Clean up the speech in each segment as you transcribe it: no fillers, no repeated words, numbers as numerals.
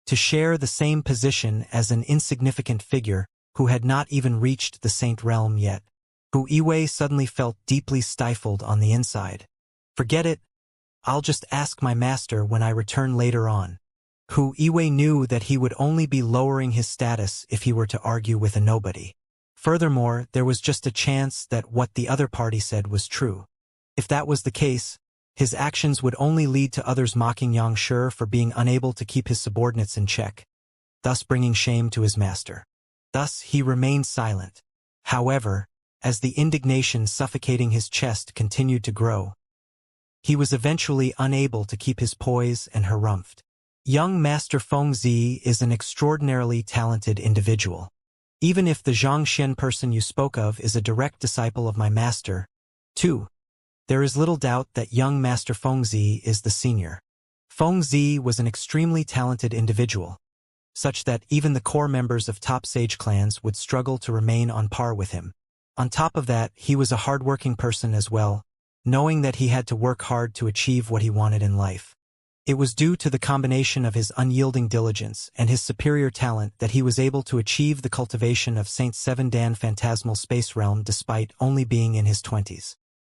to share the same position as an insignificant figure who had not even reached the saint realm yet. Hu Yiwei suddenly felt deeply stifled on the inside. Forget it. I'll just ask my master when I return later on. Hu Yiwei knew that he would only be lowering his status if he were to argue with a nobody. Furthermore, there was just a chance that what the other party said was true. If that was the case, his actions would only lead to others mocking Xianxia for being unable to keep his subordinates in check, thus bringing shame to his master. Thus he remained silent. However, as the indignation suffocating his chest continued to grow, he was eventually unable to keep his poise and harumphed. Young Master Fengzi is an extraordinarily talented individual. Even if the Xianxia person you spoke of is a direct disciple of my master, too, there is little doubt that young Master Fengzi is the senior. Fengzi was an extremely talented individual, such that even the core members of top sage clans would struggle to remain on par with him. On top of that, he was a hard-working person as well, knowing that he had to work hard to achieve what he wanted in life. It was due to the combination of his unyielding diligence and his superior talent that he was able to achieve the cultivation of Saint Seven Dan Phantasmal Space Realm despite only being in his 20s.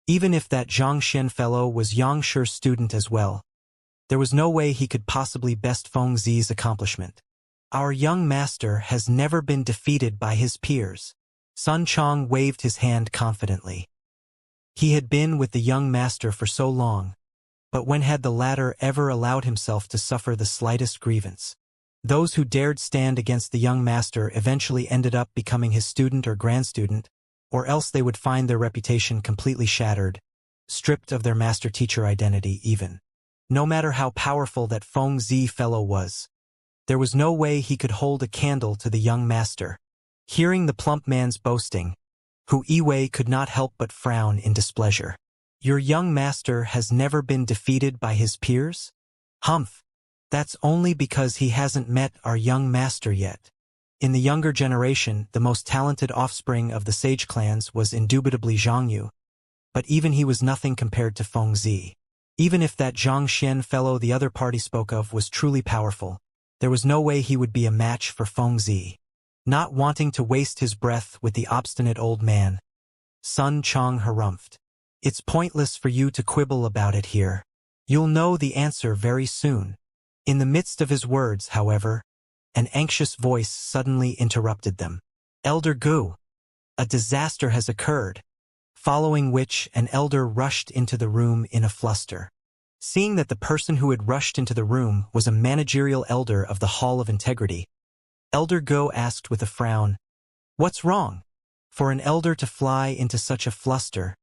Even if that Xianxia fellow was Xianxia's student as well, there was no way he could possibly best Fengzi's accomplishment. Our young master has never been defeated by his peers. Sun Chong waved his hand confidently. He had been with the young master for so long, but when had the latter ever allowed himself to suffer the slightest grievance? Those who dared stand against the young master eventually ended up becoming his student or grandstudent, or else they would find their reputation completely shattered, stripped of their master-teacher identity even. No matter how powerful that Fengzi fellow was, there was no way he could hold a candle to the young master. Hearing the plump man's boasting, Hu Yiwei could not help but frown in displeasure. Your young master has never been defeated by his peers? Humph. That's only because he hasn't met our young master yet. In the younger generation, the most talented offspring of the sage clans was indubitably Zhang Yu, but even he was nothing compared to Fengzi. Even if that Zhang Xian fellow the other party spoke of was truly powerful, there was no way he would be a match for Fengzi. Not wanting to waste his breath with the obstinate old man, Sun Chong harumphed. It's pointless for you to quibble about it here. You'll know the answer very soon. In the midst of his words, however, an anxious voice suddenly interrupted them. Elder Gu, a disaster has occurred, following which an elder rushed into the room in a fluster. Seeing that the person who had rushed into the room was a managerial elder of the Hall of Integrity, Elder Go asked with a frown, "What's wrong?" For an elder to fly into such a fluster,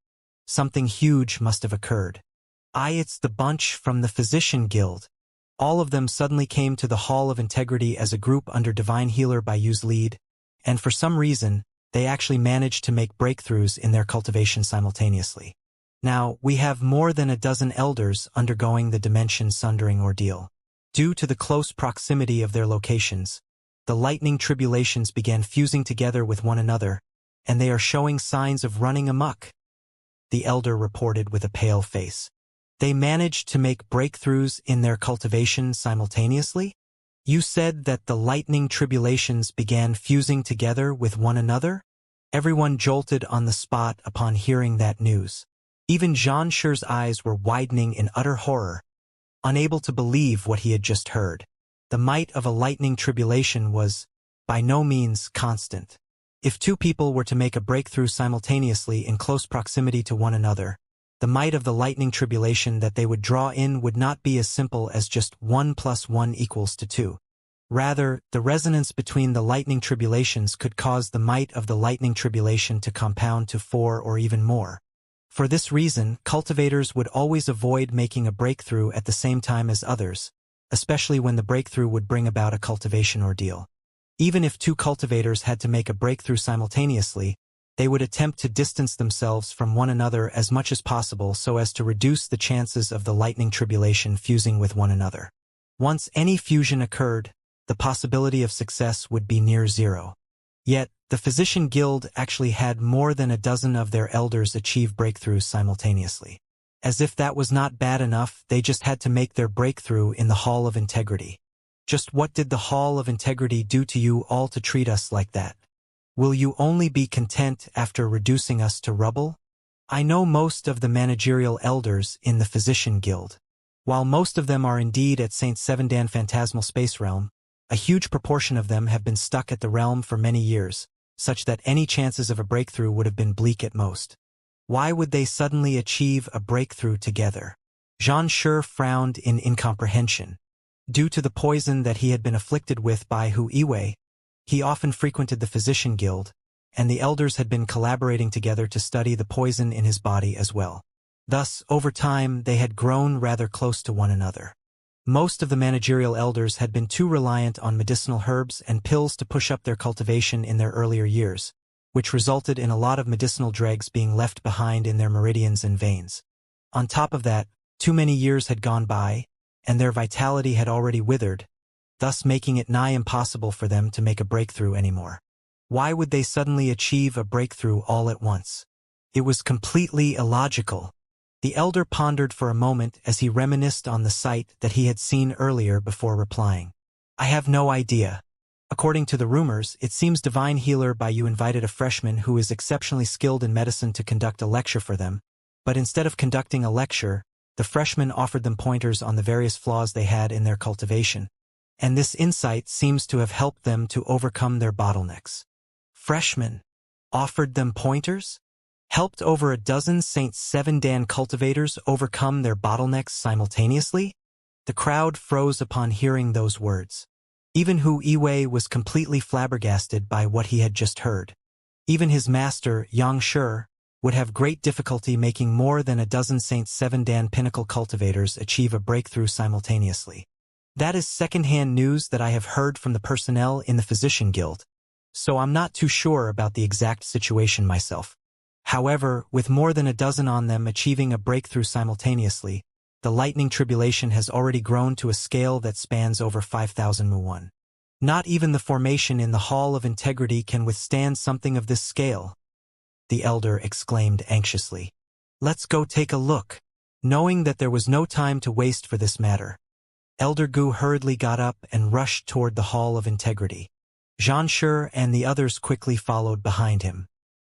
something huge must have occurred. It's the bunch from the Physician Guild. All of them suddenly came to the Hall of Integrity as a group under Divine Healer Bayu's lead, and for some reason, they actually managed to make breakthroughs in their cultivation simultaneously. Now, we have more than a dozen elders undergoing the dimension sundering ordeal. Due to the close proximity of their locations, the lightning tribulations began fusing together with one another, and they are showing signs of running amok, the elder reported with a pale face. They managed to make breakthroughs in their cultivation simultaneously? You said that the lightning tribulations began fusing together with one another? Everyone jolted on the spot upon hearing that news. Even Xianxia's eyes were widening in utter horror, unable to believe what he had just heard. The might of a lightning tribulation was, by no means, constant. If two people were to make a breakthrough simultaneously in close proximity to one another, the might of the lightning tribulation that they would draw in would not be as simple as just 1 + 1 = 2. Rather, the resonance between the lightning tribulations could cause the might of the lightning tribulation to compound to 4 or even more. For this reason, cultivators would always avoid making a breakthrough at the same time as others, especially when the breakthrough would bring about a cultivation ordeal. Even if two cultivators had to make a breakthrough simultaneously, they would attempt to distance themselves from one another as much as possible so as to reduce the chances of the lightning tribulation fusing with one another. Once any fusion occurred, the possibility of success would be near zero. Yet, the Physician Guild actually had more than a dozen of their elders achieve breakthroughs simultaneously. As if that was not bad enough, they just had to make their breakthrough in the Hall of Integrity. Just what did the Hall of Integrity do to you all to treat us like that? Will you only be content after reducing us to rubble? I know most of the managerial elders in the Physician Guild. While most of them are indeed at St. Sevendan Phantasmal Space Realm, a huge proportion of them have been stuck at the realm for many years, such that any chances of a breakthrough would have been bleak at most. Why would they suddenly achieve a breakthrough together? Xianxia frowned in incomprehension. Due to the poison that he had been afflicted with by Hu Yiwei, he often frequented the Physician Guild, and the elders had been collaborating together to study the poison in his body as well. Thus, over time, they had grown rather close to one another. Most of the managerial elders had been too reliant on medicinal herbs and pills to push up their cultivation in their earlier years, which resulted in a lot of medicinal dregs being left behind in their meridians and veins. On top of that, too many years had gone by, and their vitality had already withered, thus making it nigh impossible for them to make a breakthrough anymore. Why would they suddenly achieve a breakthrough all at once? It was completely illogical. The elder pondered for a moment as he reminisced on the sight that he had seen earlier before replying. I have no idea. According to the rumors, it seems Divine Healer by you invited a freshman who is exceptionally skilled in medicine to conduct a lecture for them, but instead of conducting a lecture, the freshman offered them pointers on the various flaws they had in their cultivation, and this insight seems to have helped them to overcome their bottlenecks. Freshman offered them pointers? Helped over a dozen St. Sevendan cultivators overcome their bottlenecks simultaneously? The crowd froze upon hearing those words. Even Hu Yiwei was completely flabbergasted by what he had just heard. Even his master, Xianxia, would have great difficulty making more than a dozen St. Sevendan pinnacle cultivators achieve a breakthrough simultaneously. That is second-hand news that I have heard from the personnel in the Physician Guild, so I'm not too sure about the exact situation myself. However, with more than a dozen on them achieving a breakthrough simultaneously, the lightning tribulation has already grown to a scale that spans over 5,000 mu. Not even the formation in the Hall of Integrity can withstand something of this scale, the elder exclaimed anxiously. Let's go take a look. Knowing that there was no time to waste for this matter, Elder Gu hurriedly got up and rushed toward the Hall of Integrity. Xianxia and the others quickly followed behind him.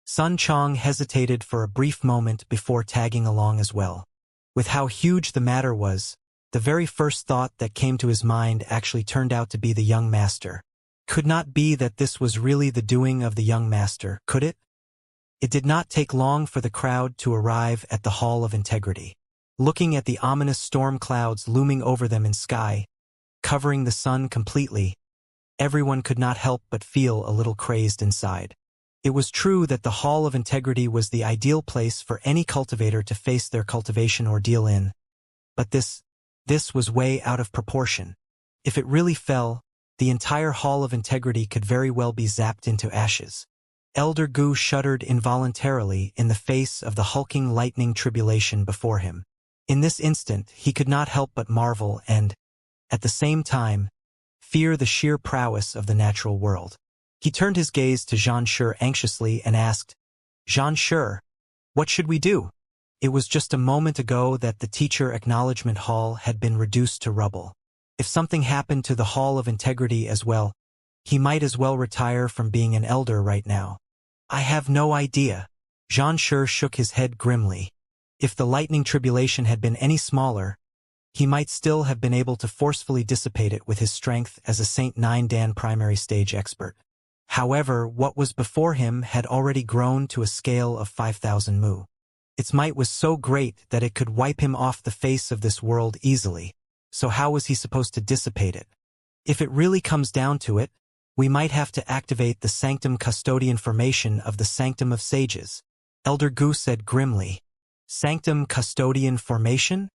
Sun Chong hesitated for a brief moment before tagging along as well. With how huge the matter was, the very first thought that came to his mind actually turned out to be the young master. Could not be that this was really the doing of the young master, could it? It did not take long for the crowd to arrive at the Hall of Integrity. Looking at the ominous storm clouds looming over them in sky, covering the sun completely, everyone could not help but feel a little crazed inside. It was true that the Hall of Integrity was the ideal place for any cultivator to face their cultivation ordeal in, but this was way out of proportion. If it really fell, the entire Hall of Integrity could very well be zapped into ashes. Elder Gu shuddered involuntarily in the face of the hulking lightning tribulation before him. In this instant, he could not help but marvel and, at the same time, fear the sheer prowess of the natural world. He turned his gaze to Xianxia anxiously and asked, Xianxia, what should we do? It was just a moment ago that the Teacher Acknowledgement Hall had been reduced to rubble. If something happened to the Hall of Integrity as well, he might as well retire from being an elder right now. I have no idea. Xianxia shook his head grimly. If the lightning tribulation had been any smaller, he might still have been able to forcefully dissipate it with his strength as a St. Nine Dan primary stage expert. However, what was before him had already grown to a scale of 5,000 mu. Its might was so great that it could wipe him off the face of this world easily, so how was he supposed to dissipate it? If it really comes down to it, we might have to activate the Sanctum Custodian formation of the Sanctum of Sages, Elder Gu said grimly. Sanctum Custodian formation?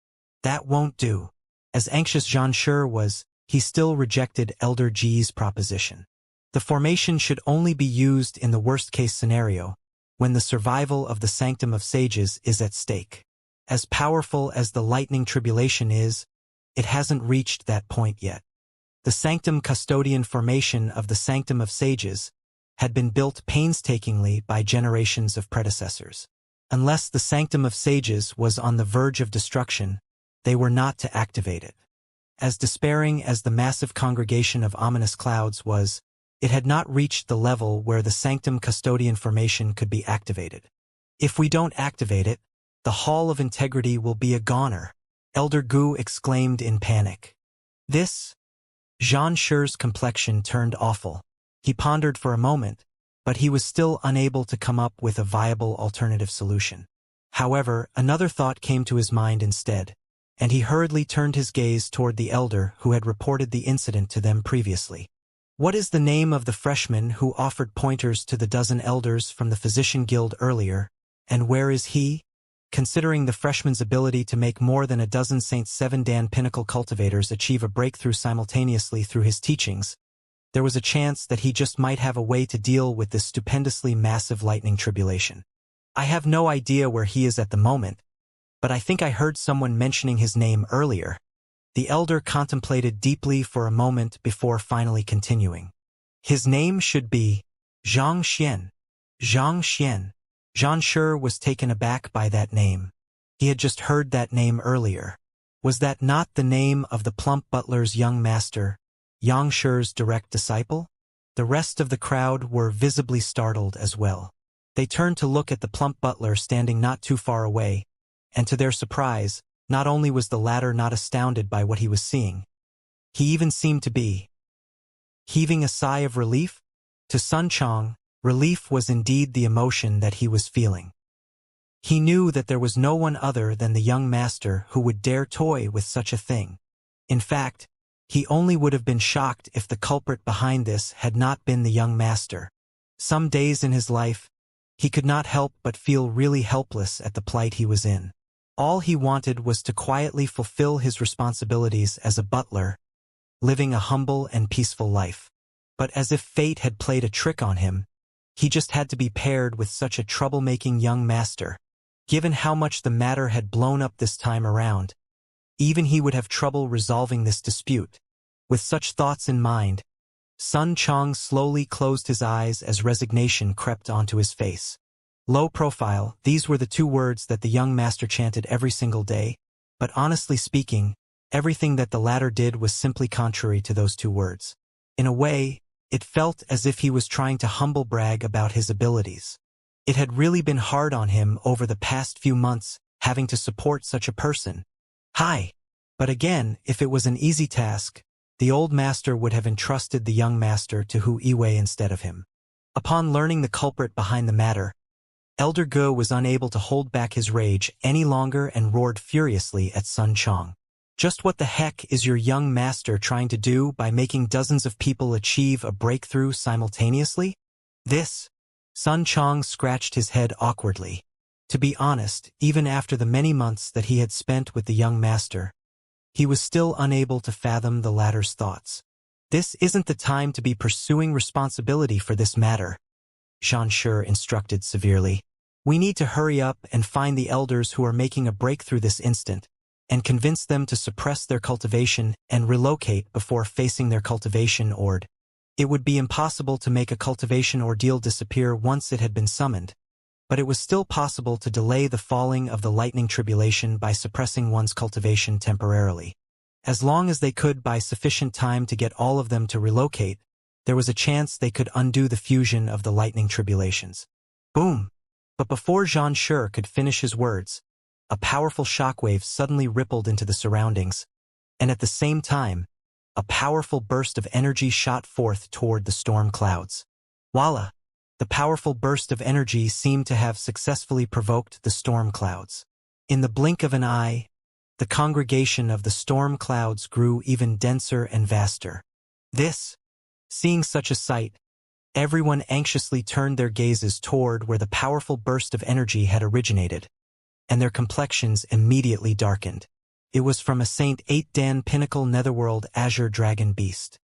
That won't do. As anxious Xianxia was, he still rejected Elder Ji's proposition. The formation should only be used in the worst-case scenario, when the survival of the Sanctum of Sages is at stake. As powerful as the lightning tribulation is, it hasn't reached that point yet. The Sanctum Custodian formation of the Sanctum of Sages had been built painstakingly by generations of predecessors. Unless the Sanctum of Sages was on the verge of destruction, they were not to activate it. as despairing as the massive congregation of ominous clouds was, it had not reached the level where the Sanctum Custodian formation could be activated. If we don't activate it, the Hall of Integrity will be a goner, Elder Gu exclaimed in panic. This? Xianxia's complexion turned awful. He pondered for a moment, but he was still unable to come up with a viable alternative solution. However, another thought came to his mind instead, and he hurriedly turned his gaze toward the elder who had reported the incident to them previously. What is the name of the freshman who offered pointers to the dozen elders from the Physician Guild earlier, and where is he? Considering the freshman's ability to make more than a dozen St. Seven Dan Pinnacle cultivators achieve a breakthrough simultaneously through his teachings, there was a chance that he just might have a way to deal with this stupendously massive lightning tribulation. I have no idea where he is at the moment, but I think I heard someone mentioning his name earlier. The elder contemplated deeply for a moment before finally continuing. His name should be Xianxia. Xianxia. Xianxia was taken aback by that name. He had just heard that name earlier. Was that not the name of the plump butler's young master, Xianxia's direct disciple? The rest of the crowd were visibly startled as well. They turned to look at the plump butler standing not too far away, and to their surprise, not only was the latter not astounded by what he was seeing, he even seemed to be heaving a sigh of relief. To Sun Chong, relief was indeed the emotion that he was feeling. He knew that there was no one other than the young master who would dare toy with such a thing. In fact, he only would have been shocked if the culprit behind this had not been the young master. Some days in his life, he could not help but feel really helpless at the plight he was in. All he wanted was to quietly fulfill his responsibilities as a butler, living a humble and peaceful life. But as if fate had played a trick on him, he just had to be paired with such a troublemaking young master. Given how much the matter had blown up this time around, even he would have trouble resolving this dispute. With such thoughts in mind, Sun Chong slowly closed his eyes as resignation crept onto his face. Low profile, these were the two words that the young master chanted every single day, but honestly speaking, everything that the latter did was simply contrary to those two words. In a way, it felt as if he was trying to humble brag about his abilities. It had really been hard on him over the past few months, having to support such a person. Hi! But again, if it was an easy task, the old master would have entrusted the young master to Hu Yiwei instead of him. Upon learning the culprit behind the matter, Elder Ge was unable to hold back his rage any longer and roared furiously at Sun Chong. Just what the heck is your young master trying to do by making dozens of people achieve a breakthrough simultaneously? This? Sun Chong scratched his head awkwardly. To be honest, even after the many months that he had spent with the young master, he was still unable to fathom the latter's thoughts. This isn't the time to be pursuing responsibility for this matter, Xianxia instructed severely. We need to hurry up and find the elders who are making a breakthrough this instant, and convince them to suppress their cultivation and relocate before facing their cultivation ord. It would be impossible to make a cultivation ordeal disappear once it had been summoned, but it was still possible to delay the falling of the lightning tribulation by suppressing one's cultivation temporarily. As long as they could buy sufficient time to get all of them to relocate, there was a chance they could undo the fusion of the lightning tribulations. Boom! But before Xianxia could finish his words, a powerful shockwave suddenly rippled into the surroundings, and at the same time, a powerful burst of energy shot forth toward the storm clouds. Voila! The powerful burst of energy seemed to have successfully provoked the storm clouds. In the blink of an eye, the congregation of the storm clouds grew even denser and vaster. Seeing such a sight, everyone anxiously turned their gazes toward where the powerful burst of energy had originated, and their complexions immediately darkened. It was from a St. 8 Dan Pinnacle Netherworld Azure Dragon Beast.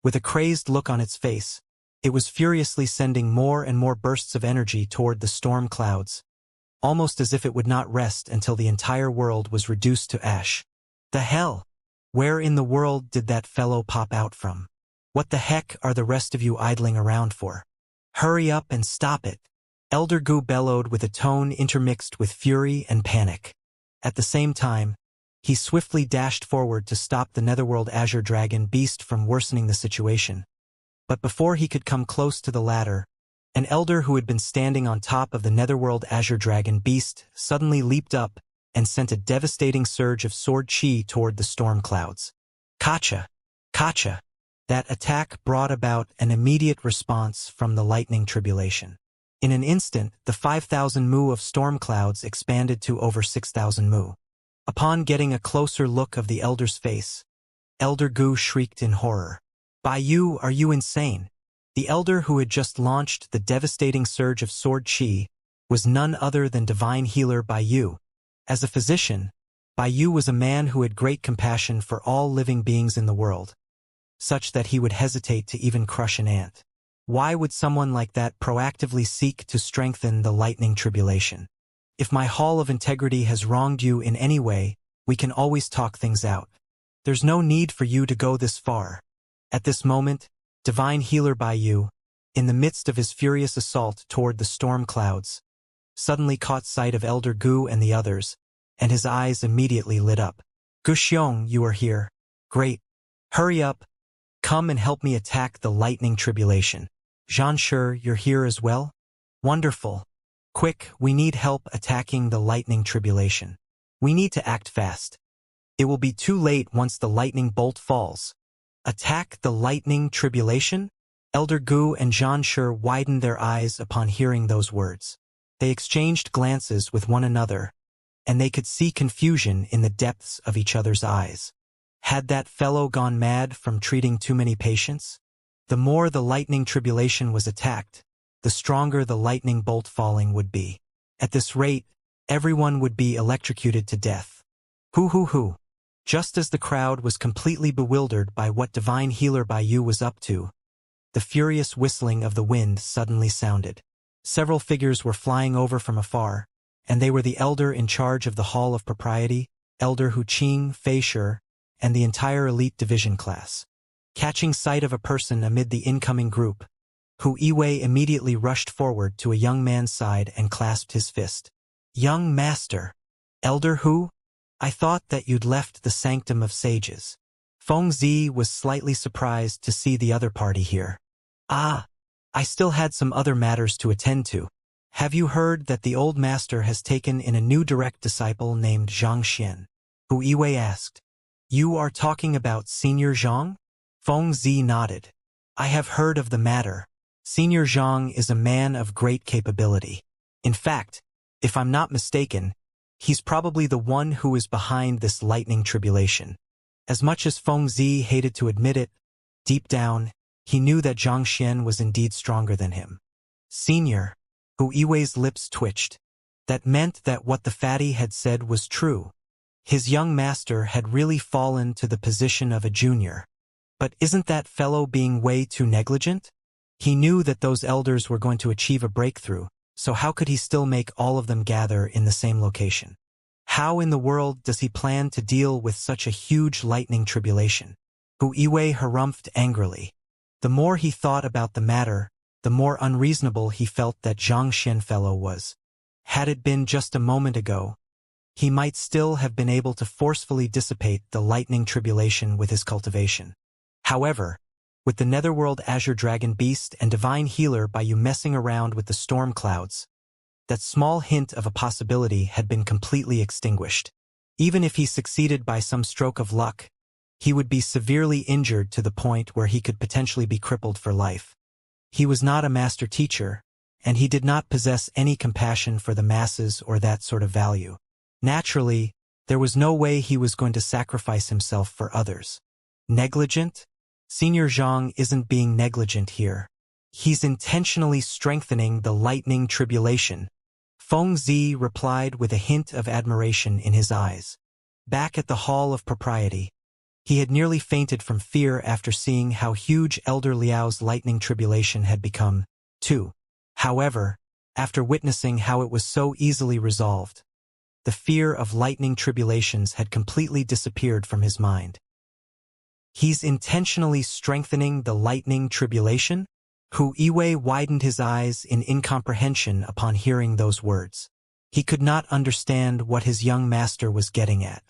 With a crazed look on its face, it was furiously sending more and more bursts of energy toward the storm clouds, almost as if it would not rest until the entire world was reduced to ash. The hell? Where in the world did that fellow pop out from? What the heck are the rest of you idling around for? Hurry up and stop it! Elder Gu bellowed with a tone intermixed with fury and panic. At the same time, He swiftly dashed forward to stop the Netherworld Azure Dragon Beast from worsening the situation. But before he could come close to the latter, an elder who had been standing on top of the Netherworld Azure Dragon Beast suddenly leaped up and sent a devastating surge of sword chi toward the storm clouds. Kacha! Kacha! That attack brought about an immediate response from the lightning tribulation. In an instant, the 5,000 mu of storm clouds expanded to over 6,000 mu. Upon getting a closer look of the elder's face, Elder Gu shrieked in horror. "Bai Yu, are you insane?" The elder who had just launched the devastating surge of sword chi was none other than divine healer Bai Yu. As a physician, Bai Yu was a man who had great compassion for all living beings in the world, such that he would hesitate to even crush an ant. Why would someone like that proactively seek to strengthen the lightning tribulation? If my Hall of Integrity has wronged you in any way, we can always talk things out. There's no need for you to go this far. At this moment, divine healer Bai Yu, in the midst of his furious assault toward the storm clouds, suddenly caught sight of Elder Gu and the others, and his eyes immediately lit up. "Gu Xiong, you are here. Great. Hurry up. Come and help me attack the lightning tribulation. Xianxia, you're here as well? Wonderful. Quick, we need help attacking the lightning tribulation. We need to act fast. It will be too late once the lightning bolt falls." Attack the lightning tribulation? Elder Gu and Xianxia widened their eyes upon hearing those words. They exchanged glances with one another, and they could see confusion in the depths of each other's eyes. Had that fellow gone mad from treating too many patients? The more the lightning tribulation was attacked, the stronger the lightning bolt falling would be. At this rate, everyone would be electrocuted to death. Hoo. Just as the crowd was completely bewildered by what divine healer Bai Yu was up to, the furious whistling of the wind suddenly sounded. Several figures were flying over from afar, and they were the elder in charge of the Hall of Propriety, Elder Hu Qing, Fei Shi, and the entire elite division class. Catching sight of a person amid the incoming group, Hu Yiwei immediately rushed forward to a young man's side and clasped his fist. "Young master! Elder Hu? I thought that you'd left the sanctum of sages." Feng Zi was slightly surprised to see the other party here. "Ah, I still had some other matters to attend to. Have you heard that the old master has taken in a new direct disciple named Zhang Xian?" Hu Yiwei asked. "You are talking about Senior Zhang?" Feng Zi nodded. "I have heard of the matter. Senior Zhang is a man of great capability. In fact, if I'm not mistaken, he's probably the one who is behind this lightning tribulation." As much as Feng Zi hated to admit it, deep down, he knew that Zhang Xian was indeed stronger than him. "Senior," Hu Yiwei's lips twitched. That meant that what the fatty had said was true. His young master had really fallen to the position of a junior. But isn't that fellow being way too negligent? He knew that those elders were going to achieve a breakthrough, so how could he still make all of them gather in the same location? How in the world does he plan to deal with such a huge lightning tribulation? Hu Yiwei harumphed angrily. The more he thought about the matter, the more unreasonable he felt that Zhang Xian fellow was. Had it been just a moment ago, he might still have been able to forcefully dissipate the lightning tribulation with his cultivation. However, with the Netherworld Azure Dragon Beast and Divine Healer Bai Yu messing around with the storm clouds, that small hint of a possibility had been completely extinguished. Even if he succeeded by some stroke of luck, he would be severely injured to the point where he could potentially be crippled for life. He was not a master teacher, and he did not possess any compassion for the masses or that sort of value. Naturally, there was no way he was going to sacrifice himself for others. Negligent? Senior Zhang isn't being negligent here. He's intentionally strengthening the lightning tribulation. Feng Zi replied with a hint of admiration in his eyes. Back at the Hall of Propriety, he had nearly fainted from fear after seeing how huge Elder Liao's lightning tribulation had become, too. However, after witnessing how it was so easily resolved, the fear of lightning tribulations had completely disappeared from his mind. He's intentionally strengthening the lightning tribulation? Hu Yiwei widened his eyes in incomprehension upon hearing those words. He could not understand what his young master was getting at.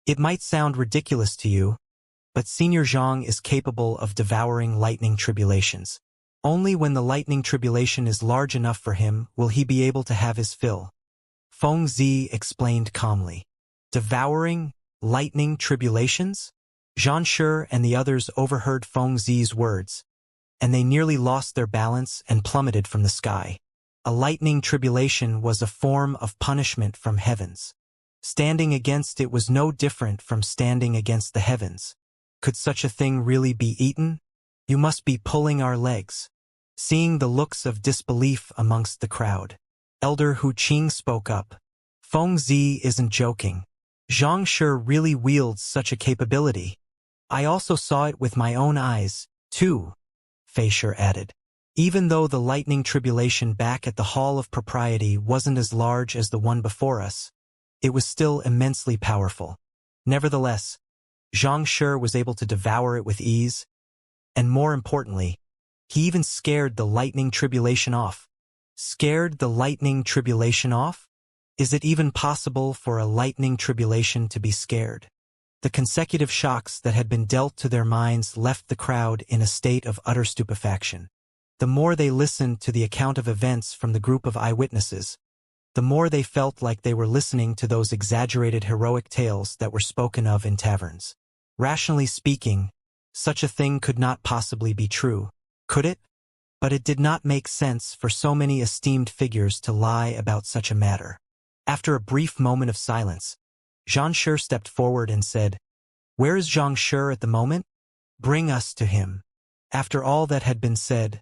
It might sound ridiculous to you, but Senior Zhang is capable of devouring lightning tribulations. Only when the lightning tribulation is large enough for him will he be able to have his fill. Feng Zi explained calmly. Devouring lightning tribulations? Xianxia and the others overheard Feng Zi's words, and they nearly lost their balance and plummeted from the sky. A lightning tribulation was a form of punishment from heavens. Standing against it was no different from standing against the heavens. Could such a thing really be eaten? You must be pulling our legs. Seeing the looks of disbelief amongst the crowd, Elder Hu Qing spoke up. Feng Zi isn't joking. Zhang Shi really wields such a capability. I also saw it with my own eyes, too, Fei Shi added. Even though the lightning tribulation back at the Hall of Propriety wasn't as large as the one before us, it was still immensely powerful. Nevertheless, Zhang Shi was able to devour it with ease, and more importantly, he even scared the lightning tribulation off. Scared the lightning tribulation off? Is it even possible for a lightning tribulation to be scared? The consecutive shocks that had been dealt to their minds left the crowd in a state of utter stupefaction. The more they listened to the account of events from the group of eyewitnesses, the more they felt like they were listening to those exaggerated heroic tales that were spoken of in taverns. Rationally speaking, such a thing could not possibly be true, could it? But it did not make sense for so many esteemed figures to lie about such a matter. After a brief moment of silence, Zhang Shi stepped forward and said, "Where is Zhang Shi at the moment? Bring us to him." After all that had been said,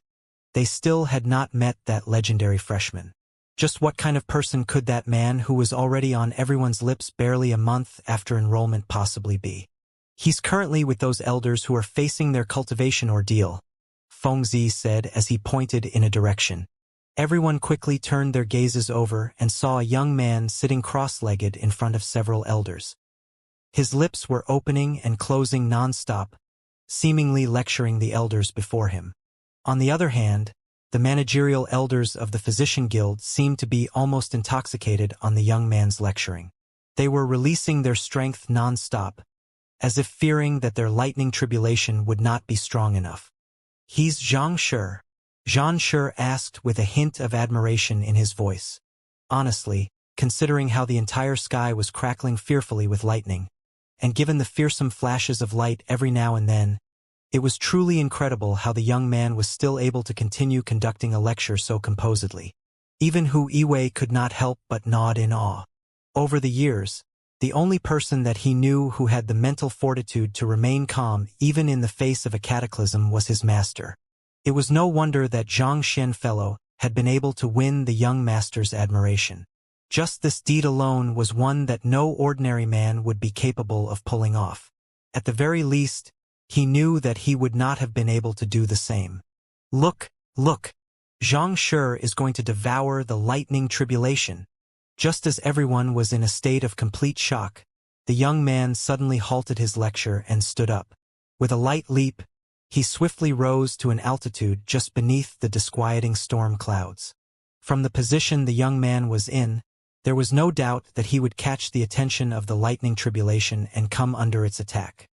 they still had not met that legendary freshman. Just what kind of person could that man who was already on everyone's lips barely a month after enrollment possibly be? He's currently with those elders who are facing their cultivation ordeal, Feng Zi said as he pointed in a direction. Everyone quickly turned their gazes over and saw a young man sitting cross-legged in front of several elders. His lips were opening and closing non-stop, seemingly lecturing the elders before him. On the other hand, the managerial elders of the Physician Guild seemed to be almost intoxicated on the young man's lecturing. They were releasing their strength non-stop, as if fearing that their lightning tribulation would not be strong enough. "He's Zhang Shi?" Zhang Shi asked with a hint of admiration in his voice. Honestly, considering how the entire sky was crackling fearfully with lightning, and given the fearsome flashes of light every now and then, it was truly incredible how the young man was still able to continue conducting a lecture so composedly. Even Hu Yiwei could not help but nod in awe. Over the years, the only person that he knew who had the mental fortitude to remain calm even in the face of a cataclysm was his master. It was no wonder that Zhang Xian fellow had been able to win the young master's admiration. Just this deed alone was one that no ordinary man would be capable of pulling off. At the very least, he knew that he would not have been able to do the same. Look! Zhang Shi is going to devour the lightning tribulation. Just as everyone was in a state of complete shock, the young man suddenly halted his lecture and stood up. With a light leap, he swiftly rose to an altitude just beneath the disquieting storm clouds. From the position the young man was in, there was no doubt that he would catch the attention of the lightning tribulation and come under its attack.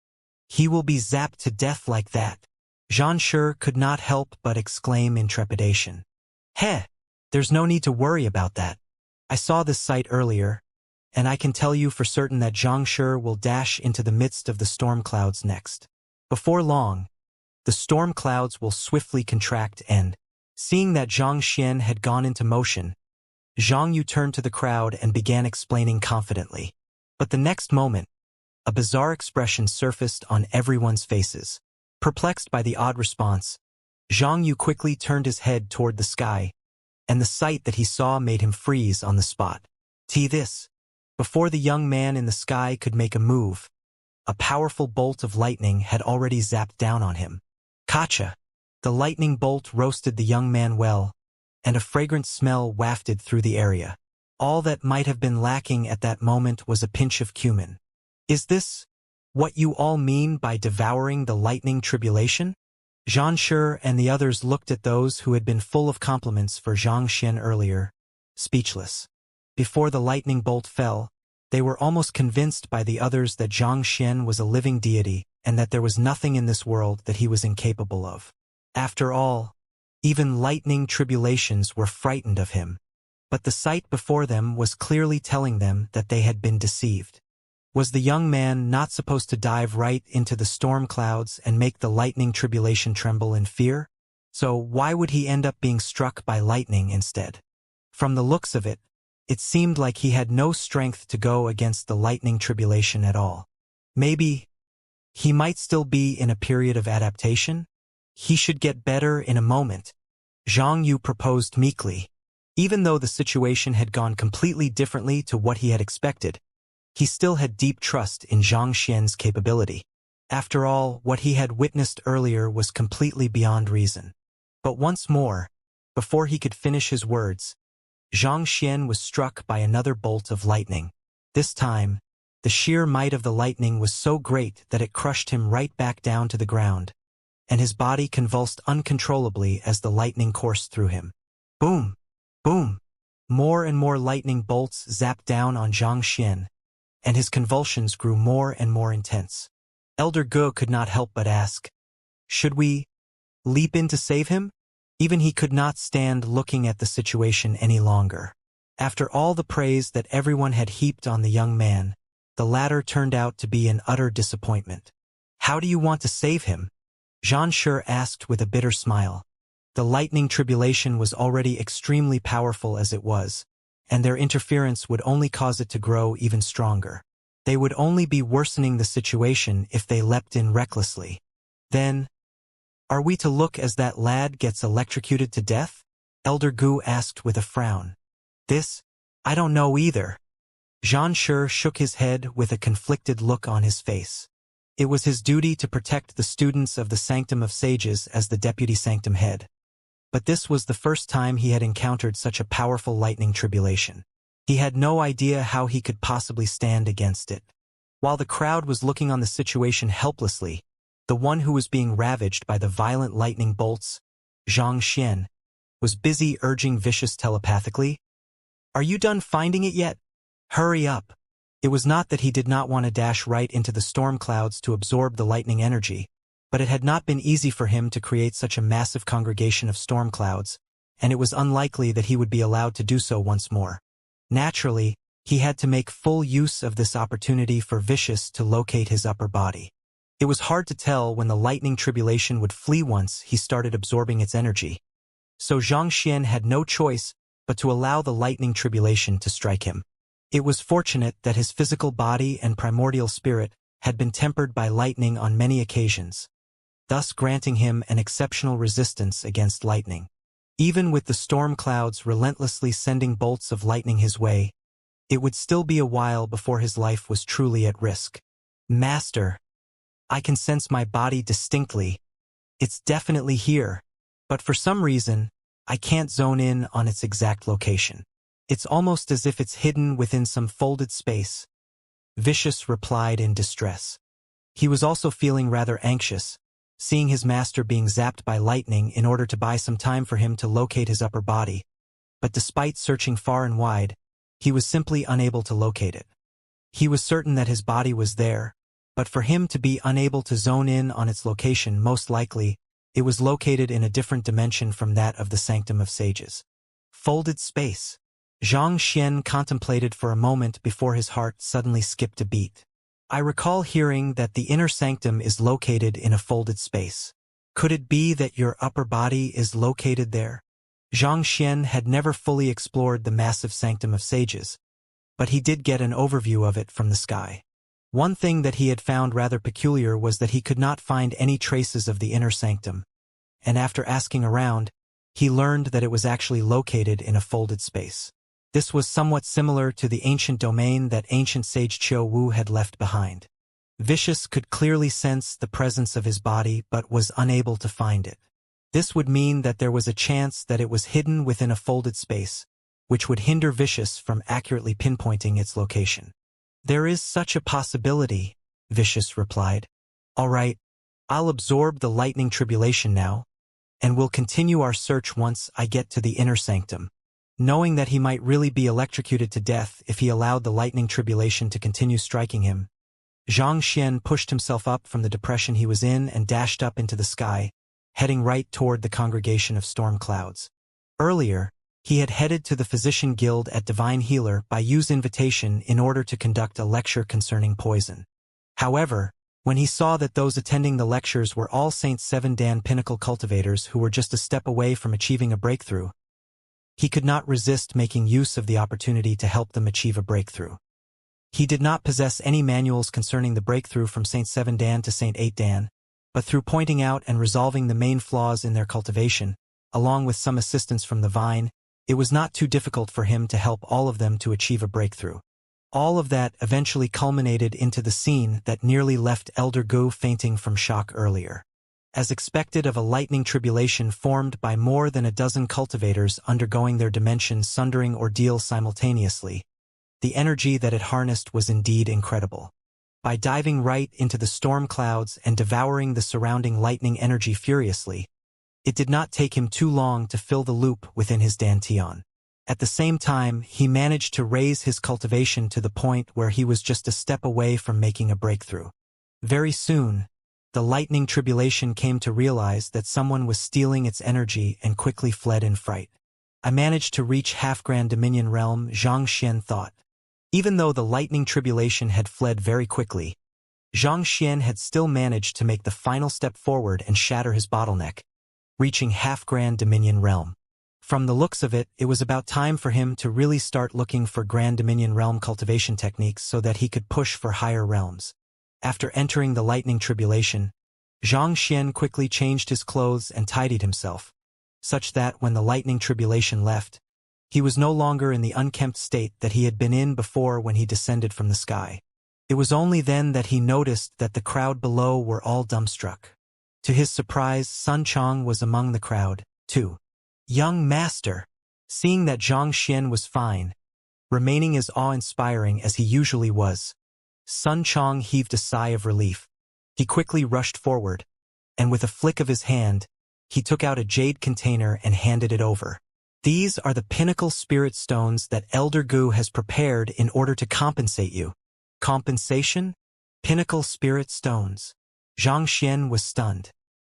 He will be zapped to death like that. Zhang Shi could not help but exclaim in trepidation. There's no need to worry about that. I saw this sight earlier, and I can tell you for certain that Zhang Shi will dash into the midst of the storm clouds next. Before long, the storm clouds will swiftly contract and, seeing that Zhang Xian had gone into motion, Zhang Yu turned to the crowd and began explaining confidently. But the next moment, a bizarre expression surfaced on everyone's faces. Perplexed by the odd response, Zhang Yu quickly turned his head toward the sky, and the sight that he saw made him freeze on the spot. Before the young man in the sky could make a move, a powerful bolt of lightning had already zapped down on him. Kacha! The lightning bolt roasted the young man well, and a fragrant smell wafted through the area. All that might have been lacking at that moment was a pinch of cumin. Is this what you all mean by devouring the lightning tribulation? Zhang Shi and the others looked at those who had been full of compliments for Zhang Xian earlier, speechless. Before the lightning bolt fell, They were almost convinced by the others that Xianxia was a living deity and that there was nothing in this world that he was incapable of. After all, even lightning tribulations were frightened of him. But the sight before them was clearly telling them that they had been deceived. Was the young man not supposed to dive right into the storm clouds and make the lightning tribulation tremble in fear? So why would he end up being struck by lightning instead? From the looks of it, it seemed like he had no strength to go against the lightning tribulation at all. Maybe he might still be in a period of adaptation? He should get better in a moment, Zhang Yu proposed meekly. Even though the situation had gone completely differently to what he had expected, he still had deep trust in Zhang Xian's capability. After all, what he had witnessed earlier was completely beyond reason. But once more, before he could finish his words, Zhang Xian was struck by another bolt of lightning. This time, the sheer might of the lightning was so great that it crushed him right back down to the ground, and his body convulsed uncontrollably as the lightning coursed through him. Boom! Boom! More and more lightning bolts zapped down on Zhang Xian, and his convulsions grew more and more intense. Elder Ge could not help but ask, "Should we leap in to save him?" Even he could not stand looking at the situation any longer. After all the praise that everyone had heaped on the young man, the latter turned out to be an utter disappointment. "How do you want to save him?" Xianxia asked with a bitter smile. The lightning tribulation was already extremely powerful as it was, and their interference would only cause it to grow even stronger. They would only be worsening the situation if they leapt in recklessly. Then, are we to look as that lad gets electrocuted to death? Elder Gu asked with a frown. This? I don't know either. Xianxia shook his head with a conflicted look on his face. It was his duty to protect the students of the Sanctum of Sages as the deputy sanctum head. But this was the first time he had encountered such a powerful lightning tribulation. He had no idea how he could possibly stand against it. While the crowd was looking on the situation helplessly, the one who was being ravaged by the violent lightning bolts, Zhang Xian, was busy urging Vicious telepathically, "Are you done finding it yet? Hurry up." It was not that he did not want to dash right into the storm clouds to absorb the lightning energy, but it had not been easy for him to create such a massive congregation of storm clouds, and it was unlikely that he would be allowed to do so once more. Naturally, he had to make full use of this opportunity for Vicious to locate his upper body. It was hard to tell when the lightning tribulation would flee once he started absorbing its energy. So Zhang Xian had no choice but to allow the lightning tribulation to strike him. It was fortunate that his physical body and primordial spirit had been tempered by lightning on many occasions, thus granting him an exceptional resistance against lightning. Even with the storm clouds relentlessly sending bolts of lightning his way, it would still be a while before his life was truly at risk. "Master, I can sense my body distinctly. It's definitely here, but for some reason, I can't zone in on its exact location. It's almost as if it's hidden within some folded space," Vicious replied in distress. He was also feeling rather anxious, seeing his master being zapped by lightning in order to buy some time for him to locate his upper body. But despite searching far and wide, he was simply unable to locate it. He was certain that his body was there, but for him to be unable to zone in on its location, most likely, it was located in a different dimension from that of the Sanctum of Sages. Folded space. Zhang Xian contemplated for a moment before his heart suddenly skipped a beat. "I recall hearing that the inner sanctum is located in a folded space. Could it be that your upper body is located there?" Zhang Xian had never fully explored the massive Sanctum of Sages, but he did get an overview of it from the sky. One thing that he had found rather peculiar was that he could not find any traces of the inner sanctum, and after asking around, he learned that it was actually located in a folded space. This was somewhat similar to the ancient domain that ancient sage Qiu Wu had left behind. Vicious could clearly sense the presence of his body but was unable to find it. This would mean that there was a chance that it was hidden within a folded space, which would hinder Vicious from accurately pinpointing its location. "There is such a possibility," Vicious replied. "All right, I'll absorb the lightning tribulation now, and we'll continue our search once I get to the inner sanctum." Knowing that he might really be electrocuted to death if he allowed the lightning tribulation to continue striking him, Xianxia pushed himself up from the depression he was in and dashed up into the sky, heading right toward the congregation of storm clouds. Earlier, he had headed to the physician guild at Divine Healer by Yu's invitation in order to conduct a lecture concerning poison. However, when he saw that those attending the lectures were all Saint Seven Dan pinnacle cultivators who were just a step away from achieving a breakthrough, he could not resist making use of the opportunity to help them achieve a breakthrough. He did not possess any manuals concerning the breakthrough from Saint 7 Dan to Saint 8 Dan, but through pointing out and resolving the main flaws in their cultivation, along with some assistance from the vine, it was not too difficult for him to help all of them to achieve a breakthrough. All of that eventually culminated into the scene that nearly left Elder Gu fainting from shock earlier. As expected of a lightning tribulation formed by more than a dozen cultivators undergoing their dimension-sundering ordeal simultaneously, the energy that it harnessed was indeed incredible. By diving right into the storm clouds and devouring the surrounding lightning energy furiously, it did not take him too long to fill the loop within his dantian. At the same time, he managed to raise his cultivation to the point where he was just a step away from making a breakthrough. Very soon, the lightning tribulation came to realize that someone was stealing its energy and quickly fled in fright. I managed to reach half-grand dominion realm, Xianxia thought. Even though the lightning tribulation had fled very quickly, Xianxia had still managed to make the final step forward and shatter his bottleneck, reaching half-grand dominion realm. From the looks of it, it was about time for him to really start looking for grand dominion realm cultivation techniques so that he could push for higher realms. After entering the lightning tribulation, Xianxia quickly changed his clothes and tidied himself, such that when the lightning tribulation left, he was no longer in the unkempt state that he had been in before when he descended from the sky. It was only then that he noticed that the crowd below were all dumbstruck. To his surprise, Sun Chong was among the crowd, too. Young master, seeing that Xianxia was fine, remaining as awe-inspiring as he usually was, Sun Chong heaved a sigh of relief. He quickly rushed forward, and with a flick of his hand, he took out a jade container and handed it over. These are the pinnacle spirit stones that Elder Gu has prepared in order to compensate you. Compensation? Pinnacle spirit stones. Xianxia was stunned.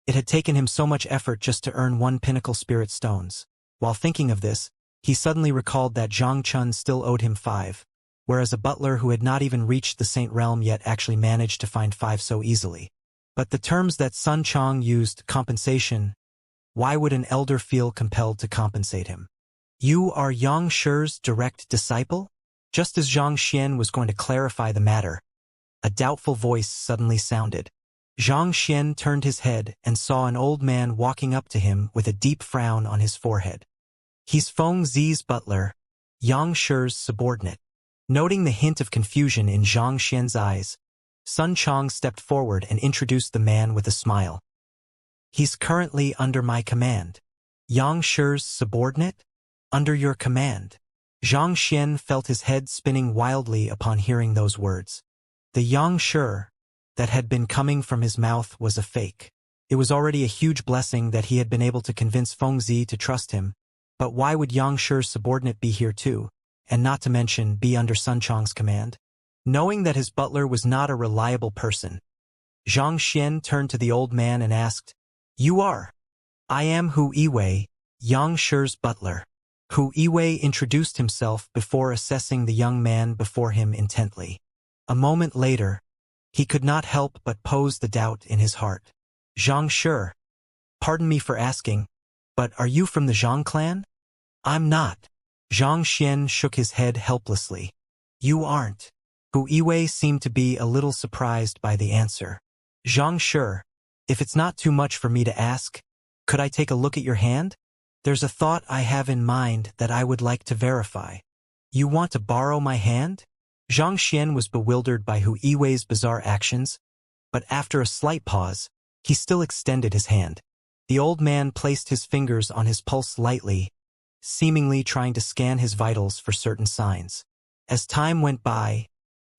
It had taken him so much effort just to earn 1 pinnacle spirit stones. While thinking of this, he suddenly recalled that Zhang Chun still owed him 5, whereas a butler who had not even reached the Saint Realm yet actually managed to find 5 so easily. But the terms that Sun Chong used, compensation, why would an elder feel compelled to compensate him? You are Yang Shi's direct disciple? Just as Xianxia was going to clarify the matter, a doubtful voice suddenly sounded. Xianxia turned his head and saw an old man walking up to him with a deep frown on his forehead. He's Feng Zi's butler, Yang Shi's subordinate. Noting the hint of confusion in Xianxia's eyes, Sun Chong stepped forward and introduced the man with a smile. He's currently under my command. Yang Shi's subordinate? Under your command. Xianxia felt his head spinning wildly upon hearing those words. The Yang Shi that had been coming from his mouth was a fake. It was already a huge blessing that he had been able to convince Feng Zi to trust him, but why would Yang Shi's subordinate be here too, and not to mention be under Sun Chong's command? Knowing that his butler was not a reliable person, Xianxia turned to the old man and asked, You are? I am Hu Yiwei, Yang Shi's butler. Hu Yiwei introduced himself before assessing the young man before him intently. A moment later, he could not help but pose the doubt in his heart. Zhang Shi, pardon me for asking, but are you from the Zhang clan? I'm not. Xianxia shook his head helplessly. You aren't. Hu Yiwei seemed to be a little surprised by the answer. Zhang Shi, if it's not too much for me to ask, could I take a look at your hand? There's a thought I have in mind that I would like to verify. You want to borrow my hand? Xianxia was bewildered by Hu Yiwei's bizarre actions, but after a slight pause, he still extended his hand. The old man placed his fingers on his pulse lightly, seemingly trying to scan his vitals for certain signs. As time went by,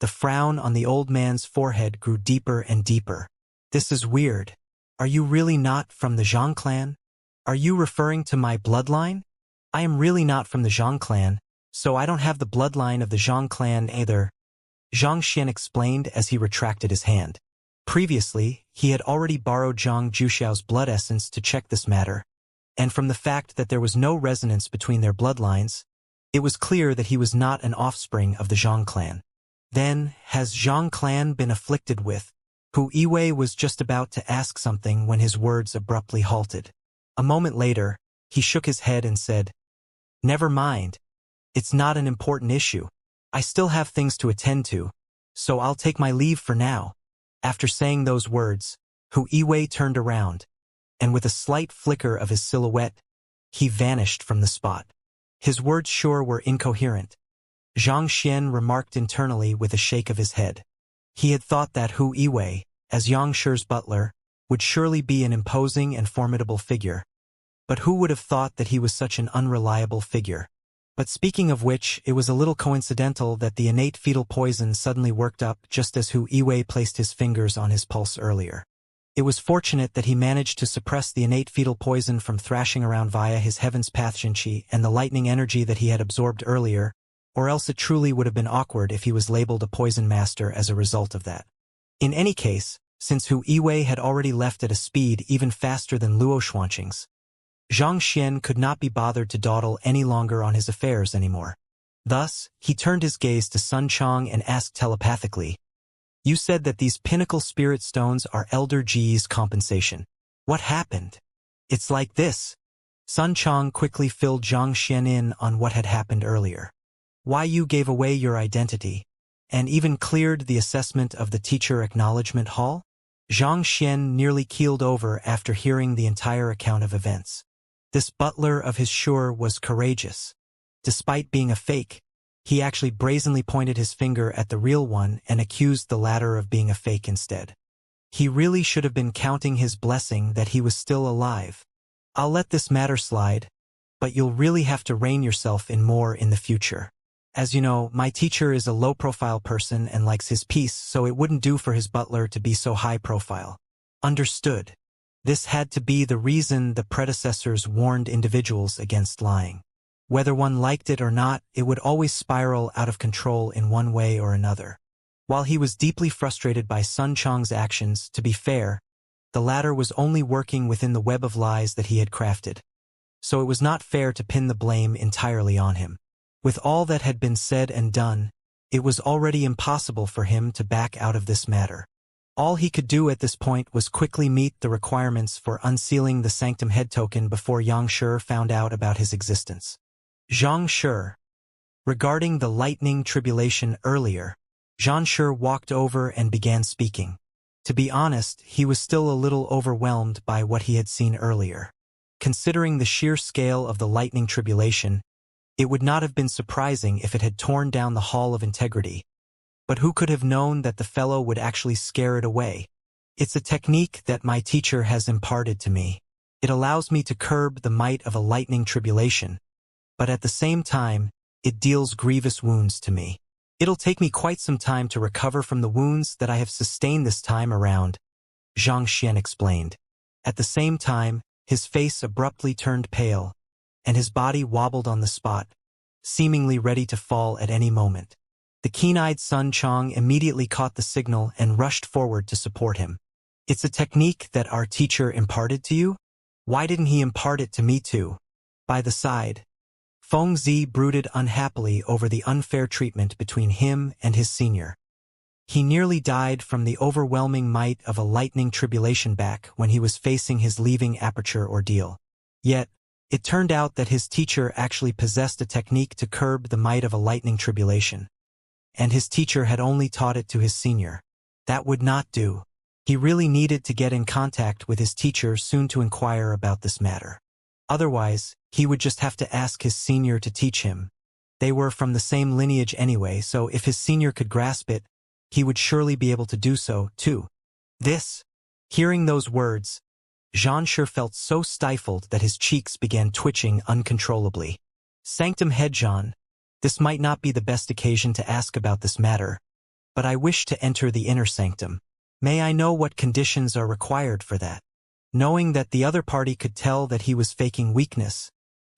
the frown on the old man's forehead grew deeper and deeper. This is weird. Are you really not from the Zhang clan? Are you referring to my bloodline? I am really not from the Zhang clan, so I don't have the bloodline of the Zhang clan either, Xianxia explained as he retracted his hand. Previously, he had already borrowed Zhang Juxiao's blood essence to check this matter, and from the fact that there was no resonance between their bloodlines, it was clear that he was not an offspring of the Zhang clan. Then, has Zhang clan been afflicted with? Hu Yiwei was just about to ask something when his words abruptly halted. A moment later, he shook his head and said, "Never mind. It's not an important issue. I still have things to attend to, so I'll take my leave for now." After saying those words, Hu Yiwei turned around, and with a slight flicker of his silhouette, he vanished from the spot. His words sure were incoherent. Zhang Xian remarked internally with a shake of his head. He had thought that Hu Yiwei, as Yang Shi's butler, would surely be an imposing and formidable figure. But who would have thought that he was such an unreliable figure? But speaking of which, it was a little coincidental that the innate fetal poison suddenly worked up just as Hu Yiwei placed his fingers on his pulse earlier. It was fortunate that he managed to suppress the innate fetal poison from thrashing around via his heaven's path Xianxia and the lightning energy that he had absorbed earlier, or else it truly would have been awkward if he was labeled a poison master as a result of that. In any case, since Hu Yiwei had already left at a speed even faster than Luo Xuanqing's, Zhang Xian could not be bothered to dawdle any longer on his affairs anymore. Thus, he turned his gaze to Sun Chong and asked telepathically, "You said that these pinnacle spirit stones are Elder Ji's compensation. What happened?" "It's like this." Sun Chong quickly filled Zhang Xian in on what had happened earlier. Why you gave away your identity, and even cleared the assessment of the teacher acknowledgement hall? Zhang Xian nearly keeled over after hearing the entire account of events. This butler of his sure was courageous. Despite being a fake, he actually brazenly pointed his finger at the real one and accused the latter of being a fake instead. He really should have been counting his blessing that he was still alive. I'll let this matter slide, but you'll really have to rein yourself in more in the future. As you know, my teacher is a low-profile person and likes his peace, so it wouldn't do for his butler to be so high-profile. Understood. This had to be the reason the predecessors warned individuals against lying. Whether one liked it or not, it would always spiral out of control in one way or another. While he was deeply frustrated by Sun Chong's actions, to be fair, the latter was only working within the web of lies that he had crafted. So it was not fair to pin the blame entirely on him. With all that had been said and done, it was already impossible for him to back out of this matter. All he could do at this point was quickly meet the requirements for unsealing the Sanctum head token before Yang Shi found out about his existence. Zhang Shi. Regarding the lightning tribulation earlier, Zhang Shi walked over and began speaking. To be honest, he was still a little overwhelmed by what he had seen earlier. Considering the sheer scale of the lightning tribulation, it would not have been surprising if it had torn down the Hall of Integrity. But who could have known that the fellow would actually scare it away? It's a technique that my teacher has imparted to me. It allows me to curb the might of a lightning tribulation, but at the same time, it deals grievous wounds to me. It'll take me quite some time to recover from the wounds that I have sustained this time around, Zhang Xian explained. At the same time, his face abruptly turned pale, and his body wobbled on the spot, seemingly ready to fall at any moment. The keen-eyed Sun Chong immediately caught the signal and rushed forward to support him. "It's a technique that our teacher imparted to you? Why didn't he impart it to me too?" By the side, Feng Zi brooded unhappily over the unfair treatment between him and his senior. He nearly died from the overwhelming might of a lightning tribulation back when he was facing his leaving aperture ordeal. Yet, it turned out that his teacher actually possessed a technique to curb the might of a lightning tribulation. And his teacher had only taught it to his senior. That would not do. He really needed to get in contact with his teacher soon to inquire about this matter. Otherwise, he would just have to ask his senior to teach him. They were from the same lineage anyway, so if his senior could grasp it, he would surely be able to do so, too. Hearing those words, Zhang Shi felt so stifled that his cheeks began twitching uncontrollably. Sanctum head Zhan. This might not be the best occasion to ask about this matter, but I wish to enter the inner sanctum. May I know what conditions are required for that? Knowing that the other party could tell that he was faking weakness,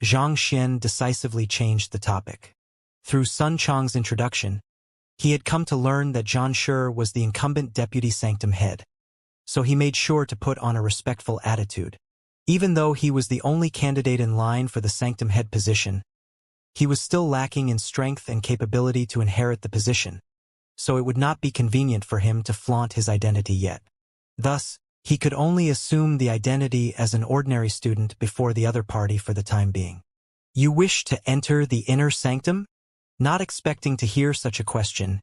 Xianxia decisively changed the topic. Through Sun Chang's introduction, he had come to learn that Zhang Shi was the incumbent deputy sanctum head, so he made sure to put on a respectful attitude. Even though he was the only candidate in line for the sanctum head position, he was still lacking in strength and capability to inherit the position, so it would not be convenient for him to flaunt his identity yet. Thus, he could only assume the identity as an ordinary student before the other party for the time being. "You wish to enter the inner sanctum?" Not expecting to hear such a question,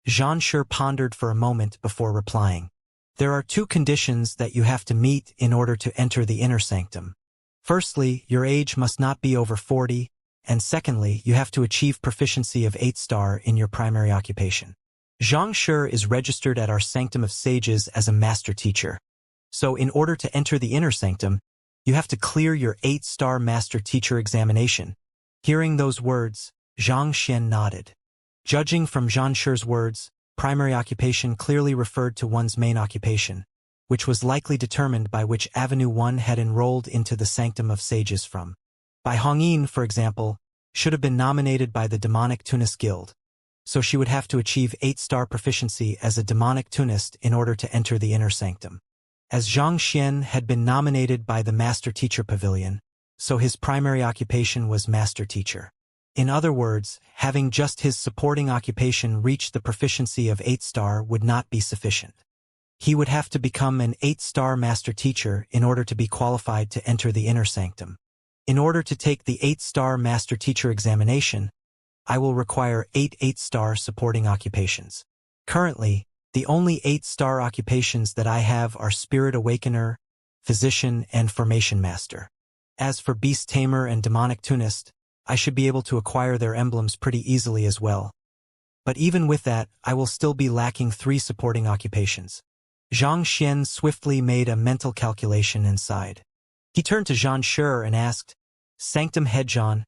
Zhang Shi pondered for a moment before replying. "There are two conditions that you have to meet in order to enter the inner sanctum. Firstly, your age must not be over 40, and secondly, you have to achieve proficiency of 8-star in your primary occupation. Zhang Shi is registered at our Sanctum of Sages as a master teacher. So in order to enter the inner sanctum, you have to clear your 8-star master teacher examination." Hearing those words, Zhang Shi nodded. Judging from Zhang Shi's words, primary occupation clearly referred to one's main occupation, which was likely determined by which avenue one had enrolled into the Sanctum of Sages from. Bai Hongyin, for example, should have been nominated by the Demonic Tunist Guild, so she would have to achieve 8-star proficiency as a demonic tunist in order to enter the inner sanctum. As Zhang Xian had been nominated by the Master Teacher Pavilion, so his primary occupation was Master Teacher. In other words, having just his supporting occupation reach the proficiency of 8-star would not be sufficient. He would have to become an 8-star Master Teacher in order to be qualified to enter the inner sanctum. In order to take the 8-star Master Teacher examination, I will require 8 8-star supporting occupations. Currently, the only 8-star occupations that I have are Spirit Awakener, Physician, and Formation Master. As for Beast Tamer and Demonic Tunist, I should be able to acquire their emblems pretty easily as well. But even with that, I will still be lacking 3 supporting occupations. Zhang Xian swiftly made a mental calculation and sighed. He turned to Zhang Shi and asked, "Sanctum Head Zhang,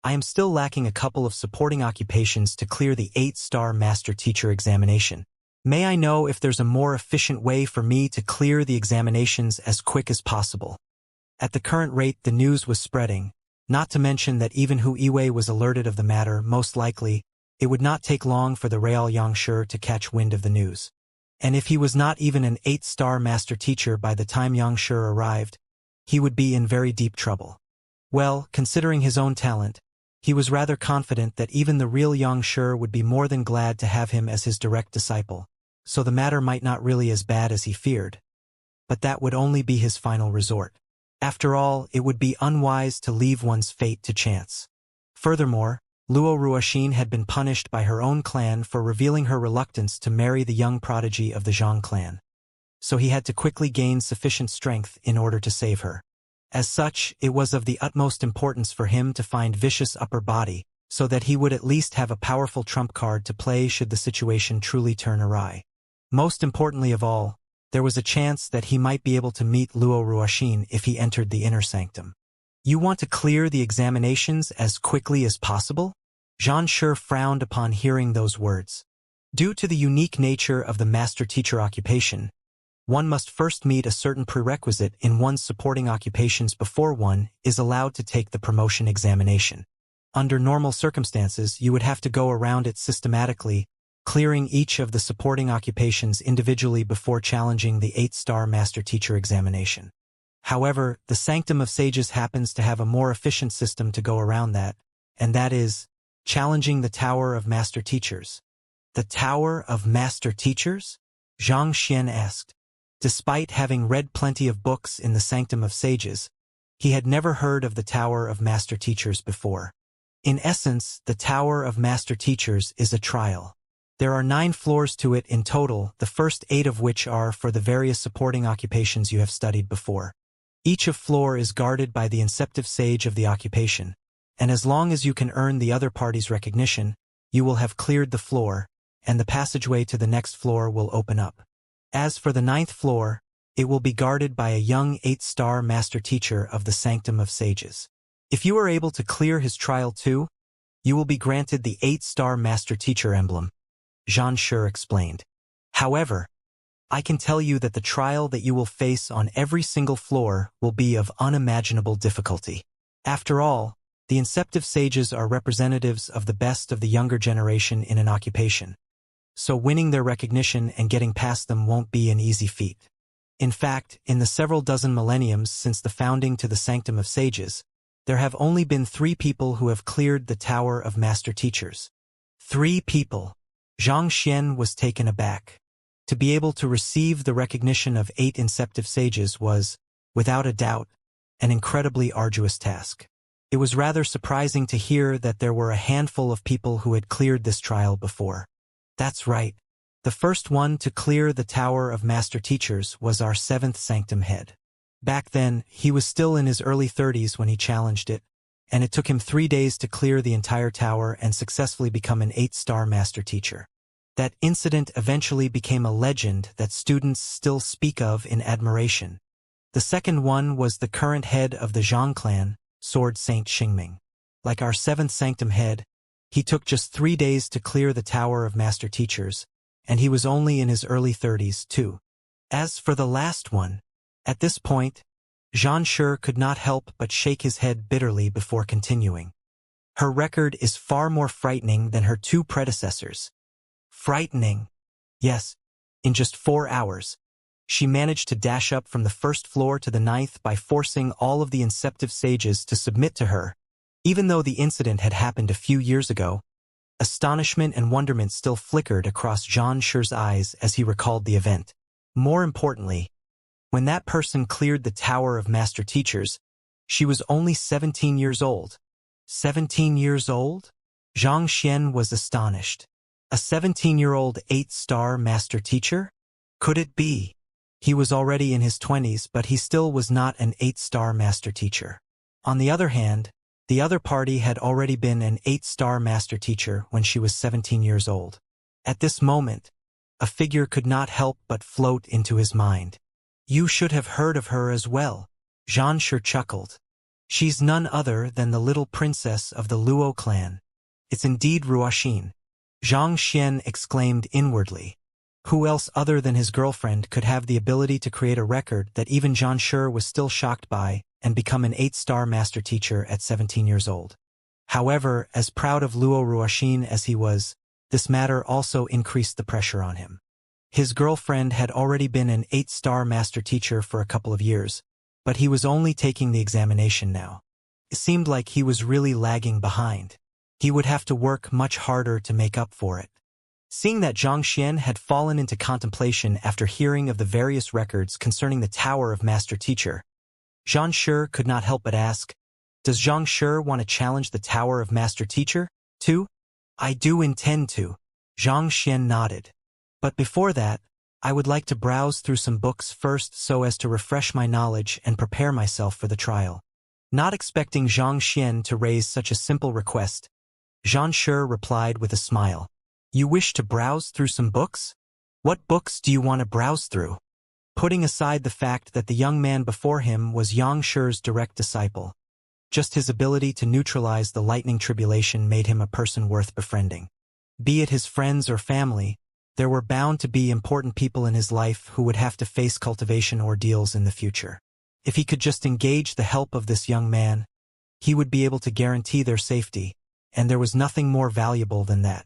I am still lacking a couple of supporting occupations to clear the 8-star Master Teacher examination. May I know if there's a more efficient way for me to clear the examinations as quick as possible?" At the current rate the news was spreading, not to mention that even Hu Yiwei was alerted of the matter. Most likely, it would not take long for the Real Yangshi to catch wind of the news. And if he was not even an 8-star Master Teacher by the time Yangshi arrived, he would be in very deep trouble. Well, considering his own talent, he was rather confident that even the real Yangshi would be more than glad to have him as his direct disciple, so the matter might not really as bad as he feared. But that would only be his final resort. After all, it would be unwise to leave one's fate to chance. Furthermore, Luo Ruoxin had been punished by her own clan for revealing her reluctance to marry the young prodigy of the Zhang clan. So he had to quickly gain sufficient strength in order to save her. As such, it was of the utmost importance for him to find Vicious upper body, so that he would at least have a powerful trump card to play should the situation truly turn awry. Most importantly of all, there was a chance that he might be able to meet Luo Ruoxin if he entered the inner sanctum. "You want to clear the examinations as quickly as possible?" Zhang Shi frowned upon hearing those words. Due to the unique nature of the Master Teacher occupation, one must first meet a certain prerequisite in one's supporting occupations before one is allowed to take the promotion examination. Under normal circumstances, you would have to go around it systematically, clearing each of the supporting occupations individually before challenging the 8-star Master Teacher examination. However, the Sanctum of Sages happens to have a more efficient system to go around that, and that is, challenging the Tower of Master Teachers. "The Tower of Master Teachers?" Zhang Xian asked. Despite having read plenty of books in the Sanctum of Sages, he had never heard of the Tower of Master Teachers before. In essence, the Tower of Master Teachers is a trial. There are 9 floors to it in total, the first 8 of which are for the various supporting occupations you have studied before. Each floor is guarded by the inceptive sage of the occupation, and as long as you can earn the other party's recognition, you will have cleared the floor, and the passageway to the next floor will open up. As for the 9th floor, it will be guarded by a young 8-star Master Teacher of the Sanctum of Sages. If you are able to clear his trial too, you will be granted the 8-star Master Teacher emblem, Zhang Shi explained. However, I can tell you that the trial that you will face on every single floor will be of unimaginable difficulty. After all, the inceptive sages are representatives of the best of the younger generation in an occupation. So winning their recognition and getting past them won't be an easy feat. In fact, in the several dozen millenniums since the founding to the Sanctum of Sages, there have only been 3 people who have cleared the Tower of Master Teachers. 3 people. Xianxia was taken aback. To be able to receive the recognition of 8 inceptive sages was, without a doubt, an incredibly arduous task. It was rather surprising to hear that there were a handful of people who had cleared this trial before. That's right. The first one to clear the Tower of Master Teachers was our 7th Sanctum head. Back then, he was still in his early 30s when he challenged it, and it took him 3 days to clear the entire tower and successfully become an 8-star Master Teacher. That incident eventually became a legend that students still speak of in admiration. The second one was the current head of the Zhang clan, Sword Saint Xingming. Like our 7th Sanctum head, he took just 3 days to clear the Tower of Master Teachers, and he was only in his early 30s, too. As for the last one, at this point, Xianxia could not help but shake his head bitterly before continuing. Her record is far more frightening than her 2 predecessors. Frightening. Yes, in just 4 hours, she managed to dash up from the 1st floor to the 9th by forcing all of the inceptive sages to submit to her. Even though the incident had happened a few years ago, astonishment and wonderment still flickered across Xianxia's eyes as he recalled the event. More importantly, when that person cleared the Tower of Master Teachers, she was only 17 years old. 17 years old? Xianxia was astonished. A 17-year-old 8-star Master Teacher? Could it be? He was already in his 20s, but he still was not an 8-star Master Teacher. On the other hand, the other party had already been an 8-star Master Teacher when she was 17 years old. At this moment, a figure could not help but float into his mind. You should have heard of her as well, Xianxia chuckled. She's none other than the little princess of the Luo clan. It's indeed Ruoxin. Xianxia exclaimed inwardly. Who else other than his girlfriend could have the ability to create a record that even Xianxia was still shocked by and become an 8-star Master Teacher at 17 years old? However, as proud of Luo Ruoxin as he was, this matter also increased the pressure on him. His girlfriend had already been an 8-star Master Teacher for a couple of years, but he was only taking the examination now. It seemed like he was really lagging behind. He would have to work much harder to make up for it. Seeing that Xianxia had fallen into contemplation after hearing of the various records concerning the Tower of Master Teacher, Xianxia could not help but ask, "Does Xianxia want to challenge the Tower of Master Teacher, too?" "I do intend to," Xianxia nodded. "But before that, I would like to browse through some books first so as to refresh my knowledge and prepare myself for the trial." Not expecting Xianxia to raise such a simple request, Xianxia replied with a smile. "You wish to browse through some books? What books do you want to browse through?" Putting aside the fact that the young man before him was Xianxia's direct disciple, just his ability to neutralize the lightning tribulation made him a person worth befriending. Be it his friends or family, there were bound to be important people in his life who would have to face cultivation ordeals in the future. If he could just engage the help of this young man, he would be able to guarantee their safety, and there was nothing more valuable than that.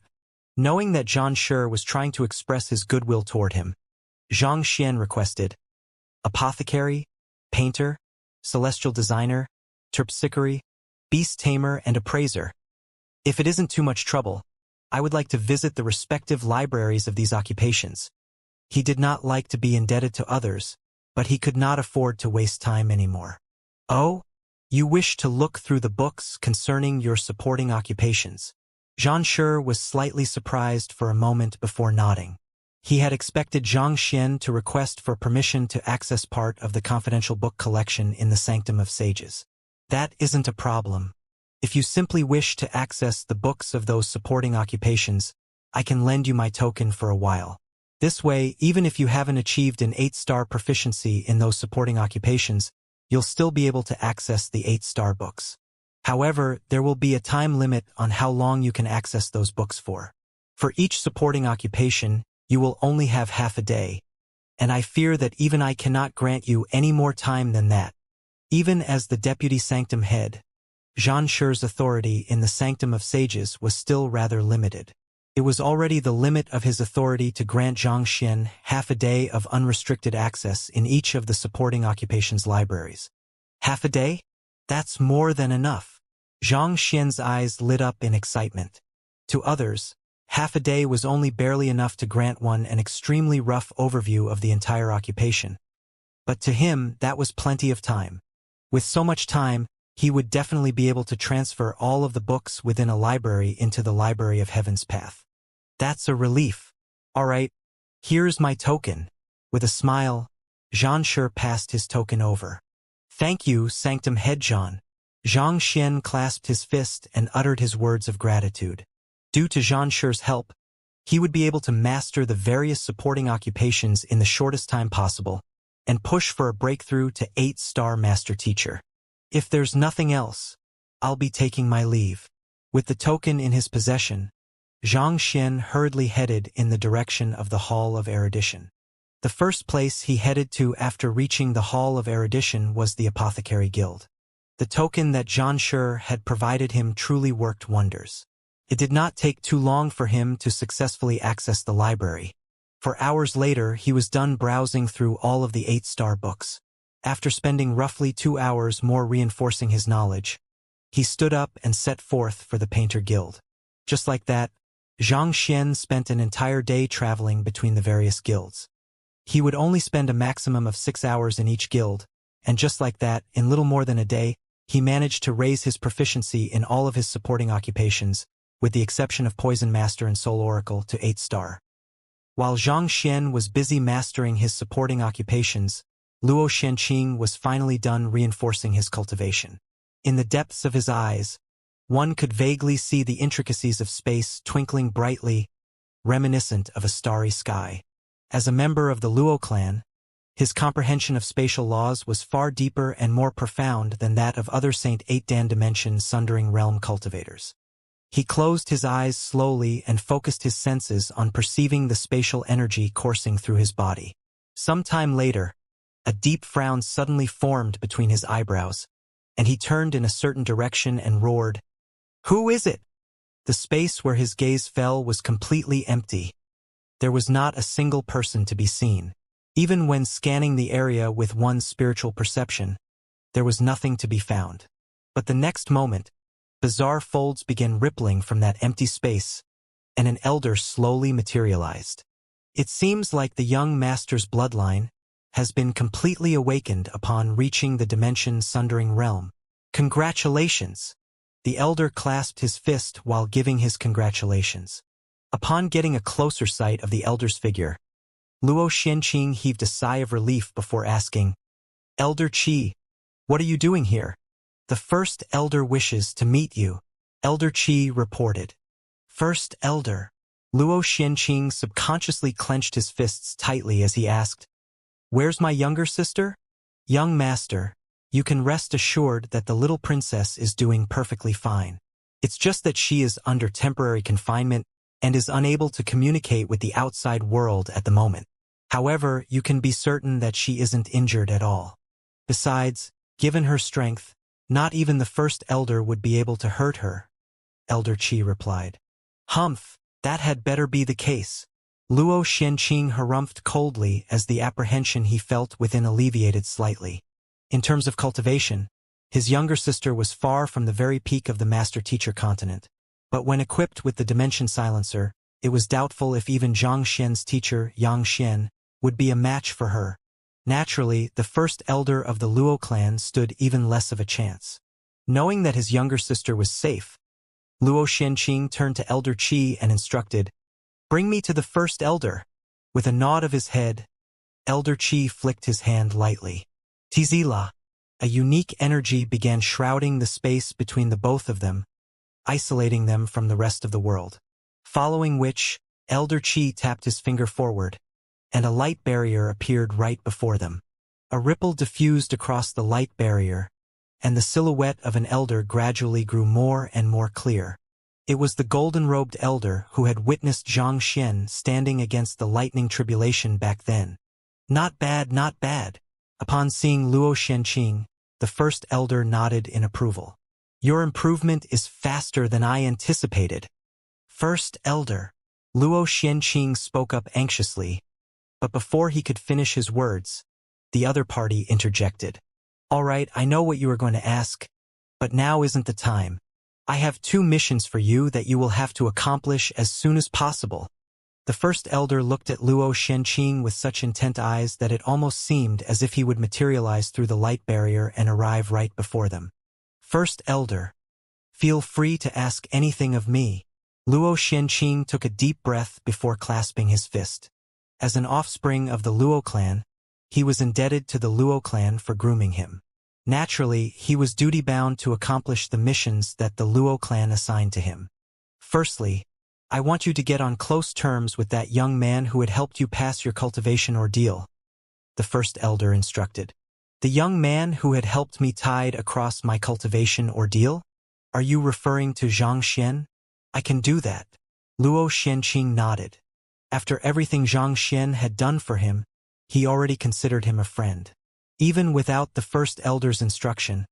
Knowing that Xianxia was trying to express his goodwill toward him, Xianxia requested, "Apothecary, painter, celestial designer, terpsichore, beast tamer, and appraiser. If it isn't too much trouble, I would like to visit the respective libraries of these occupations." He did not like to be indebted to others, but he could not afford to waste time anymore. "Oh? You wish to look through the books concerning your supporting occupations?" Xianxia was slightly surprised for a moment before nodding. He had expected Xianxia to request for permission to access part of the confidential book collection in the Sanctum of Sages. "That isn't a problem. If you simply wish to access the books of those supporting occupations, I can lend you my token for a while. This way, even if you haven't achieved an 8-star proficiency in those supporting occupations, you'll still be able to access the 8-star books. However, there will be a time limit on how long you can access those books for. For each supporting occupation, you will only have half a day, and I fear that even I cannot grant you any more time than that." Even as the deputy sanctum head, Xianxia's authority in the Sanctum of Sages was still rather limited. It was already the limit of his authority to grant Xianxia half a day of unrestricted access in each of the supporting occupations libraries. Half a day? That's more than enough. Xianxia's eyes lit up in excitement. To others, half a day was only barely enough to grant one an extremely rough overview of the entire occupation. But to him, that was plenty of time. With so much time, he would definitely be able to transfer all of the books within a library into the Library of Heaven's Path. That's a relief. All right, here's my token. With a smile, Xianxia passed his token over. Thank you, Sanctum Head Zhan. Xianxia clasped his fist and uttered his words of gratitude. Due to Xianxia's help, he would be able to master the various supporting occupations in the shortest time possible and push for a breakthrough to 8-star Master Teacher. If there's nothing else, I'll be taking my leave. With the token in his possession, Xianxia hurriedly headed in the direction of the Hall of Erudition. The first place he headed to after reaching the Hall of Erudition was the Apothecary Guild. The token that Xianxia had provided him truly worked wonders. It did not take too long for him to successfully access the library. For hours later, he was done browsing through all of the 8-star books. After spending roughly 2 hours more reinforcing his knowledge, he stood up and set forth for the Painter Guild. Just like that, Xianxia spent an entire day traveling between the various guilds. He would only spend a maximum of 6 hours in each guild, and just like that, in little more than a day, he managed to raise his proficiency in all of his supporting occupations, with the exception of Poison Master and Soul Oracle, to 8-star. While Xianxia was busy mastering his supporting occupations, Luo Xianqing was finally done reinforcing his cultivation. In the depths of his eyes, one could vaguely see the intricacies of space twinkling brightly, reminiscent of a starry sky. As a member of the Luo clan, his comprehension of spatial laws was far deeper and more profound than that of other Saint 8-dan dimension sundering realm cultivators. He closed his eyes slowly and focused his senses on perceiving the spatial energy coursing through his body. Some time later, a deep frown suddenly formed between his eyebrows, and he turned in a certain direction and roared, "Who is it?" The space where his gaze fell was completely empty. There was not a single person to be seen. Even when scanning the area with one's spiritual perception, there was nothing to be found. But the next moment, bizarre folds began rippling from that empty space, and an elder slowly materialized. It seems like the young master's bloodline has been completely awakened upon reaching the dimension-sundering realm. Congratulations! The elder clasped his fist while giving his congratulations. Upon getting a closer sight of the elder's figure, Luo Xianqing heaved a sigh of relief before asking, "Elder Qi, what are you doing here?" "The first elder wishes to meet you," Elder Qi reported. First elder. Luo Xianqing subconsciously clenched his fists tightly as he asked, "Where's my younger sister?" "Young master, you can rest assured that the little princess is doing perfectly fine. It's just that she is under temporary confinement and is unable to communicate with the outside world at the moment. However, you can be certain that she isn't injured at all. Besides, given her strength, not even the first elder would be able to hurt her," Elder Qi replied. "Humph, that had better be the case." Luo Xianqing harumphed coldly as the apprehension he felt within alleviated slightly. In terms of cultivation, his younger sister was far from the very peak of the Master-Teacher continent. But when equipped with the Dimension Silencer, it was doubtful if even Zhangxian's teacher, Yang would be a match for her. Naturally, the first elder of the Luo clan stood even less of a chance. Knowing that his younger sister was safe, Luo Xianqing turned to Elder Qi and instructed, "Bring me to the first elder." With a nod of his head, Elder Qi flicked his hand lightly. Tizila. A unique energy began shrouding the space between the both of them, isolating them from the rest of the world. Following which, Elder Qi tapped his finger forward, and a light barrier appeared right before them. A ripple diffused across the light barrier, and the silhouette of an elder gradually grew more and more clear. It was the golden-robed elder who had witnessed Xianxia standing against the lightning tribulation back then. Not bad, not bad. Upon seeing Luo Xianqing, the first elder nodded in approval. Your improvement is faster than I anticipated. First Elder. Luo Xianqing spoke up anxiously, but before he could finish his words, the other party interjected. All right, I know what you are going to ask, but now isn't the time. I have 2 missions for you that you will have to accomplish as soon as possible. The first elder looked at Luo Xianqing with such intent eyes that it almost seemed as if he would materialize through the light barrier and arrive right before them. First elder. Feel free to ask anything of me. Luo Xianqing took a deep breath before clasping his fist. As an offspring of the Luo clan, he was indebted to the Luo clan for grooming him. Naturally, he was duty-bound to accomplish the missions that the Luo clan assigned to him. Firstly, I want you to get on close terms with that young man who had helped you pass your cultivation ordeal, the first elder instructed. The young man who had helped me tide across my cultivation ordeal? Are you referring to Xianxia? I can do that. Luo Xianqing nodded. After everything Xianxia had done for him, he already considered him a friend. Even without the first elder's instruction,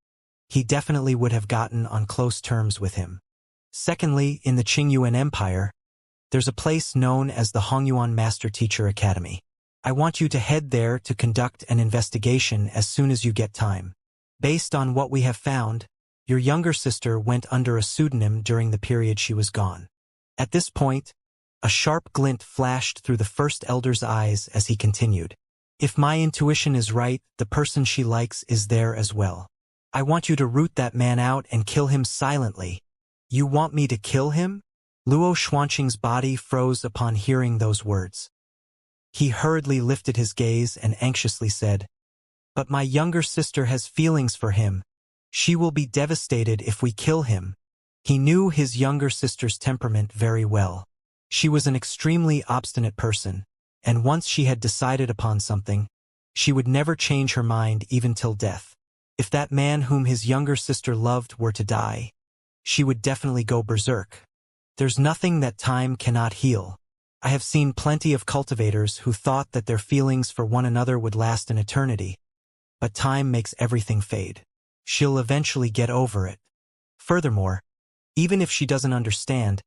he definitely would have gotten on close terms with him. Secondly, in the Qingyuan Empire, there's a place known as the Hongyuan Master Teacher Academy. I want you to head there to conduct an investigation as soon as you get time. Based on what we have found, your younger sister went under a pseudonym during the period she was gone. At this point, a sharp glint flashed through the first elder's eyes as he continued. If my intuition is right, the person she likes is there as well. I want you to root that man out and kill him silently. You want me to kill him? Luo Xuanqing's body froze upon hearing those words. He hurriedly lifted his gaze and anxiously said, But my younger sister has feelings for him. She will be devastated if we kill him. He knew his younger sister's temperament very well. She was an extremely obstinate person, and once she had decided upon something, she would never change her mind even till death. If that man whom his younger sister loved were to die, she would definitely go berserk. There's nothing that time cannot heal. I have seen plenty of cultivators who thought that their feelings for one another would last an eternity, but time makes everything fade. She'll eventually get over it. Furthermore, even if she doesn't understand,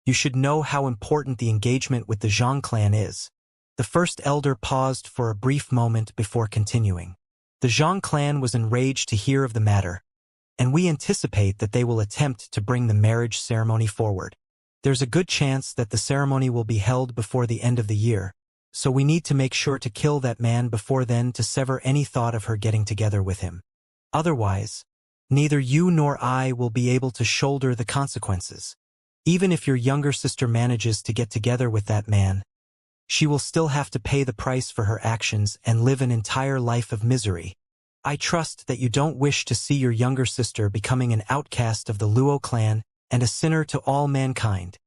you should know how important the engagement with the Zhang clan is. The first elder paused for a brief moment before continuing. The Zhang clan was enraged to hear of the matter, and we anticipate that they will attempt to bring the marriage ceremony forward. There's a good chance that the ceremony will be held before the end of the year, so we need to make sure to kill that man before then to sever any thought of her getting together with him. Otherwise, neither you nor I will be able to shoulder the consequences. Even if your younger sister manages to get together with that man, she will still have to pay the price for her actions and live an entire life of misery. I trust that you don't wish to see your younger sister becoming an outcast of the Luo clan and a sinner to all mankind.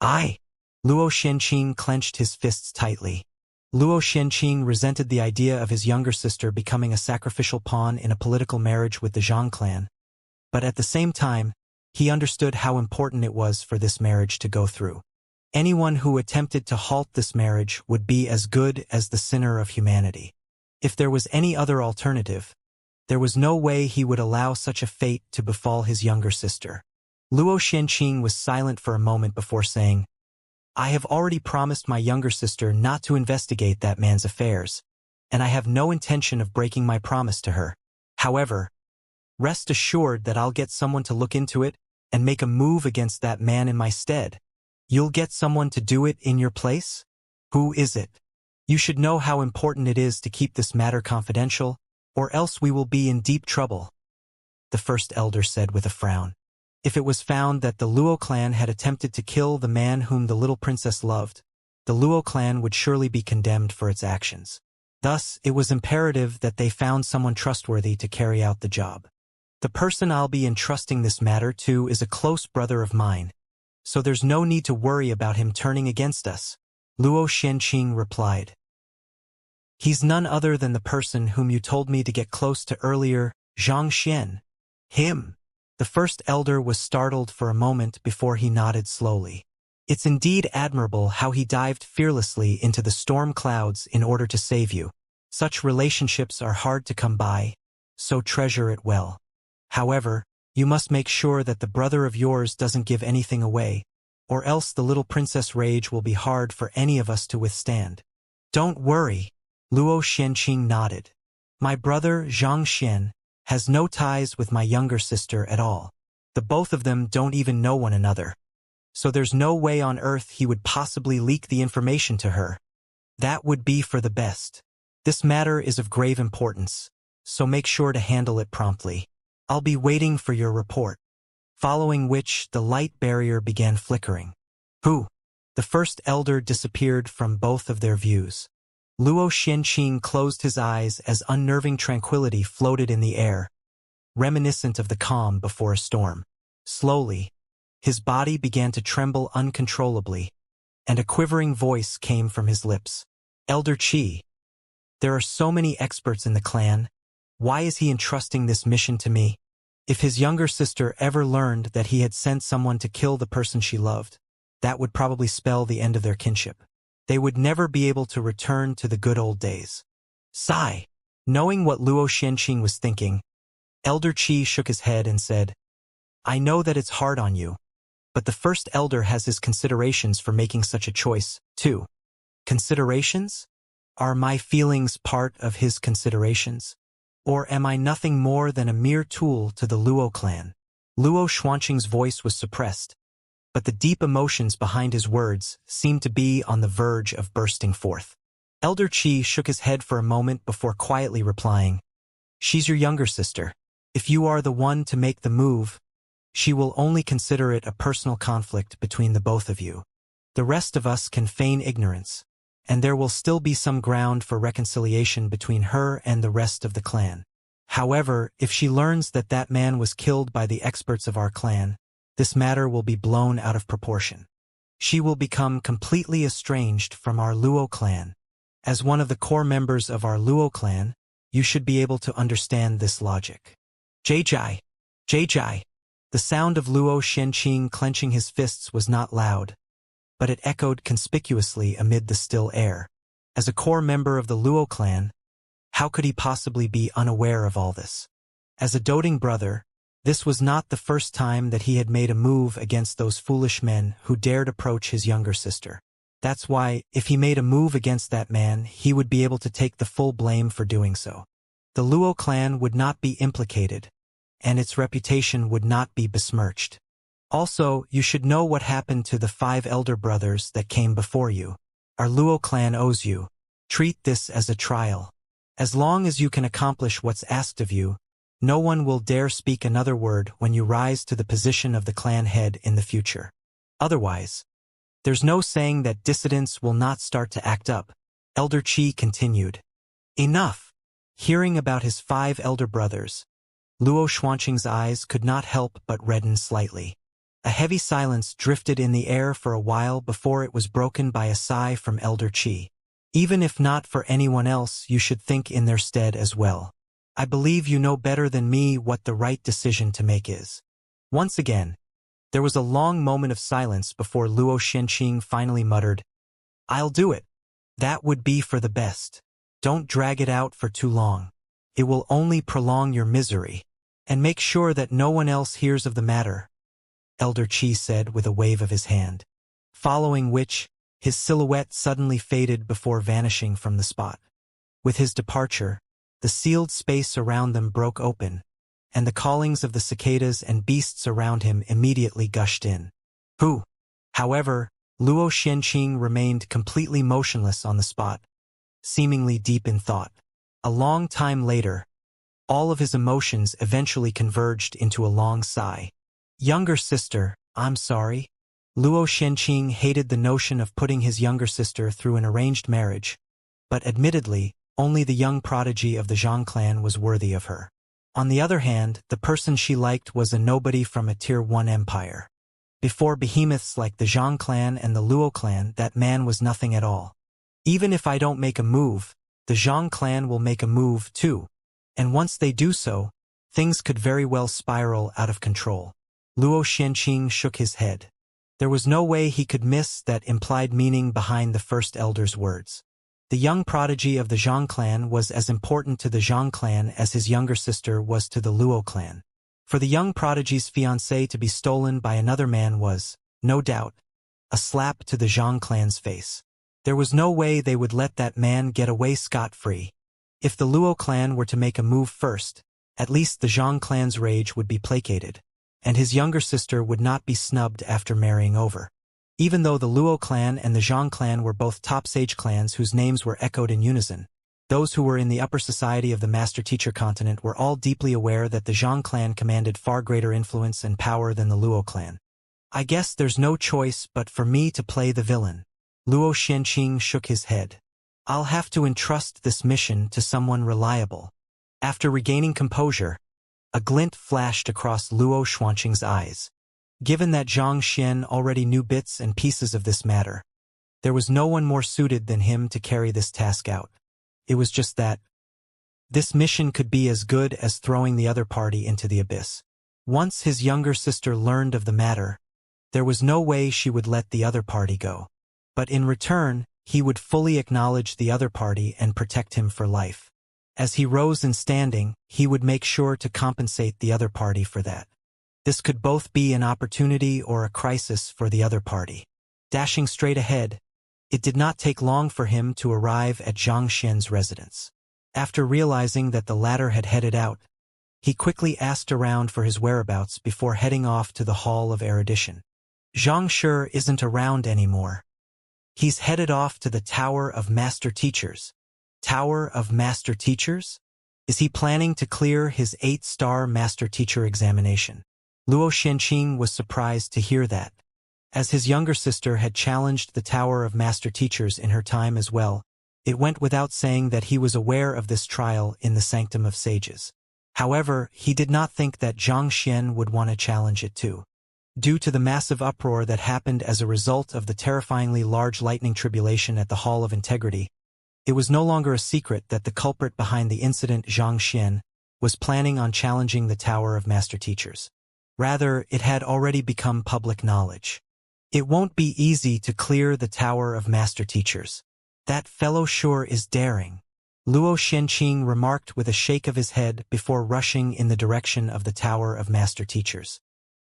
Luo Xianqing clenched his fists tightly. Luo Xianqing resented the idea of his younger sister becoming a sacrificial pawn in a political marriage with the Zhang clan, but at the same time, he understood how important it was for this marriage to go through. Anyone who attempted to halt this marriage would be as good as the sinner of humanity. If there was any other alternative, there was no way he would allow such a fate to befall his younger sister. Luo Xianqing was silent for a moment before saying, I have already promised my younger sister not to investigate that man's affairs, and I have no intention of breaking my promise to her. However, rest assured that I'll get someone to look into it and make a move against that man in my stead. You'll get someone to do it in your place? Who is it? You should know how important it is to keep this matter confidential, or else we will be in deep trouble, the first elder said with a frown. If it was found that the Luo clan had attempted to kill the man whom the little princess loved, the Luo clan would surely be condemned for its actions. Thus, it was imperative that they found someone trustworthy to carry out the job. The person I'll be entrusting this matter to is a close brother of mine, so there's no need to worry about him turning against us, Luo Xianqing replied. He's none other than the person whom you told me to get close to earlier, Xianxia. Him. The first elder was startled for a moment before he nodded slowly. It's indeed admirable how he dived fearlessly into the storm clouds in order to save you. Such relationships are hard to come by, so treasure it well. However, You must make sure that the brother of yours doesn't give anything away, or else the little princess rage will be hard for any of us to withstand. Don't worry, Luo Xianqing nodded. My brother, Xianxia, has no ties with my younger sister at all. The both of them don't even know one another. So there's no way on earth he would possibly leak the information to her. That would be for the best. This matter is of grave importance, so make sure to handle it promptly. I'll be waiting for your report. Following which, the light barrier began flickering. Who? The first elder disappeared from both of their views. Luo Xianqing closed his eyes as unnerving tranquility floated in the air, reminiscent of the calm before a storm. Slowly, his body began to tremble uncontrollably, and a quivering voice came from his lips. Elder Qi, there are so many experts in the clan. Why is he entrusting this mission to me? If his younger sister ever learned that he had sent someone to kill the person she loved, that would probably spell the end of their kinship. They would never be able to return to the good old days. Sigh. Knowing what Luo Xianqing was thinking, Elder Qi shook his head and said, I know that it's hard on you, but the first elder has his considerations for making such a choice, too. Considerations? Are my feelings part of his considerations? Or am I nothing more than a mere tool to the Luo clan? Luo Xuanqing's voice was suppressed, but the deep emotions behind his words seemed to be on the verge of bursting forth. Elder Qi shook his head for a moment before quietly replying, She's your younger sister. If you are the one to make the move, she will only consider it a personal conflict between the both of you. The rest of us can feign ignorance, and there will still be some ground for reconciliation between her and the rest of the clan. However, if she learns that that man was killed by the experts of our clan, this matter will be blown out of proportion. She will become completely estranged from our Luo clan. As one of the core members of our Luo clan, you should be able to understand this logic. Jai. The sound of Luo Xianqing clenching his fists was not loud, but it echoed conspicuously amid the still air. As a core member of the Luo clan, how could he possibly be unaware of all this? As a doting brother, this was not the first time that he had made a move against those foolish men who dared approach his younger sister. That's why, if he made a move against that man, he would be able to take the full blame for doing so. The Luo clan would not be implicated, and its reputation would not be besmirched. Also, you should know what happened to the 5 elder brothers that came before you. Our Luo clan owes you. Treat this as a trial. As long as you can accomplish what's asked of you, no one will dare speak another word when you rise to the position of the clan head in the future. Otherwise, there's no saying that dissidents will not start to act up. Elder Qi continued. Enough. Hearing about his 5 elder brothers, Luo Xuanqing's eyes could not help but redden slightly. A heavy silence drifted in the air for a while before it was broken by a sigh from Elder Qi. Even if not for anyone else, you should think in their stead as well. I believe you know better than me what the right decision to make is. Once again, there was a long moment of silence before Luo Xianqing finally muttered, I'll do it. That would be for the best. Don't drag it out for too long. It will only prolong your misery. And make sure that no one else hears of the matter, Elder Qi said with a wave of his hand. Following which, his silhouette suddenly faded before vanishing from the spot. With his departure, the sealed space around them broke open, and the callings of the cicadas and beasts around him immediately gushed in. Who? However, Luo Xianqing remained completely motionless on the spot, seemingly deep in thought. A long time later, all of his emotions eventually converged into a long sigh. Younger sister, I'm sorry. Luo Xianqing hated the notion of putting his younger sister through an arranged marriage, but admittedly, only the young prodigy of the Zhang clan was worthy of her. On the other hand, the person she liked was a nobody from a Tier 1 empire. Before behemoths like the Zhang clan and the Luo clan, that man was nothing at all. Even if I don't make a move, the Zhang clan will make a move too. And once they do so, things could very well spiral out of control. Luo Xianqing shook his head. There was no way he could miss that implied meaning behind the first elder's words. The young prodigy of the Zhang clan was as important to the Zhang clan as his younger sister was to the Luo clan. For the young prodigy's fiancé to be stolen by another man was, no doubt, a slap to the Zhang clan's face. There was no way they would let that man get away scot-free. If the Luo clan were to make a move first, at least the Zhang clan's rage would be placated, and his younger sister would not be snubbed after marrying over. Even though the Luo clan and the Zhang clan were both top sage clans whose names were echoed in unison, those who were in the upper society of the master-teacher continent were all deeply aware that the Zhang clan commanded far greater influence and power than the Luo clan. I guess there's no choice but for me to play the villain. Luo Xianxia shook his head. I'll have to entrust this mission to someone reliable. After regaining composure, a glint flashed across Luo Xuanqing's eyes. Given that Zhang Xian already knew bits and pieces of this matter, there was no one more suited than him to carry this task out. It was just that this mission could be as good as throwing the other party into the abyss. Once his younger sister learned of the matter, there was no way she would let the other party go. But in return, he would fully acknowledge the other party and protect him for life. As he rose in standing, he would make sure to compensate the other party for that. This could both be an opportunity or a crisis for the other party. Dashing straight ahead, it did not take long for him to arrive at Zhang Xian's residence. After realizing that the latter had headed out, he quickly asked around for his whereabouts before heading off to the Hall of Erudition. Zhang Shi isn't around anymore. He's headed off to the Tower of Master Teachers. Tower of Master Teachers? Is he planning to clear his 8-star Master Teacher examination? Luo Xianqing was surprised to hear that. As his younger sister had challenged the Tower of Master Teachers in her time as well, it went without saying that he was aware of this trial in the Sanctum of Sages. However, he did not think that Zhang Xian would want to challenge it too. Due to the massive uproar that happened as a result of the terrifyingly large lightning tribulation at the Hall of Integrity, it was no longer a secret that the culprit behind the incident, Zhang Xian, was planning on challenging the Tower of Master Teachers. Rather, it had already become public knowledge. It won't be easy to clear the Tower of Master Teachers. That fellow sure is daring. Luo Xianqing remarked with a shake of his head before rushing in the direction of the Tower of Master Teachers.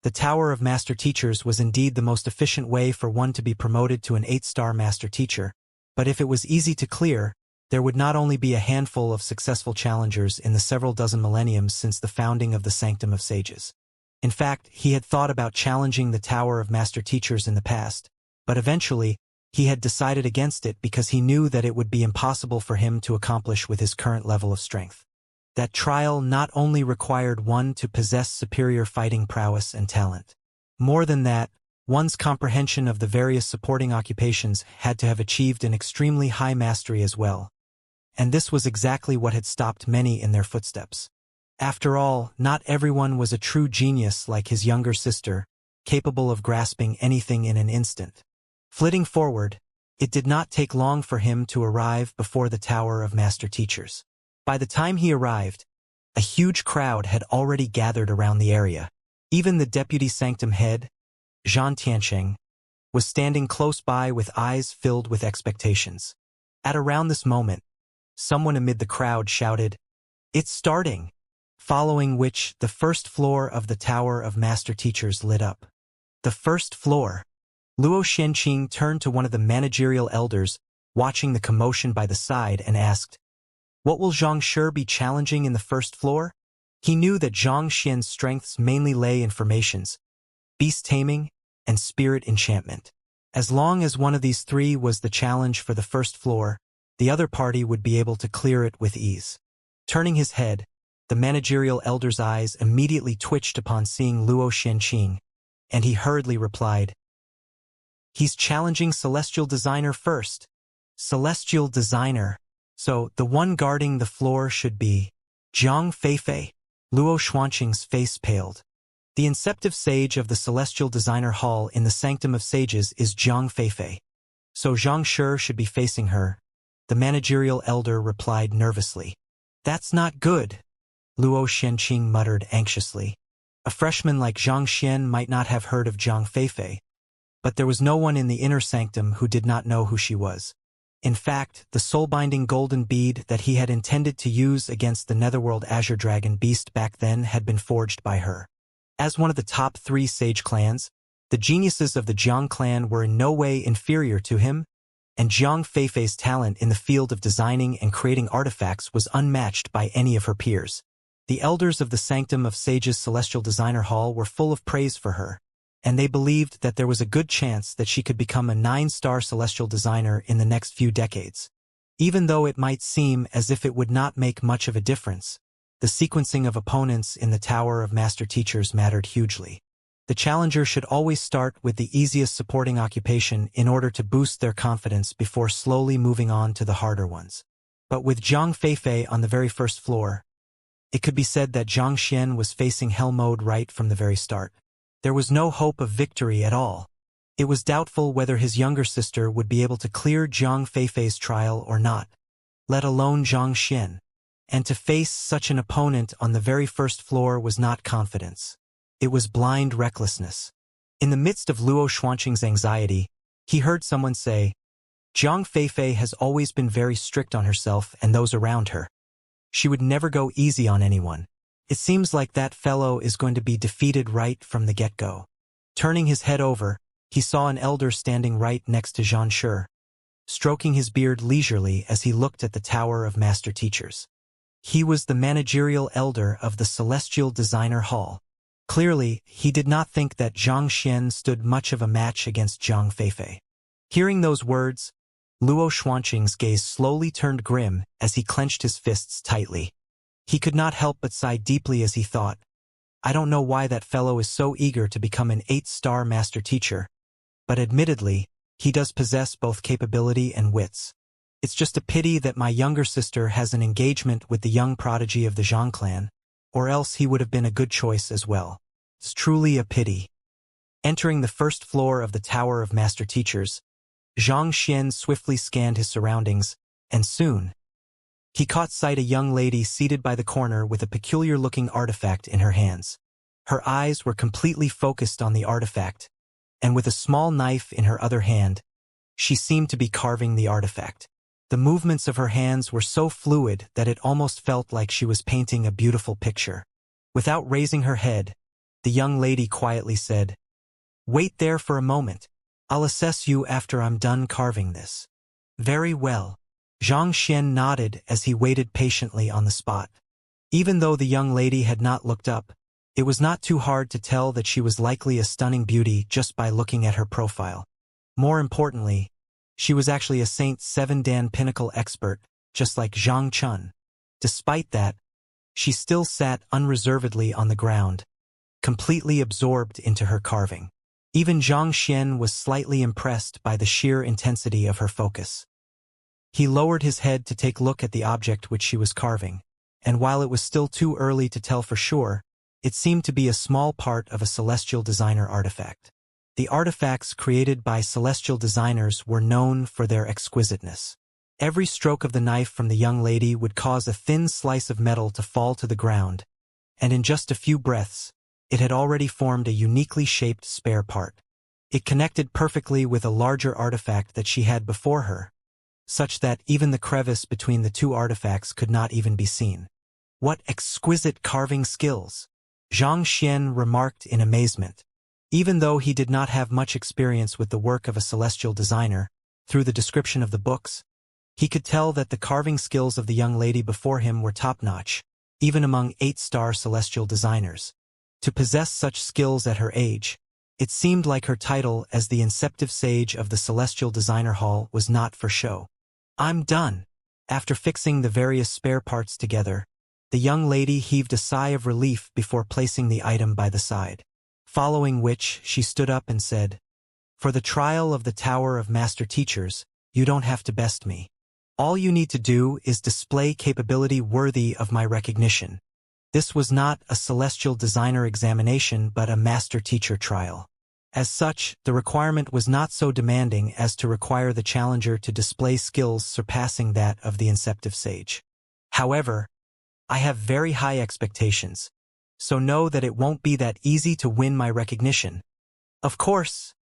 The Tower of Master Teachers was indeed the most efficient way for one to be promoted to an 8-star Master Teacher, but if it was easy to clear, there would not only be a handful of successful challengers in the several dozen millenniums since the founding of the Sanctum of Sages. In fact, he had thought about challenging the Tower of Master Teachers in the past, but eventually, he had decided against it because he knew that it would be impossible for him to accomplish with his current level of strength. That trial not only required one to possess superior fighting prowess and talent. More than that, one's comprehension of the various supporting occupations had to have achieved an extremely high mastery as well. And this was exactly what had stopped many in their footsteps. After all, not everyone was a true genius like his younger sister, capable of grasping anything in an instant. Flitting forward, it did not take long for him to arrive before the Tower of Master Teachers. By the time he arrived, a huge crowd had already gathered around the area. Even the deputy sanctum head, Zhan Tiansheng, was standing close by with eyes filled with expectations. At around this moment, someone amid the crowd shouted, "It's starting!" Following which, the first floor of the Tower of Master Teachers lit up. The first floor. Luo Xianqing turned to one of the managerial elders, watching the commotion by the side, and asked, "What will Zhang Shi be challenging in the first floor?" He knew that Zhang Xian's strengths mainly lay in formations, beast taming, and spirit enchantment. As long as one of these three was the challenge for the first floor, the other party would be able to clear it with ease. Turning his head, the managerial elder's eyes immediately twitched upon seeing Luo Xianqing, and he hurriedly replied, "He's challenging Celestial Designer first." Celestial Designer. So, the one guarding the floor should be Zhang Feifei. Luo Xuanqing's face paled. The inceptive sage of the Celestial Designer Hall in the Sanctum of Sages is Zhang Feifei. So Zhang Shi should be facing her. The managerial elder replied nervously. "That's not good," Luo Xianqing muttered anxiously. A freshman like Zhang Xian might not have heard of Zhang Feifei, but there was no one in the inner sanctum who did not know who she was. In fact, the soul-binding golden bead that he had intended to use against the Netherworld Azure Dragon beast back then had been forged by her. As one of the top 3 sage clans, the geniuses of the Jiang clan were in no way inferior to him, and Jiang Feifei's talent in the field of designing and creating artifacts was unmatched by any of her peers. The elders of the Sanctum of Sages Celestial Designer Hall were full of praise for her, and they believed that there was a good chance that she could become a 9-star celestial designer in the next few decades. Even though it might seem as if it would not make much of a difference, the sequencing of opponents in the Tower of Master Teachers mattered hugely. The challenger should always start with the easiest supporting occupation in order to boost their confidence before slowly moving on to the harder ones. But with Jiang Feifei on the very first floor, it could be said that Zhang Xian was facing hell mode right from the very start. There was no hope of victory at all. It was doubtful whether his younger sister would be able to clear Jiang Feifei's trial or not, let alone Zhang Xian. And to face such an opponent on the very first floor was not confidence. It was blind recklessness. In the midst of Luo Xuanqing's anxiety, he heard someone say, "Jiang Feifei has always been very strict on herself and those around her. She would never go easy on anyone. It seems like that fellow is going to be defeated right from the get-go." Turning his head over, he saw an elder standing right next to Xianxia, stroking his beard leisurely as he looked at the Tower of Master Teachers. He was the managerial elder of the Celestial Designer Hall. Clearly, he did not think that Zhang Xian stood much of a match against Jiang Feifei. Hearing those words, Luo Xuanqing's gaze slowly turned grim as he clenched his fists tightly. He could not help but sigh deeply as he thought, "I don't know why that fellow is so eager to become an 8-star master teacher, but admittedly, he does possess both capability and wits. It's just a pity that my younger sister has an engagement with the young prodigy of the Zhang clan, or else he would have been a good choice as well. It's truly a pity." Entering the first floor of the Tower of Master Teachers, Zhang Xian swiftly scanned his surroundings, and soon, he caught sight of a young lady seated by the corner with a peculiar-looking artifact in her hands. Her eyes were completely focused on the artifact, and with a small knife in her other hand, she seemed to be carving the artifact. The movements of her hands were so fluid that it almost felt like she was painting a beautiful picture. Without raising her head, the young lady quietly said, "Wait there for a moment. I'll assess you after I'm done carving this." "Very well." Zhang Xian nodded as he waited patiently on the spot. Even though the young lady had not looked up, it was not too hard to tell that she was likely a stunning beauty just by looking at her profile. More importantly, she was actually a Saint 7 Dan Pinnacle expert, just like Zhang Chun. Despite that, she still sat unreservedly on the ground, completely absorbed into her carving. Even Zhang Xian was slightly impressed by the sheer intensity of her focus. He lowered his head to take a look at the object which she was carving, and while it was still too early to tell for sure, it seemed to be a small part of a celestial designer artifact. The artifacts created by celestial designers were known for their exquisiteness. Every stroke of the knife from the young lady would cause a thin slice of metal to fall to the ground, and in just a few breaths, it had already formed a uniquely shaped spare part. It connected perfectly with a larger artifact that she had before her, such that even the crevice between the two artifacts could not even be seen. "What exquisite carving skills!" Zhang Xian remarked in amazement. Even though he did not have much experience with the work of a celestial designer, through the description of the books, he could tell that the carving skills of the young lady before him were top-notch, even among 8-star celestial designers. To possess such skills at her age, it seemed like her title as the Inceptive Sage of the Celestial Designer Hall was not for show. "I'm done." After fixing the various spare parts together, the young lady heaved a sigh of relief before placing the item by the side. Following which, she stood up and said, "For the trial of the Tower of Master Teachers, you don't have to best me. All you need to do is display capability worthy of my recognition." This was not a celestial designer examination but a master teacher trial. As such, the requirement was not so demanding as to require the challenger to display skills surpassing that of the Inceptive Sage. However, I have very high expectations, so know that it won't be that easy to win my recognition. "Of course,"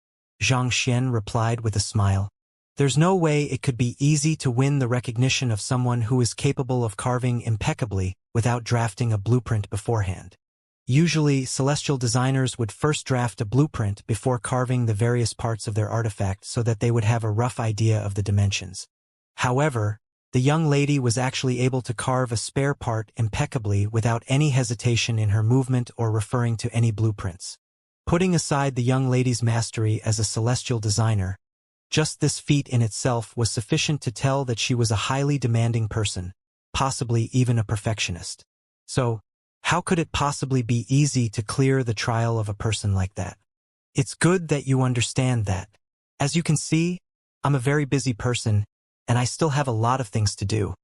Zhang Xian replied with a smile. There's no way it could be easy to win the recognition of someone who is capable of carving impeccably without drafting a blueprint beforehand. Usually, celestial designers would first draft a blueprint before carving the various parts of their artifact so that they would have a rough idea of the dimensions. However, the young lady was actually able to carve a spare part impeccably without any hesitation in her movement or referring to any blueprints. Putting aside the young lady's mastery as a celestial designer, just this feat in itself was sufficient to tell that she was a highly demanding person, possibly even a perfectionist. So, how could it possibly be easy to clear the trial of a person like that? It's good that you understand that. As you can see, I'm a very busy person, and I still have a lot of things to do.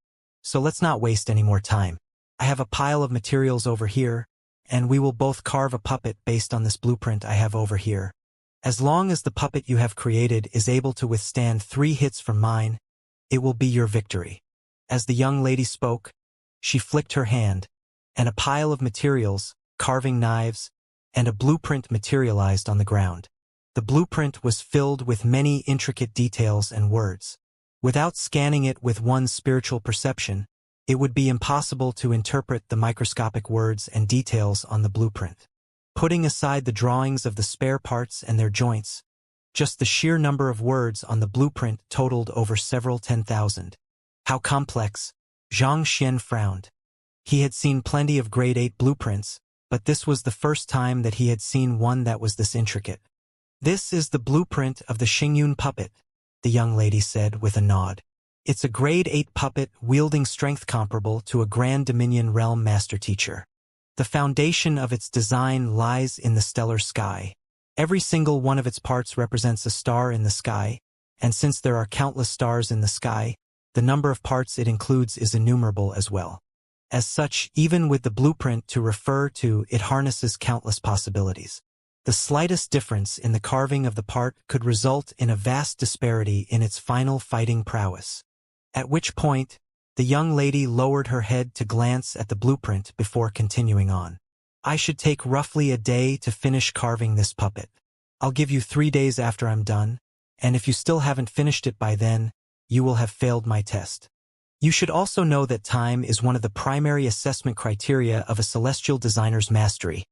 So let's not waste any more time. I have a pile of materials over here, and we will both carve a puppet based on this blueprint I have over here. As long as the puppet you have created is able to withstand 3 hits from mine, it will be your victory. As the young lady spoke, she flicked her hand, and a pile of materials, carving knives, and a blueprint materialized on the ground. The blueprint was filled with many intricate details and words. Without scanning it with one's spiritual perception, it would be impossible to interpret the microscopic words and details on the blueprint. Putting aside the drawings of the spare parts and their joints, just the sheer number of words on the blueprint totaled over several 10,000. How complex! Xianxia frowned. He had seen plenty of grade 8 blueprints, but this was the first time that he had seen one that was this intricate. This is the blueprint of the Xingyun puppet, the young lady said with a nod. It's a grade 8 puppet wielding strength comparable to a Grand Dominion Realm Master Teacher. The foundation of its design lies in the stellar sky. Every single one of its parts represents a star in the sky, and since there are countless stars in the sky, the number of parts it includes is innumerable as well. As such, even with the blueprint to refer to, it harnesses countless possibilities. The slightest difference in the carving of the part could result in a vast disparity in its final fighting prowess. At which point, the young lady lowered her head to glance at the blueprint before continuing on. I should take roughly a day to finish carving this puppet. I'll give you 3 days after I'm done, and if you still haven't finished it by then, you will have failed my test. You should also know that time is one of the primary assessment criteria of a celestial designer's mastery.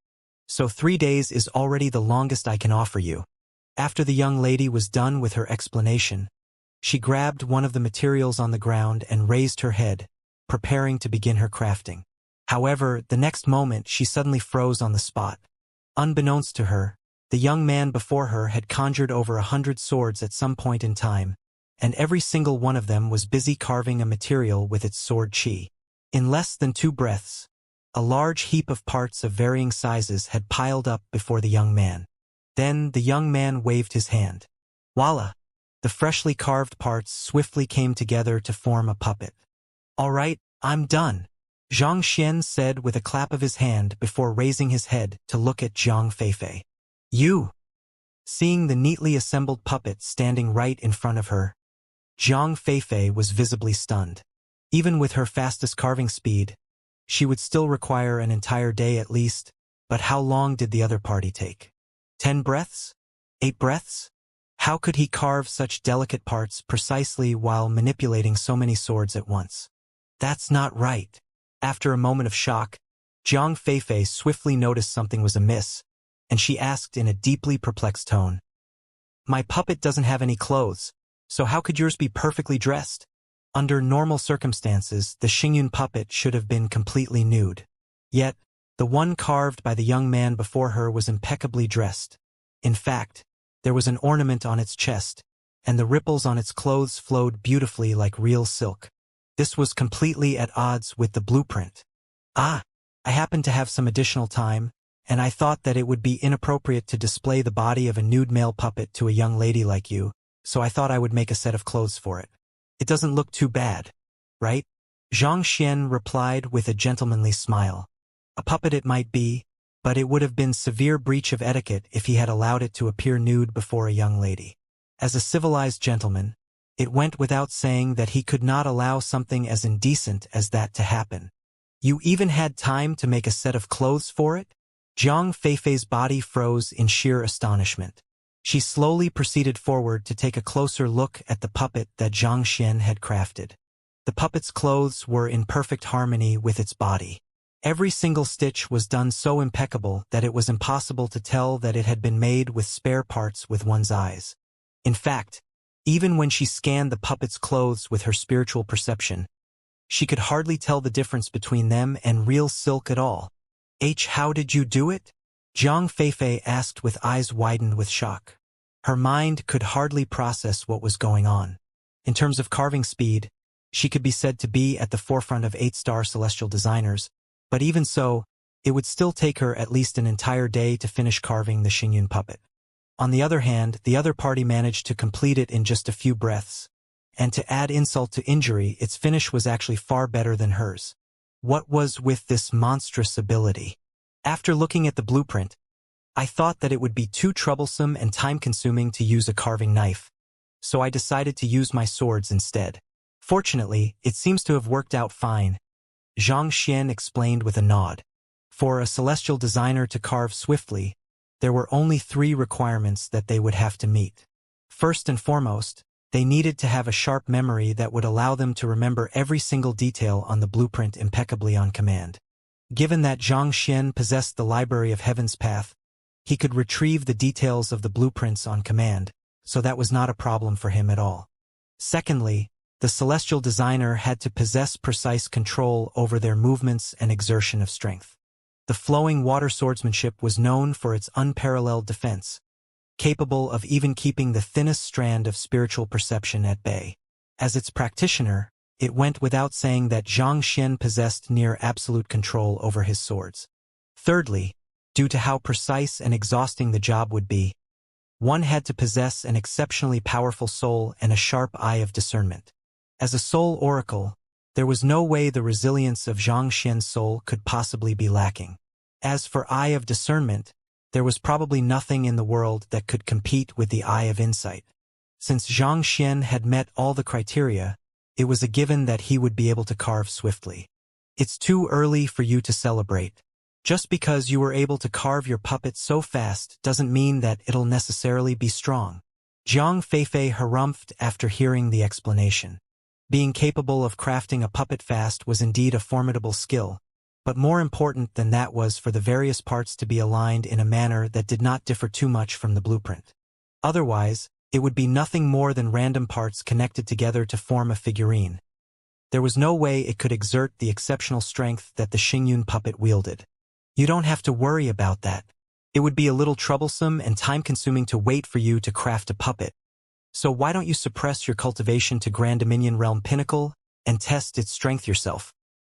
So 3 days is already the longest I can offer you. After the young lady was done with her explanation, she grabbed one of the materials on the ground and raised her head, preparing to begin her crafting. However, the next moment she suddenly froze on the spot. Unbeknownst to her, the young man before her had conjured over 100 swords at some point in time, and every single one of them was busy carving a material with its sword chi. In less than 2 breaths, a large heap of parts of varying sizes had piled up before the young man. Then the young man waved his hand. Voila! The freshly carved parts swiftly came together to form a puppet. All right, I'm done, Xianxia said with a clap of his hand before raising his head to look at Zhang Feifei. You! Seeing the neatly assembled puppet standing right in front of her, Zhang Feifei was visibly stunned. Even with her fastest carving speed, she would still require an entire day at least, but how long did the other party take? 10 breaths? 8 breaths? How could he carve such delicate parts precisely while manipulating so many swords at once? That's not right. After a moment of shock, Zhang Feifei swiftly noticed something was amiss, and she asked in a deeply perplexed tone. My puppet doesn't have any clothes, so how could yours be perfectly dressed? Under normal circumstances, the Xingyun puppet should have been completely nude. Yet, the one carved by the young man before her was impeccably dressed. In fact, there was an ornament on its chest, and the ripples on its clothes flowed beautifully like real silk. This was completely at odds with the blueprint. I happened to have some additional time, and I thought that it would be inappropriate to display the body of a nude male puppet to a young lady like you, so I thought I would make a set of clothes for it. It doesn't look too bad, right? Xianxia replied with a gentlemanly smile. A puppet it might be, but it would have been severe breach of etiquette if he had allowed it to appear nude before a young lady. As a civilized gentleman, it went without saying that he could not allow something as indecent as that to happen. You even had time to make a set of clothes for it? Zhang Feifei's body froze in sheer astonishment. She slowly proceeded forward to take a closer look at the puppet that Xianxia had crafted. The puppet's clothes were in perfect harmony with its body. Every single stitch was done so impeccable that it was impossible to tell that it had been made with spare parts with one's eyes. In fact, even when she scanned the puppet's clothes with her spiritual perception, she could hardly tell the difference between them and real silk at all. How did you do it? Zhang Feifei asked with eyes widened with shock. Her mind could hardly process what was going on. In terms of carving speed, she could be said to be at the forefront of 8-star celestial designers, but even so, it would still take her at least an entire day to finish carving the Xingyun puppet. On the other hand, the other party managed to complete it in just a few breaths, and to add insult to injury, its finish was actually far better than hers. What was with this monstrous ability? After looking at the blueprint, I thought that it would be too troublesome and time-consuming to use a carving knife, so I decided to use my swords instead. Fortunately, it seems to have worked out fine, Xianxia explained with a nod. For a celestial designer to carve swiftly, there were only 3 requirements that they would have to meet. First and foremost, they needed to have a sharp memory that would allow them to remember every single detail on the blueprint impeccably on command. Given that Xianxia possessed the Library of Heaven's Path, he could retrieve the details of the blueprints on command, so that was not a problem for him at all. Secondly, the celestial designer had to possess precise control over their movements and exertion of strength. The flowing water swordsmanship was known for its unparalleled defense, capable of even keeping the thinnest strand of spiritual perception at bay. As its practitioner, it went without saying that Xianxia possessed near absolute control over his swords. Thirdly, due to how precise and exhausting the job would be, one had to possess an exceptionally powerful soul and a sharp eye of discernment. As a soul oracle, there was no way the resilience of Xianxia's soul could possibly be lacking. As for eye of discernment, there was probably nothing in the world that could compete with the eye of insight. Since Xianxia had met all the criteria, it was a given that he would be able to carve swiftly. It's too early for you to celebrate. Just because you were able to carve your puppet so fast doesn't mean that it'll necessarily be strong. Zhang Feifei harumphed after hearing the explanation. Being capable of crafting a puppet fast was indeed a formidable skill, but more important than that was for the various parts to be aligned in a manner that did not differ too much from the blueprint. Otherwise, it would be nothing more than random parts connected together to form a figurine. There was no way it could exert the exceptional strength that the Xingyun puppet wielded. You don't have to worry about that. It would be a little troublesome and time-consuming to wait for you to craft a puppet. So why don't you suppress your cultivation to Grand Dominion Realm Pinnacle and test its strength yourself?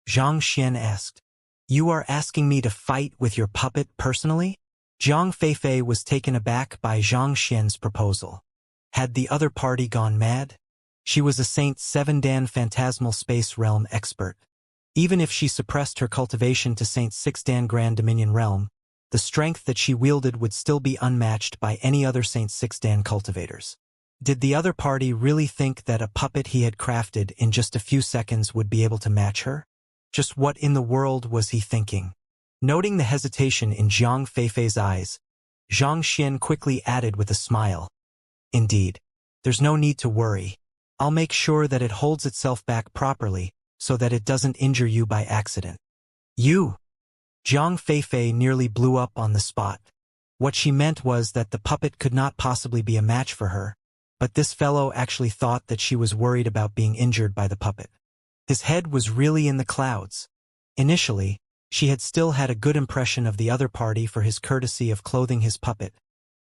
Xianxia asked. You are asking me to fight with your puppet personally? Zhang Feifei was taken aback by Xianxia's proposal. Had the other party gone mad? She was a Saint 7 Dan Phantasmal Space Realm expert. Even if she suppressed her cultivation to Saint 6 Dan Grand Dominion Realm, the strength that she wielded would still be unmatched by any other Saint 6 Dan cultivators. Did the other party really think that a puppet he had crafted in just a few seconds would be able to match her? Just what in the world was he thinking? Noting the hesitation in Zhang Feifei's eyes, Xianxia quickly added with a smile. Indeed, there's no need to worry. I'll make sure that it holds itself back properly so that it doesn't injure you by accident. You! Zhang Feifei nearly blew up on the spot. What she meant was that the puppet could not possibly be a match for her, but this fellow actually thought that she was worried about being injured by the puppet. His head was really in the clouds. Initially, she had still had a good impression of the other party for his courtesy of clothing his puppet.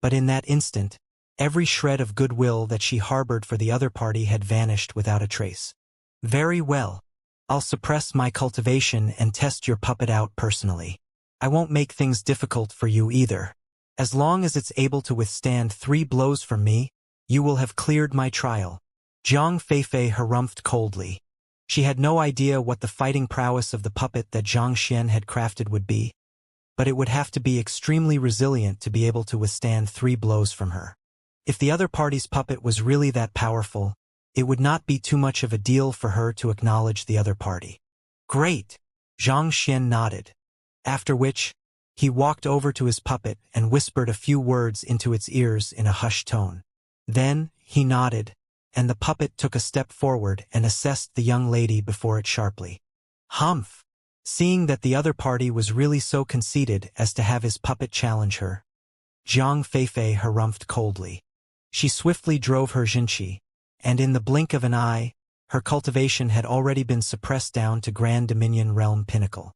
But in that instant, every shred of goodwill that she harbored for the other party had vanished without a trace. Very well. I'll suppress my cultivation and test your puppet out personally. I won't make things difficult for you either. As long as it's able to withstand 3 blows from me, you will have cleared my trial. Zhang Feifei harumphed coldly. She had no idea what the fighting prowess of the puppet that Xianxia had crafted would be, but it would have to be extremely resilient to be able to withstand 3 blows from her. If the other party's puppet was really that powerful, it would not be too much of a deal for her to acknowledge the other party. Great! Xianxia nodded. After which, He walked over to his puppet and whispered a few words into its ears in a hushed tone. Then, he nodded, and the puppet took a step forward and assessed the young lady before it sharply. Humph! Seeing that the other party was really so conceited as to have his puppet challenge her, Zhang Feifei harumphed coldly. She swiftly drove her Xianxia, and in the blink of an eye, her cultivation had already been suppressed down to Grand Dominion Realm Pinnacle.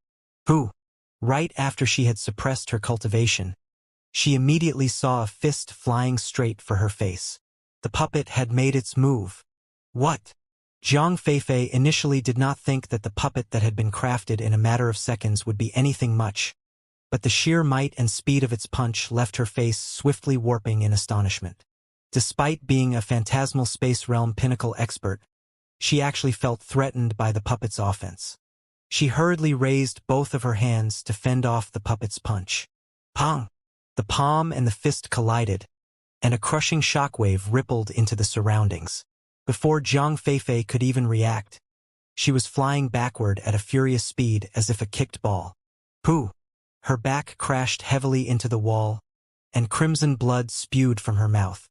Right after she had suppressed her cultivation, she immediately saw a fist flying straight for her face. The puppet had made its move. What? Zhang Feifei initially did not think that the puppet that had been crafted in a matter of seconds would be anything much, but the sheer might and speed of its punch left her face swiftly warping in astonishment. Despite being a phantasmal space realm pinnacle expert, she actually felt threatened by the puppet's offense. She hurriedly raised both of her hands to fend off the puppet's punch. Pong! The palm and the fist collided, and a crushing shockwave rippled into the surroundings. Before Zhang Feifei could even react, she was flying backward at a furious speed as if a kicked ball. Pooh! Her back crashed heavily into the wall, and crimson blood spewed from her mouth.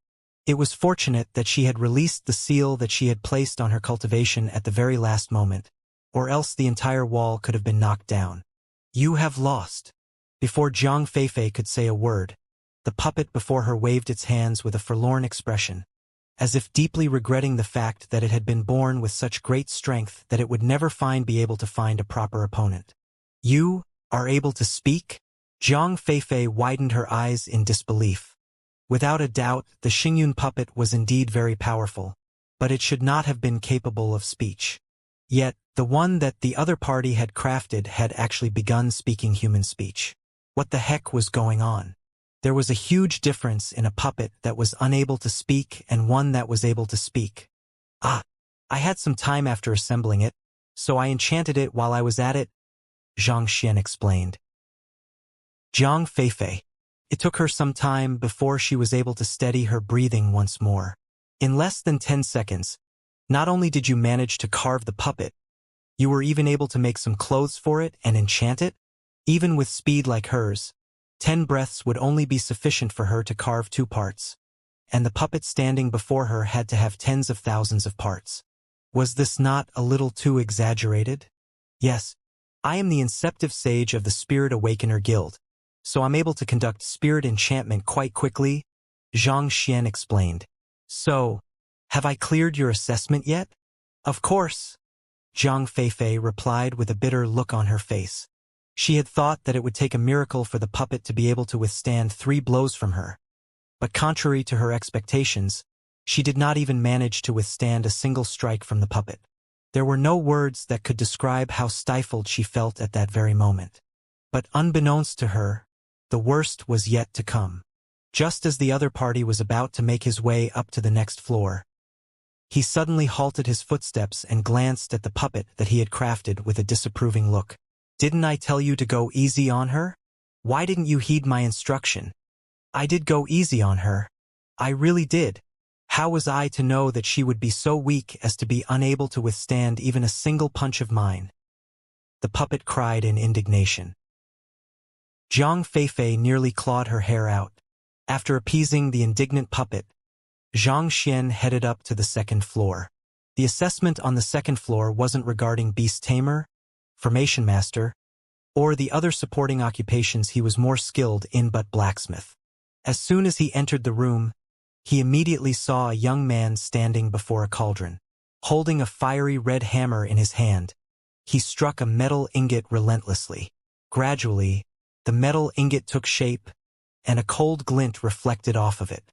It was fortunate that she had released the seal that she had placed on her cultivation at the very last moment, or else the entire wall could have been knocked down. You have lost. Before Zhang Feifei could say a word, the puppet before her waved its hands with a forlorn expression, as if deeply regretting the fact that it had been born with such great strength that it would never be able to find a proper opponent. You are able to speak? Zhang Feifei widened her eyes in disbelief. Without a doubt, the Xingyun puppet was indeed very powerful, but it should not have been capable of speech. Yet, the one that the other party had crafted had actually begun speaking human speech. What the heck was going on? There was a huge difference in a puppet that was unable to speak and one that was able to speak. I had some time after assembling it, so I enchanted it while I was at it, Xianxia explained. Zhang Feifei. It took her some time before she was able to steady her breathing once more. In less than 10 seconds, not only did you manage to carve the puppet, you were even able to make some clothes for it and enchant it? Even with speed like hers, 10 breaths would only be sufficient for her to carve 2 parts, and the puppet standing before her had to have tens of thousands of parts. Was this not a little too exaggerated? Yes, I am the Inceptive Sage of the Spirit Awakener Guild, so I'm able to conduct spirit enchantment quite quickly, Xianxia explained. So, have I cleared your assessment yet? Of course, Zhang Feifei replied with a bitter look on her face. She had thought that it would take a miracle for the puppet to be able to withstand 3 blows from her. But contrary to her expectations, she did not even manage to withstand a single strike from the puppet. There were no words that could describe how stifled she felt at that very moment. But unbeknownst to her, the worst was yet to come. Just as the other party was about to make his way up to the next floor, he suddenly halted his footsteps and glanced at the puppet that he had crafted with a disapproving look. Didn't I tell you to go easy on her? Why didn't you heed my instruction? I did go easy on her. I really did. How was I to know that she would be so weak as to be unable to withstand even a single punch of mine? The puppet cried in indignation. Zhang Feifei nearly clawed her hair out. After appeasing the indignant puppet, Xianxia headed up to the 2nd floor. The assessment on the 2nd floor wasn't regarding beast tamer, formation master, or the other supporting occupations he was more skilled in but blacksmith. As soon as he entered the room, he immediately saw a young man standing before a cauldron. Holding a fiery red hammer in his hand, he struck a metal ingot relentlessly. Gradually, the metal ingot took shape, and a cold glint reflected off of it.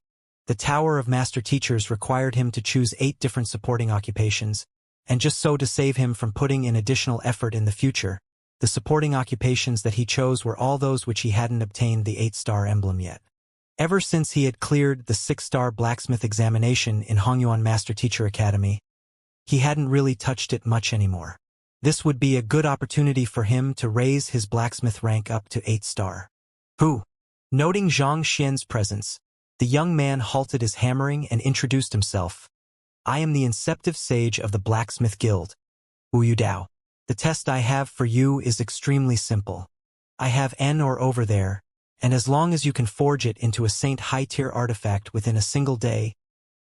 The Tower of Master Teachers required him to choose 8 different supporting occupations, and just so to save him from putting in additional effort in the future, the supporting occupations that he chose were all those which he hadn't obtained the 8-star emblem yet. Ever since he had cleared the 6-star blacksmith examination in Hongyuan Master Teacher Academy, he hadn't really touched it much anymore. This would be a good opportunity for him to raise his blacksmith rank up to 8-star. Noting Xianxia's presence, the young man halted his hammering and introduced himself. I am the Inceptive Sage of the Blacksmith Guild, Wu Dao. The test I have for you is extremely simple. I have N or over there, and as long as you can forge it into a Saint high-tier artifact within a single day,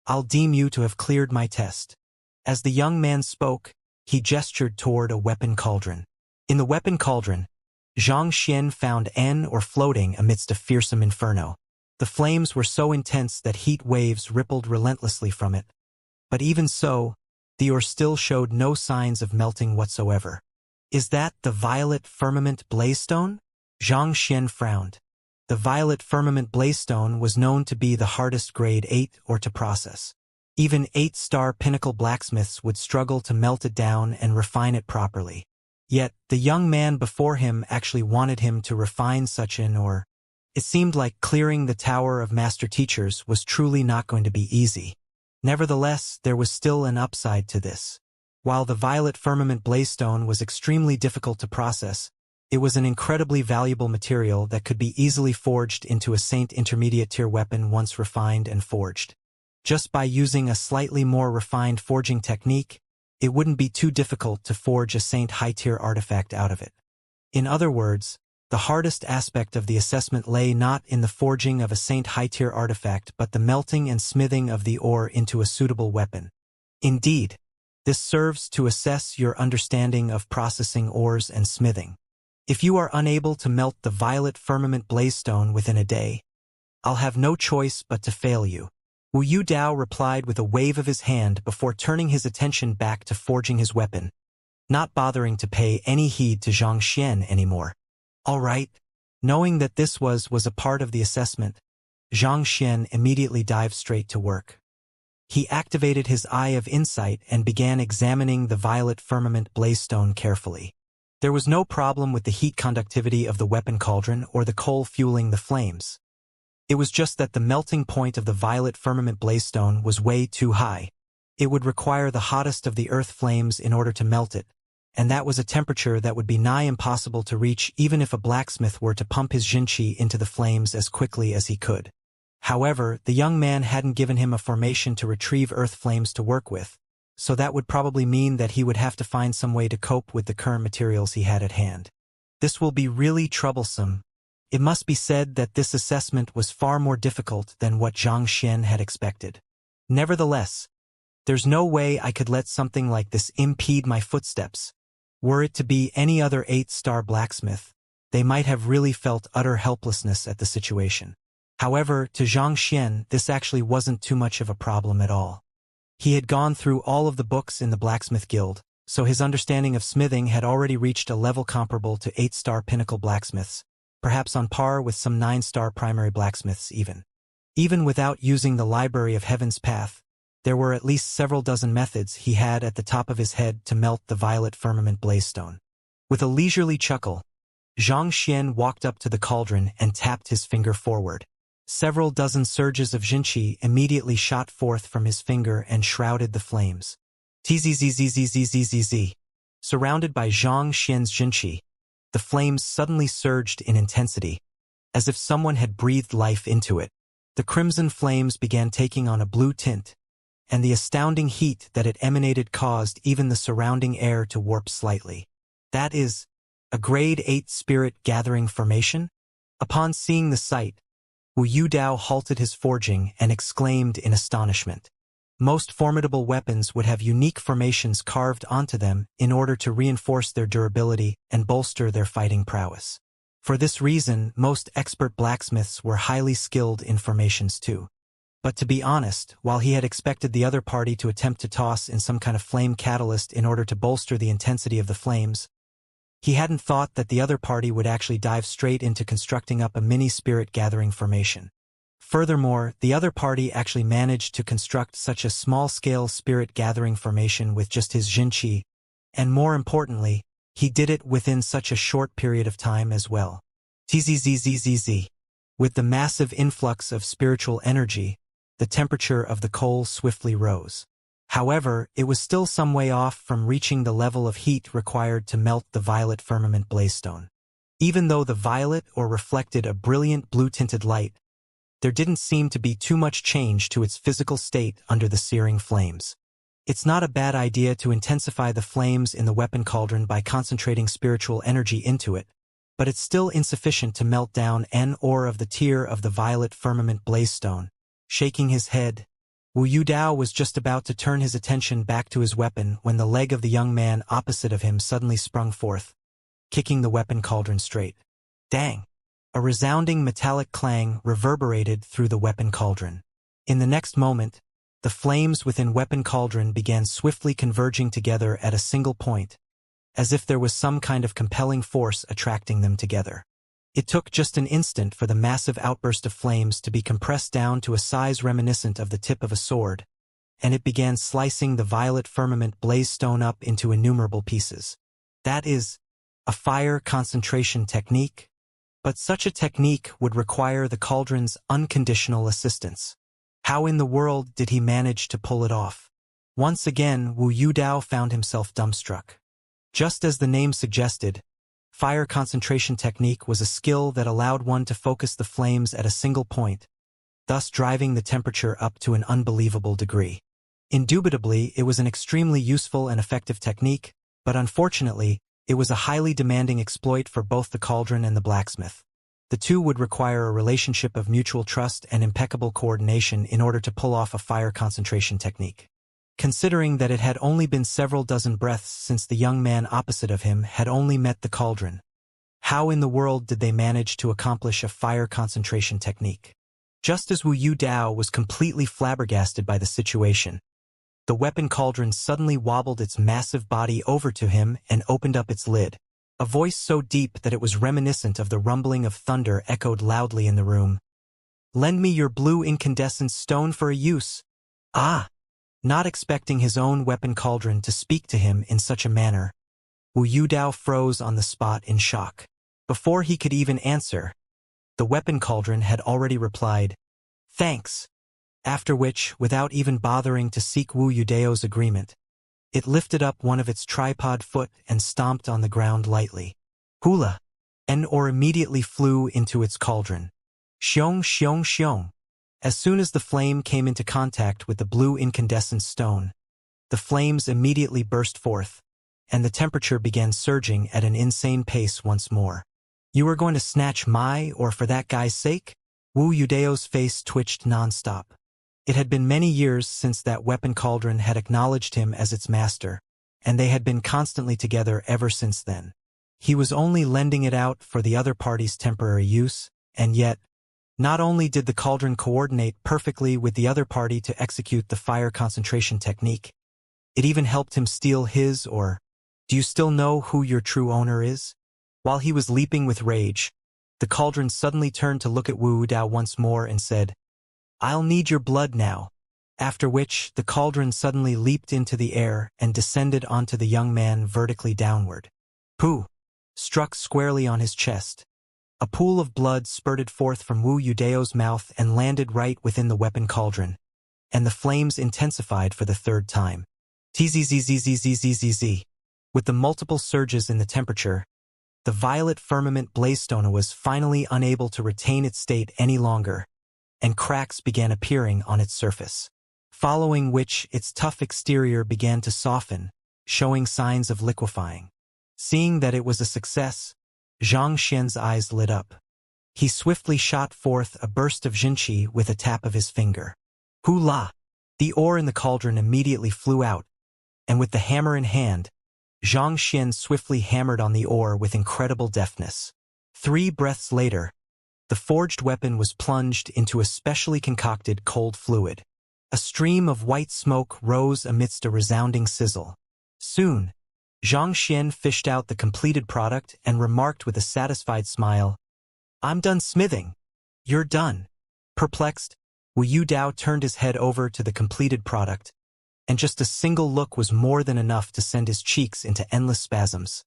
I'll deem you to have cleared my test." As the young man spoke, he gestured toward a weapon cauldron. In the weapon cauldron, Xianxia found N or floating amidst a fearsome inferno. The flames were so intense that heat waves rippled relentlessly from it. But even so, the ore still showed no signs of melting whatsoever. "Is that the violet firmament blazestone?" Xianxia frowned. The violet firmament blazestone was known to be the hardest grade 8 ore to process. Even 8-star pinnacle blacksmiths would struggle to melt it down and refine it properly. Yet, the young man before him actually wanted him to refine such an ore. It seemed like clearing the Tower of Master Teachers was truly not going to be easy. Nevertheless, there was still an upside to this. While the violet firmament blazestone was extremely difficult to process, it was an incredibly valuable material that could be easily forged into a Saint intermediate tier weapon once refined and forged. Just by using a slightly more refined forging technique, it wouldn't be too difficult to forge a Saint high-tier artifact out of it. In other words, the hardest aspect of the assessment lay not in the forging of a Saint high-tier artifact but the melting and smithing of the ore into a suitable weapon. Indeed, this serves to assess your understanding of processing ores and smithing. If you are unable to melt the violet firmament blazestone within a day, I'll have no choice but to fail you. Wu Dao replied with a wave of his hand before turning his attention back to forging his weapon, not bothering to pay any heed to Xianxia anymore. All right. Knowing that this was a part of the assessment, Xianxia immediately dived straight to work. He activated his Eye of Insight and began examining the violet firmament blazestone carefully. There was no problem with the heat conductivity of the weapon cauldron or the coal fueling the flames. It was just that the melting point of the violet firmament blazestone was way too high. It would require the hottest of the earth flames in order to melt it, and that was a temperature that would be nigh impossible to reach even if a blacksmith were to pump his Xianxia into the flames as quickly as he could. However, the young man hadn't given him a formation to retrieve earth flames to work with, so that would probably mean that he would have to find some way to cope with the current materials he had at hand. This will be really troublesome. It must be said that this assessment was far more difficult than what Xianxia had expected. Nevertheless, there's no way I could let something like this impede my footsteps. Were it to be any other 8-star blacksmith, they might have really felt utter helplessness at the situation. However, to Xianxia, this actually wasn't too much of a problem at all. He had gone through all of the books in the Blacksmith Guild, so his understanding of smithing had already reached a level comparable to 8-star pinnacle blacksmiths, perhaps on par with some 9-star primary blacksmiths even. Even without using the Library of Heaven's Path, there were at least several dozen methods he had at the top of his head to melt the violet firmament blazestone. With a leisurely chuckle, Xianxia walked up to the cauldron and tapped his finger forward. Several dozen surges of Xianxia immediately shot forth from his finger and shrouded the flames. Tzzzzzzzzzzzz. Surrounded by Xianxia's Xianxia, the flames suddenly surged in intensity, as if someone had breathed life into it. The crimson flames began taking on a blue tint, and the astounding heat that it emanated caused even the surrounding air to warp slightly. That is, a grade 8 spirit gathering formation? Upon seeing the sight, Wu Dao halted his forging and exclaimed in astonishment. Most formidable weapons would have unique formations carved onto them in order to reinforce their durability and bolster their fighting prowess. For this reason, most expert blacksmiths were highly skilled in formations too. But to be honest, while he had expected the other party to attempt to toss in some kind of flame catalyst in order to bolster the intensity of the flames, he hadn't thought that the other party would actually dive straight into constructing up a mini spirit gathering formation. Furthermore, the other party actually managed to construct such a small-scale spirit gathering formation with just his Xianxia, and more importantly, he did it within such a short period of time as well. Tzzzzzzzz. With the massive influx of spiritual energy, the temperature of the coal swiftly rose. However, it was still some way off from reaching the level of heat required to melt the violet firmament blazestone. Even though the violet ore reflected a brilliant blue-tinted light, there didn't seem to be too much change to its physical state under the searing flames. It's not a bad idea to intensify the flames in the weapon cauldron by concentrating spiritual energy into it, but it's still insufficient to melt down an ore of the tier of the violet firmament blazestone. Shaking his head, Wu Yudao was just about to turn his attention back to his weapon when the leg of the young man opposite of him suddenly sprung forth, kicking the weapon cauldron straight. Dang! A resounding metallic clang reverberated through the weapon cauldron. In the next moment, the flames within weapon cauldron began swiftly converging together at a single point, as if there was some kind of compelling force attracting them together. It took just an instant for the massive outburst of flames to be compressed down to a size reminiscent of the tip of a sword, and it began slicing the violet firmament blazestone up into innumerable pieces. That is a fire concentration technique, but such a technique would require the cauldron's unconditional assistance. How in the world did he manage to pull it off? Once again, Wu Yudao found himself dumbstruck. Just as the name suggested, fire concentration technique was a skill that allowed one to focus the flames at a single point, thus driving the temperature up to an unbelievable degree. Indubitably, it was an extremely useful and effective technique, but unfortunately, it was a highly demanding exploit for both the cauldron and the blacksmith. The two would require a relationship of mutual trust and impeccable coordination in order to pull off a fire concentration technique. Considering that it had only been several dozen breaths since the young man opposite of him had only met the cauldron, how in the world did they manage to accomplish a fire concentration technique? Just as Wu Yudao was completely flabbergasted by the situation, the weapon cauldron suddenly wobbled its massive body over to him and opened up its lid. A voice so deep that it was reminiscent of the rumbling of thunder echoed loudly in the room. "Lend me your blue incandescent stone for a use." Ah! Not expecting his own weapon cauldron to speak to him in such a manner, Wu Yudao froze on the spot in shock. Before he could even answer, the weapon cauldron had already replied, "Thanks," after which, without even bothering to seek Wu Yudao's agreement, it lifted up one of its tripod foot and stomped on the ground lightly. Hula! An ore immediately flew into its cauldron. Xiong, xiong, xiong. As soon as the flame came into contact with the blue incandescent stone, the flames immediately burst forth, and the temperature began surging at an insane pace once more. "You are going to snatch my ore for that guy's sake?" Wu Yudao's face twitched nonstop. It had been many years since that weapon cauldron had acknowledged him as its master, and they had been constantly together ever since then. He was only lending it out for the other party's temporary use, and yet, not only did the cauldron coordinate perfectly with the other party to execute the fire concentration technique, it even helped him steal his or, "Do you still know who your true owner is?" While he was leaping with rage, the cauldron suddenly turned to look at Wu Dao once more and said, "I'll need your blood now," after which the cauldron suddenly leaped into the air and descended onto the young man vertically downward. Pooh! Struck squarely on his chest. A pool of blood spurted forth from Wu Yudao's mouth and landed right within the weapon cauldron, and the flames intensified for the third time. Tzzzzzzzzzzzz. With the multiple surges in the temperature, the violet firmament blazestone was finally unable to retain its state any longer, and cracks began appearing on its surface, following which its tough exterior began to soften, showing signs of liquefying. Seeing that it was a success, Xianxia's eyes lit up. He swiftly shot forth a burst of Jinqi with a tap of his finger. Hula! The ore in the cauldron immediately flew out, and with the hammer in hand, Xianxian swiftly hammered on the ore with incredible deftness. 3 breaths later, the forged weapon was plunged into a specially concocted cold fluid. A stream of white smoke rose amidst a resounding sizzle. Soon, Xianxian fished out the completed product and remarked with a satisfied smile, "I'm done smithing." "You're done." Perplexed, Wu Yudao turned his head over to the completed product, and just a single look was more than enough to send his cheeks into endless spasms.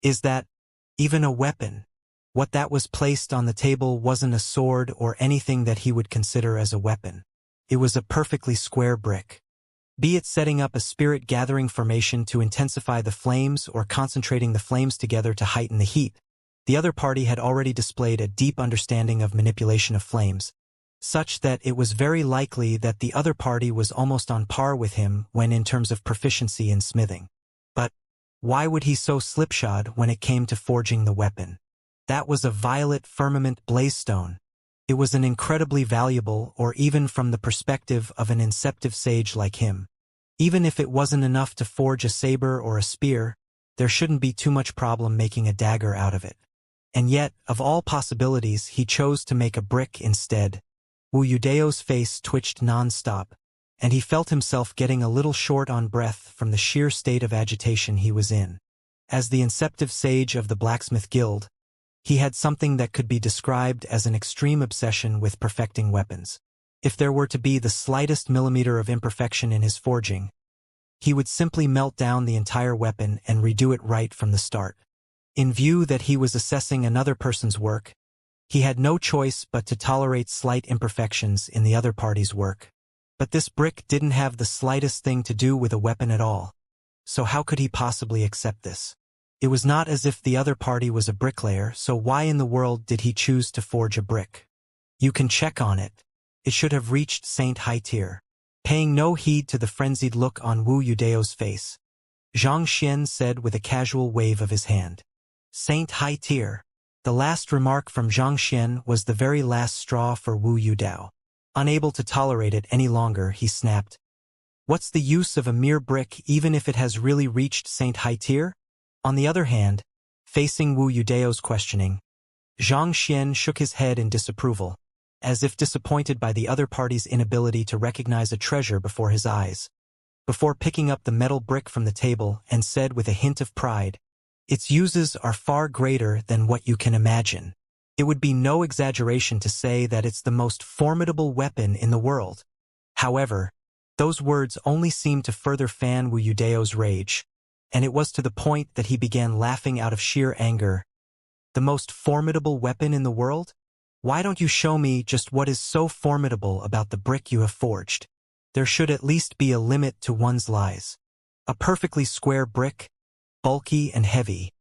Is that even a weapon? What that was placed on the table wasn't a sword or anything that he would consider as a weapon. It was a perfectly square brick. Be it setting up a spirit-gathering formation to intensify the flames or concentrating the flames together to heighten the heat, the other party had already displayed a deep understanding of manipulation of flames, such that it was very likely that the other party was almost on par with him when in terms of proficiency in smithing. But why would he so slipshod when it came to forging the weapon? That was a violet firmament blazestone. It was an incredibly valuable, or even from the perspective of an inceptive sage like him. Even if it wasn't enough to forge a saber or a spear, there shouldn't be too much problem making a dagger out of it. And yet, of all possibilities, he chose to make a brick instead. Wu Yudeo's face twitched non-stop, and he felt himself getting a little short on breath from the sheer state of agitation he was in. As the inceptive sage of the Blacksmith Guild, he had something that could be described as an extreme obsession with perfecting weapons. If there were to be the slightest millimeter of imperfection in his forging, he would simply melt down the entire weapon and redo it right from the start. In view that he was assessing another person's work, he had no choice but to tolerate slight imperfections in the other party's work. But this brick didn't have the slightest thing to do with a weapon at all. So how could he possibly accept this? It was not as if the other party was a bricklayer, so why in the world did he choose to forge a brick? You can check on it. It should have reached Saint High Tier. Paying no heed to the frenzied look on Wu Yudeo's face, Xianxia said with a casual wave of his hand. Saint High Tier. The last remark from Xianxia was the very last straw for Wu Yudao. Unable to tolerate it any longer, he snapped. What's the use of a mere brick even if it has really reached Saint High Tier? On the other hand, facing Wu Yudeo's questioning, Xianxia shook his head in disapproval, as if disappointed by the other party's inability to recognize a treasure before his eyes. Before picking up the metal brick from the table and said with a hint of pride, its uses are far greater than what you can imagine. It would be no exaggeration to say that it's the most formidable weapon in the world. However, those words only seemed to further fan Wu Yudeo's rage, and it was to the point that he began laughing out of sheer anger. The most formidable weapon in the world? Why don't you show me just what is so formidable about the brick you have forged? There should at least be a limit to one's lies. A perfectly square brick, bulky and heavy,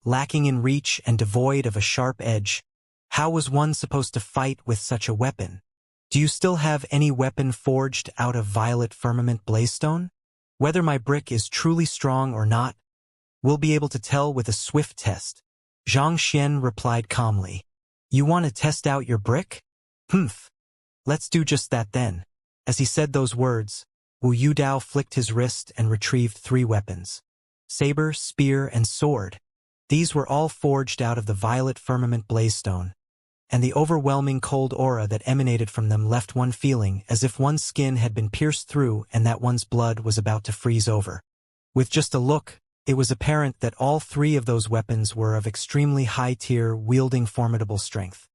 lacking in reach and devoid of a sharp edge. How was one supposed to fight with such a weapon? Do you still have any weapon forged out of violet firmament blazestone? Whether my brick is truly strong or not, we'll be able to tell with a swift test. Xianxia replied calmly. You want to test out your brick? Humph. Let's do just that then. As he said those words, Wu Yudao flicked his wrist and retrieved 3 weapons. Saber, spear, and sword. These were all forged out of the violet firmament blazestone, and the overwhelming cold aura that emanated from them left one feeling as if one's skin had been pierced through and that one's blood was about to freeze over. With just a look, it was apparent that all 3 of those weapons were of extremely high-tier, wielding formidable strength.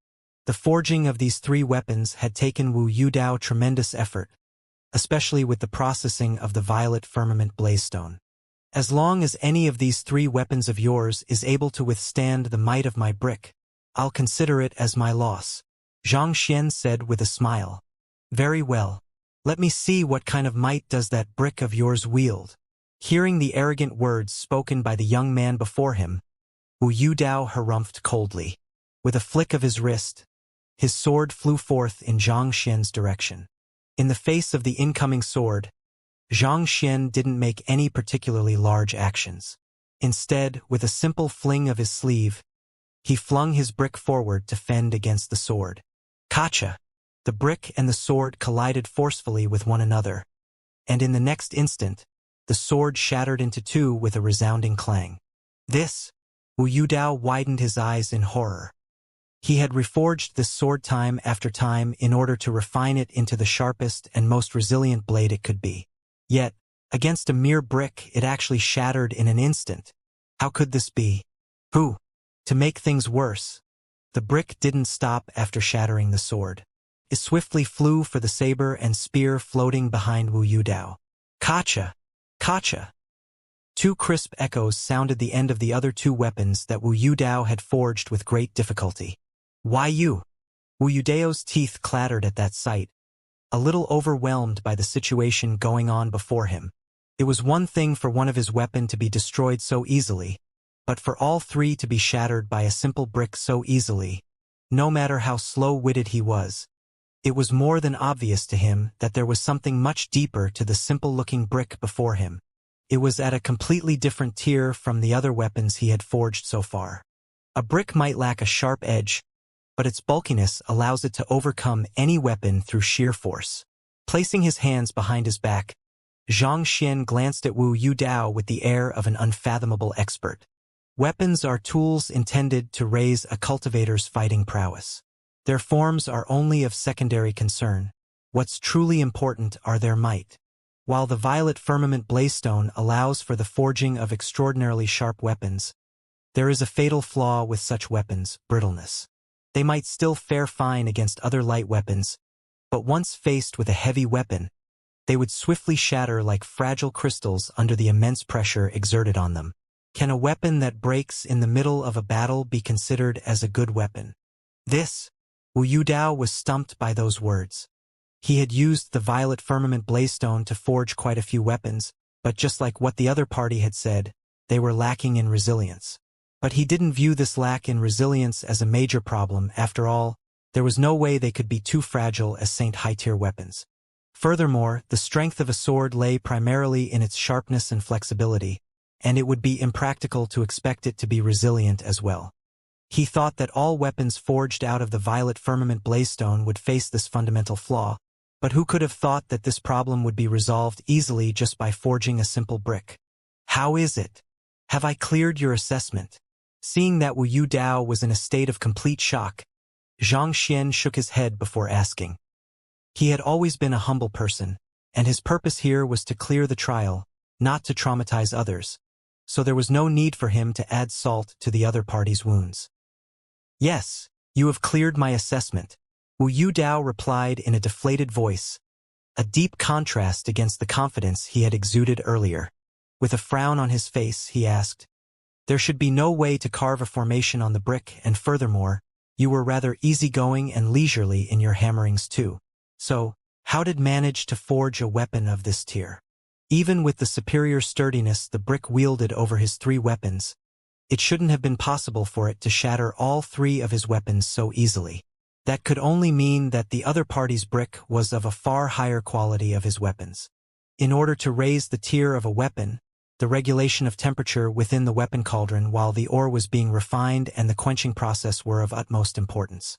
The forging of these 3 weapons had taken Wu Yudao tremendous effort, especially with the processing of the violet firmament blazestone. As long as any of these 3 weapons of yours is able to withstand the might of my brick, I'll consider it as my loss, Xianxia said with a smile. Very well. Let me see what kind of might does that brick of yours wield. Hearing the arrogant words spoken by the young man before him, Wu Yudao harumphed coldly. With a flick of his wrist, his sword flew forth in Xianxia's direction. In the face of the incoming sword, Xianxia didn't make any particularly large actions. Instead, with a simple fling of his sleeve, he flung his brick forward to fend against the sword. Kacha! The brick and the sword collided forcefully with one another, and in the next instant, the sword shattered into 2 with a resounding clang. This? Wu Yudao widened his eyes in horror. He had reforged this sword time after time in order to refine it into the sharpest and most resilient blade it could be. Yet, against a mere brick, it actually shattered in an instant. How could this be? Who? To make things worse, the brick didn't stop after shattering the sword. It swiftly flew for the saber and spear floating behind Wu Yudao. Kacha! Kacha! 2 crisp echoes sounded the end of the other 2 weapons that Wu Yudao had forged with great difficulty. Why you? Wu Yudao's teeth clattered at that sight, a little overwhelmed by the situation going on before him. It was one thing for one of his weapon to be destroyed so easily, but for all 3 to be shattered by a simple brick so easily, no matter how slow-witted he was, it was more than obvious to him that there was something much deeper to the simple-looking brick before him. It was at a completely different tier from the other weapons he had forged so far. A brick might lack a sharp edge, but its bulkiness allows it to overcome any weapon through sheer force. Placing his hands behind his back, Xianxia glanced at Wu Yudao with the air of an unfathomable expert. Weapons are tools intended to raise a cultivator's fighting prowess. Their forms are only of secondary concern. What's truly important are their might. While the violet firmament blazestone allows for the forging of extraordinarily sharp weapons, there is a fatal flaw with such weapons: brittleness. They might still fare fine against other light weapons, but once faced with a heavy weapon, they would swiftly shatter like fragile crystals under the immense pressure exerted on them. Can a weapon that breaks in the middle of a battle be considered as a good weapon? Wu Yudao was stumped by those words. He had used the violet firmament blazestone to forge quite a few weapons, but just like what the other party had said, they were lacking in resilience. But he didn't view this lack in resilience as a major problem. After all, there was no way they could be too fragile as Saint high-tier weapons. Furthermore, the strength of a sword lay primarily in its sharpness and flexibility, and it would be impractical to expect it to be resilient as well. He thought that all weapons forged out of the violet firmament blazestone would face this fundamental flaw, but who could have thought that this problem would be resolved easily just by forging a simple brick? How is it? Have I cleared your assessment? Seeing that Wu Yudao was in a state of complete shock, Xianxia shook his head before asking. He had always been a humble person, and his purpose here was to clear the trial, not to traumatize others, so there was no need for him to add salt to the other party's wounds. Yes, you have cleared my assessment, Wu Yudao replied in a deflated voice, a deep contrast against the confidence he had exuded earlier. With a frown on his face, he asked, "There should be no way to carve a formation on the brick, and furthermore, you were rather easygoing and leisurely in your hammerings too. So, how did manage to forge a weapon of this tier?" Even with the superior sturdiness the brick wielded over his 3 weapons, it shouldn't have been possible for it to shatter all 3 of his weapons so easily. That could only mean that the other party's brick was of a far higher quality of his weapons. In order to raise the tier of a weapon, the regulation of temperature within the weapon cauldron while the ore was being refined and the quenching process were of utmost importance.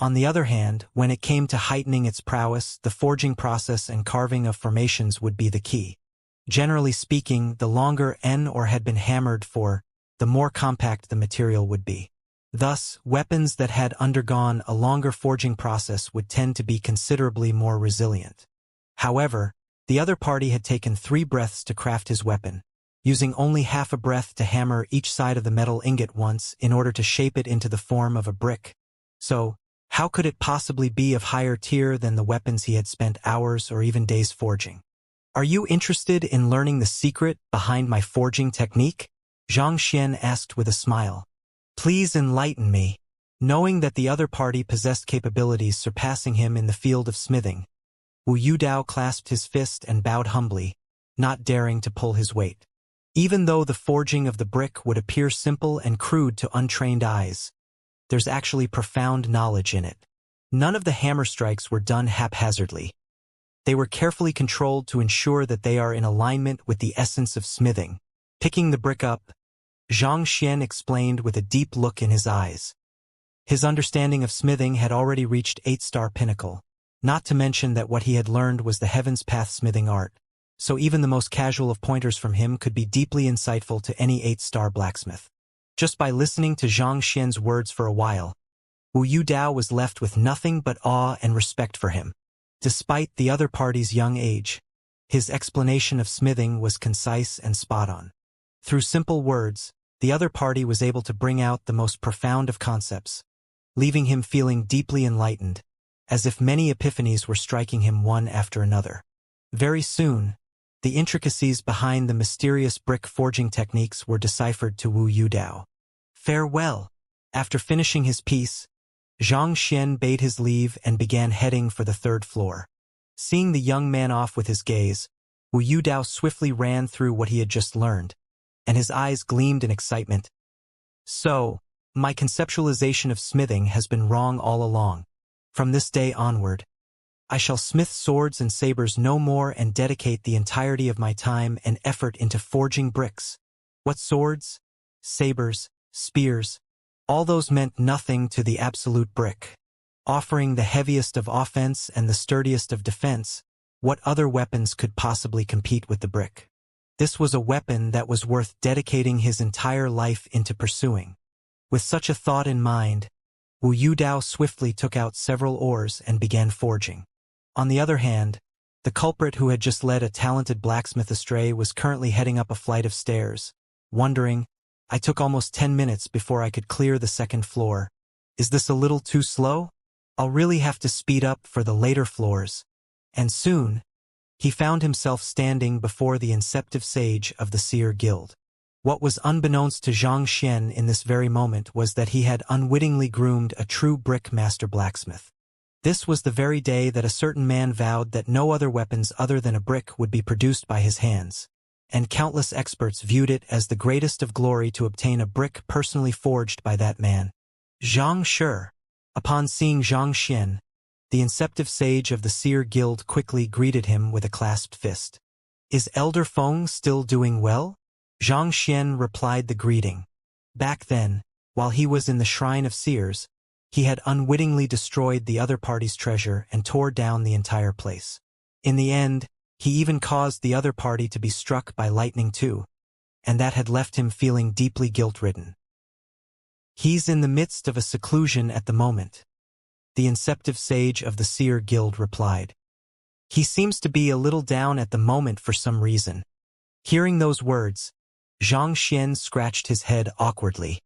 On the other hand, when it came to heightening its prowess, the forging process and carving of formations would be the key. Generally speaking, the longer an ore had been hammered for, the more compact the material would be. Thus, weapons that had undergone a longer forging process would tend to be considerably more resilient. However, the other party had taken 3 breaths to craft his weapon, using only half a breath to hammer each side of the metal ingot once in order to shape it into the form of a brick. So, how could it possibly be of higher tier than the weapons he had spent hours or even days forging? Are you interested in learning the secret behind my forging technique? Xianxia asked with a smile. Please enlighten me. Knowing that the other party possessed capabilities surpassing him in the field of smithing, Wu Yudao clasped his fist and bowed humbly, not daring to pull his weight. Even though the forging of the brick would appear simple and crude to untrained eyes, there's actually profound knowledge in it. None of the hammer strikes were done haphazardly. They were carefully controlled to ensure that they are in alignment with the essence of smithing. Picking the brick up, Xianxia explained with a deep look in his eyes. His understanding of smithing had already reached 8-star pinnacle, not to mention that what he had learned was the Heaven's Path smithing art, so even the most casual of pointers from him could be deeply insightful to any 8-star blacksmith. Just by listening to Xianxia's words for a while, Wu Yudao was left with nothing but awe and respect for him. Despite the other party's young age, his explanation of smithing was concise and spot-on. Through simple words, the other party was able to bring out the most profound of concepts, leaving him feeling deeply enlightened, as if many epiphanies were striking him one after another. Very soon, the intricacies behind the mysterious brick forging techniques were deciphered to Wu Yudao. Farewell. After finishing his piece, Xianxia bade his leave and began heading for the 3rd floor. Seeing the young man off with his gaze, Wu Yudao swiftly ran through what he had just learned, and his eyes gleamed in excitement. So, my conceptualization of smithing has been wrong all along. From this day onward, I shall smith swords and sabers no more and dedicate the entirety of my time and effort into forging bricks. What swords, sabers, spears, All those meant nothing to the absolute brick. Offering the heaviest of offense and the sturdiest of defense, what other weapons could possibly compete with the brick? This was a weapon that was worth dedicating his entire life into pursuing. With such a thought in mind, Wu Yudao swiftly took out several oars and began forging. On the other hand, the culprit who had just led a talented blacksmith astray was currently heading up a flight of stairs, wondering, I took almost 10 minutes before I could clear the second floor. Is this a little too slow? I'll really have to speed up for the later floors. And soon, he found himself standing before the inceptive sage of the Seer Guild. What was unbeknownst to Xianxia in this very moment was that he had unwittingly groomed a true brick master blacksmith. This was the very day that a certain man vowed that no other weapons other than a brick would be produced by his hands, and countless experts viewed it as the greatest of glory to obtain a brick personally forged by that man. Xianxia. Upon seeing Xianxia, the inceptive sage of the Seer Guild quickly greeted him with a clasped fist. Is Elder Feng still doing well? Xianxia replied the greeting. Back then, while he was in the Shrine of Seers, he had unwittingly destroyed the other party's treasure and tore down the entire place. In the end, he even caused the other party to be struck by lightning too, and that had left him feeling deeply guilt-ridden. He's in the midst of a seclusion at the moment, the inceptive sage of the Seer Guild replied. He seems to be a little down at the moment for some reason. Hearing those words, Xianxia scratched his head awkwardly.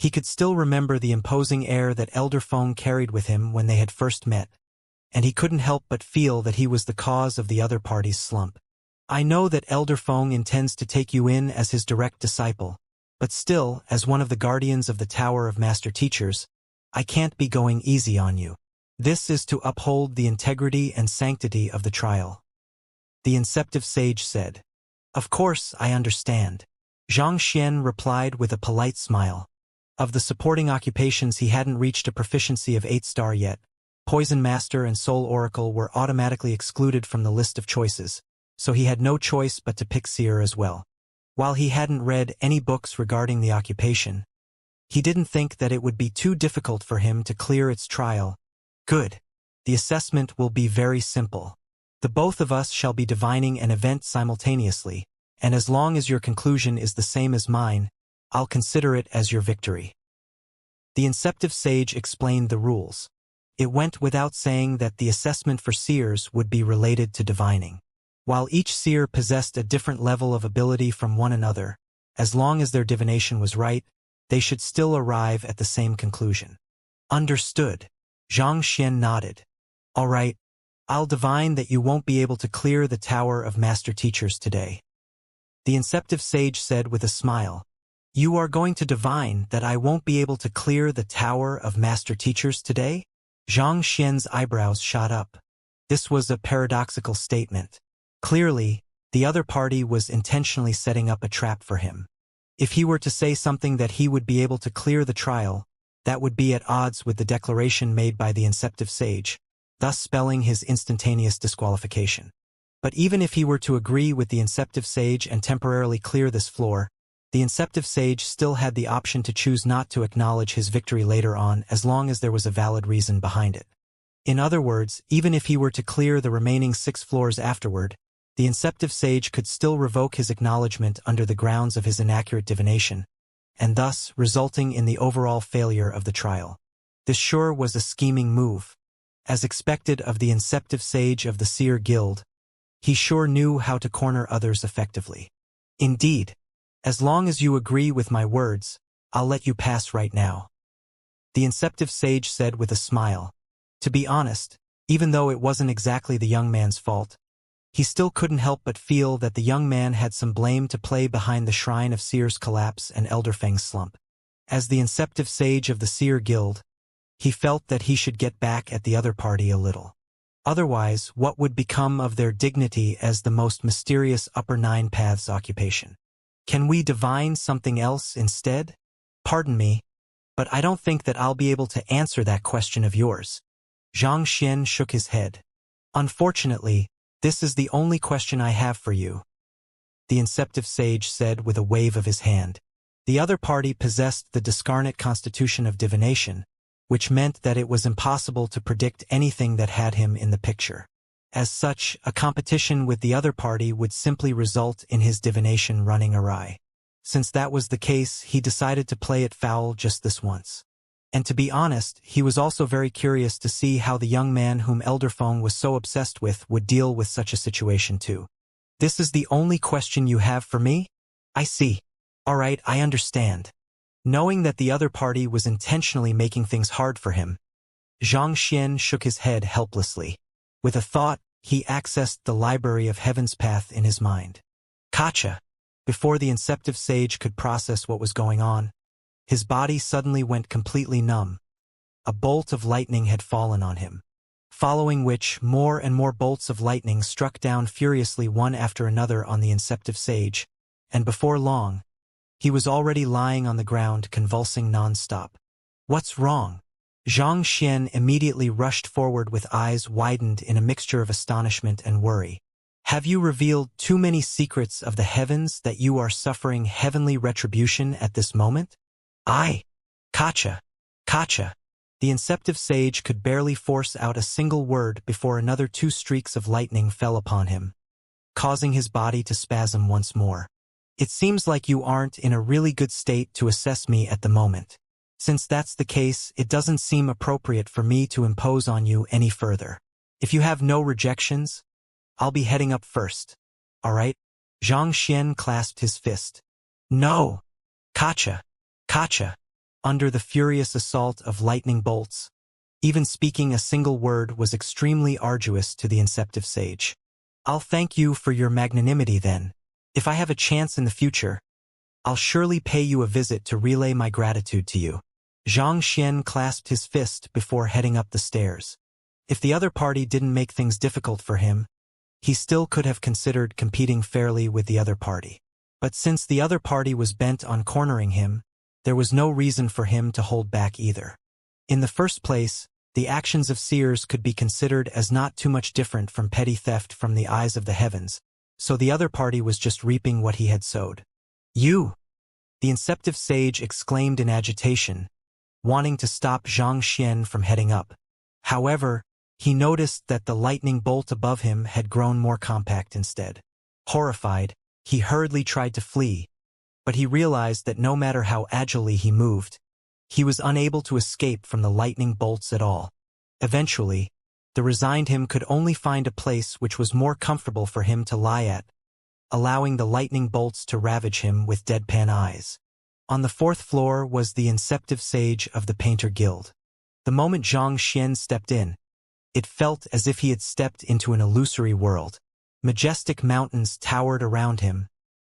He could still remember the imposing air that Elder Feng carried with him when they had first met, and he couldn't help but feel that he was the cause of the other party's slump. I know that Elder Feng intends to take you in as his direct disciple, but still, as one of the guardians of the Tower of Master Teachers, I can't be going easy on you. This is to uphold the integrity and sanctity of the trial. The inceptive sage said. Of course, I understand. Xianxia replied with a polite smile. Of the supporting occupations he hadn't reached a proficiency of 8-star yet. Poison Master and Soul Oracle were automatically excluded from the list of choices, so he had no choice but to pick Seer as well. While he hadn't read any books regarding the occupation, he didn't think that it would be too difficult for him to clear its trial. Good. The assessment will be very simple. The both of us shall be divining an event simultaneously, and as long as your conclusion is the same as mine, I'll consider it as your victory. The inceptive sage explained the rules. It went without saying that the assessment for seers would be related to divining. While each seer possessed a different level of ability from one another, as long as their divination was right, they should still arrive at the same conclusion. Understood. Xianxia nodded. All right, I'll divine that you won't be able to clear the Tower of Master Teachers today. The inceptive sage said with a smile. You are going to divine that I won't be able to clear the Tower of Master Teachers today? Xianxia's eyebrows shot up. This was a paradoxical statement. Clearly, the other party was intentionally setting up a trap for him. If he were to say something that he would be able to clear the trial, that would be at odds with the declaration made by the inceptive sage, thus spelling his instantaneous disqualification. But even if he were to agree with the inceptive sage and temporarily clear this floor, the inceptive sage still had the option to choose not to acknowledge his victory later on as long as there was a valid reason behind it. In other words, even if he were to clear the remaining 6 floors afterward, the inceptive sage could still revoke his acknowledgement under the grounds of his inaccurate divination, and thus resulting in the overall failure of the trial. This sure was a scheming move. As expected of the inceptive sage of the Seer Guild, he sure knew how to corner others effectively. Indeed, as long as you agree with my words, I'll let you pass right now. The inceptive sage said with a smile. To be honest, even though it wasn't exactly the young man's fault, he still couldn't help but feel that the young man had some blame to play behind the Shrine of Seer's collapse and Elder Feng's slump. As the inceptive sage of the Seer Guild, he felt that he should get back at the other party a little. Otherwise, what would become of their dignity as the most mysterious Upper Nine Paths occupation? Can we divine something else instead? Pardon me, but I don't think that I'll be able to answer that question of yours. Xianxia shook his head. Unfortunately, this is the only question I have for you. The inceptive sage said with a wave of his hand. The other party possessed the discarnate constitution of divination, which meant that it was impossible to predict anything that had him in the picture. As such, a competition with the other party would simply result in his divination running awry. Since that was the case, he decided to play it foul just this once. And to be honest, he was also very curious to see how the young man whom Elderfong was so obsessed with would deal with such a situation too. "This is the only question you have for me? I see. All right, I understand." Knowing that the other party was intentionally making things hard for him, Xianxia shook his head helplessly. With a thought, he accessed the library of Heaven's Path in his mind. Gotcha! Before the inceptive sage could process what was going on, his body suddenly went completely numb. A bolt of lightning had fallen on him, following which more and more bolts of lightning struck down furiously one after another on the inceptive sage, and before long, he was already lying on the ground convulsing non-stop. "What's wrong?" Xianxia immediately rushed forward with eyes widened in a mixture of astonishment and worry. "Have you revealed too many secrets of the heavens that you are suffering heavenly retribution at this moment?" Gotcha. The inceptive sage could barely force out a single word before another 2 streaks of lightning fell upon him, causing his body to spasm once more. "It seems like you aren't in a really good state to assess me at the moment. Since that's the case, it doesn't seem appropriate for me to impose on you any further. If you have no rejections, I'll be heading up first. All right?" Xianxia clasped his fist. "No! Gotcha! Under the furious assault of lightning bolts, even speaking a single word was extremely arduous to the inceptive sage. "I'll thank you for your magnanimity then. If I have a chance in the future, I'll surely pay you a visit to relay my gratitude to you." Xianxia clasped his fist before heading up the stairs. If the other party didn't make things difficult for him, he still could have considered competing fairly with the other party. But since the other party was bent on cornering him, there was no reason for him to hold back either. In the first place, the actions of seers could be considered as not too much different from petty theft from the eyes of the heavens, so the other party was just reaping what he had sowed. "You!" the inceptive sage exclaimed in agitation, wanting to stop Xianxia from heading up. However, he noticed that the lightning bolt above him had grown more compact instead. Horrified, he hurriedly tried to flee, but he realized that no matter how agilely he moved, he was unable to escape from the lightning bolts at all. Eventually, the resigned him could only find a place which was more comfortable for him to lie at, allowing the lightning bolts to ravage him with deadpan eyes. On the 4th floor was the inceptive sage of the Painter Guild. The moment Xianxia stepped in, it felt as if he had stepped into an illusory world. Majestic mountains towered around him,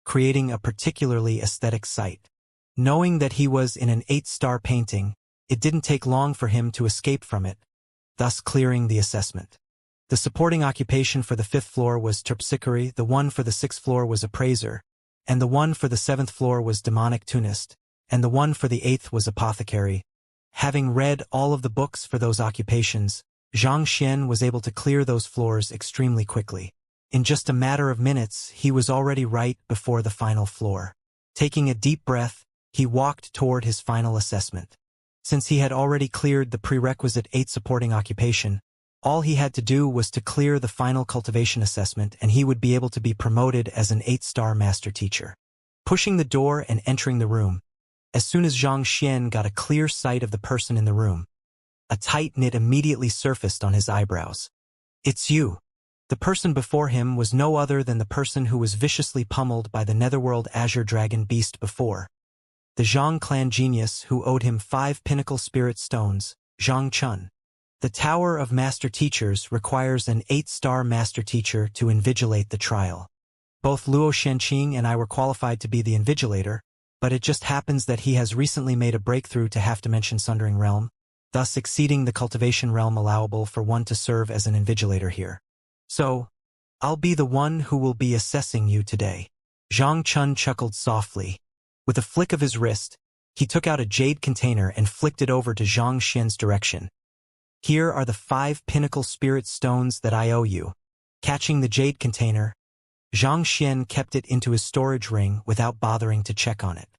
creating a particularly aesthetic sight. Knowing that he was in an 8-star painting, it didn't take long for him to escape from it, thus clearing the assessment. The supporting occupation for the 5th floor was terpsichore, the one for the 6th floor was appraiser, and the one for the 7th floor was demonic tunist, and the one for the 8th was apothecary. Having read all of the books for those occupations, Xianxia was able to clear those floors extremely quickly. In just a matter of minutes, he was already right before the final floor. Taking a deep breath, he walked toward his final assessment. Since he had already cleared the prerequisite 8 supporting occupation, all he had to do was to clear the final cultivation assessment and he would be able to be promoted as an 8-star master teacher. Pushing the door and entering the room, as soon as Xianxia got a clear sight of the person in the room, a tight knit immediately surfaced on his eyebrows. "It's you." The person before him was no other than the person who was viciously pummeled by the netherworld azure dragon beast before. The Zhang clan genius who owed him 5 pinnacle spirit stones, Zhang Chun. The Tower of Master Teachers requires an 8-star master teacher to invigilate the trial. Both Luo Shenqing and I were qualified to be the invigilator, but it just happens that he has recently made a breakthrough to half-dimension sundering realm, thus exceeding the cultivation realm allowable for one to serve as an invigilator here. So, I'll be the one who will be assessing you today. Zhang Chun chuckled softly. With a flick of his wrist, he took out a jade container and flicked it over to Xianxia's direction. "Here are the 5 pinnacle spirit stones that I owe you." Catching the jade container, Xianxia kept it into his storage ring without bothering to check on it.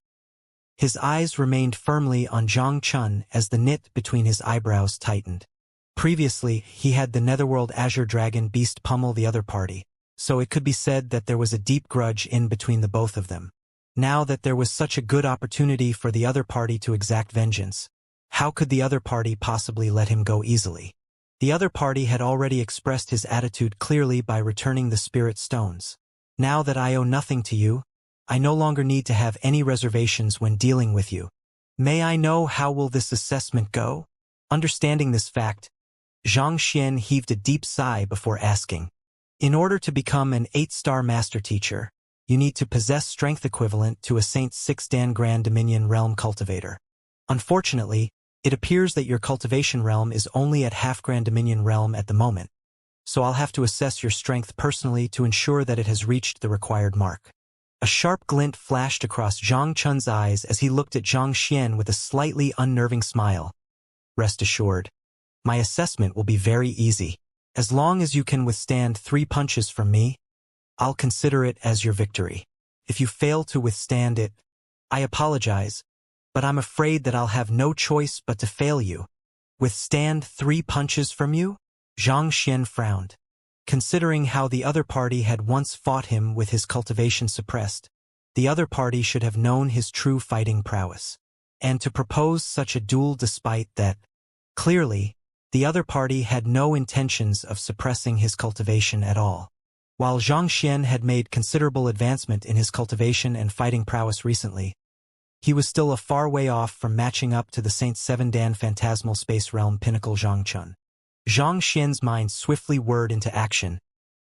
His eyes remained firmly on Zhang Chun as the knit between his eyebrows tightened. Previously, he had the Netherworld Azure Dragon beast pummel the other party, so it could be said that there was a deep grudge in between the both of them. Now that there was such a good opportunity for the other party to exact vengeance, how could the other party possibly let him go easily? The other party had already expressed his attitude clearly by returning the spirit stones. Now that I owe nothing to you, I no longer need to have any reservations when dealing with you. May I know how will this assessment go? Understanding this fact, Zhang Xian heaved a deep sigh before asking. In order to become an 8-star master teacher, you need to possess strength equivalent to a Saint 6 Dan Grand Dominion realm cultivator. Unfortunately, it appears that your cultivation realm is only at half Grand Dominion realm at the moment, so I'll have to assess your strength personally to ensure that it has reached the required mark. A sharp glint flashed across Zhang Chun's eyes as he looked at Zhang Xian with a slightly unnerving smile. Rest assured, my assessment will be very easy. As long as you can withstand 3 punches from me, I'll consider it as your victory. If you fail to withstand it, I apologize, but I'm afraid that I'll have no choice but to fail you. Withstand 3 punches from you? Zhang Xian frowned. Considering how the other party had once fought him with his cultivation suppressed, the other party should have known his true fighting prowess. And to propose such a duel despite that, clearly, the other party had no intentions of suppressing his cultivation at all. While Zhang Xian had made considerable advancement in his cultivation and fighting prowess recently, he was still a far way off from matching up to the Saint 7 Dan Phantasmal Space Realm pinnacle Zhang Chun. Zhang Xian's mind swiftly whirred into action,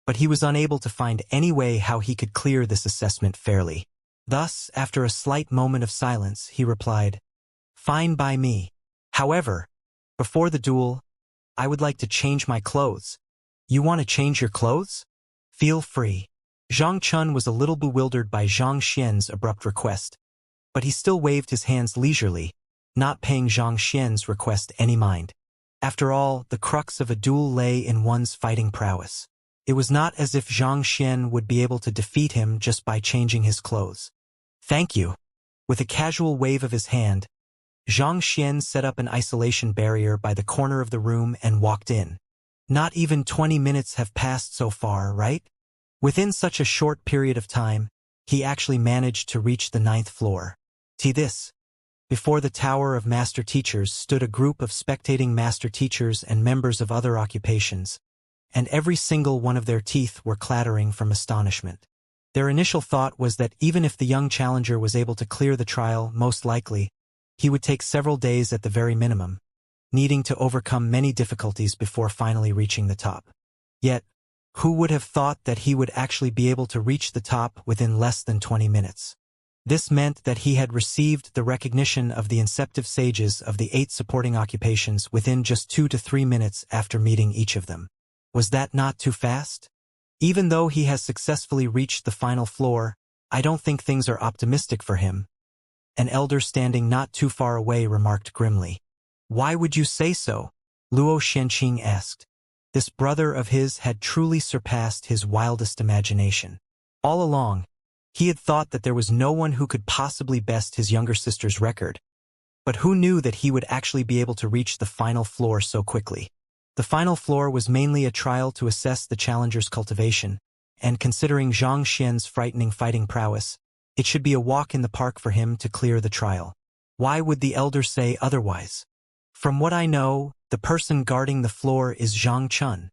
but he was unable to find any way how he could clear this assessment fairly. Thus, after a slight moment of silence, he replied, "Fine by me. However, before the duel, I would like to change my clothes. You want to change your clothes? Feel free." Zhang Chun was a little bewildered by Zhang Xian's abrupt request, but he still waved his hands leisurely, not paying Zhang Xian's request any mind. After all, the crux of a duel lay in one's fighting prowess. It was not as if Zhang Xian would be able to defeat him just by changing his clothes. "Thank you." With a casual wave of his hand, Zhang Xian set up an isolation barrier by the corner of the room and walked in. Not even 20 minutes have passed so far, right? Within such a short period of time, he actually managed to reach the 9th floor. Before the Tower of Master Teachers stood a group of spectating master teachers and members of other occupations, and every single one of their teeth were clattering from astonishment. Their initial thought was that even if the young challenger was able to clear the trial, most likely, he would take several days at the very minimum, needing to overcome many difficulties before finally reaching the top. Yet, who would have thought that he would actually be able to reach the top within less than 20 minutes? This meant that he had received the recognition of the inceptive sages of the 8 supporting occupations within just 2 to 3 minutes after meeting each of them. Was that not too fast? Even though he has successfully reached the final floor, I don't think things are optimistic for him. An elder standing not too far away remarked grimly. "Why would you say so?" Luo Shenqing asked. This brother of his had truly surpassed his wildest imagination. All along, he had thought that there was no one who could possibly best his younger sister's record. But who knew that he would actually be able to reach the final floor so quickly? The final floor was mainly a trial to assess the challenger's cultivation, and considering Zhang Xian's frightening fighting prowess, it should be a walk in the park for him to clear the trial. Why would the elder say otherwise? From what I know, the person guarding the floor is Zhang Chun.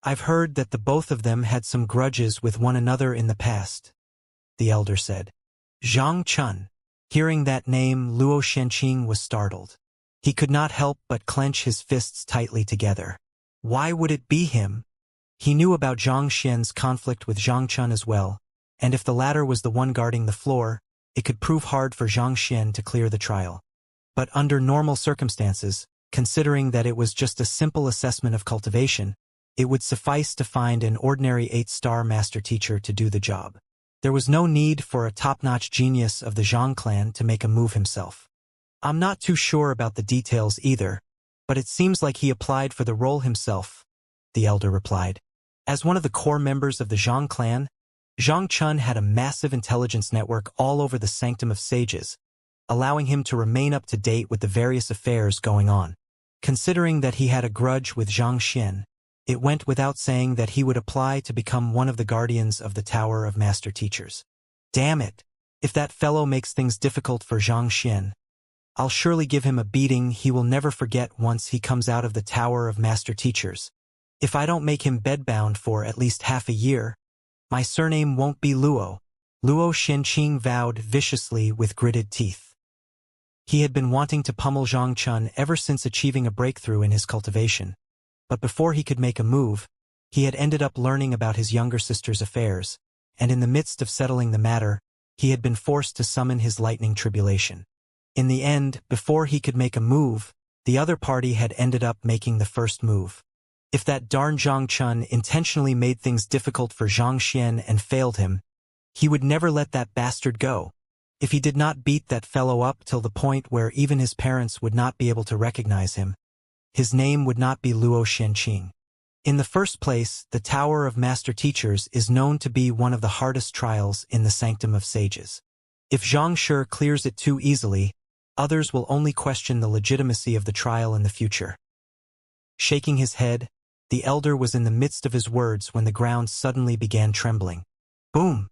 I've heard that the both of them had some grudges with one another in the past, the elder said. Zhang Chun. Hearing that name, Luo Shenqing was startled. He could not help but clench his fists tightly together. Why would it be him? He knew about Zhang Xian's conflict with Zhang Chun as well, and if the latter was the one guarding the floor, it could prove hard for Zhang Xian to clear the trial. But under normal circumstances, considering that it was just a simple assessment of cultivation, it would suffice to find an ordinary 8-star master teacher to do the job. There was no need for a top-notch genius of the Zhang clan to make a move himself. I'm not too sure about the details either, but it seems like he applied for the role himself, the elder replied. As one of the core members of the Zhang clan, Zhang Chun had a massive intelligence network all over the Sanctum of Sages, allowing him to remain up to date with the various affairs going on. Considering that he had a grudge with Xianxia, it went without saying that he would apply to become one of the guardians of the Tower of Master Teachers. Damn it! If that fellow makes things difficult for Xianxia, I'll surely give him a beating he will never forget once he comes out of the Tower of Master Teachers. If I don't make him bedbound for at least half a year, my surname won't be Luo. Luo Xianqing vowed viciously with gritted teeth. He had been wanting to pummel Zhang ever since achieving a breakthrough in his cultivation. But before he could make a move, he had ended up learning about his younger sister's affairs, and in the midst of settling the matter, he had been forced to summon his lightning tribulation. In the end, before he could make a move, the other party had ended up making the first move. If that darn Zhang intentionally made things difficult for Xianxia and failed him, he would never let that bastard go. If he did not beat that fellow up till the point where even his parents would not be able to recognize him, his name would not be Luo Xianqing. In the first place, the Tower of Master Teachers is known to be one of the hardest trials in the Sanctum of Sages. If Xianxia clears it too easily, others will only question the legitimacy of the trial in the future. Shaking his head, the elder was in the midst of his words when the ground suddenly began trembling. Boom!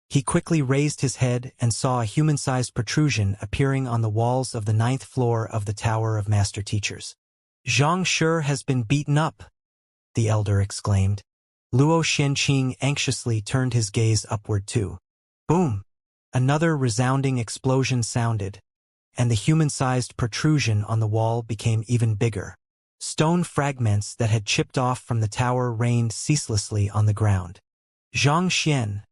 He quickly raised his head and saw a human-sized protrusion appearing on the walls of the 9th floor of the Tower of Master Teachers. Xianxia has been beaten up, the elder exclaimed. Luo Xianqing anxiously turned his gaze upward too. Boom! Another resounding explosion sounded, and the human-sized protrusion on the wall became even bigger. Stone fragments that had chipped off from the tower rained ceaselessly on the ground. Xianxia,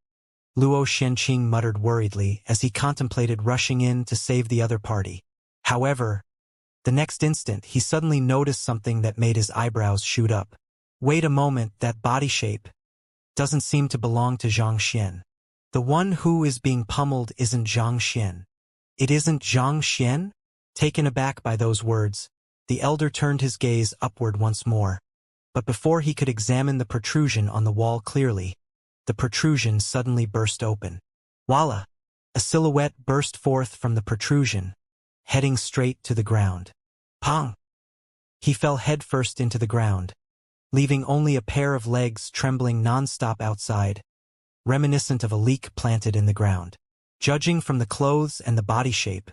Luo Xianqing muttered worriedly as he contemplated rushing in to save the other party. However, the next instant he suddenly noticed something that made his eyebrows shoot up. Wait a moment, that body shape doesn't seem to belong to Xianxia. The one who is being pummeled isn't Xianxia. It isn't Xianxia? Taken aback by those words, the elder turned his gaze upward once more. But before he could examine the protrusion on the wall clearly, the protrusion suddenly burst open. Voila! A silhouette burst forth from the protrusion, heading straight to the ground. Pong! He fell headfirst into the ground, leaving only a pair of legs trembling non-stop outside, reminiscent of a leek planted in the ground. Judging from the clothes and the body shape,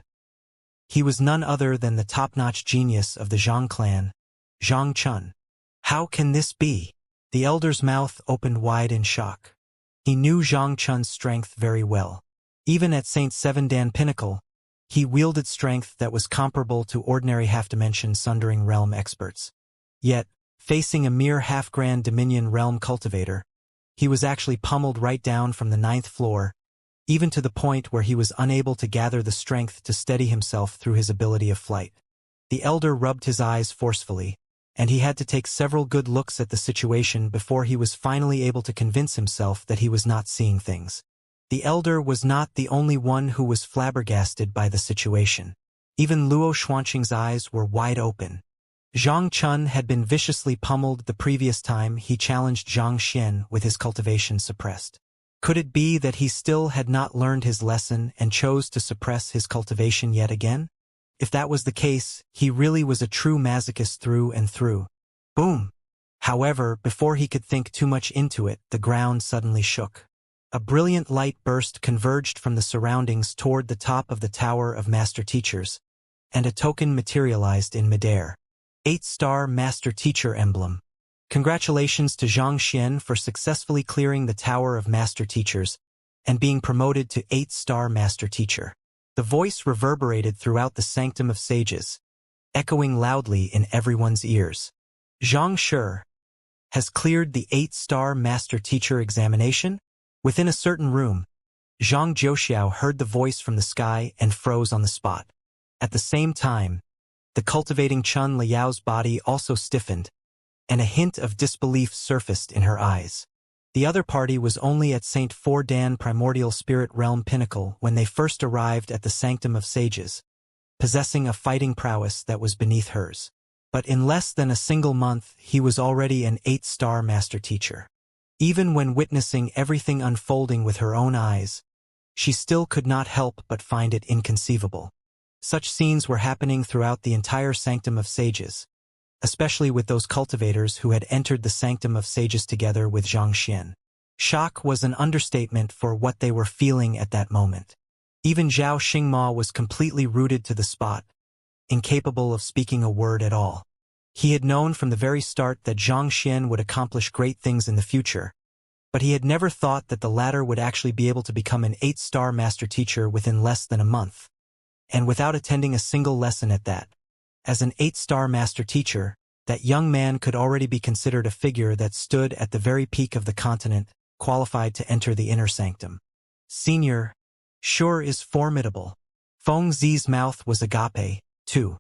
he was none other than the top-notch genius of the Zhang clan, Zhang Chun. How can this be? The elder's mouth opened wide in shock. He knew Zhang Chun's strength very well. Even at St. Seven Dan Pinnacle, he wielded strength that was comparable to ordinary half-dimension sundering realm experts. Yet, facing a mere half-grand Dominion realm cultivator, he was actually pummeled right down from the 9th floor, even to the point where he was unable to gather the strength to steady himself through his ability of flight. The elder rubbed his eyes forcefully, and he had to take several good looks at the situation before he was finally able to convince himself that he was not seeing things. The elder was not the only one who was flabbergasted by the situation. Even Luo Xuanqing's eyes were wide open. Zhang Chun had been viciously pummeled the previous time he challenged Xianxia with his cultivation suppressed. Could it be that he still had not learned his lesson and chose to suppress his cultivation yet again? If that was the case, he really was a true masochist through and through. Boom! However, before he could think too much into it, the ground suddenly shook. A brilliant light burst converged from the surroundings toward the top of the Tower of Master Teachers, and a token materialized in midair. 8-star Master Teacher emblem. Congratulations to Xianxia for successfully clearing the Tower of Master Teachers and being promoted to 8-star Master Teacher. The voice reverberated throughout the Sanctum of Sages, echoing loudly in everyone's ears. Xianxia has cleared the 8-star Master Teacher examination? Within a certain room, Zhang Jiuxiao heard the voice from the sky and froze on the spot. At the same time, the cultivating Chun Liao's body also stiffened, and a hint of disbelief surfaced in her eyes. The other party was only at St. Four Dan Primordial Spirit Realm Pinnacle when they first arrived at the Sanctum of Sages, possessing a fighting prowess that was beneath hers. But in less than a single month, he was already an 8-star Master Teacher. Even when witnessing everything unfolding with her own eyes, she still could not help but find it inconceivable. Such scenes were happening throughout the entire Sanctum of Sages, especially with those cultivators who had entered the Sanctum of Sages together with Xianxia. Shock was an understatement for what they were feeling at that moment. Even Zhao Xingma was completely rooted to the spot, incapable of speaking a word at all. He had known from the very start that Xianxia would accomplish great things in the future, but he had never thought that the latter would actually be able to become an 8-star master teacher within less than a month, and without attending a single lesson at that. As an 8-star master teacher, that young man could already be considered a figure that stood at the very peak of the continent, qualified to enter the inner sanctum. Senior, sure is formidable. Feng Zi's mouth was agape, too.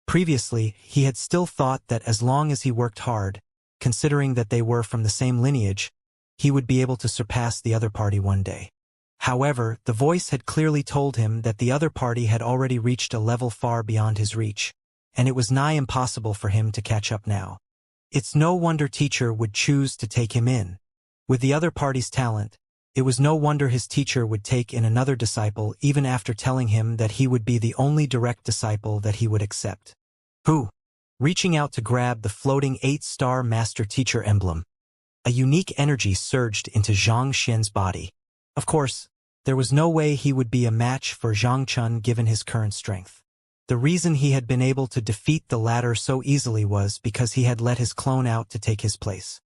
Previously, he had still thought that as long as he worked hard, considering that they were from the same lineage, he would be able to surpass the other party one day. However, the voice had clearly told him that the other party had already reached a level far beyond his reach, and it was nigh impossible for him to catch up now. It's no wonder teacher would choose to take him in. With the other party's talent, it was no wonder his teacher would take in another disciple even after telling him that he would be the only direct disciple that he would accept. Who? Reaching out to grab the floating 8-star master teacher emblem. A unique energy surged into Zhang Xian's body. Of course, there was no way he would be a match for Zhang Chun given his current strength. The reason he had been able to defeat the latter so easily was because he had let his clone out to take his place.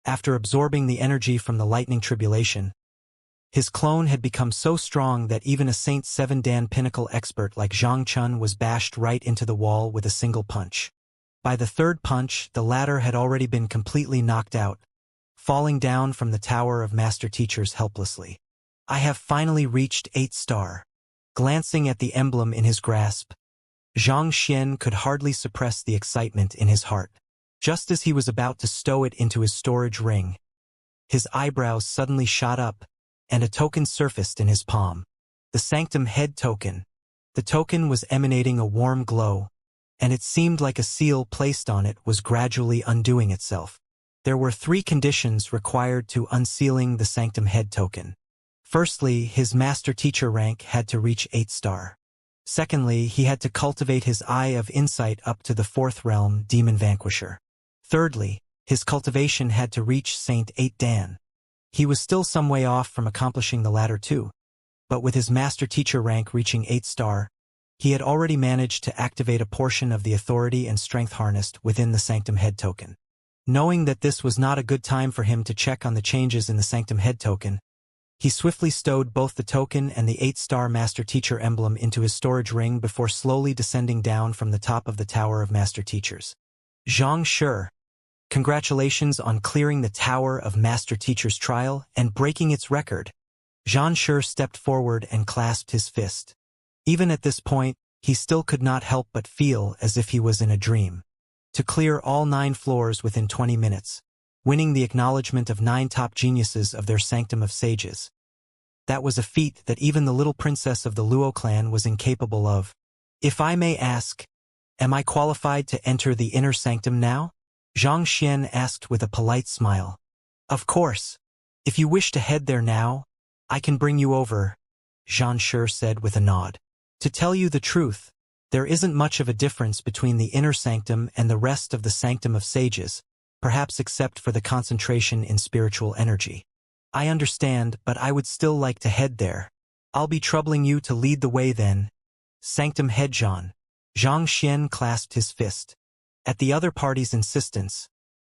After absorbing the energy from the lightning tribulation, his clone had become so strong that even a Saint 7 Dan pinnacle expert like Zhang Chun was bashed right into the wall with a single punch. By the third punch, the latter had already been completely knocked out, falling down from the Tower of Master Teachers helplessly. I have finally reached 8-star. Glancing at the emblem in his grasp, Zhang Xian could hardly suppress the excitement in his heart. Just as he was about to stow it into his storage ring, his eyebrows suddenly shot up, and a token surfaced in his palm. The Sanctum Head token. The token was emanating a warm glow, and it seemed like a seal placed on it was gradually undoing itself. There were 3 conditions required to unsealing the Sanctum Head token. Firstly, his master teacher rank had to reach 8-star. Secondly, he had to cultivate his Eye of Insight up to the 4th realm, Demon Vanquisher. Thirdly, his cultivation had to reach Saint 8 Dan. He was still some way off from accomplishing the latter too, but with his master teacher rank reaching 8-star, he had already managed to activate a portion of the authority and strength harnessed within the Sanctum Head token. Knowing that this was not a good time for him to check on the changes in the Sanctum Head token, he swiftly stowed both the token and the 8-star Master Teacher emblem into his storage ring before slowly descending down from the top of the Tower of Master Teachers. Zhang Shi, congratulations on clearing the Tower of Master Teachers trial and breaking its record. Zhang Shi stepped forward and clasped his fist. Even at this point, he still could not help but feel as if he was in a dream. To clear all 9 floors within 20 minutes, winning the acknowledgement of 9 top geniuses of their Sanctum of Sages. That was a feat that even the little princess of the Luo clan was incapable of. If I may ask, am I qualified to enter the inner sanctum now? Zhang Xian asked with a polite smile. Of course. If you wish to head there now, I can bring you over, Zhang Shi said with a nod. To tell you the truth, there isn't much of a difference between the inner sanctum and the rest of the Sanctum of Sages, perhaps except for the concentration in spiritual energy. I understand, but I would still like to head there. I'll be troubling you to lead the way then. Sanctum Head Zhang. Zhang Xian clasped his fist. At the other party's insistence,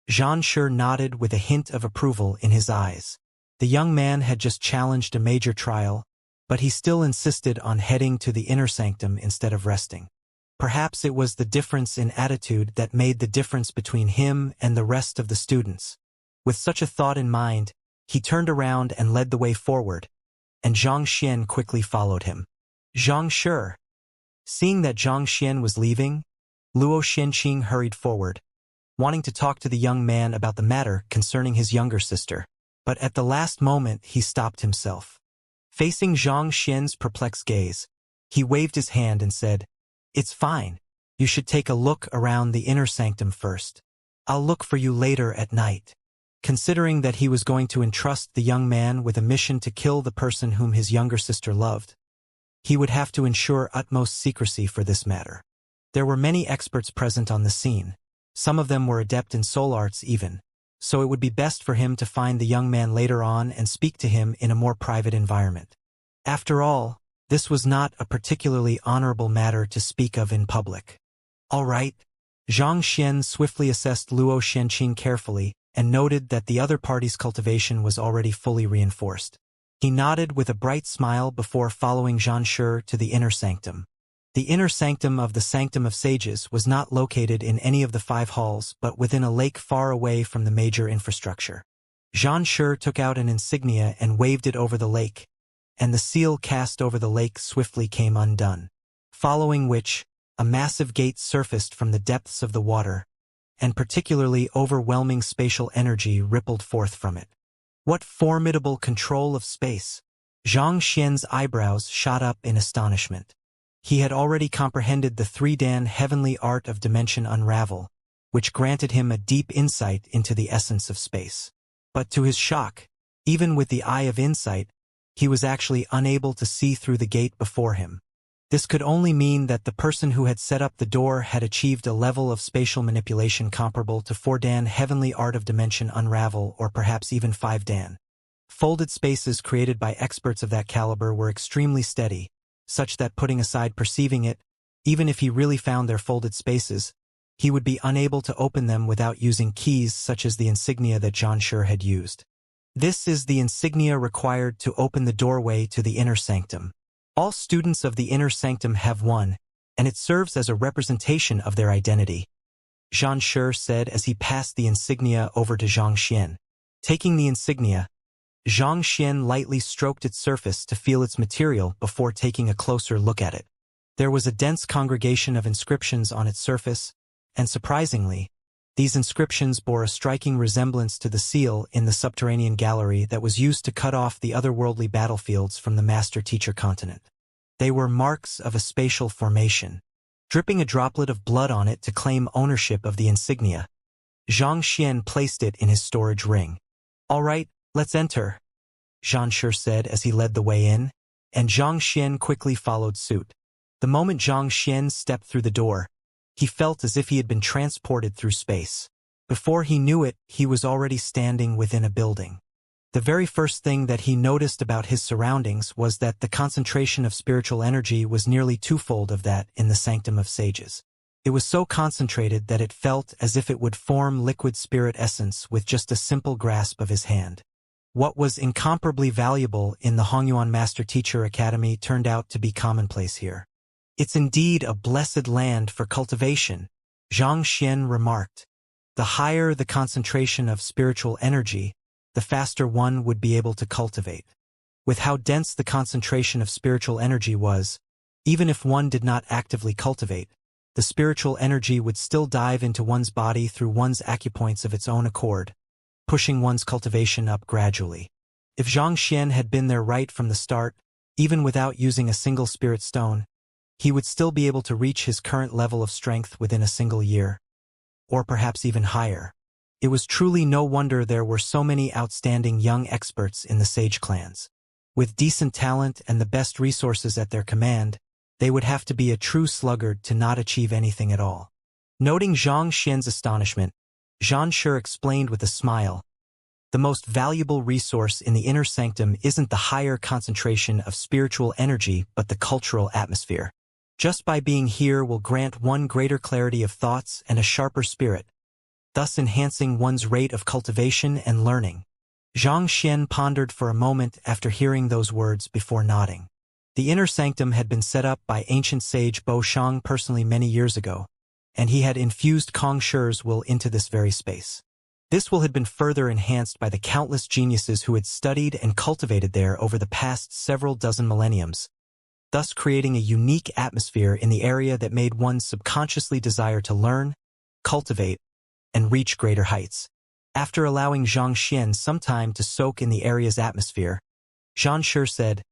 Zhang Shi nodded with a hint of approval in his eyes. The young man had just challenged a major trial, but he still insisted on heading to the inner sanctum instead of resting. Perhaps it was the difference in attitude that made the difference between him and the rest of the students. With such a thought in mind, he turned around and led the way forward, and Zhang Xian quickly followed him. Zhang Shi. Seeing that Zhang Xian was leaving, Luo Xianqing hurried forward, wanting to talk to the young man about the matter concerning his younger sister. But at the last moment he stopped himself. Facing Zhang Xian's perplexed gaze, he waved his hand and said, "It's fine. You should take a look around the inner sanctum first. I'll look for you later at night." Considering that he was going to entrust the young man with a mission to kill the person whom his younger sister loved, he would have to ensure utmost secrecy for this matter. There were many experts present on the scene. Some of them were adept in soul arts even, so it would be best for him to find the young man later on and speak to him in a more private environment. After all, this was not a particularly honorable matter to speak of in public. All right. Xianxia swiftly assessed Luo Xianqing carefully and noted that the other party's cultivation was already fully reinforced. He nodded with a bright smile before following Xianxia to the inner sanctum. The inner sanctum of the Sanctum of Sages was not located in any of the 5 halls but within a lake far away from the major infrastructure. Xianxia took out an insignia and waved it over the lake, and the seal cast over the lake swiftly came undone, following which, a massive gate surfaced from the depths of the water, and particularly overwhelming spatial energy rippled forth from it. What formidable control of space! Zhang Xian's eyebrows shot up in astonishment. He had already comprehended the 3-dan heavenly art of dimension unravel, which granted him a deep insight into the essence of space. But to his shock, even with the eye of insight, he was actually unable to see through the gate before him. This could only mean that the person who had set up the door had achieved a level of spatial manipulation comparable to 4-dan heavenly art of dimension unravel or perhaps even 5-dan. Folded spaces created by experts of that caliber were extremely steady, such that putting aside perceiving it, even if he really found their folded spaces, he would be unable to open them without using keys such as the insignia that Xianxia had used. This is the insignia required to open the doorway to the inner sanctum. All students of the inner sanctum have one, and it serves as a representation of their identity, Xianxia said as he passed the insignia over to Xianxia. Taking the insignia, Xianxia lightly stroked its surface to feel its material before taking a closer look at it. There was a dense congregation of inscriptions on its surface, and surprisingly, these inscriptions bore a striking resemblance to the seal in the subterranean gallery that was used to cut off the otherworldly battlefields from the master-teacher continent. They were marks of a spatial formation. Dripping a droplet of blood on it to claim ownership of the insignia, Xianxia placed it in his storage ring. All right, let's enter, Xianxia said as he led the way in, and Xianxia quickly followed suit. The moment Xianxia stepped through the door, he felt as if he had been transported through space. Before he knew it, he was already standing within a building. The very first thing that he noticed about his surroundings was that the concentration of spiritual energy was nearly twofold of that in the Sanctum of Sages. It was so concentrated that it felt as if it would form liquid spirit essence with just a simple grasp of his hand. What was incomparably valuable in the Hongyuan Master Teacher Academy turned out to be commonplace here. It's indeed a blessed land for cultivation, Xianxia remarked. The higher the concentration of spiritual energy, the faster one would be able to cultivate. With how dense the concentration of spiritual energy was, even if one did not actively cultivate, the spiritual energy would still dive into one's body through one's acupoints of its own accord, pushing one's cultivation up gradually. If Xianxia had been there right from the start, even without using a single spirit stone, he would still be able to reach his current level of strength within a single year, or perhaps even higher. It was truly no wonder there were so many outstanding young experts in the sage clans. With decent talent and the best resources at their command, they would have to be a true sluggard to not achieve anything at all. Noting Xianxia's astonishment, Xianxia explained with a smile, "The most valuable resource in the inner sanctum isn't the higher concentration of spiritual energy but the cultural atmosphere. Just by being here will grant one greater clarity of thoughts and a sharper spirit, thus enhancing one's rate of cultivation and learning." Xianxia pondered for a moment after hearing those words before nodding. The inner sanctum had been set up by ancient sage Bo Shang personally many years ago, and he had infused Kong Shi's will into this very space. This will had been further enhanced by the countless geniuses who had studied and cultivated there over the past several dozen millenniums, thus creating a unique atmosphere in the area that made one subconsciously desire to learn, cultivate, and reach greater heights. After allowing Xianxia some time to soak in the area's atmosphere, Xianxia said,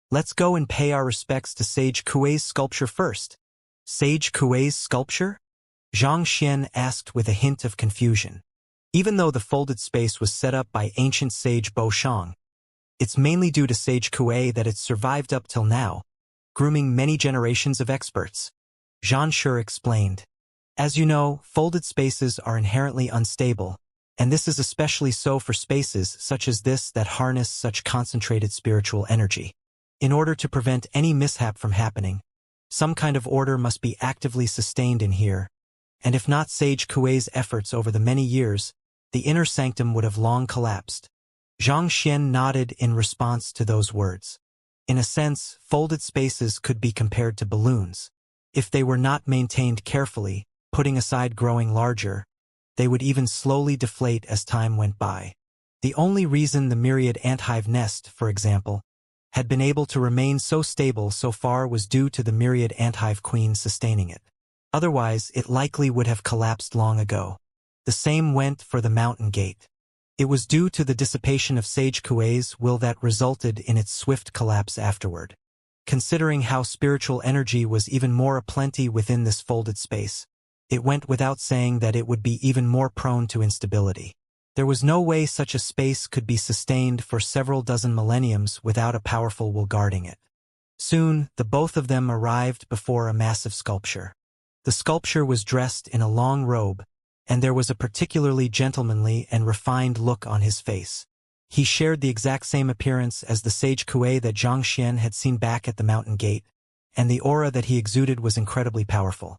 "Let's go and pay our respects to Sage Kuei's sculpture first." Sage Kuei's sculpture? Xianxia asked with a hint of confusion. Even though the folded space was set up by ancient sage Bo Shang, it's mainly due to Sage Kuei that it's survived up till now, grooming many generations of experts. Xianxia explained. As you know, folded spaces are inherently unstable, and this is especially so for spaces such as this that harness such concentrated spiritual energy. In order to prevent any mishap from happening, some kind of order must be actively sustained in here, and if not Sage Kuei's efforts over the many years, the inner sanctum would have long collapsed. Zhang Xian nodded in response to those words. In a sense, folded spaces could be compared to balloons. If they were not maintained carefully, putting aside growing larger, they would even slowly deflate as time went by. The only reason the myriad anthive nest, for example, had been able to remain so stable so far was due to the myriad anthive queen sustaining it. Otherwise, it likely would have collapsed long ago. The same went for the mountain gate. It was due to the dissipation of Sage Kuei's will that resulted in its swift collapse afterward. Considering how spiritual energy was even more aplenty within this folded space, it went without saying that it would be even more prone to instability. There was no way such a space could be sustained for several dozen millenniums without a powerful will guarding it. Soon, the both of them arrived before a massive sculpture. The sculpture was dressed in a long robe, and there was a particularly gentlemanly and refined look on his face. He shared the exact same appearance as the Sage Kuei that Zhang Xian had seen back at the mountain gate, and the aura that he exuded was incredibly powerful.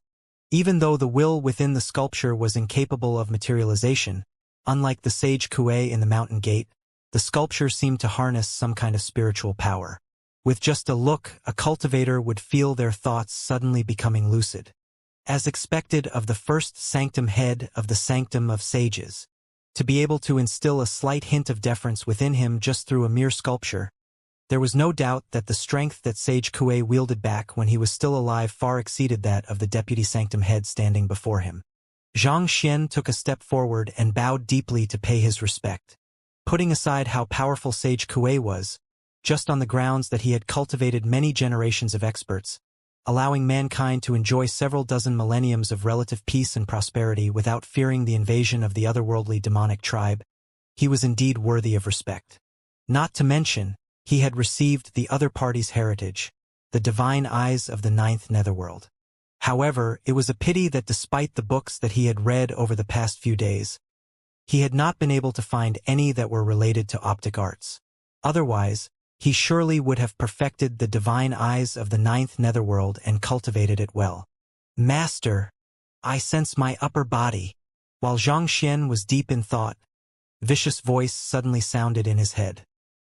Even though the will within the sculpture was incapable of materialization, unlike the Sage Kuei in the mountain gate, the sculpture seemed to harness some kind of spiritual power. With just a look, a cultivator would feel their thoughts suddenly becoming lucid. As expected of the first sanctum head of the sanctum of sages, to be able to instill a slight hint of deference within him just through a mere sculpture, there was no doubt that the strength that Sage Kuei wielded back when he was still alive far exceeded that of the deputy sanctum head standing before him. Zhang Xian took a step forward and bowed deeply to pay his respect. Putting aside how powerful Sage Kuei was, just on the grounds that he had cultivated many generations of experts, allowing mankind to enjoy several dozen millenniums of relative peace and prosperity without fearing the invasion of the otherworldly demonic tribe, he was indeed worthy of respect. Not to mention, he had received the other party's heritage, the divine eyes of the ninth netherworld. However, it was a pity that despite the books that he had read over the past few days, he had not been able to find any that were related to optic arts. Otherwise, he surely would have perfected the divine eyes of the ninth netherworld and cultivated it well. Master, I sense my upper body. While Zhang Xian was deep in thought, vicious voice suddenly sounded in his head.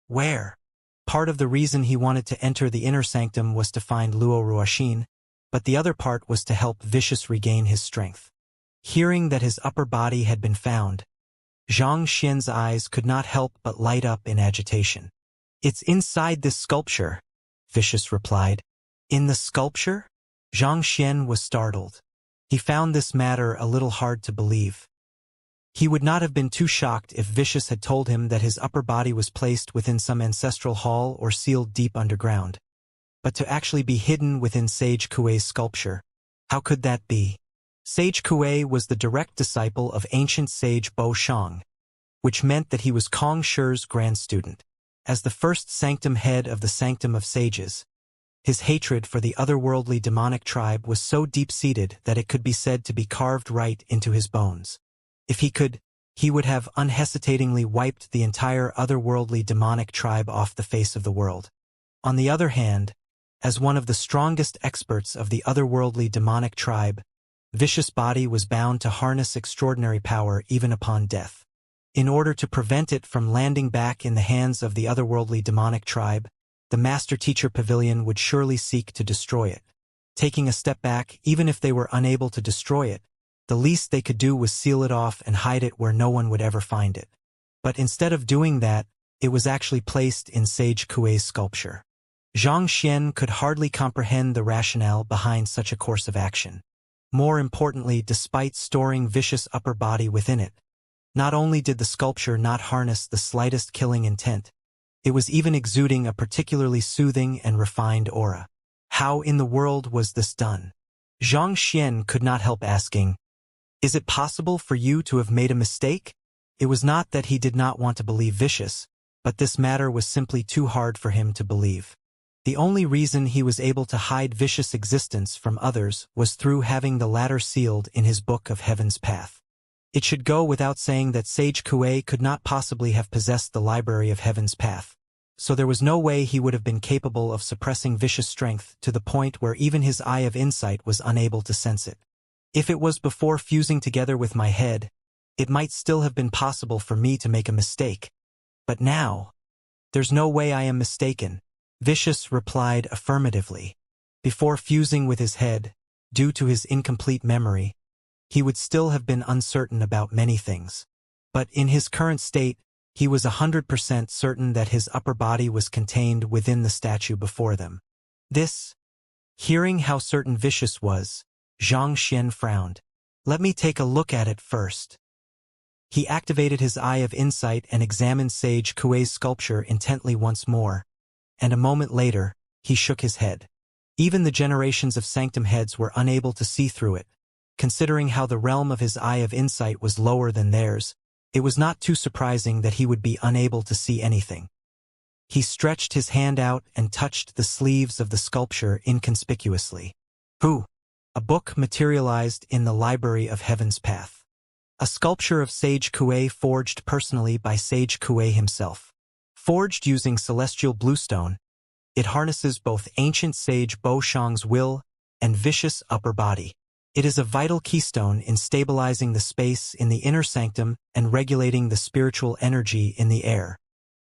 Where? Part of the reason he wanted to enter the inner sanctum was to find Luo Ruoxin, but the other part was to help Vicious regain his strength. Hearing that his upper body had been found, Zhang Xian's eyes could not help but light up in agitation. It's inside this sculpture, Vicious replied. In the sculpture? Zhang Xian was startled. He found this matter a little hard to believe. He would not have been too shocked if Vicious had told him that his upper body was placed within some ancestral hall or sealed deep underground. But to actually be hidden within Sage Kuei's sculpture, how could that be? Sage Kuei was the direct disciple of ancient sage Bo Shang, which meant that he was Kong Shi's grand student. As the first sanctum head of the Sanctum of Sages, his hatred for the otherworldly demonic tribe was so deep-seated that it could be said to be carved right into his bones. If he could, he would have unhesitatingly wiped the entire otherworldly demonic tribe off the face of the world. On the other hand, as one of the strongest experts of the otherworldly demonic tribe, Vicious body was bound to harness extraordinary power even upon death. In order to prevent it from landing back in the hands of the otherworldly demonic tribe, the Master-Teacher Pavilion would surely seek to destroy it. Taking a step back, even if they were unable to destroy it, the least they could do was seal it off and hide it where no one would ever find it. But instead of doing that, it was actually placed in Sage Kuei's sculpture. Zhang Xian could hardly comprehend the rationale behind such a course of action. More importantly, despite storing Vicious upper body within it, not only did the sculpture not harness the slightest killing intent, it was even exuding a particularly soothing and refined aura. How in the world was this done? Zhang Xian could not help asking, Is it possible for you to have made a mistake? It was not that he did not want to believe Vicious, but this matter was simply too hard for him to believe. The only reason he was able to hide vicious existence from others was through having the latter sealed in his Book of Heaven's Path. It should go without saying that Sage Kuei could not possibly have possessed the Library of Heaven's Path, so there was no way he would have been capable of suppressing vicious strength to the point where even his Eye of Insight was unable to sense it. If it was before fusing together with my head, it might still have been possible for me to make a mistake. But now, there's no way I am mistaken. Vicious replied affirmatively. Before fusing with his head, due to his incomplete memory, he would still have been uncertain about many things. But in his current state, he was 100% certain that his upper body was contained within the statue before them. Hearing how certain Vicious was, Xianxia frowned. Let me take a look at it first. He activated his Eye of Insight and examined Sage Kuei's sculpture intently once more, and a moment later, he shook his head. Even the generations of Sanctum heads were unable to see through it. Considering how the realm of his Eye of Insight was lower than theirs, it was not too surprising that he would be unable to see anything. He stretched his hand out and touched the sleeves of the sculpture inconspicuously. A book materialized in the Library of Heaven's Path. A sculpture of Sage Kuei forged personally by Sage Kuei himself. Forged using celestial bluestone, it harnesses both ancient sage Bo Shang's will and vicious upper body. It is a vital keystone in stabilizing the space in the inner sanctum and regulating the spiritual energy in the air.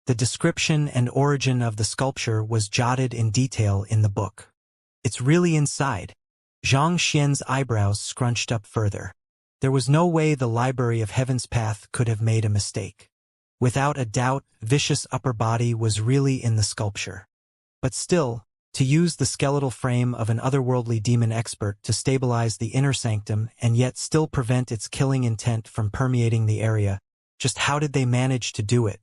The description and origin of the sculpture was jotted in detail in the book. It's really inside. Zhang Xian's eyebrows scrunched up further. There was no way the Library of Heaven's Path could have made a mistake. Without a doubt, vicious upper body was really in the sculpture. But still, to use the skeletal frame of an otherworldly demon expert to stabilize the inner sanctum and yet still prevent its killing intent from permeating the area, just how did they manage to do it?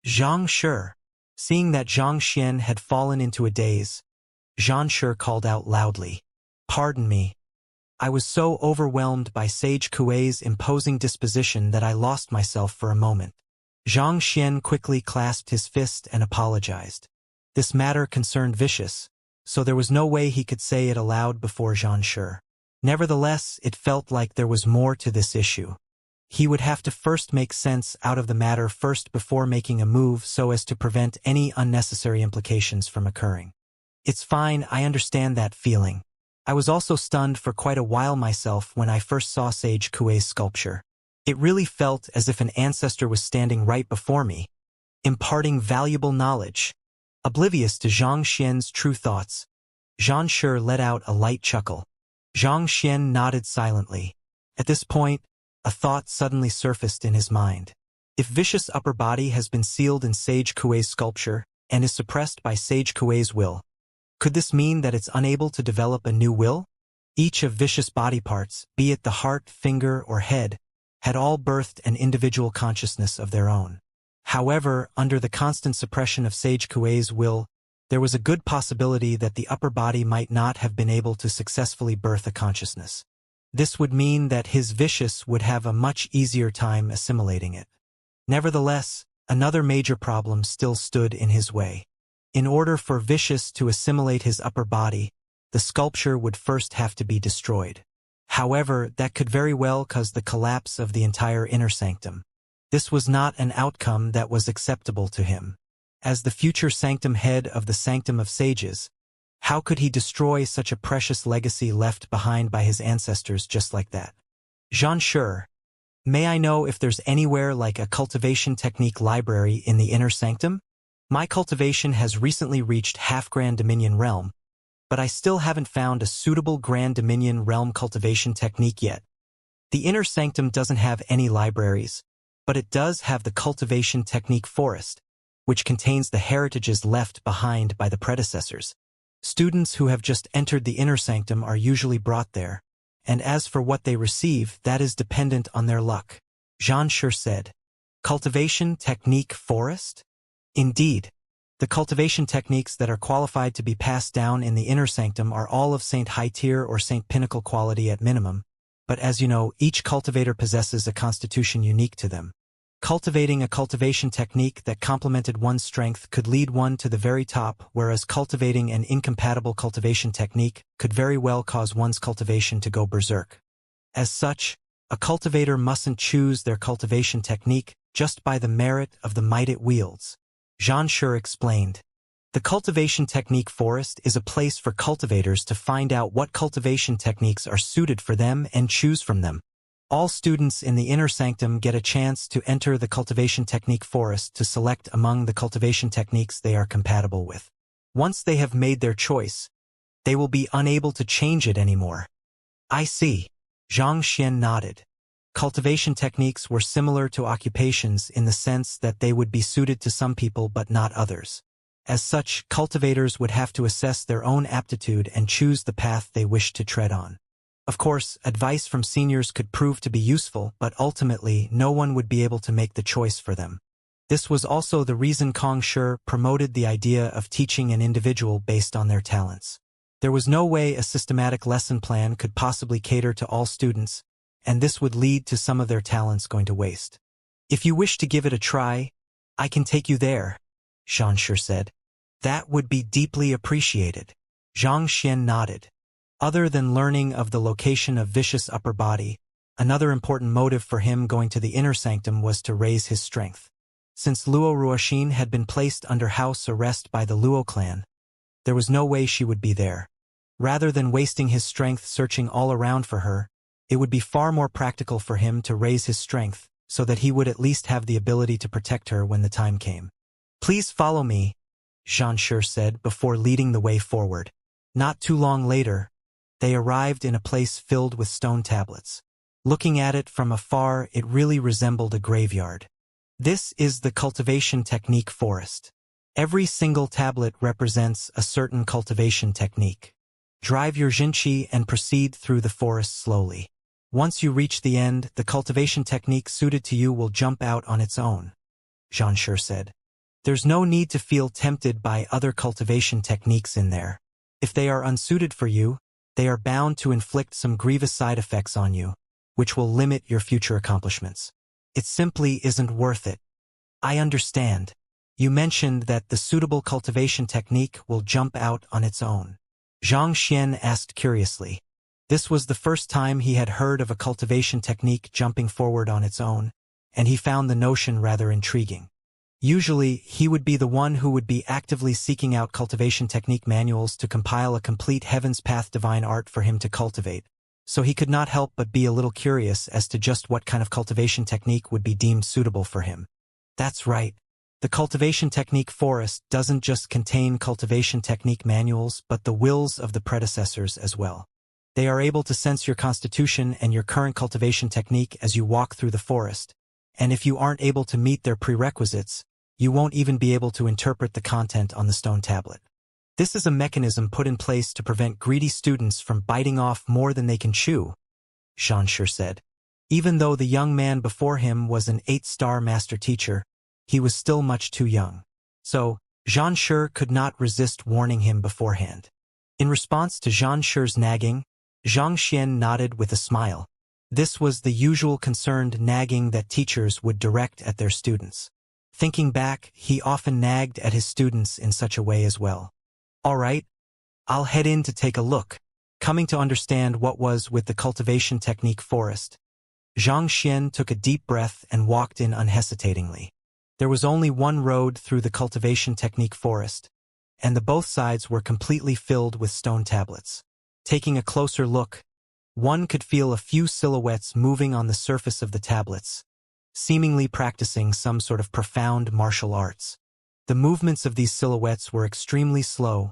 Zhang Shi. Seeing that Zhang Xian had fallen into a daze, Zhang Shi called out loudly. Pardon me. I was so overwhelmed by Sage Kuei's imposing disposition that I lost myself for a moment. Zhang Xian quickly clasped his fist and apologized. This matter concerned Vicious, so there was no way he could say it aloud before Zhang Shi. Nevertheless, it felt like there was more to this issue. He would have to first make sense out of the matter first before making a move so as to prevent any unnecessary implications from occurring. It's fine, I understand that feeling. I was also stunned for quite a while myself when I first saw Sage Kuei's sculpture. It really felt as if an ancestor was standing right before me, imparting valuable knowledge. Oblivious to Zhang Xian's true thoughts, Zhang Shi let out a light chuckle. Zhang Xian nodded silently. At this point, a thought suddenly surfaced in his mind. If vicious upper body has been sealed in Sage Kuei's sculpture and is suppressed by Sage Kuei's will, could this mean that it's unable to develop a new will? Each of vicious body parts, be it the heart, finger, or head, had all birthed an individual consciousness of their own. However, under the constant suppression of Sage Kuei's will, there was a good possibility that the upper body might not have been able to successfully birth a consciousness. This would mean that his Vicious would have a much easier time assimilating it. Nevertheless, another major problem still stood in his way. In order for Vicious to assimilate his upper body, the sculpture would first have to be destroyed. However, that could very well cause the collapse of the entire inner sanctum. This was not an outcome that was acceptable to him. As the future sanctum head of the Sanctum of Sages, how could he destroy such a precious legacy left behind by his ancestors just like that? Zhang Shi, may I know if there's anywhere like a cultivation technique library in the inner sanctum? My cultivation has recently reached half Grand Dominion realm, but I still haven't found a suitable Grand Dominion realm cultivation technique yet. The inner sanctum doesn't have any libraries, but it does have the cultivation technique forest, which contains the heritages left behind by the predecessors. Students who have just entered the inner sanctum are usually brought there, and as for what they receive, that is dependent on their luck. Zhang Shi said. Cultivation technique forest? Indeed. The cultivation techniques that are qualified to be passed down in the inner sanctum are all of Saint High Tier or Saint Pinnacle quality at minimum, but as you know, each cultivator possesses a constitution unique to them. Cultivating a cultivation technique that complemented one's strength could lead one to the very top, whereas cultivating an incompatible cultivation technique could very well cause one's cultivation to go berserk. As such, a cultivator mustn't choose their cultivation technique just by the merit of the might it wields. Xianxia explained. The cultivation technique forest is a place for cultivators to find out what cultivation techniques are suited for them and choose from them. All students in the inner sanctum get a chance to enter the cultivation technique forest to select among the cultivation techniques they are compatible with. Once they have made their choice, they will be unable to change it anymore. I see. Xianxia nodded. Cultivation techniques were similar to occupations in the sense that they would be suited to some people but not others. As such, cultivators would have to assess their own aptitude and choose the path they wish to tread on. Of course, advice from seniors could prove to be useful, but ultimately no one would be able to make the choice for them. This was also the reason Kong Shi promoted the idea of teaching an individual based on their talents. There was no way a systematic lesson plan could possibly cater to all students, and this would lead to some of their talents going to waste. If you wish to give it a try, I can take you there, Xianxia said. That would be deeply appreciated. Zhang Xian nodded. Other than learning of the location of vicious upper body, another important motive for him going to the inner sanctum was to raise his strength. Since Luo Ruoxin had been placed under house arrest by the Luo clan, there was no way she would be there. Rather than wasting his strength searching all around for her, it would be far more practical for him to raise his strength so that he would at least have the ability to protect her when the time came. Please follow me, Xianxia said before leading the way forward. Not too long later, they arrived in a place filled with stone tablets. Looking at it from afar, it really resembled a graveyard. This is the cultivation technique forest. Every single tablet represents a certain cultivation technique. Drive your Xinqi and proceed through the forest slowly. Once you reach the end, the cultivation technique suited to you will jump out on its own, Xianxia said. There's no need to feel tempted by other cultivation techniques in there. If they are unsuited for you, they are bound to inflict some grievous side effects on you, which will limit your future accomplishments. It simply isn't worth it. I understand. You mentioned that the suitable cultivation technique will jump out on its own. Zhang Xian asked curiously. This was the first time he had heard of a cultivation technique jumping forward on its own, and he found the notion rather intriguing. Usually, he would be the one who would be actively seeking out cultivation technique manuals to compile a complete Heaven's Path divine art for him to cultivate, so he could not help but be a little curious as to just what kind of cultivation technique would be deemed suitable for him. That's right. The cultivation technique forest doesn't just contain cultivation technique manuals but the wills of the predecessors as well. They are able to sense your constitution and your current cultivation technique as you walk through the forest, and if you aren't able to meet their prerequisites, you won't even be able to interpret the content on the stone tablet. This is a mechanism put in place to prevent greedy students from biting off more than they can chew, Xianxia said. Even though the young man before him was an 8-star master teacher, he was still much too young. So, Xianxia could not resist warning him beforehand. In response to Xianxia's nagging, Zhang Xian nodded with a smile. This was the usual concerned nagging that teachers would direct at their students. Thinking back, he often nagged at his students in such a way as well. All right, I'll head in to take a look. Coming to understand what was with the cultivation technique forest, Zhang Xian took a deep breath and walked in unhesitatingly. There was only one road through the cultivation technique forest, and the both sides were completely filled with stone tablets. Taking a closer look, one could feel a few silhouettes moving on the surface of the tablets, seemingly practicing some sort of profound martial arts. The movements of these silhouettes were extremely slow,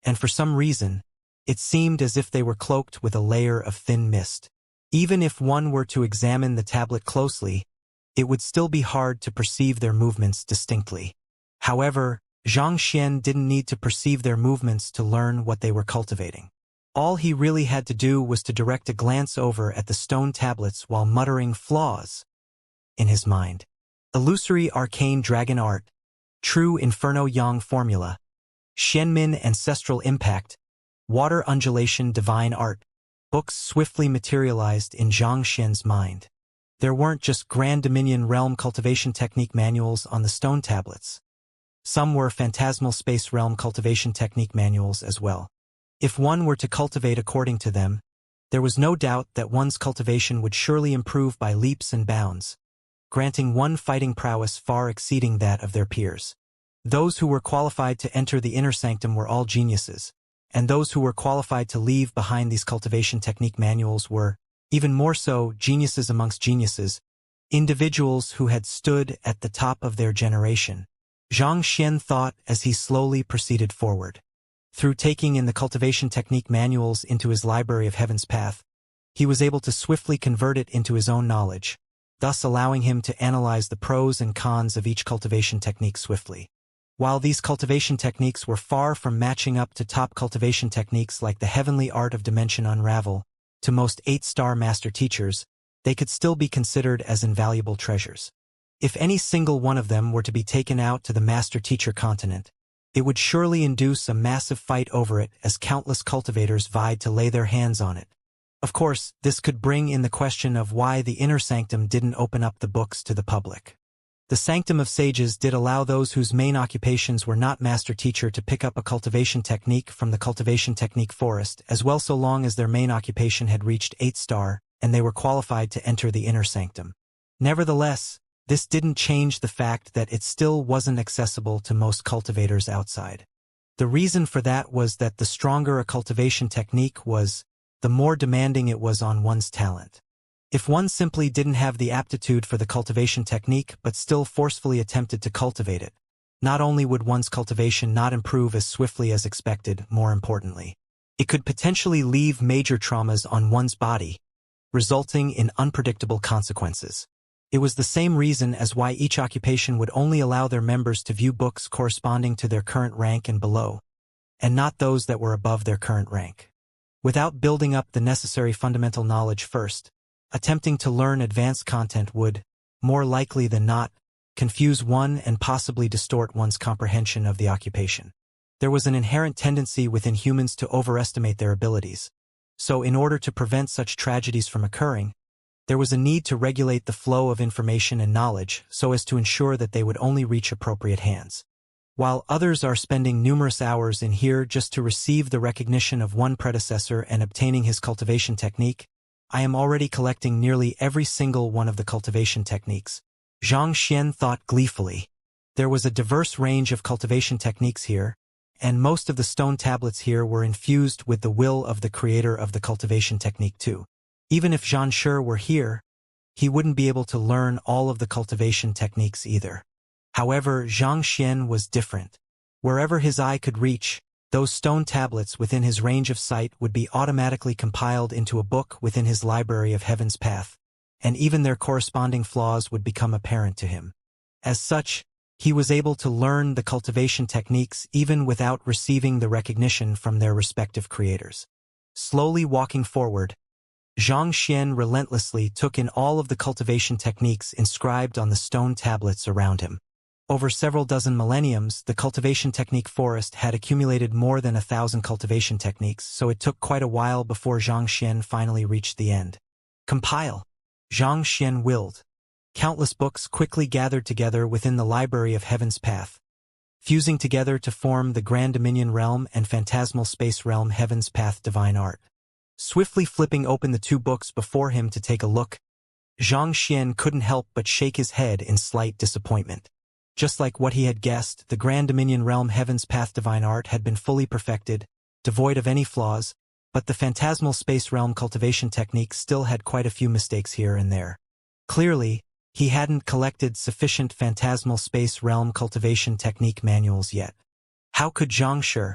and for some reason, it seemed as if they were cloaked with a layer of thin mist. Even if one were to examine the tablet closely, it would still be hard to perceive their movements distinctly. However, Zhang Xian didn't need to perceive their movements to learn what they were cultivating. All he really had to do was to direct a glance over at the stone tablets while muttering flaws in his mind. Illusory arcane dragon art, true inferno yang formula, Xianmin ancestral impact, water undulation divine art. Books swiftly materialized in Zhang Xian's mind. There weren't just Grand Dominion Realm cultivation technique manuals on the stone tablets. Some were Phantasmal Space Realm cultivation technique manuals as well. If one were to cultivate according to them, there was no doubt that one's cultivation would surely improve by leaps and bounds, granting one fighting prowess far exceeding that of their peers. Those who were qualified to enter the inner sanctum were all geniuses, and those who were qualified to leave behind these cultivation technique manuals were, even more so, geniuses amongst geniuses, individuals who had stood at the top of their generation. Xianxia thought as he slowly proceeded forward. Through taking in the cultivation technique manuals into his library of Heaven's Path, he was able to swiftly convert it into his own knowledge, thus allowing him to analyze the pros and cons of each cultivation technique swiftly. While these cultivation techniques were far from matching up to top cultivation techniques like the heavenly art of Dimension Unravel, to most 8-star master teachers, they could still be considered as invaluable treasures. If any single one of them were to be taken out to the master teacher continent, it would surely induce a massive fight over it as countless cultivators vied to lay their hands on it. Of course, this could bring in the question of why the inner sanctum didn't open up the books to the public. The Sanctum of Sages did allow those whose main occupations were not master teacher to pick up a cultivation technique from the cultivation technique forest as well, so long as their main occupation had reached 8-star and they were qualified to enter the inner sanctum. Nevertheless, this didn't change the fact that it still wasn't accessible to most cultivators outside. The reason for that was that the stronger a cultivation technique was, the more demanding it was on one's talent. If one simply didn't have the aptitude for the cultivation technique but still forcefully attempted to cultivate it, not only would one's cultivation not improve as swiftly as expected, more importantly, it could potentially leave major traumas on one's body, resulting in unpredictable consequences. It was the same reason as why each occupation would only allow their members to view books corresponding to their current rank and below, and not those that were above their current rank. Without building up the necessary fundamental knowledge first, attempting to learn advanced content would, more likely than not, confuse one and possibly distort one's comprehension of the occupation. There was an inherent tendency within humans to overestimate their abilities, so in order to prevent such tragedies from occurring, there was a need to regulate the flow of information and knowledge so as to ensure that they would only reach appropriate hands. While others are spending numerous hours in here just to receive the recognition of one predecessor and obtaining his cultivation technique, I am already collecting nearly every single one of the cultivation techniques. Xianxia thought gleefully. There was a diverse range of cultivation techniques here, and most of the stone tablets here were infused with the will of the creator of the cultivation technique too. Even if Xianxia were here, he wouldn't be able to learn all of the cultivation techniques either. However, Xianxia was different. Wherever his eye could reach, those stone tablets within his range of sight would be automatically compiled into a book within his library of Heaven's Path, and even their corresponding flaws would become apparent to him. As such, he was able to learn the cultivation techniques even without receiving the recognition from their respective creators. Slowly walking forward, Xianxia relentlessly took in all of the cultivation techniques inscribed on the stone tablets around him. Over several dozen millenniums, the cultivation technique forest had accumulated more than 1,000 cultivation techniques, so it took quite a while before Xianxia finally reached the end. Compile. Xianxia willed. Countless books quickly gathered together within the library of Heaven's Path, fusing together to form the Grand Dominion Realm and Phantasmal Space Realm Heaven's Path Divine Art. Swiftly flipping open the two books before him to take a look, Xianxia couldn't help but shake his head in slight disappointment. Just like what he had guessed, the Grand Dominion Realm Heaven's Path Divine Art had been fully perfected, devoid of any flaws, but the Phantasmal Space Realm cultivation technique still had quite a few mistakes here and there. Clearly, he hadn't collected sufficient Phantasmal Space Realm cultivation technique manuals yet. How could Xianxia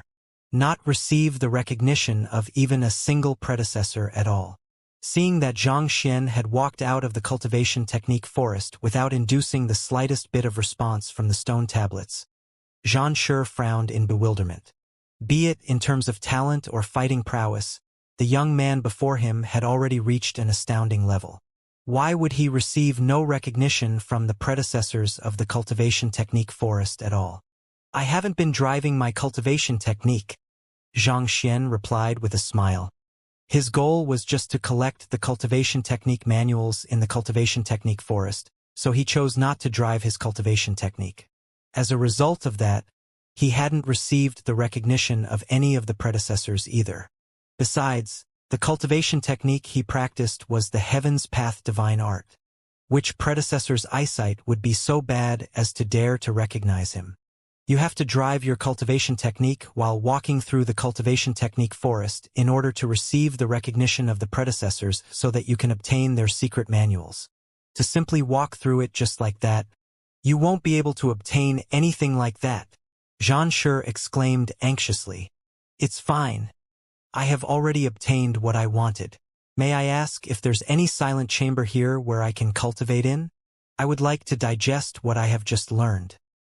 not receive the recognition of even a single predecessor at all? Seeing that Xianxia had walked out of the cultivation technique forest without inducing the slightest bit of response from the stone tablets, Xianxia frowned in bewilderment. Be it in terms of talent or fighting prowess, the young man before him had already reached an astounding level. Why would he receive no recognition from the predecessors of the cultivation technique forest at all? I haven't been driving my cultivation technique, Xianxia replied with a smile. His goal was just to collect the cultivation technique manuals in the cultivation technique forest, so he chose not to drive his cultivation technique. As a result of that, he hadn't received the recognition of any of the predecessors either. Besides, the cultivation technique he practiced was the Heaven's Path divine art. Which predecessor's eyesight would be so bad as to dare to recognize him? You have to drive your cultivation technique while walking through the cultivation technique forest in order to receive the recognition of the predecessors so that you can obtain their secret manuals. To simply walk through it just like that, you won't be able to obtain anything like that, Xianxia exclaimed anxiously. It's fine. I have already obtained what I wanted. May I ask if there's any silent chamber here where I can cultivate in? I would like to digest what I have just learned.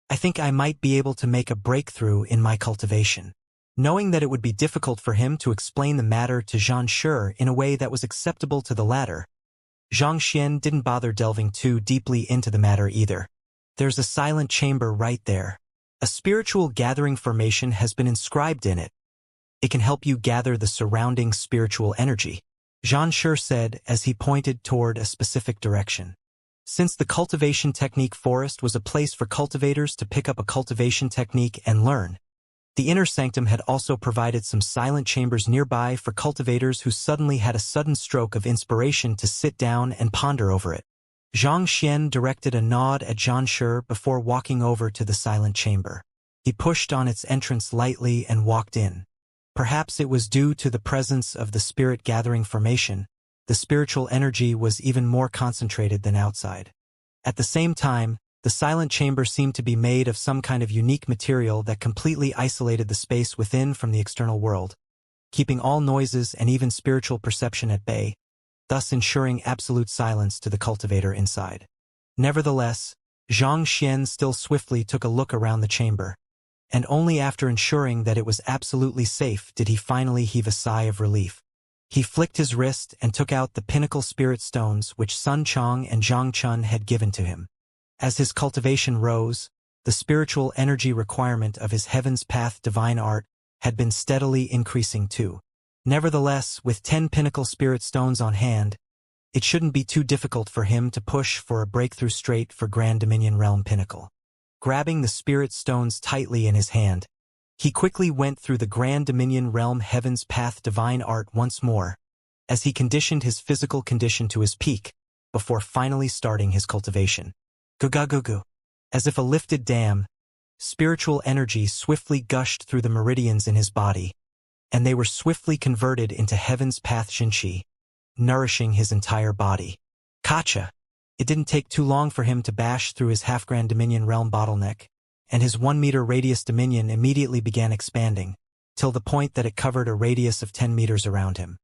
I think I might be able to make a breakthrough in my cultivation. Knowing that it would be difficult for him to explain the matter to Xianxia in a way that was acceptable to the latter, Zhang Xian didn't bother delving too deeply into the matter either. There's a silent chamber right there. A spiritual gathering formation has been inscribed in it. It can help you gather the surrounding spiritual energy, Xianxia said as he pointed toward a specific direction. Since the cultivation technique forest was a place for cultivators to pick up a cultivation technique and learn, the inner sanctum had also provided some silent chambers nearby for cultivators who suddenly had a sudden stroke of inspiration to sit down and ponder over it. Zhang Xian directed a nod at Xianxia before walking over to the silent chamber. He pushed on its entrance lightly and walked in. Perhaps it was due to the presence of the spirit gathering formation. The spiritual energy was even more concentrated than outside. At the same time, the silent chamber seemed to be made of some kind of unique material that completely isolated the space within from the external world, keeping all noises and even spiritual perception at bay, thus ensuring absolute silence to the cultivator inside. Nevertheless, Zhang Xian still swiftly took a look around the chamber, and only after ensuring that it was absolutely safe did he finally heave a sigh of relief. He flicked his wrist and took out the pinnacle spirit stones which Sun Chong and Zhang Chun had given to him. As his cultivation rose, the spiritual energy requirement of his Heaven's Path divine art had been steadily increasing too. Nevertheless, with 10 pinnacle spirit stones on hand, it shouldn't be too difficult for him to push for a breakthrough straight for Grand Dominion Realm Pinnacle. Grabbing the spirit stones tightly in his hand, he quickly went through the Grand Dominion Realm Heaven's Path divine art once more, as he conditioned his physical condition to his peak, before finally starting his cultivation. Gugagugu. As if a lifted dam, spiritual energy swiftly gushed through the meridians in his body, and they were swiftly converted into Heaven's Path Xinqi, nourishing his entire body. Kacha! It didn't take too long for him to bash through his half-Grand Dominion realm bottleneck, and his 1-meter radius dominion immediately began expanding, till the point that it covered a radius of 10 meters around him.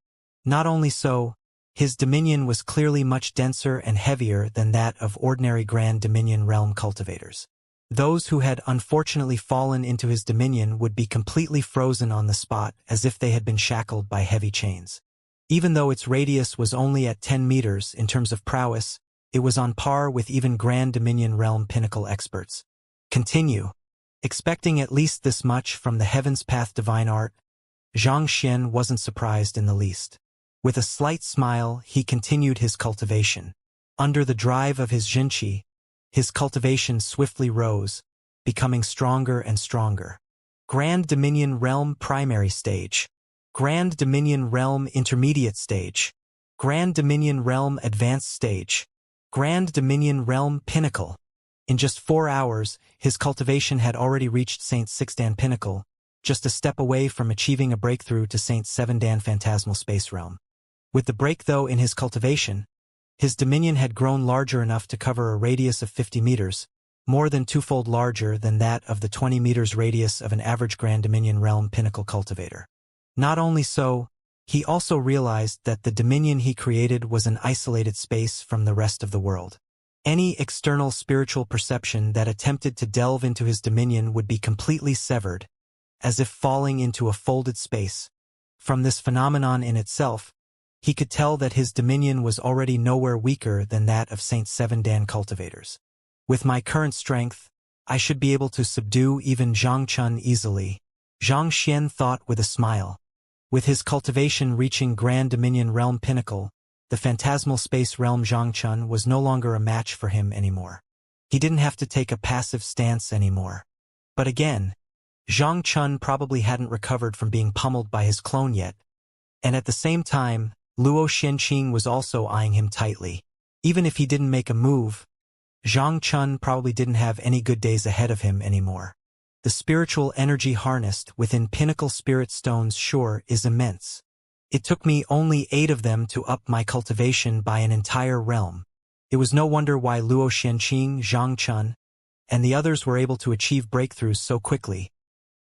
Not only so, his dominion was clearly much denser and heavier than that of ordinary Grand Dominion realm cultivators. Those who had unfortunately fallen into his dominion would be completely frozen on the spot as if they had been shackled by heavy chains. Even though its radius was only at 10 meters in terms of prowess, it was on par with even Grand Dominion realm pinnacle experts. Continue. Expecting at least this much from the Heaven's Path divine art, Zhang Xian wasn't surprised in the least. With a slight smile, he continued his cultivation. Under the drive of his Xinqi, his cultivation swiftly rose, becoming stronger and stronger. Grand Dominion Realm Primary Stage. Grand Dominion Realm Intermediate Stage. Grand Dominion Realm Advanced Stage. Grand Dominion Realm Pinnacle. In just 4 hours, his cultivation had already reached Saint 6 Dan Pinnacle, just a step away from achieving a breakthrough to Saint 7 Dan Phantasmal Space Realm. With the break, though, in his cultivation, his dominion had grown larger enough to cover a radius of 50 meters, more than twofold larger than that of the 20 meters radius of an average Grand Dominion Realm Pinnacle cultivator. Not only so, he also realized that the dominion he created was an isolated space from the rest of the world. Any external spiritual perception that attempted to delve into his dominion would be completely severed, as if falling into a folded space. From this phenomenon in itself, he could tell that his dominion was already nowhere weaker than that of Saint 7 Dan cultivators. With my current strength, I should be able to subdue even Zhang Chun easily, Zhang Xian thought with a smile. With his cultivation reaching Grand Dominion Realm pinnacle, the phantasmal space realm Xianxia was no longer a match for him anymore. He didn't have to take a passive stance anymore. But again, Xianxia probably hadn't recovered from being pummeled by his clone yet, and at the same time, Luo Xianqing was also eyeing him tightly. Even if he didn't make a move, Xianxia probably didn't have any good days ahead of him anymore. The spiritual energy harnessed within Pinnacle Spirit Stones sure is immense. It took me only 8 of them to up my cultivation by an entire realm. It was no wonder why Luo Xianqing, Xianxia, and the others were able to achieve breakthroughs so quickly,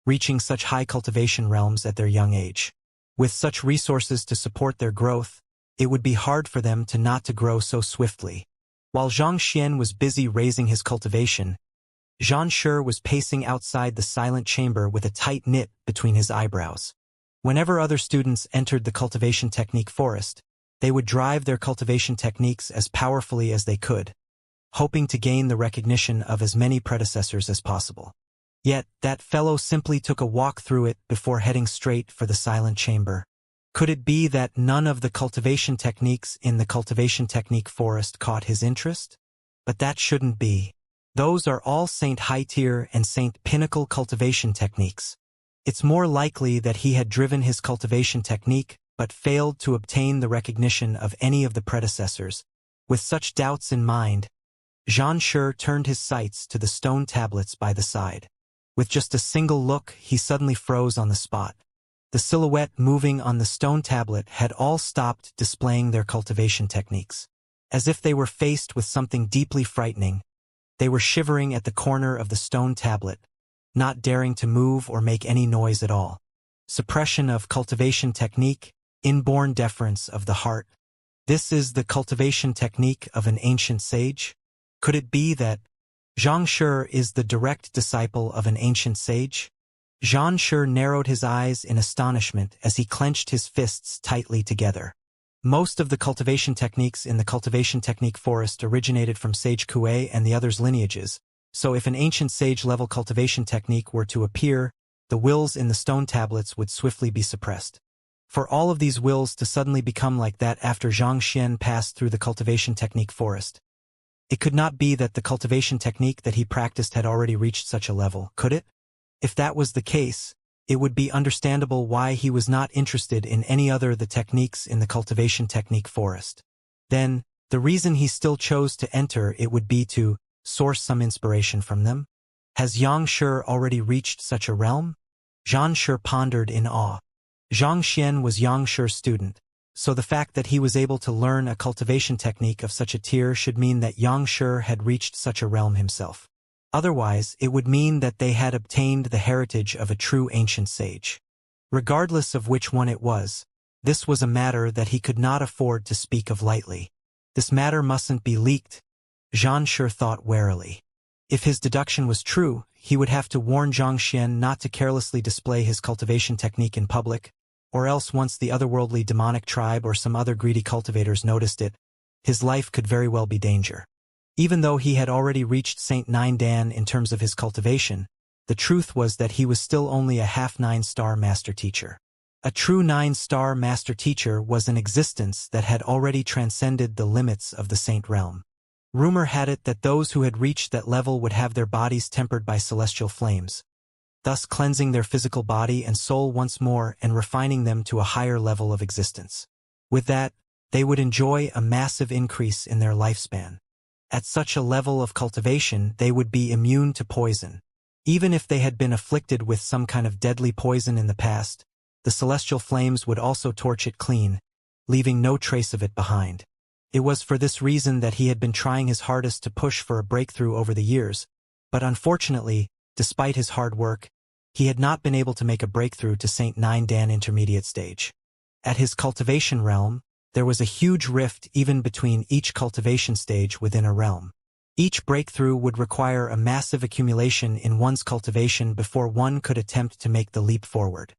reaching such high cultivation realms at their young age. With such resources to support their growth, it would be hard for them to not to grow so swiftly. While Zhang Xian was busy raising his cultivation, Zhan Shi was pacing outside the silent chamber with a tight knit between his eyebrows. Whenever other students entered the cultivation technique forest, they would drive their cultivation techniques as powerfully as they could, hoping to gain the recognition of as many predecessors as possible. Yet, that fellow simply took a walk through it before heading straight for the silent chamber. Could it be that none of the cultivation techniques in the cultivation technique forest caught his interest? But that shouldn't be. Those are all Saint High Tier and Saint Pinnacle cultivation techniques. It's more likely that he had driven his cultivation technique, but failed to obtain the recognition of any of the predecessors. With such doubts in mind, Zhan Shi turned his sights to the stone tablets by the side. With just a single look, he suddenly froze on the spot. The silhouette moving on the stone tablet had all stopped displaying their cultivation techniques. As if they were faced with something deeply frightening, they were shivering at the corner of the stone tablet, not daring to move or make any noise at all. Suppression of cultivation technique, inborn deference of the heart. This is the cultivation technique of an ancient sage? Could it be that Zhang Shi is the direct disciple of an ancient sage? Zhan Shi narrowed his eyes in astonishment as he clenched his fists tightly together. Most of the cultivation techniques in the cultivation technique forest originated from Sage Kuei and the others' lineages, so if an ancient sage-level cultivation technique were to appear, the wills in the stone tablets would swiftly be suppressed. For all of these wills to suddenly become like that after Zhang Xian passed through the cultivation technique forest, it could not be that the cultivation technique that he practiced had already reached such a level, could it? If that was the case, it would be understandable why he was not interested in any other the techniques in the cultivation technique forest. Then, the reason he still chose to enter it would be to source some inspiration from them? Has Yang Shi already reached such a realm? Zhan Shi pondered in awe. Zhang Xian was Yang Shi's student, so the fact that he was able to learn a cultivation technique of such a tier should mean that Yang Shi had reached such a realm himself. Otherwise, it would mean that they had obtained the heritage of a true ancient sage. Regardless of which one it was, this was a matter that he could not afford to speak of lightly. This matter mustn't be leaked, Zhan Shi thought warily. If his deduction was true, he would have to warn Zhang Xian not to carelessly display his cultivation technique in public, or else once the otherworldly demonic tribe or some other greedy cultivators noticed it, his life could very well be danger. Even though he had already reached Saint 9 Dan in terms of his cultivation, the truth was that he was still only a half 9-star master teacher. A true 9-star master teacher was an existence that had already transcended the limits of the Saint realm. Rumor had it that those who had reached that level would have their bodies tempered by celestial flames, thus cleansing their physical body and soul once more and refining them to a higher level of existence. With that, they would enjoy a massive increase in their lifespan. At such a level of cultivation, they would be immune to poison. Even if they had been afflicted with some kind of deadly poison in the past, the celestial flames would also torch it clean, leaving no trace of it behind. It was for this reason that he had been trying his hardest to push for a breakthrough over the years, but unfortunately, despite his hard work, he had not been able to make a breakthrough to Saint 9 Dan intermediate stage. At his cultivation realm, there was a huge rift even between each cultivation stage within a realm. Each breakthrough would require a massive accumulation in one's cultivation before one could attempt to make the leap forward.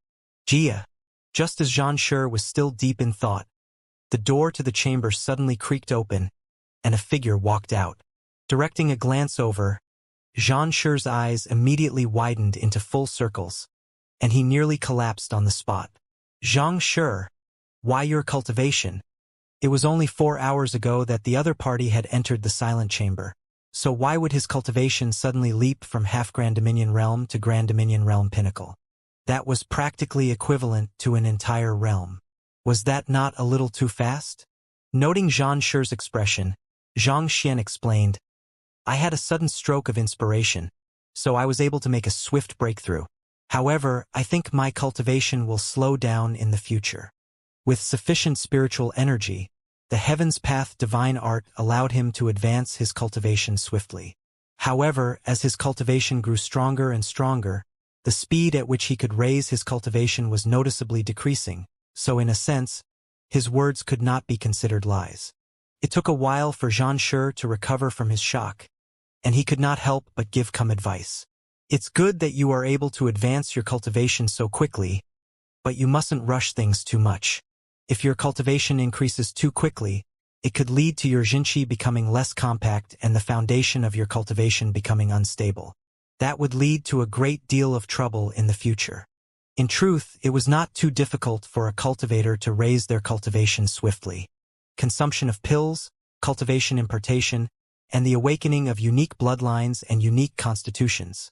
Jia. Just as Zhan Shi was still deep in thought, the door to the chamber suddenly creaked open, and a figure walked out. Directing a glance over, Zhan Shi's eyes immediately widened into full circles, and he nearly collapsed on the spot. Xianxia, why your cultivation? It was only 4 hours ago that the other party had entered the silent chamber. So why would his cultivation suddenly leap from half Grand Dominion realm to Grand Dominion realm pinnacle? That was practically equivalent to an entire realm. Was that not a little too fast? Noting Xianxia's expression, Zhang Xian explained, I had a sudden stroke of inspiration, so I was able to make a swift breakthrough. However, I think my cultivation will slow down in the future. With sufficient spiritual energy, the Heaven's Path divine art allowed him to advance his cultivation swiftly. However, as his cultivation grew stronger and stronger, the speed at which he could raise his cultivation was noticeably decreasing, so in a sense, his words could not be considered lies. It took a while for Xianxia to recover from his shock, and he could not help but give calm advice. It's good that you are able to advance your cultivation so quickly, but you mustn't rush things too much. If your cultivation increases too quickly, it could lead to your Jinqi becoming less compact and the foundation of your cultivation becoming unstable. That would lead to a great deal of trouble in the future. In truth, it was not too difficult for a cultivator to raise their cultivation swiftly. Consumption of pills, cultivation impartation, and the awakening of unique bloodlines and unique constitutions.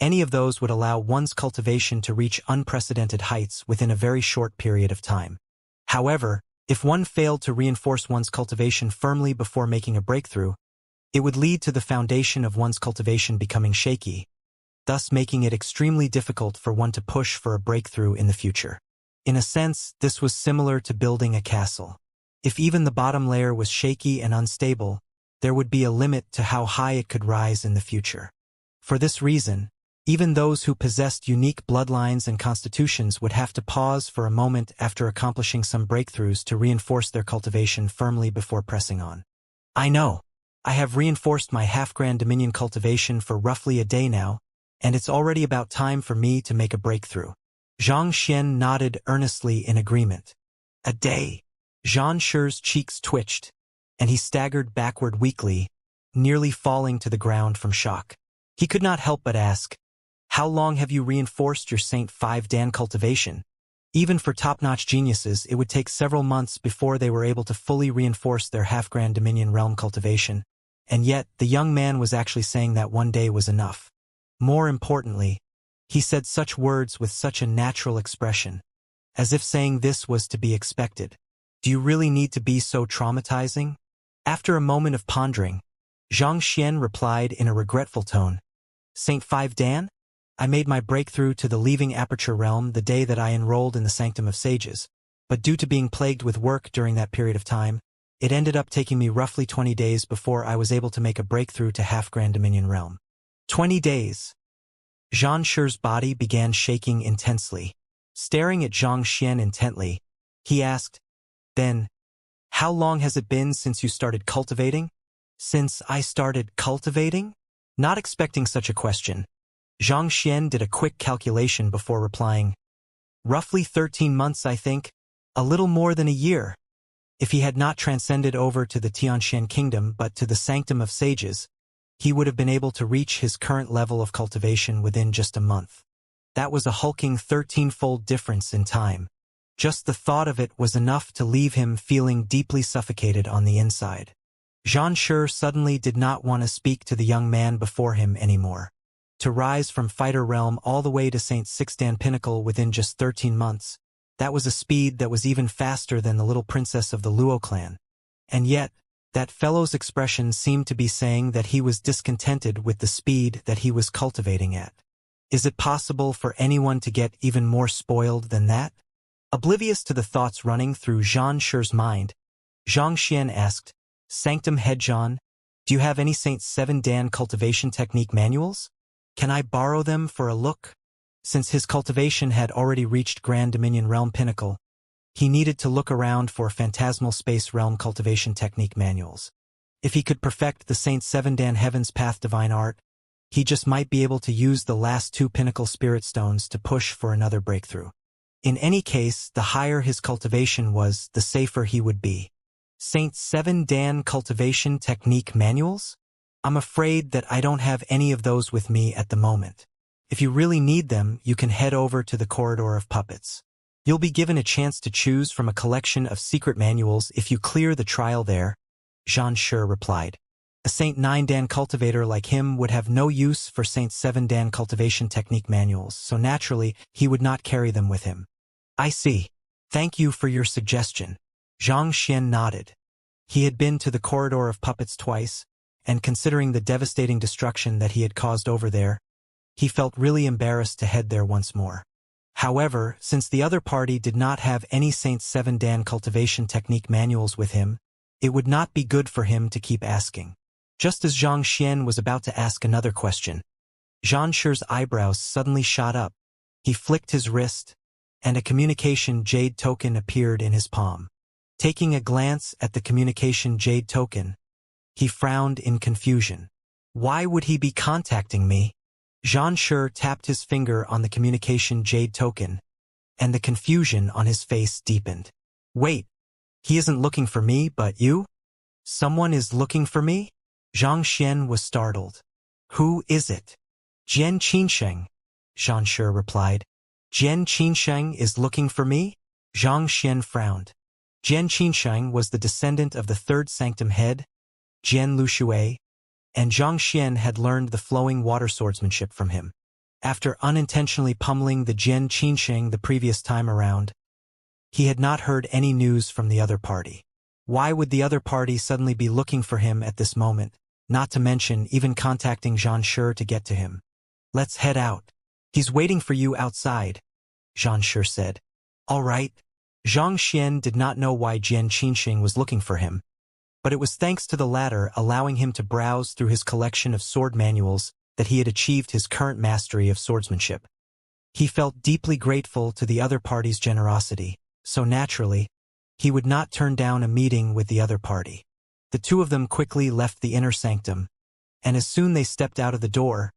Any of those would allow one's cultivation to reach unprecedented heights within a very short period of time. However, if one failed to reinforce one's cultivation firmly before making a breakthrough, it would lead to the foundation of one's cultivation becoming shaky, thus making it extremely difficult for one to push for a breakthrough in the future. In a sense, this was similar to building a castle. If even the bottom layer was shaky and unstable, there would be a limit to how high it could rise in the future. For this reason, even those who possessed unique bloodlines and constitutions would have to pause for a moment after accomplishing some breakthroughs to reinforce their cultivation firmly before pressing on. I know. I have reinforced my half-Grand Dominion cultivation for roughly a day now, and it's already about time for me to make a breakthrough. Zhang Xian nodded earnestly in agreement. A day. Xianxia's cheeks twitched, and he staggered backward weakly, nearly falling to the ground from shock. He could not help but ask, how long have you reinforced your Saint 5 Dan cultivation? Even for top-notch geniuses, it would take several months before they were able to fully reinforce their half-Grand Dominion realm cultivation, and yet the young man was actually saying that one day was enough. More importantly, he said such words with such a natural expression, as if saying this was to be expected. Do you really need to be so traumatizing? After a moment of pondering, Zhang Xian replied in a regretful tone, Saint 5 Dan? I made my breakthrough to the leaving aperture realm the day that I enrolled in the Sanctum of Sages, but due to being plagued with work during that period of time, it ended up taking me roughly 20 days before I was able to make a breakthrough to half Grand Dominion realm. 20 days. Xianxia's body began shaking intensely. Staring at Zhang Xian intently, he asked, Then, how long has it been since you started cultivating? Since I started cultivating? Not expecting such a question, Zhang Xian did a quick calculation before replying, roughly 13 months, I think, a little more than a year. If he had not transcended over to the Tianxian kingdom but to the Sanctum of Sages, he would have been able to reach his current level of cultivation within just a month. That was a hulking 13-fold difference in time. Just the thought of it was enough to leave him feeling deeply suffocated on the inside. Xianxia suddenly did not want to speak to the young man before him anymore. To rise from fighter realm all the way to Saint 6 Dan pinnacle within just 13 months, that was a speed that was even faster than the little princess of the Luo clan. And yet, that fellow's expression seemed to be saying that he was discontented with the speed that he was cultivating at. Is it possible for anyone to get even more spoiled than that? Oblivious to the thoughts running through Xianxia's mind, Zhang Xian asked, Sanctum Head Zhan, do you have any Saint 7 Dan cultivation technique manuals? Can I borrow them for a look? Since his cultivation had already reached Grand Dominion Realm Pinnacle, he needed to look around for Phantasmal Space Realm cultivation technique manuals. If he could perfect the Saint 7 Dan Heaven's Path Divine Art, he just might be able to use the last 2 Pinnacle Spirit Stones to push for another breakthrough. In any case, the higher his cultivation was, the safer he would be. Saint 7 Dan cultivation technique manuals? I'm afraid that I don't have any of those with me at the moment. If you really need them, you can head over to the Corridor of Puppets. You'll be given a chance to choose from a collection of secret manuals if you clear the trial there, Xianxia replied. A Saint 9 Dan cultivator like him would have no use for Saint 7 Dan cultivation technique manuals, so naturally he would not carry them with him. I see. Thank you for your suggestion. Zhang Xian nodded. He had been to the corridor of puppets twice, and considering the devastating destruction that he had caused over there, he felt really embarrassed to head there once more. However, since the other party did not have any Saint 7 Dan cultivation technique manuals with him, it would not be good for him to keep asking. Just as Zhang Xian was about to ask another question, Xianxia's eyebrows suddenly shot up. He flicked his wrist, and a communication jade token appeared in his palm. Taking a glance at the communication jade token, he frowned in confusion. Why would he be contacting me? Xianxia tapped his finger on the communication jade token, and the confusion on his face deepened. Wait, he isn't looking for me but you? Someone is looking for me? Zhang Xian was startled. Who is it? Jian Qinsheng, Xianxia replied. Jian Qinsheng is looking for me? Zhang Xian frowned. Jian Qinsheng was the descendant of the third sanctum head, Jian Lushui, and Zhang Xian had learned the flowing water swordsmanship from him. After unintentionally pummeling the Jian Qinsheng the previous time around, he had not heard any news from the other party. Why would the other party suddenly be looking for him at this moment, not to mention even contacting Xianxia to get to him? Let's head out. He's waiting for you outside, Xianxia said. All right. Zhang Xian did not know why Jian Qinsheng was looking for him, but it was thanks to the latter allowing him to browse through his collection of sword manuals that he had achieved his current mastery of swordsmanship. He felt deeply grateful to the other party's generosity, so naturally, he would not turn down a meeting with the other party. The two of them quickly left the inner sanctum, and as soon they stepped out of the door,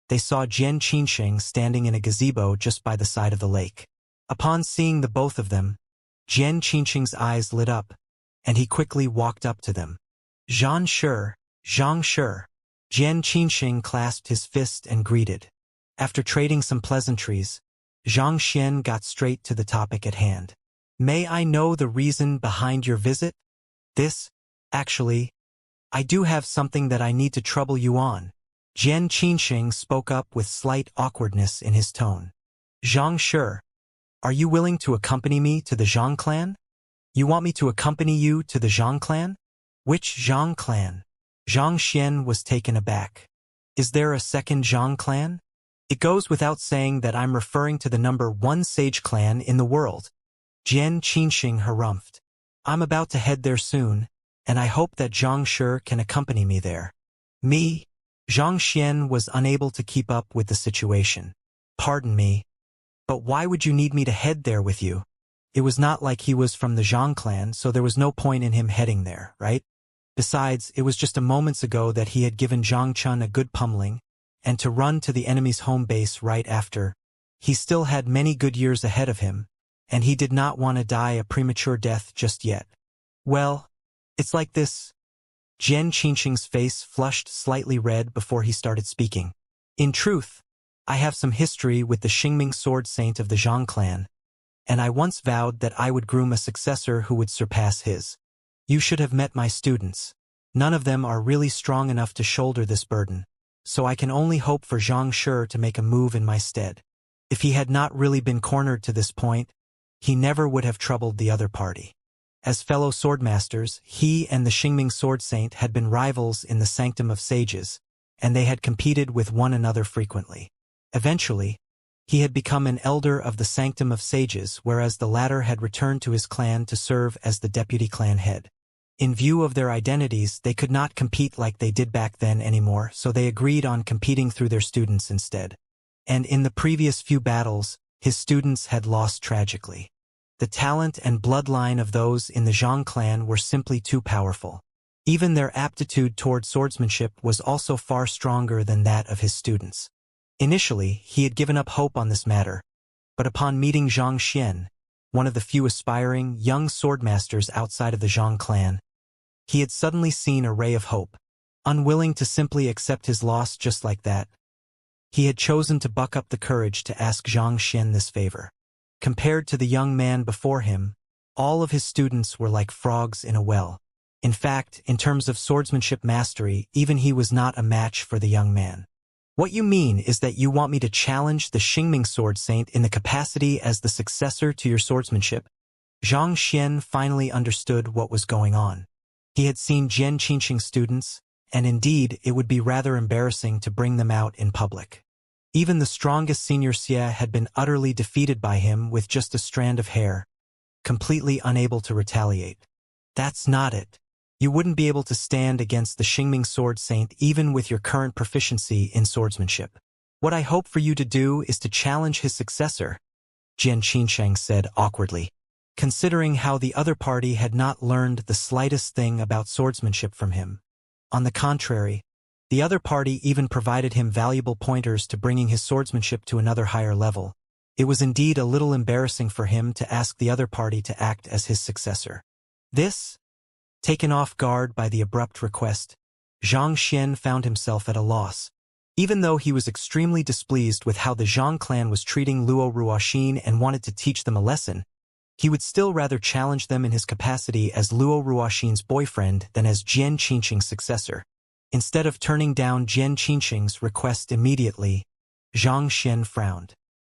they saw Jian Qinsheng standing in a gazebo just by the side of the lake. Upon seeing the both of them, Jian Qinsheng's eyes lit up, and he quickly walked up to them. Xianxia, Xianxia. Jian Qinsheng clasped his fist and greeted. After trading some pleasantries, Zhang Xian got straight to the topic at hand. May I know the reason behind your visit? Actually, I do have something that I need to trouble you on. Jian Qinsheng spoke up with slight awkwardness in his tone. Xianxia, are you willing to accompany me to the Zhang clan? You want me to accompany you to the Zhang clan? Which Zhang clan? Zhang Xian was taken aback. Is there a second Zhang clan? It goes without saying that I'm referring to the number 1 sage clan in the world. Jian Qinsheng harumphed. I'm about to head there soon, and I hope that Xianxia can accompany me there. Me? Zhang Xian was unable to keep up with the situation. Pardon me, but why would you need me to head there with you? It was not like he was from the Zhang clan, so there was no point in him heading there, right? Besides, it was just a moments ago that he had given Zhang Chun a good pummeling, and to run to the enemy's home base right after. He still had many good years ahead of him, and he did not want to die a premature death just yet. Well, it's like this. Jian Qinsheng's face flushed slightly red before he started speaking. In truth, I have some history with the Xingming sword saint of the Zhang clan, and I once vowed that I would groom a successor who would surpass his. You should have met my students. None of them are really strong enough to shoulder this burden, so I can only hope for Xianxia to make a move in my stead. If he had not really been cornered to this point, he never would have troubled the other party. As fellow swordmasters, he and the Xingming sword saint had been rivals in the Sanctum of Sages, and they had competed with one another frequently. Eventually, he had become an elder of the Sanctum of Sages, whereas the latter had returned to his clan to serve as the deputy clan head. In view of their identities, they could not compete like they did back then anymore, so they agreed on competing through their students instead. And in the previous few battles, his students had lost tragically. The talent and bloodline of those in the Zhang clan were simply too powerful. Even their aptitude toward swordsmanship was also far stronger than that of his students. Initially, he had given up hope on this matter, but upon meeting Zhang Xian, one of the few aspiring young swordmasters outside of the Zhang clan, he had suddenly seen a ray of hope. Unwilling to simply accept his loss just like that, he had chosen to buck up the courage to ask Zhang Xian this favor. Compared to the young man before him, all of his students were like frogs in a well. In fact, in terms of swordsmanship mastery, even he was not a match for the young man. What you mean is that you want me to challenge the Xingming Sword Saint in the capacity as the successor to your swordsmanship? Xianxia finally understood what was going on. He had seen Jian Qingqing's students, and indeed it would be rather embarrassing to bring them out in public. Even the strongest senior Xie had been utterly defeated by him with just a strand of hair, completely unable to retaliate. That's not it. You wouldn't be able to stand against the Xingming Sword Saint even with your current proficiency in swordsmanship. What I hope for you to do is to challenge his successor, Jian Qingqing said awkwardly, considering how the other party had not learned the slightest thing about swordsmanship from him. On the contrary, the other party even provided him valuable pointers to bringing his swordsmanship to another higher level. It was indeed a little embarrassing for him to ask the other party to act as his successor. This, taken off guard by the abrupt request, Xianxia found himself at a loss. Even though he was extremely displeased with how the Zhang clan was treating Luo Ruoxin and wanted to teach them a lesson, he would still rather challenge them in his capacity as Luo Ruoxin's boyfriend than as Jian Qingqing's successor. Instead of turning down Jian Qingqing's request immediately, Xianxia frowned.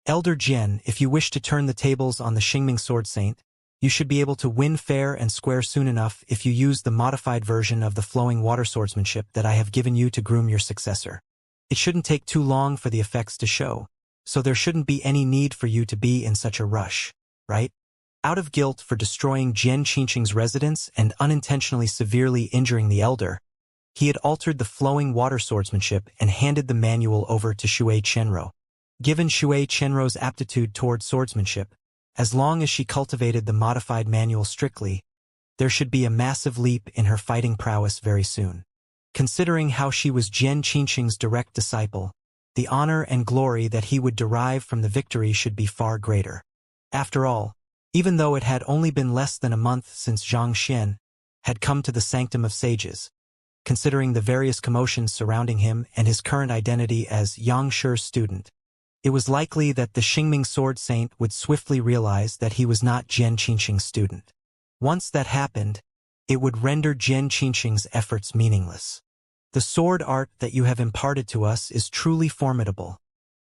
Elder Jian, if you wish to turn the tables on the Xingming Sword Saint, you should be able to win fair and square soon enough if you use the modified version of the flowing water swordsmanship that I have given you to groom your successor. It shouldn't take too long for the effects to show, so there shouldn't be any need for you to be in such a rush, right? Out of guilt for destroying Jian Qingqing's residence and unintentionally severely injuring the elder, he had altered the flowing water swordsmanship and handed the manual over to Shui Qianruo. Given Shui Qianruo's aptitude toward swordsmanship, as long as she cultivated the modified manual strictly, there should be a massive leap in her fighting prowess very soon. Considering how she was Jian Qingqing's direct disciple, the honor and glory that he would derive from the victory should be far greater. After all, even though it had only been less than a month since Xianxia had come to the Sanctum of Sages, considering the various commotions surrounding him and his current identity as Yangshi's student, it was likely that the Xingming Sword Saint would swiftly realize that he was not Jian Qingqing's student. Once that happened, it would render Jian Qingqing's efforts meaningless. The sword art that you have imparted to us is truly formidable,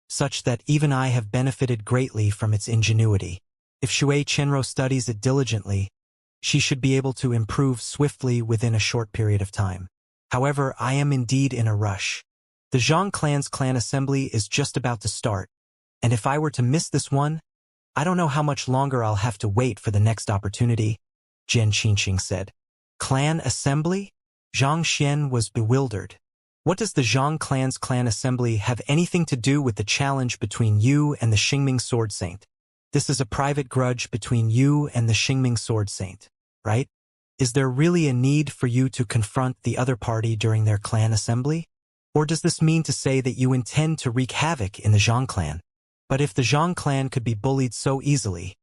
such that even I have benefited greatly from its ingenuity. If Shui Qianruo studies it diligently, she should be able to improve swiftly within a short period of time. However, I am indeed in a rush. The Zhang clan's clan assembly is just about to start, and if I were to miss this one, I don't know how much longer I'll have to wait for the next opportunity, Jian Qingqing said. Clan assembly? Xianxia was bewildered. What does the Zhang clan's clan assembly have anything to do with the challenge between you and the Xingming Sword Saint? This is a private grudge between you and the Xingming Sword Saint, right? Is there really a need for you to confront the other party during their clan assembly? Or does this mean to say that you intend to wreak havoc in the Zhang clan? But if the Zhang clan could be bullied so easily,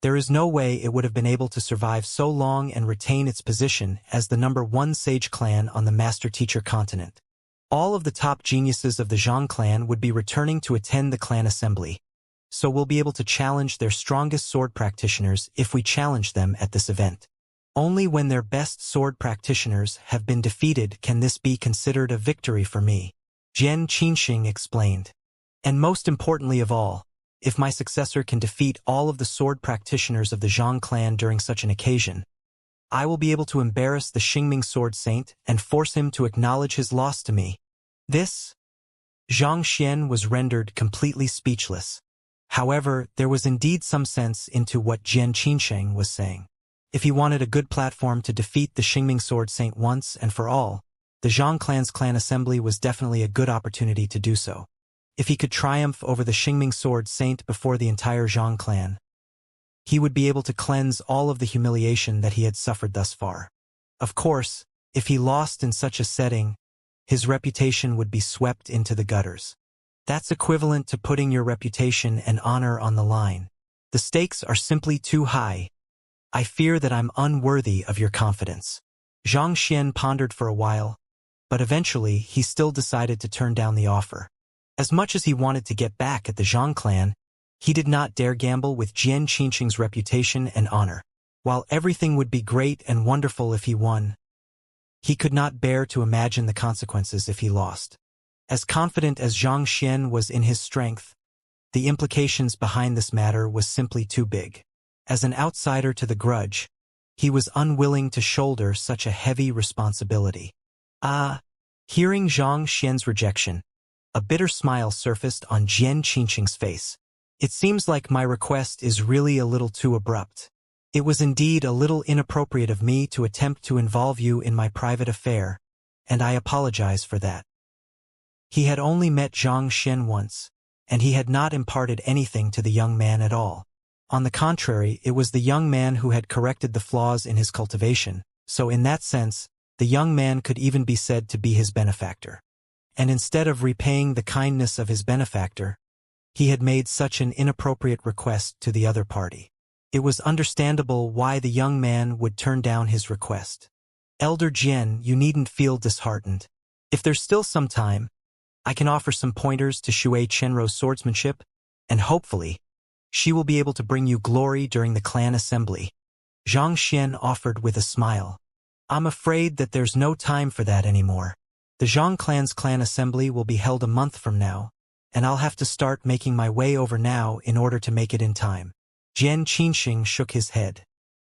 there is no way it would have been able to survive so long and retain its position as the #1 sage clan on the master-teacher continent. All of the top geniuses of the Zhang clan would be returning to attend the clan assembly, so we'll be able to challenge their strongest sword practitioners if we challenge them at this event. Only when their best sword practitioners have been defeated can this be considered a victory for me, Jian Qingqing explained. And most importantly of all, if my successor can defeat all of the sword practitioners of the Zhang clan during such an occasion, I will be able to embarrass the Xingming Sword Saint and force him to acknowledge his loss to me. This? Xianxia was rendered completely speechless. However, there was indeed some sense into what Jian Qingqing was saying. If he wanted a good platform to defeat the Xingming Sword Saint once and for all, the Zhang clan's clan assembly was definitely a good opportunity to do so. If he could triumph over the Xingming Sword Saint before the entire Zhang clan, he would be able to cleanse all of the humiliation that he had suffered thus far. Of course, if he lost in such a setting, his reputation would be swept into the gutters. That's equivalent to putting your reputation and honor on the line. The stakes are simply too high. I fear that I'm unworthy of your confidence. Xianxia pondered for a while, but eventually he still decided to turn down the offer. As much as he wanted to get back at the Zhang clan, He did not dare gamble with Jian Qingqing's reputation and honor. While everything would be great and wonderful if he won, he could not bear to imagine the consequences if he lost. As confident as Zhang Xian was in his strength, the implications behind this matter was simply too big. As an outsider to the grudge, he was unwilling to shoulder such a heavy responsibility. Hearing Zhang Xian's rejection, a bitter smile surfaced on Jian Qingqing's face. It seems like my request is really a little too abrupt. It was indeed a little inappropriate of me to attempt to involve you in my private affair, and I apologize for that. He had only met Zhang Xian once, and he had not imparted anything to the young man at all. On the contrary, it was the young man who had corrected the flaws in his cultivation, so in that sense, the young man could even be said to be his benefactor. And instead of repaying the kindness of his benefactor, he had made such an inappropriate request to the other party. It was understandable why the young man would turn down his request. Elder Jian, you needn't feel disheartened. If there's still some time, I can offer some pointers to Shui Chenro's swordsmanship, and hopefully, she will be able to bring you glory during the clan assembly. Zhang Xian offered with a smile. I'm afraid that there's no time for that anymore. The Zhang clan's clan assembly will be held a month from now, and I'll have to start making my way over now in order to make it in time. Jian Qingqing shook his head.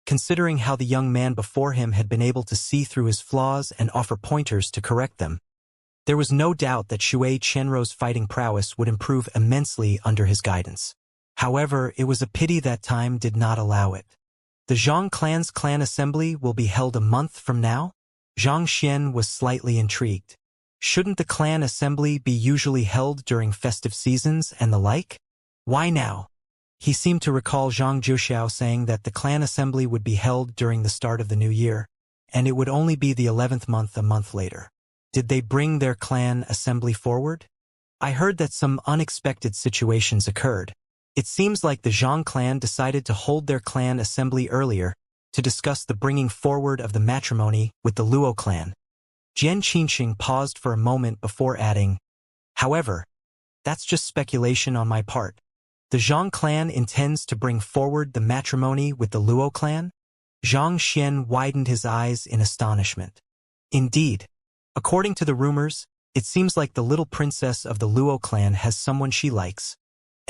Considering how the young man before him had been able to see through his flaws and offer pointers to correct them, there was no doubt that Shui Chenro's fighting prowess would improve immensely under his guidance. However, it was a pity that time did not allow it. The Zhang clan's clan assembly will be held a month from now? Zhang Xian was slightly intrigued. Shouldn't the clan assembly be usually held during festive seasons and the like? Why now? He seemed to recall Zhang Zhuxiao saying that the clan assembly would be held during the start of the new year, and it would only be the 11th month a month later. Did they bring their clan assembly forward? I heard that some unexpected situations occurred. It seems like the Zhang clan decided to hold their clan assembly earlier to discuss the bringing forward of the matrimony with the Luo clan. Jian Qingqing paused for a moment before adding, however, that's just speculation on my part. The Zhang clan intends to bring forward the matrimony with the Luo clan? Zhang Xian widened his eyes in astonishment. Indeed, according to the rumors, it seems like the little princess of the Luo clan has someone she likes,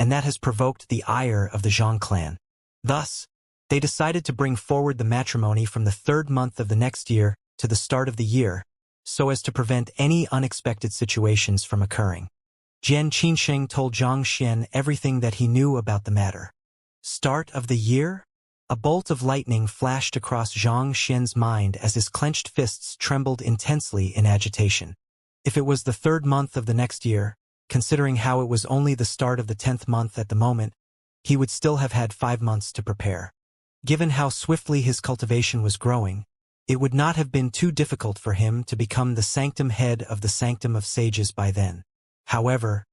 and that has provoked the ire of the Zhang clan. Thus, they decided to bring forward the matrimony from the 3rd month of the next year to the start of the year, so as to prevent any unexpected situations from occurring. Jian Qingqing told Zhang Xian everything that he knew about the matter. Start of the year? A bolt of lightning flashed across Zhang Xian's mind as his clenched fists trembled intensely in agitation. If it was the 3rd month of the next year, considering how it was only the start of the 10th month at the moment, he would still have had 5 months to prepare. Given how swiftly his cultivation was growing, it would not have been too difficult for him to become the sanctum head of the sanctum of sages by then. However,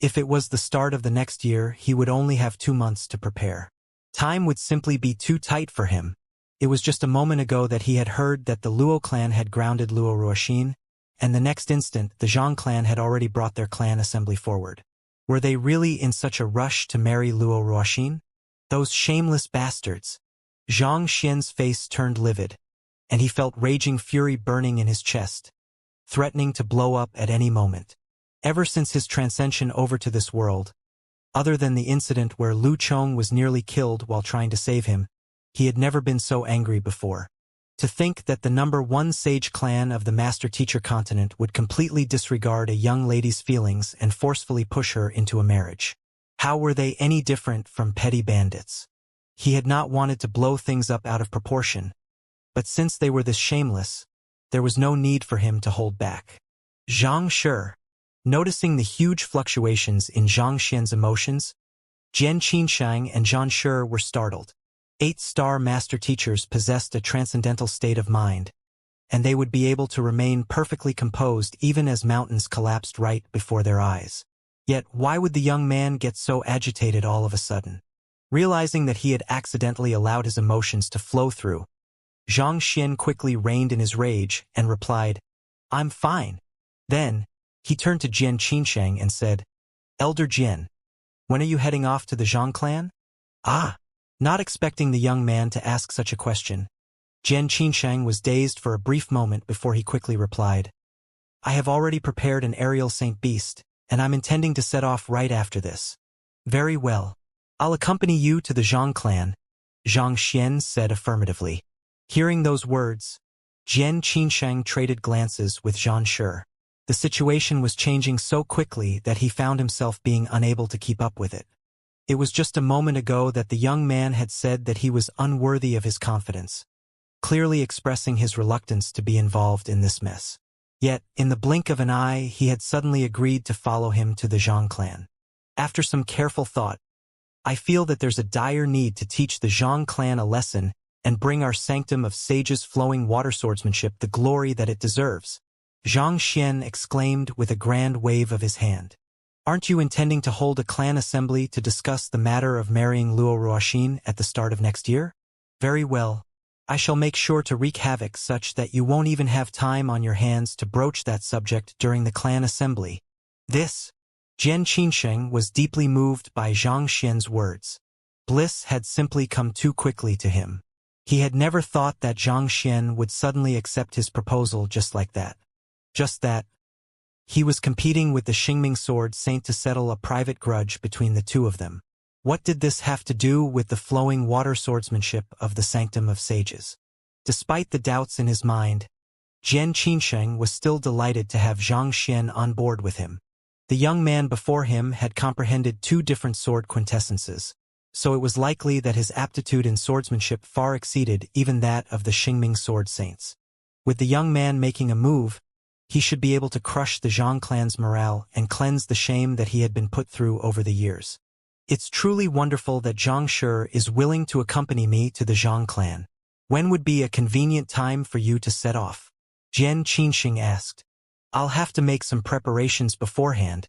if it was the start of the next year, he would only have 2 months to prepare. Time would simply be too tight for him. It was just a moment ago that he had heard that the Luo clan had grounded Luo Ruoxin, and the next instant the Zhang clan had already brought their clan assembly forward. Were they really in such a rush to marry Luo Ruoxin? Those shameless bastards! Zhang Xian's face turned livid, and he felt raging fury burning in his chest, threatening to blow up at any moment. Ever since his transcension over to this world, other than the incident where Lu Chong was nearly killed while trying to save him, he had never been so angry before. To think that the #1 sage clan of the master-teacher continent would completely disregard a young lady's feelings and forcefully push her into a marriage. How were they any different from petty bandits? He had not wanted to blow things up out of proportion, but since they were this shameless, there was no need for him to hold back. Zhang Shi, noticing the huge fluctuations in Zhang Xian's emotions, Jian Qingqing and Zhang Shi were startled. 8-star master teachers possessed a transcendental state of mind, and they would be able to remain perfectly composed even as mountains collapsed right before their eyes. Yet why would the young man get so agitated all of a sudden? Realizing that he had accidentally allowed his emotions to flow through, Zhang Xian quickly reined in his rage and replied, "I'm fine." Then, he turned to Jian Qingqing and said, "Elder Jian, When are you heading off to the Zhang clan? Ah! Not expecting the young man to ask such a question, Jian Qinsheng was dazed for a brief moment before he quickly replied. I have already prepared an aerial Saint Beast, and I'm intending to set off right after this. Very well. I'll accompany you to the Zhang clan, Zhang Xian said affirmatively. Hearing those words, Jian Qinsheng traded glances with Zhang Shi. The situation was changing so quickly that he found himself being unable to keep up with it. It was just a moment ago that the young man had said that he was unworthy of his confidence, clearly expressing his reluctance to be involved in this mess. Yet, in the blink of an eye, he had suddenly agreed to follow him to the Zhang clan. After some careful thought, I feel that there's a dire need to teach the Zhang clan a lesson and bring our sanctum of sages flowing water swordsmanship the glory that it deserves, Zhang Xian exclaimed with a grand wave of his hand. Aren't you intending to hold a clan assembly to discuss the matter of marrying Luo Ruoxin at the start of next year? Very well. I shall make sure to wreak havoc such that you won't even have time on your hands to broach that subject during the clan assembly. This, Jian Qinsheng was deeply moved by Zhang Xian's words. Bliss had simply come too quickly to him. He had never thought that Zhang Xian would suddenly accept his proposal just like that. Just that. He was competing with the Xingming Sword Saint to settle a private grudge between the two of them. What did this have to do with the flowing water swordsmanship of the Sanctum of Sages? Despite the doubts in his mind, Jian Qinsheng was still delighted to have Zhang Xian on board with him. The young man before him had comprehended two different sword quintessences, so it was likely that his aptitude in swordsmanship far exceeded even that of the Xingming Sword Saints. With the young man making a move, he should be able to crush the Zhang clan's morale and cleanse the shame that he had been put through over the years. It's truly wonderful that Zhang Shi is willing to accompany me to the Zhang clan. When would be a convenient time for you to set off? Jian Qinsheng asked. I'll have to make some preparations beforehand,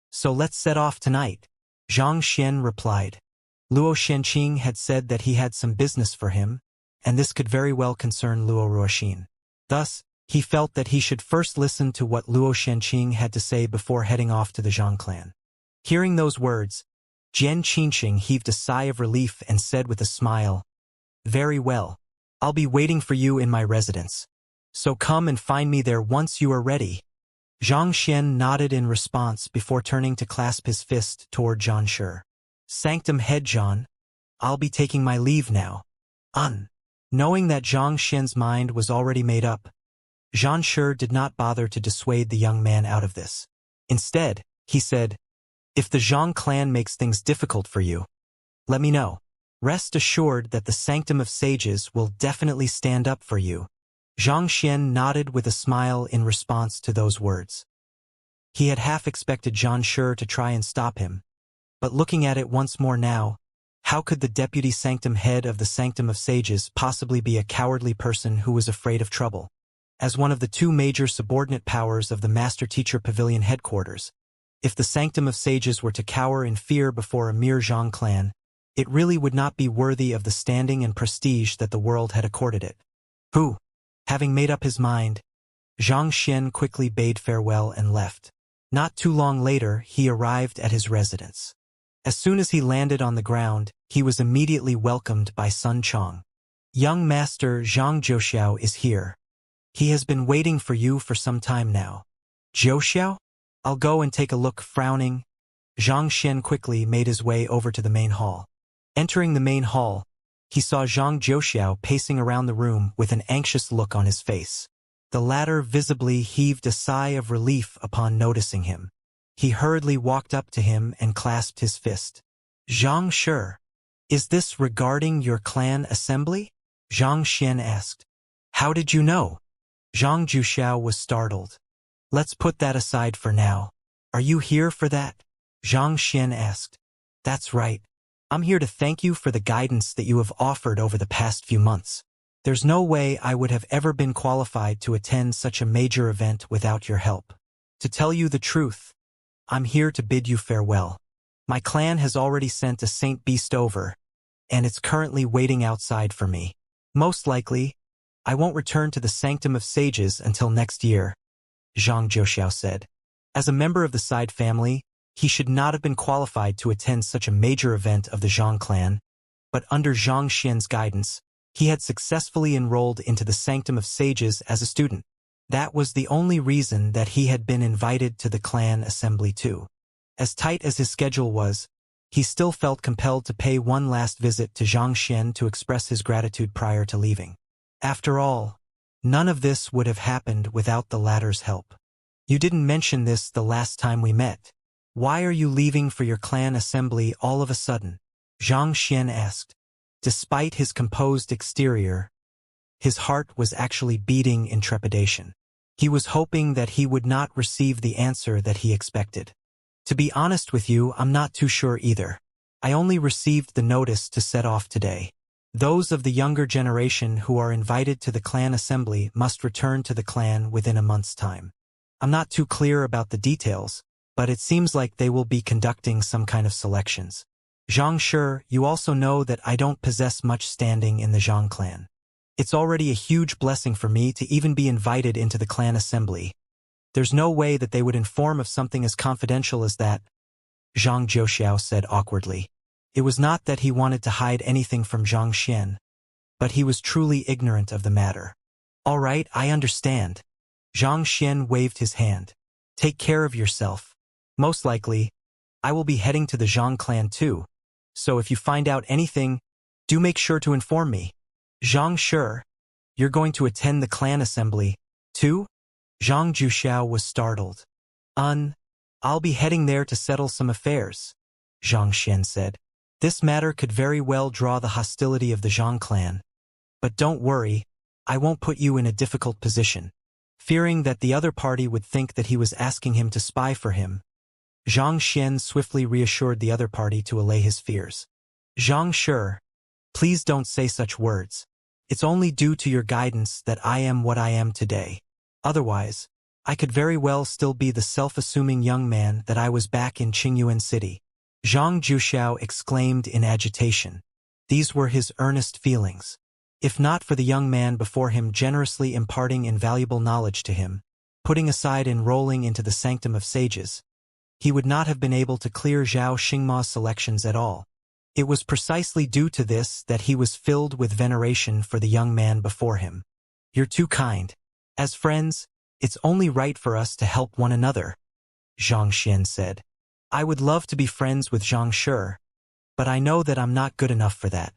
so let's set off tonight, Zhang Xian replied. Luo Shenqing had said that he had some business for him, and this could very well concern Luo Ruoxin. Thus, he felt that he should first listen to what Luo Shenqing had to say before heading off to the Zhang clan. Hearing those words, Jian Qinsheng heaved a sigh of relief and said with a smile, Very well. I'll be waiting for you in my residence. So come and find me there once you are ready. Zhang Xian nodded in response before turning to clasp his fist toward Zhang Shi. Sanctum head Zhang, I'll be taking my leave now. Knowing that Zhang Xian's mind was already made up, Zhang Shi did not bother to dissuade the young man out of this. Instead, he said, If the Zhang clan makes things difficult for you, let me know. Rest assured that the Sanctum of Sages will definitely stand up for you. Zhang Xian nodded with a smile in response to those words. He had half expected Zhang Shi to try and stop him, but looking at it once more now, how could the deputy sanctum head of the Sanctum of Sages possibly be a cowardly person who was afraid of trouble? As one of the two major subordinate powers of the Master-Teacher Pavilion headquarters, if the Sanctum of Sages were to cower in fear before a mere Zhang clan, it really would not be worthy of the standing and prestige that the world had accorded it. Having made up his mind, Zhang Xian quickly bade farewell and left. Not too long later, he arrived at his residence. As soon as he landed on the ground, he was immediately welcomed by Sun Chong. Young Master Zhang Zhouxiao is here. He has been waiting for you for some time now. Zhouxiao? I'll go and take a look. Frowning, Zhang Xian quickly made his way over to the main hall. Entering the main hall, he saw Zhang Zhouxiao pacing around the room with an anxious look on his face. The latter visibly heaved a sigh of relief upon noticing him. He hurriedly walked up to him and clasped his fist. Zhang Shi, is this regarding your clan assembly? Zhang Xian asked. How did you know? Zhang Zhouxiao was startled. Let's put that aside for now. Are you here for that? Zhang Xian asked. That's right. I'm here to thank you for the guidance that you have offered over the past few months. There's no way I would have ever been qualified to attend such a major event without your help. To tell you the truth, I'm here to bid you farewell. My clan has already sent a Saint Beast over, and it's currently waiting outside for me. Most likely, I won't return to the Sanctum of Sages until next year, Zhang Zhouxiao said. As a member of the Side family, He should not have been qualified to attend such a major event of the Zhang clan, but under Zhang Xian's guidance, he had successfully enrolled into the Sanctum of Sages as a student. That was the only reason that he had been invited to the clan assembly too. As tight as his schedule was, he still felt compelled to pay one last visit to Zhang Xian to express his gratitude prior to leaving. After all, none of this would have happened without the latter's help. You didn't mention this the last time we met. Why are you leaving for your clan assembly all of a sudden? Zhang Xian asked. Despite his composed exterior, his heart was actually beating in trepidation. He was hoping that he would not receive the answer that he expected. To be honest with you, I'm not too sure either. I only received the notice to set off today. Those of the younger generation who are invited to the clan assembly must return to the clan within a month's time. I'm not too clear about the details, but it seems like they will be conducting some kind of selections. Zhang Shi, you also know that I don't possess much standing in the Zhang clan. It's already a huge blessing for me to even be invited into the clan assembly. There's no way that they would inform of something as confidential as that, Zhang Jiuxiao said awkwardly. It was not that he wanted to hide anything from Zhang Xian, but he was truly ignorant of the matter. All right, I understand. Zhang Xian waved his hand. Take care of yourself. Most likely, I will be heading to the Zhang clan too, so if you find out anything, do make sure to inform me. Zhang Shi, you're going to attend the clan assembly, too? Zhang Jiuxiao was startled. I'll be heading there to settle some affairs, Zhang Xian said. This matter could very well draw the hostility of the Zhang clan. But don't worry, I won't put you in a difficult position. Fearing that the other party would think that he was asking him to spy for him, Zhang Xian swiftly reassured the other party to allay his fears. Zhang Shi, please don't say such words. It's only due to your guidance that I am what I am today. Otherwise, I could very well still be the self-assuming young man that I was back in Qingyuan City. Zhang Jiuxiao exclaimed in agitation. These were his earnest feelings. If not for the young man before him generously imparting invaluable knowledge to him, putting aside enrolling into the Sanctum of Sages, he would not have been able to clear Zhao Xingma's selections at all. It was precisely due to this that he was filled with veneration for the young man before him. You're too kind. As friends, it's only right for us to help one another, Zhang Xian said. I would love to be friends with Zhang Shi, but I know that I'm not good enough for that.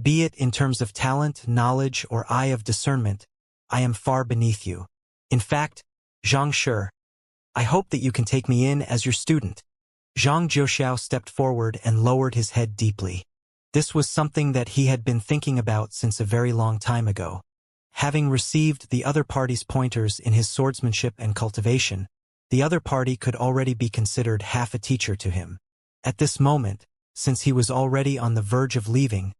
Be it in terms of talent, knowledge, or eye of discernment, I am far beneath you. In fact, Zhang Shi, I hope that you can take me in as your student. Zhang Jiuxiao stepped forward and lowered his head deeply. This was something that he had been thinking about since a very long time ago. Having received the other party's pointers in his swordsmanship and cultivation, the other party could already be considered half a teacher to him. At this moment, since he was already on the verge of leaving,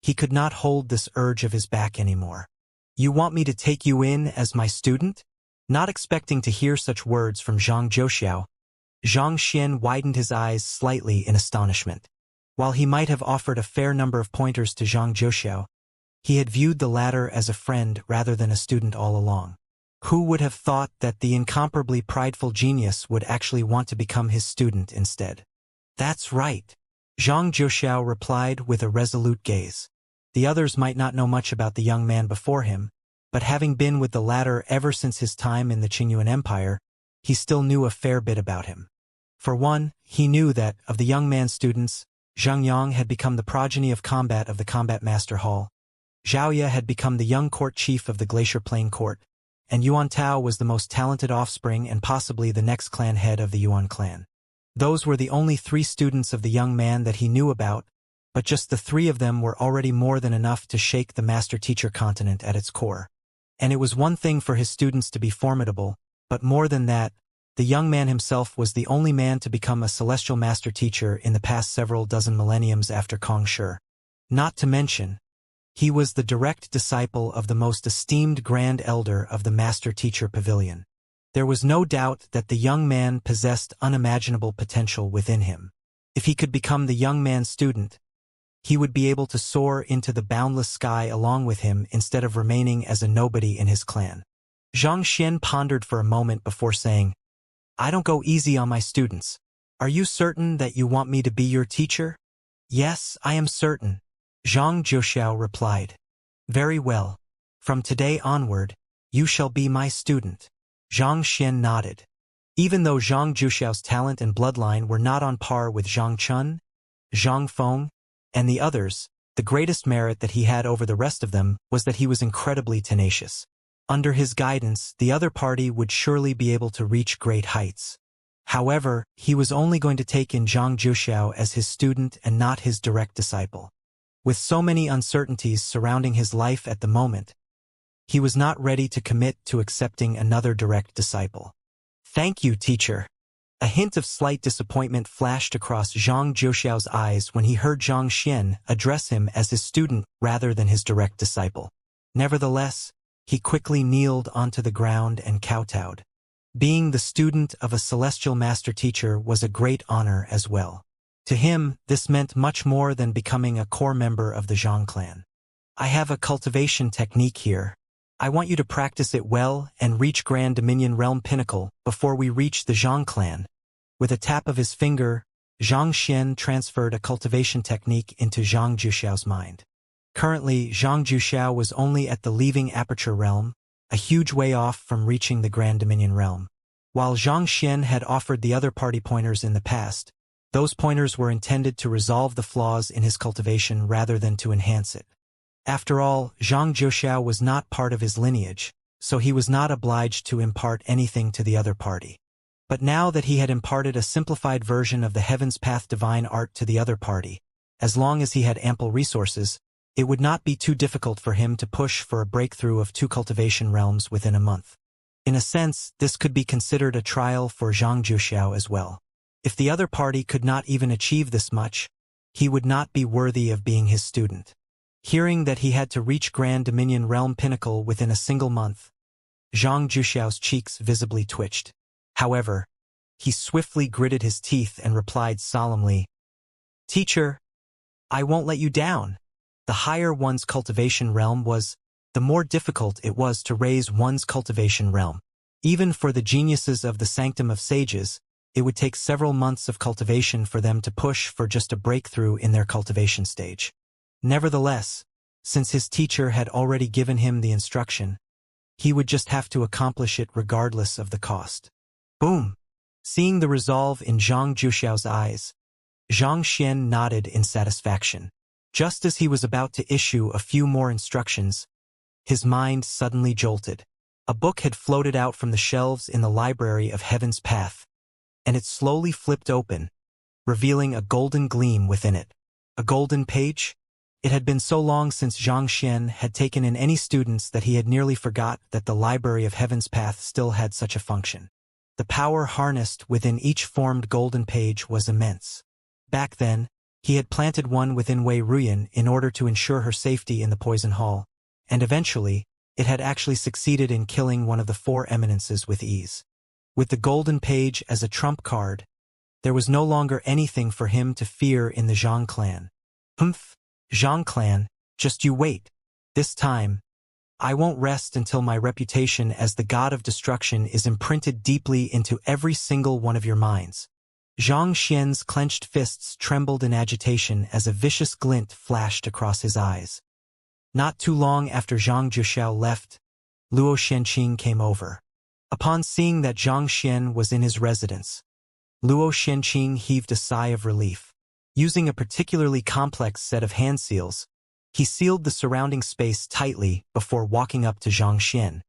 he could not hold this urge of his back anymore. You want me to take you in as my student? Not expecting to hear such words from Zhang Jiuxiao, Zhang Xian widened his eyes slightly in astonishment. While he might have offered a fair number of pointers to Zhang Jiuxiao, he had viewed the latter as a friend rather than a student all along. Who would have thought that the incomparably prideful genius would actually want to become his student instead? That's right, Zhang Jiuxiao replied with a resolute gaze. The others might not know much about the young man before him, but having been with the latter ever since his time in the Qingyuan Empire, he still knew a fair bit about him. For one, he knew that, of the young man's students, Zhang Yang had become the progeny of combat of the Combat Master Hall, Xiaoya had become the young court chief of the Glacier Plain Court, and Yuan Tao was the most talented offspring and possibly the next clan head of the Yuan clan. Those were the only 3 students of the young man that he knew about, but just the 3 of them were already more than enough to shake the master-teacher continent at its core. And it was one thing for his students to be formidable, but more than that, the young man himself was the only man to become a celestial master-teacher in the past several dozen millenniums after Kong Shi. Not to mention, he was the direct disciple of the most esteemed Grand Elder of the Master-Teacher Pavilion. There was no doubt that the young man possessed unimaginable potential within him. If he could become the young man's student, he would be able to soar into the boundless sky along with him instead of remaining as a nobody in his clan. Zhang Xian pondered for a moment before saying, I don't go easy on my students. Are you certain that you want me to be your teacher? Yes, I am certain, Zhang Juxiao replied. Very well. From today onward, you shall be my student. Zhang Xian nodded. Even though Zhang Juxiao's talent and bloodline were not on par with Zhang Chun, Zhang Feng, and the others, the greatest merit that he had over the rest of them was that he was incredibly tenacious. Under his guidance, the other party would surely be able to reach great heights. However, he was only going to take in Zhang Juxiao as his student and not his direct disciple. With so many uncertainties surrounding his life at the moment, he was not ready to commit to accepting another direct disciple. Thank you, teacher. A hint of slight disappointment flashed across Zhang Juxiao's eyes when he heard Zhang Xian address him as his student rather than his direct disciple. Nevertheless, he quickly kneeled onto the ground and kowtowed. Being the student of a celestial master teacher was a great honor as well. To him, this meant much more than becoming a core member of the Zhang clan. I have a cultivation technique here. I want you to practice it well and reach Grand Dominion Realm Pinnacle before we reach the Zhang clan. With a tap of his finger, Zhang Xian transferred a cultivation technique into Zhang Juxiao's mind. Currently, Zhang Juxiao was only at the leaving aperture realm, a huge way off from reaching the Grand Dominion realm. While Zhang Xian had offered the other party pointers in the past, those pointers were intended to resolve the flaws in his cultivation rather than to enhance it. After all, Zhang Juxiao was not part of his lineage, so he was not obliged to impart anything to the other party. But now that he had imparted a simplified version of the Heaven's Path divine art to the other party, as long as he had ample resources, it would not be too difficult for him to push for a breakthrough of 2 cultivation realms within a month. In a sense, this could be considered a trial for Zhang Juxiao as well. If the other party could not even achieve this much, he would not be worthy of being his student. Hearing that he had to reach Grand Dominion Realm Pinnacle within a single month, Zhang Juxiao's cheeks visibly twitched. However, he swiftly gritted his teeth and replied solemnly, "Teacher, I won't let you down." The higher one's cultivation realm was, the more difficult it was to raise one's cultivation realm. Even for the geniuses of the Sanctum of Sages, it would take several months of cultivation for them to push for just a breakthrough in their cultivation stage. Nevertheless, since his teacher had already given him the instruction, he would just have to accomplish it regardless of the cost. Boom! Seeing the resolve in Zhang Juxiao's eyes, Zhang Xian nodded in satisfaction. Just as he was about to issue a few more instructions, his mind suddenly jolted. A book had floated out from the shelves in the library of Heaven's Path, and it slowly flipped open, revealing a golden gleam within it. A golden page? It had been so long since Zhang Xian had taken in any students that he had nearly forgot that the library of Heaven's Path still had such a function. The power harnessed within each formed golden page was immense. Back then, he had planted one within Wei Ruyan in order to ensure her safety in the poison hall, and eventually, it had actually succeeded in killing one of the 4 eminences with ease. With the golden page as a trump card, there was no longer anything for him to fear in the Zhang clan. Humph! Zhang clan, just you wait. This time, I won't rest until my reputation as the god of destruction is imprinted deeply into every single one of your minds. Zhang Xian's clenched fists trembled in agitation as a vicious glint flashed across his eyes. Not too long after Zhang Juxiao left, Luo Shenqing came over. Upon seeing that Zhang Xian was in his residence, Luo Shenqing heaved a sigh of relief. Using a particularly complex set of hand seals, he sealed the surrounding space tightly before walking up to Zhang Xian.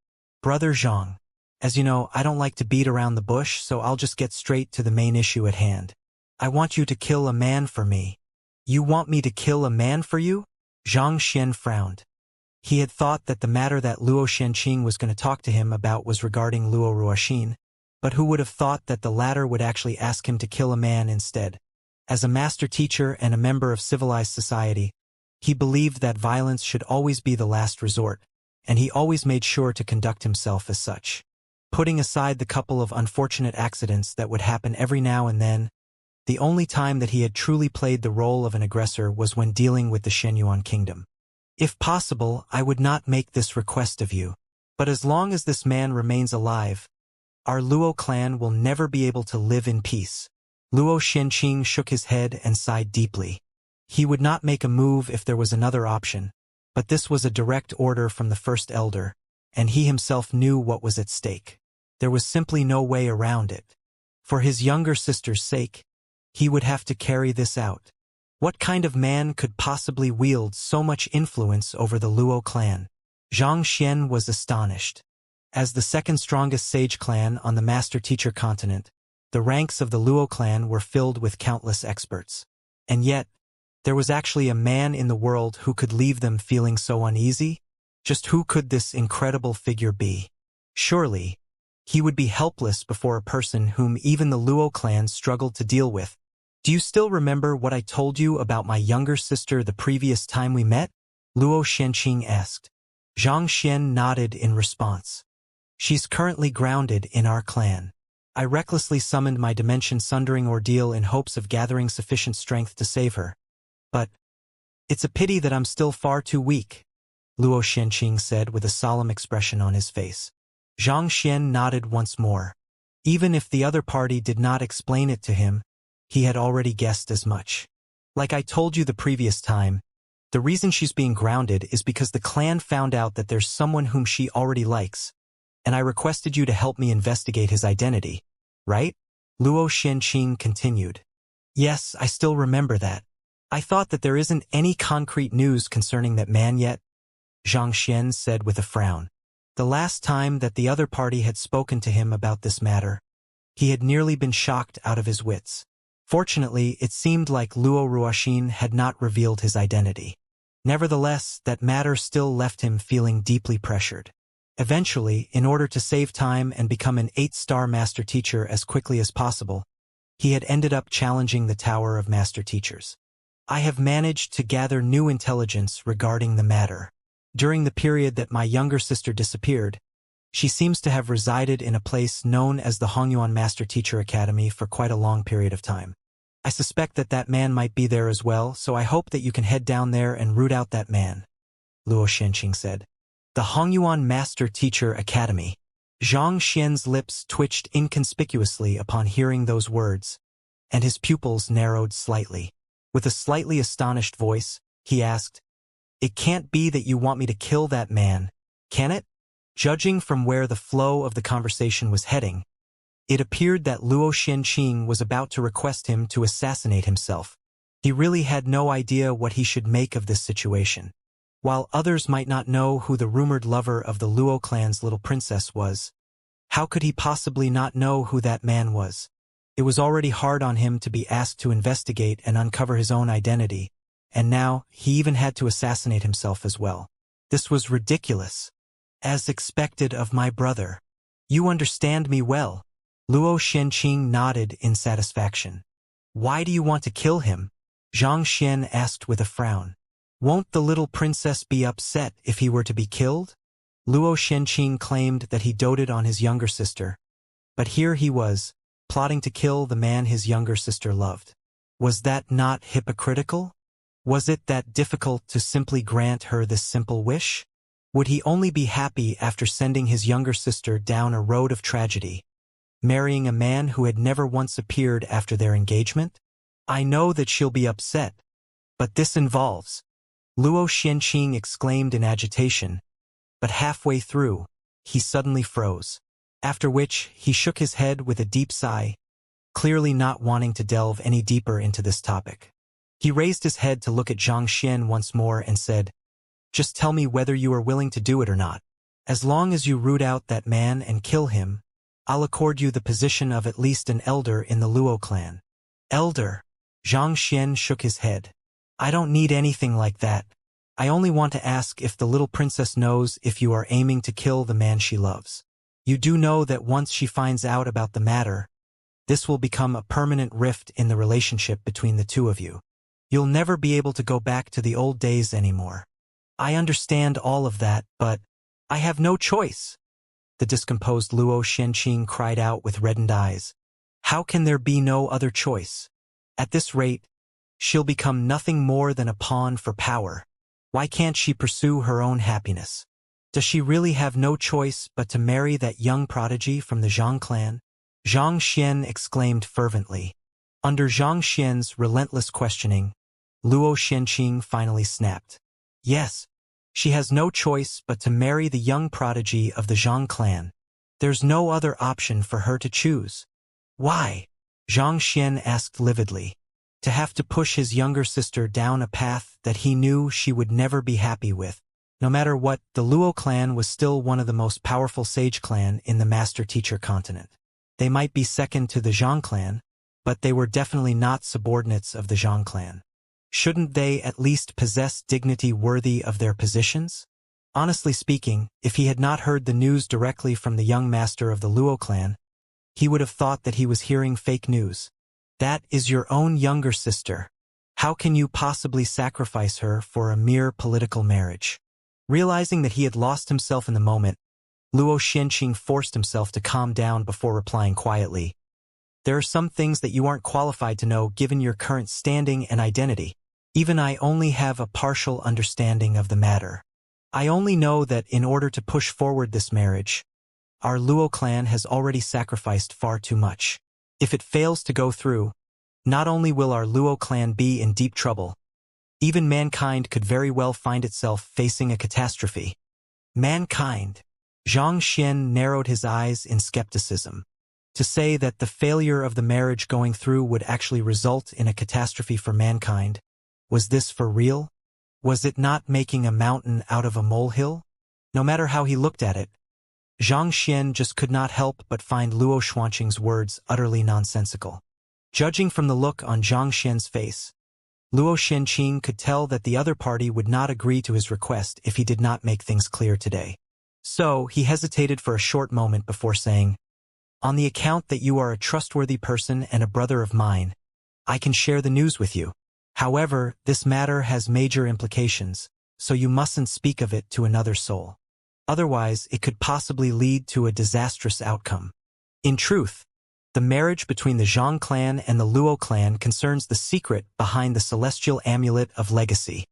"Brother Zhang, as you know, I don't like to beat around the bush, so I'll just get straight to the main issue at hand. I want you to kill a man for me." "You want me to kill a man for you?" Zhang Xian frowned. He had thought that the matter that Luo Shenqing was going to talk to him about was regarding Luo Ruoxin, but who would have thought that the latter would actually ask him to kill a man instead? As a master teacher and a member of civilized society, he believed that violence should always be the last resort, and he always made sure to conduct himself as such. Putting aside the couple of unfortunate accidents that would happen every now and then, the only time that he had truly played the role of an aggressor was when dealing with the Shenyuan kingdom. "If possible, I would not make this request of you, but as long as this man remains alive, our Luo clan will never be able to live in peace." Luo Xianqing shook his head and sighed deeply. He would not make a move if there was another option, but this was a direct order from the first elder, and he himself knew what was at stake. There was simply no way around it. For his younger sister's sake, he would have to carry this out. What kind of man could possibly wield so much influence over the Luo clan? Zhang Xian was astonished. As the second strongest sage clan on the master-teacher continent, the ranks of the Luo clan were filled with countless experts. And yet, there was actually a man in the world who could leave them feeling so uneasy? Just who could this incredible figure be? Surely, he would be helpless before a person whom even the Luo clan struggled to deal with. Do you still remember what I told you about my younger sister the previous time we met? Luo Xianqing asked. Zhang Xian nodded in response. She's currently grounded in our clan. I recklessly summoned my dimension-sundering ordeal in hopes of gathering sufficient strength to save her. But it's a pity that I'm still far too weak, Luo Xianqing said with a solemn expression on his face. Zhang Xian nodded once more. Even if the other party did not explain it to him, he had already guessed as much. Like I told you the previous time, the reason she's being grounded is because the clan found out that there's someone whom she already likes, and I requested you to help me investigate his identity, right? Luo Xianqing continued. Yes, I still remember that. I thought that there isn't any concrete news concerning that man yet, Zhang Xian said with a frown. The last time that the other party had spoken to him about this matter, he had nearly been shocked out of his wits. Fortunately, it seemed like Luo Ruoxin had not revealed his identity. Nevertheless, that matter still left him feeling deeply pressured. Eventually, in order to save time and become an 8-star master teacher as quickly as possible, he had ended up challenging the Tower of Master Teachers. I have managed to gather new intelligence regarding the matter. During the period that my younger sister disappeared, she seems to have resided in a place known as the Hongyuan Master Teacher Academy for quite a long period of time. I suspect that that man might be there as well, so I hope that you can head down there and root out that man, Luo Xianqing said. The Hongyuan Master Teacher Academy. Zhang Xian's lips twitched inconspicuously upon hearing those words, and his pupils narrowed slightly. With a slightly astonished voice, he asked, "It can't be that you want me to kill that man, can it?" Judging from where the flow of the conversation was heading, it appeared that Luo Xianqing was about to request him to assassinate himself. He really had no idea what he should make of this situation. While others might not know who the rumored lover of the Luo clan's little princess was, how could he possibly not know who that man was? It was already hard on him to be asked to investigate and uncover his own identity, and now he even had to assassinate himself as well. This was ridiculous. As expected of my brother. You understand me well. Luo Xianqing nodded in satisfaction. Why do you want to kill him? Zhang Xian asked with a frown. Won't the little princess be upset if he were to be killed? Luo Xianqing claimed that he doted on his younger sister, but here he was, plotting to kill the man his younger sister loved. Was that not hypocritical? Was it that difficult to simply grant her this simple wish? Would he only be happy after sending his younger sister down a road of tragedy, marrying a man who had never once appeared after their engagement? I know that she'll be upset, but this involves... Luo Xianqing exclaimed in agitation, but halfway through, he suddenly froze, after which he shook his head with a deep sigh, clearly not wanting to delve any deeper into this topic. He raised his head to look at Zhang Xian once more and said, "Just tell me whether you are willing to do it or not. As long as you root out that man and kill him, I'll accord you the position of at least an elder in the Luo clan." Elder? Zhang Xian shook his head. I don't need anything like that. I only want to ask if the little princess knows if you are aiming to kill the man she loves. You do know that once she finds out about the matter, this will become a permanent rift in the relationship between the two of you. You'll never be able to go back to the old days anymore. I understand all of that, but I have no choice. The discomposed Luo Xianqing cried out with reddened eyes. How can there be no other choice? At this rate, she'll become nothing more than a pawn for power. Why can't she pursue her own happiness? Does she really have no choice but to marry that young prodigy from the Zhang clan? Zhang Xian exclaimed fervently. Under Zhang Xian's relentless questioning, Luo Xianqing finally snapped. Yes, she has no choice but to marry the young prodigy of the Zhang clan. There's no other option for her to choose. Why? Zhang Xian asked lividly. To have to push his younger sister down a path that he knew she would never be happy with. No matter what, the Luo clan was still one of the most powerful sage clan in the master-teacher continent. They might be second to the Zhang clan, but they were definitely not subordinates of the Zhang clan. Shouldn't they at least possess dignity worthy of their positions? Honestly speaking, if he had not heard the news directly from the young master of the Luo clan, he would have thought that he was hearing fake news. That is your own younger sister. How can you possibly sacrifice her for a mere political marriage? Realizing that he had lost himself in the moment, Luo Xianqing forced himself to calm down before replying quietly. There are some things that you aren't qualified to know given your current standing and identity. Even I only have a partial understanding of the matter. I only know that in order to push forward this marriage, our Luo clan has already sacrificed far too much. If it fails to go through, not only will our Luo clan be in deep trouble, even mankind could very well find itself facing a catastrophe. Mankind. Zhang Xian narrowed his eyes in skepticism. To say that the failure of the marriage going through would actually result in a catastrophe for mankind, was this for real? Was it not making a mountain out of a molehill? No matter how he looked at it, Zhang Xian just could not help but find Luo Xuanqing's words utterly nonsensical. Judging from the look on Zhang Xian's face, Luo Xianqing could tell that the other party would not agree to his request if he did not make things clear today. So, he hesitated for a short moment before saying, "On the account that you are a trustworthy person and a brother of mine, I can share the news with you. However, this matter has major implications, so you mustn't speak of it to another soul. Otherwise, it could possibly lead to a disastrous outcome. In truth, the marriage between the Zhang clan and the Luo clan concerns the secret behind the Celestial Amulet of Legacy."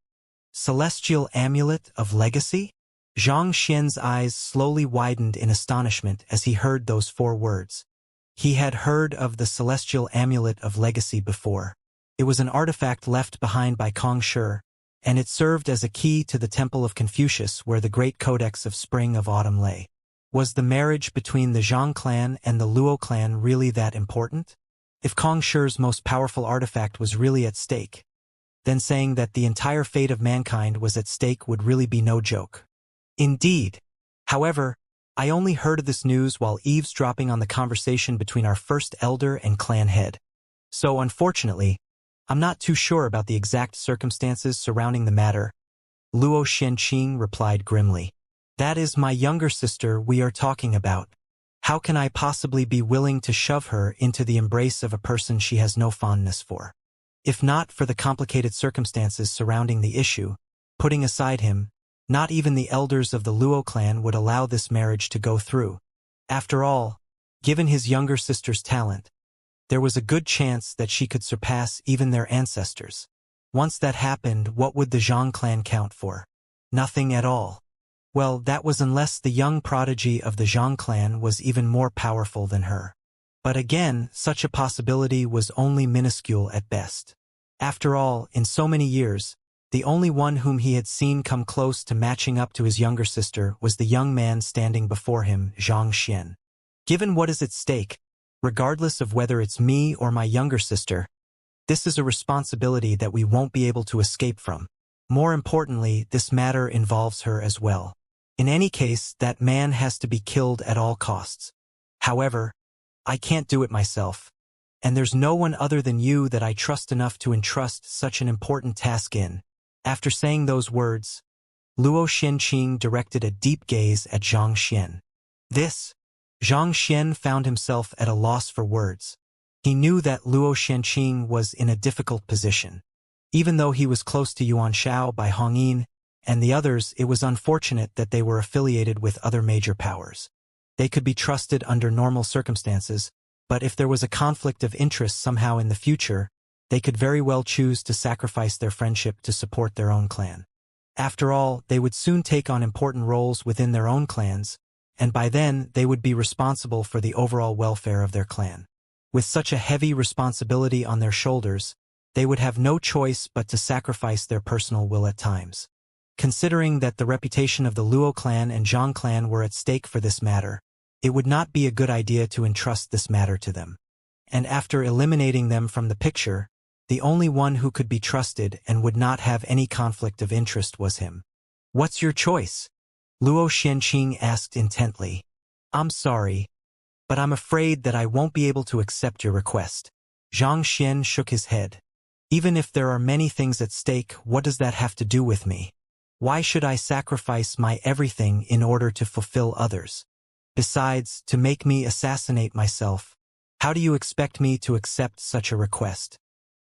Celestial Amulet of Legacy? Zhang Xian's eyes slowly widened in astonishment as he heard those 4 words. He had heard of the Celestial Amulet of Legacy before. It was an artifact left behind by Kong Shi, and it served as a key to the Temple of Confucius where the Great Codex of Spring of Autumn lay. Was the marriage between the Zhang clan and the Luo clan really that important? If Kong Shi's most powerful artifact was really at stake, then saying that the entire fate of mankind was at stake would really be no joke. Indeed. However, I only heard of this news while eavesdropping on the conversation between our first elder and clan head. So unfortunately, I'm not too sure about the exact circumstances surrounding the matter, Luo Xianqing replied grimly. That is my younger sister we are talking about. How can I possibly be willing to shove her into the embrace of a person she has no fondness for? If not for the complicated circumstances surrounding the issue, putting aside him, not even the elders of the Luo clan would allow this marriage to go through. After all, given his younger sister's talent, there was a good chance that she could surpass even their ancestors. Once that happened, what would the Zhang clan count for? Nothing at all. Well, that was unless the young prodigy of the Zhang clan was even more powerful than her. But again, such a possibility was only minuscule at best. After all, in so many years, the only one whom he had seen come close to matching up to his younger sister was the young man standing before him, Zhang Xian. Given what is at stake, regardless of whether it's me or my younger sister, this is a responsibility that we won't be able to escape from. More importantly, this matter involves her as well. In any case, that man has to be killed at all costs. However, I can't do it myself, and there's no one other than you that I trust enough to entrust such an important task in. After saying those words, Luo Xianqing directed a deep gaze at Zhang Xian. Zhang Xian found himself at a loss for words. He knew that Luo Xianqing was in a difficult position. Even though he was close to Yuan Shao by Hongyin and the others, it was unfortunate that they were affiliated with other major powers. They could be trusted under normal circumstances, but if there was a conflict of interest somehow in the future, they could very well choose to sacrifice their friendship to support their own clan. After all, they would soon take on important roles within their own clans, and by then they would be responsible for the overall welfare of their clan. With such a heavy responsibility on their shoulders, they would have no choice but to sacrifice their personal will at times. Considering that the reputation of the Luo clan and Zhang clan were at stake for this matter, it would not be a good idea to entrust this matter to them. And after eliminating them from the picture, the only one who could be trusted and would not have any conflict of interest was him. "What's your choice?" Luo Xianqing asked intently. "I'm sorry, but I'm afraid that I won't be able to accept your request." Zhang Xian shook his head. "Even if there are many things at stake, what does that have to do with me? Why should I sacrifice my everything in order to fulfill others? Besides, to make me assassinate myself, how do you expect me to accept such a request?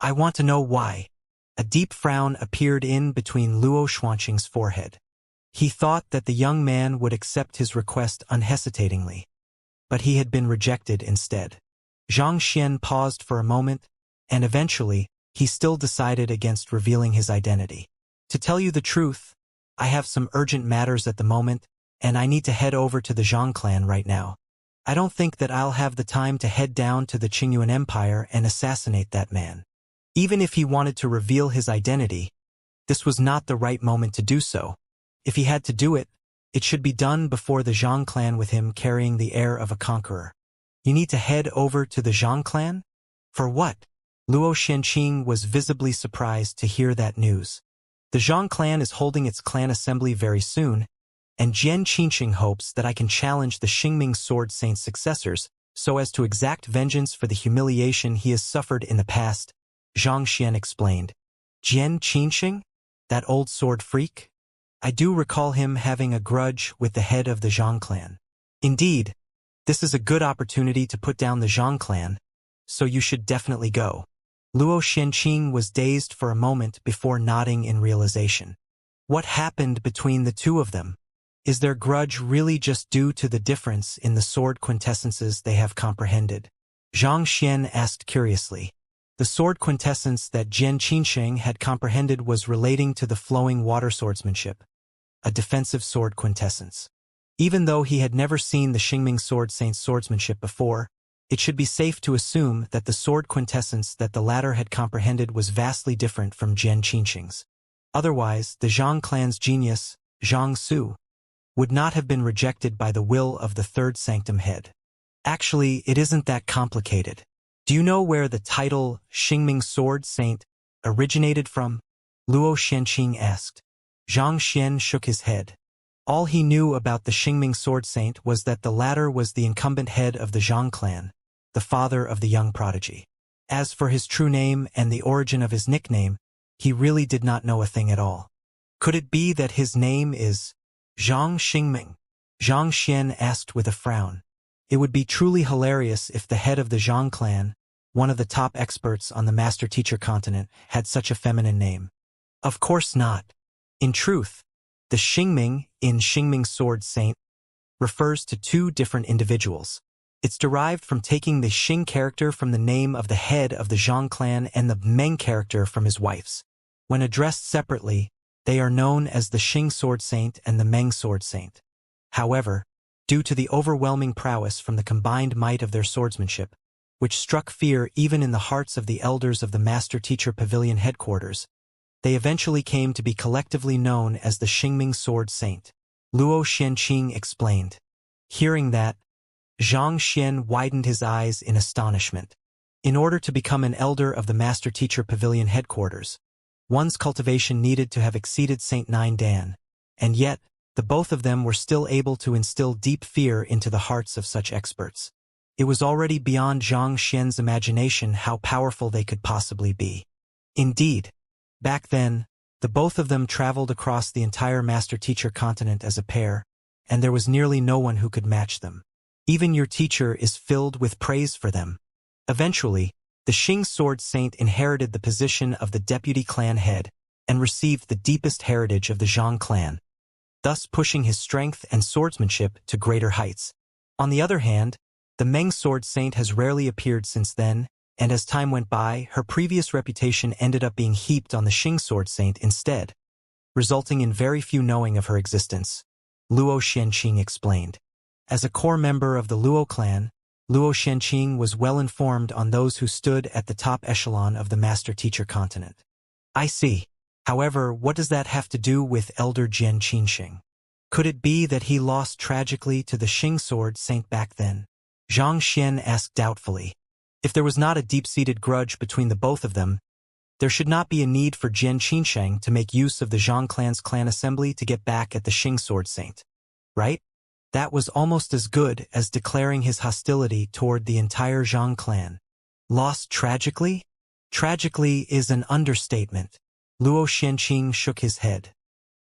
I want to know why." A deep frown appeared in between Luo Xuanqing's forehead. He thought that the young man would accept his request unhesitatingly, but he had been rejected instead. Zhang Xian paused for a moment, and eventually, he still decided against revealing his identity. "To tell you the truth, I have some urgent matters at the moment, and I need to head over to the Zhang clan right now. I don't think that I'll have the time to head down to the Qingyuan Empire and assassinate that man." Even if he wanted to reveal his identity, this was not the right moment to do so. If he had to do it, it should be done before the Zhang clan with him carrying the air of a conqueror. "You need to head over to the Zhang clan? For what?" Luo Xianqing was visibly surprised to hear that news. "The Zhang clan is holding its clan assembly very soon, and Jian Qinqing hopes that I can challenge the Xingming Sword Saint's successors so as to exact vengeance for the humiliation he has suffered in the past," Zhang Xian explained. "Jian Qinqing? That old sword freak? I do recall him having a grudge with the head of the Zhang clan. Indeed, this is a good opportunity to put down the Zhang clan, so you should definitely go." Luo Xianqing was dazed for a moment before nodding in realization. What happened between the two of them? Is their grudge really just due to the difference in the sword quintessences they have comprehended? Zhang Xian asked curiously. The sword quintessence that Jian Qinsheng had comprehended was relating to the flowing water swordsmanship, a defensive sword quintessence. Even though he had never seen the Xingming Sword Saint's swordsmanship before, it should be safe to assume that the sword quintessence that the latter had comprehended was vastly different from Jian Qinsheng's. Otherwise, the Zhang clan's genius, Zhang Su, would not have been rejected by the will of the third sanctum head. Actually, it isn't that complicated. Do you know where the title Xingming Sword Saint originated from? Luo Xianqing asked. Zhang Xian shook his head. All he knew about the Xingming Sword Saint was that the latter was the incumbent head of the Zhang clan, the father of the young prodigy. As for his true name and the origin of his nickname, he really did not know a thing at all. Could it be that his name is Zhang Xingming? Zhang Xian asked with a frown. It would be truly hilarious if the head of the Zhang clan, one of the top experts on the master-teacher continent, had such a feminine name. Of course not. In truth, the Xingming in Xingming Sword Saint refers to two different individuals. It's derived from taking the Xing character from the name of the head of the Zhang clan and the Meng character from his wife's. When addressed separately, they are known as the Xing Sword Saint and the Meng Sword Saint. However, due to the overwhelming prowess from the combined might of their swordsmanship, which struck fear even in the hearts of the elders of the Master-Teacher Pavilion headquarters, they eventually came to be collectively known as the Xingming Sword Saint. Luo Xianqing explained. Hearing that, Zhang Xian widened his eyes in astonishment. In order to become an elder of the Master-Teacher Pavilion headquarters, one's cultivation needed to have exceeded Saint 9 Dan, and yet, the both of them were still able to instill deep fear into the hearts of such experts. It was already beyond Zhang Xian's imagination how powerful they could possibly be. Indeed, back then, the both of them traveled across the entire master-teacher continent as a pair, and there was nearly no one who could match them. Even your teacher is filled with praise for them. Eventually, the Xing Sword Saint inherited the position of the deputy clan head and received the deepest heritage of the Zhang clan, thus pushing his strength and swordsmanship to greater heights. On the other hand, the Meng Sword Saint has rarely appeared since then, and as time went by, her previous reputation ended up being heaped on the Xing Sword Saint instead, resulting in very few knowing of her existence. Luo Xianqing explained. As a core member of the Luo clan, Luo Shenqing was well informed on those who stood at the top echelon of the master-teacher continent. I see. However, what does that have to do with Elder Jian Qinxing? Could it be that he lost tragically to the Xing Sword Saint back then? Zhang Xian asked doubtfully. If there was not a deep-seated grudge between the both of them, there should not be a need for Jian Qinsheng to make use of the Zhang clan's clan assembly to get back at the Xing Sword Saint. Right? That was almost as good as declaring his hostility toward the entire Zhang clan. Lost tragically? Tragically is an understatement. Luo Shenqing shook his head.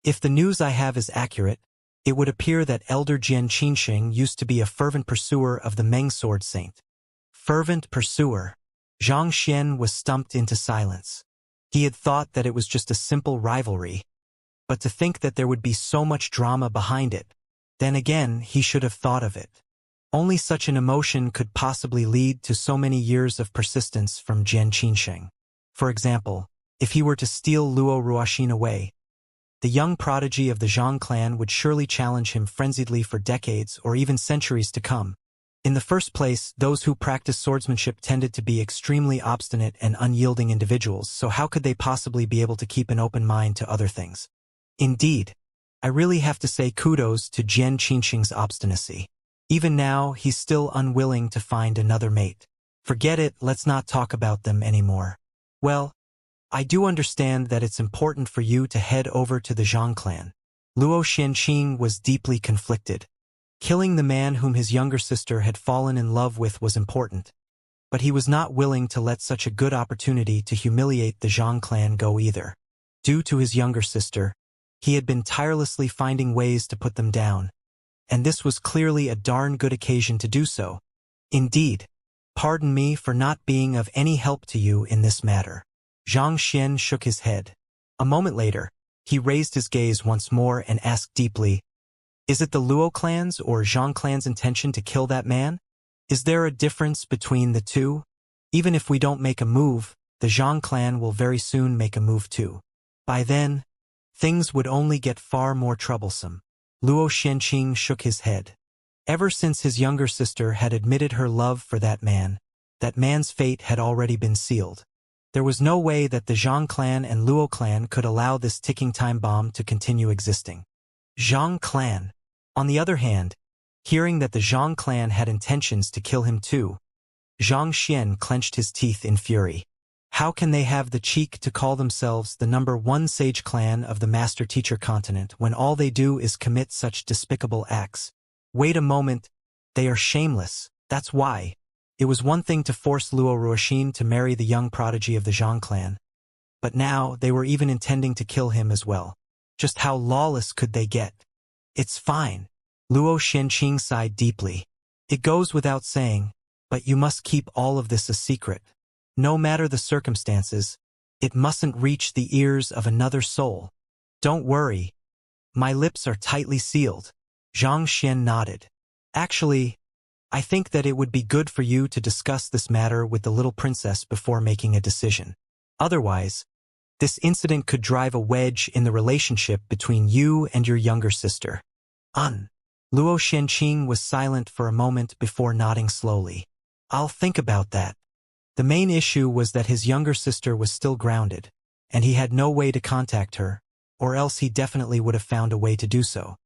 If the news I have is accurate, it would appear that Elder Jian Qinsheng used to be a fervent pursuer of the Meng Sword Saint. Fervent pursuer. Zhang Xian was stumped into silence. He had thought that it was just a simple rivalry, but to think that there would be so much drama behind it, then again he should have thought of it. Only such an emotion could possibly lead to so many years of persistence from Jian Qinsheng. For example, if he were to steal Luo Ruoxin away, the young prodigy of the Zhang clan would surely challenge him frenziedly for decades or even centuries to come. In the first place, those who practice swordsmanship tended to be extremely obstinate and unyielding individuals, so how could they possibly be able to keep an open mind to other things? Indeed, I really have to say kudos to Jian Qinsheng's obstinacy. Even now, he's still unwilling to find another mate. Forget it, let's not talk about them anymore. Well, I do understand that it's important for you to head over to the Zhang clan. Luo Shenqing was deeply conflicted. Killing the man whom his younger sister had fallen in love with was important, but he was not willing to let such a good opportunity to humiliate the Zhang clan go either. Due to his younger sister, he had been tirelessly finding ways to put them down, and this was clearly a darn good occasion to do so. Indeed, pardon me for not being of any help to you in this matter. Zhang Xian shook his head. A moment later, he raised his gaze once more and asked deeply, "Is it the Luo clan's or Zhang clan's intention to kill that man? Is there a difference between the two? Even if we don't make a move, the Zhang clan will very soon make a move too. By then, things would only get far more troublesome." Luo Shenqing shook his head. Ever since his younger sister had admitted her love for that man's fate had already been sealed. There was no way that the Zhang clan and Luo clan could allow this ticking time bomb to continue existing. Zhang clan. On the other hand, hearing that the Zhang clan had intentions to kill him too, Zhang Xian clenched his teeth in fury. How can they have the cheek to call themselves the #1 sage clan of the master-teacher continent when all they do is commit such despicable acts? Wait a moment, they are shameless, that's why. It was one thing to force Luo Ruoxin to marry the young prodigy of the Zhang clan, but now they were even intending to kill him as well. Just how lawless could they get? It's fine. Luo Shenqing sighed deeply. It goes without saying, but you must keep all of this a secret. No matter the circumstances, it mustn't reach the ears of another soul. Don't worry. My lips are tightly sealed. Zhang Xian nodded. Actually, I think that it would be good for you to discuss this matter with the little princess before making a decision. Otherwise, this incident could drive a wedge in the relationship between you and your younger sister. Luo Shenqing was silent for a moment before nodding slowly. I'll think about that. The main issue was that his younger sister was still grounded, and he had no way to contact her, or else he definitely would have found a way to do so.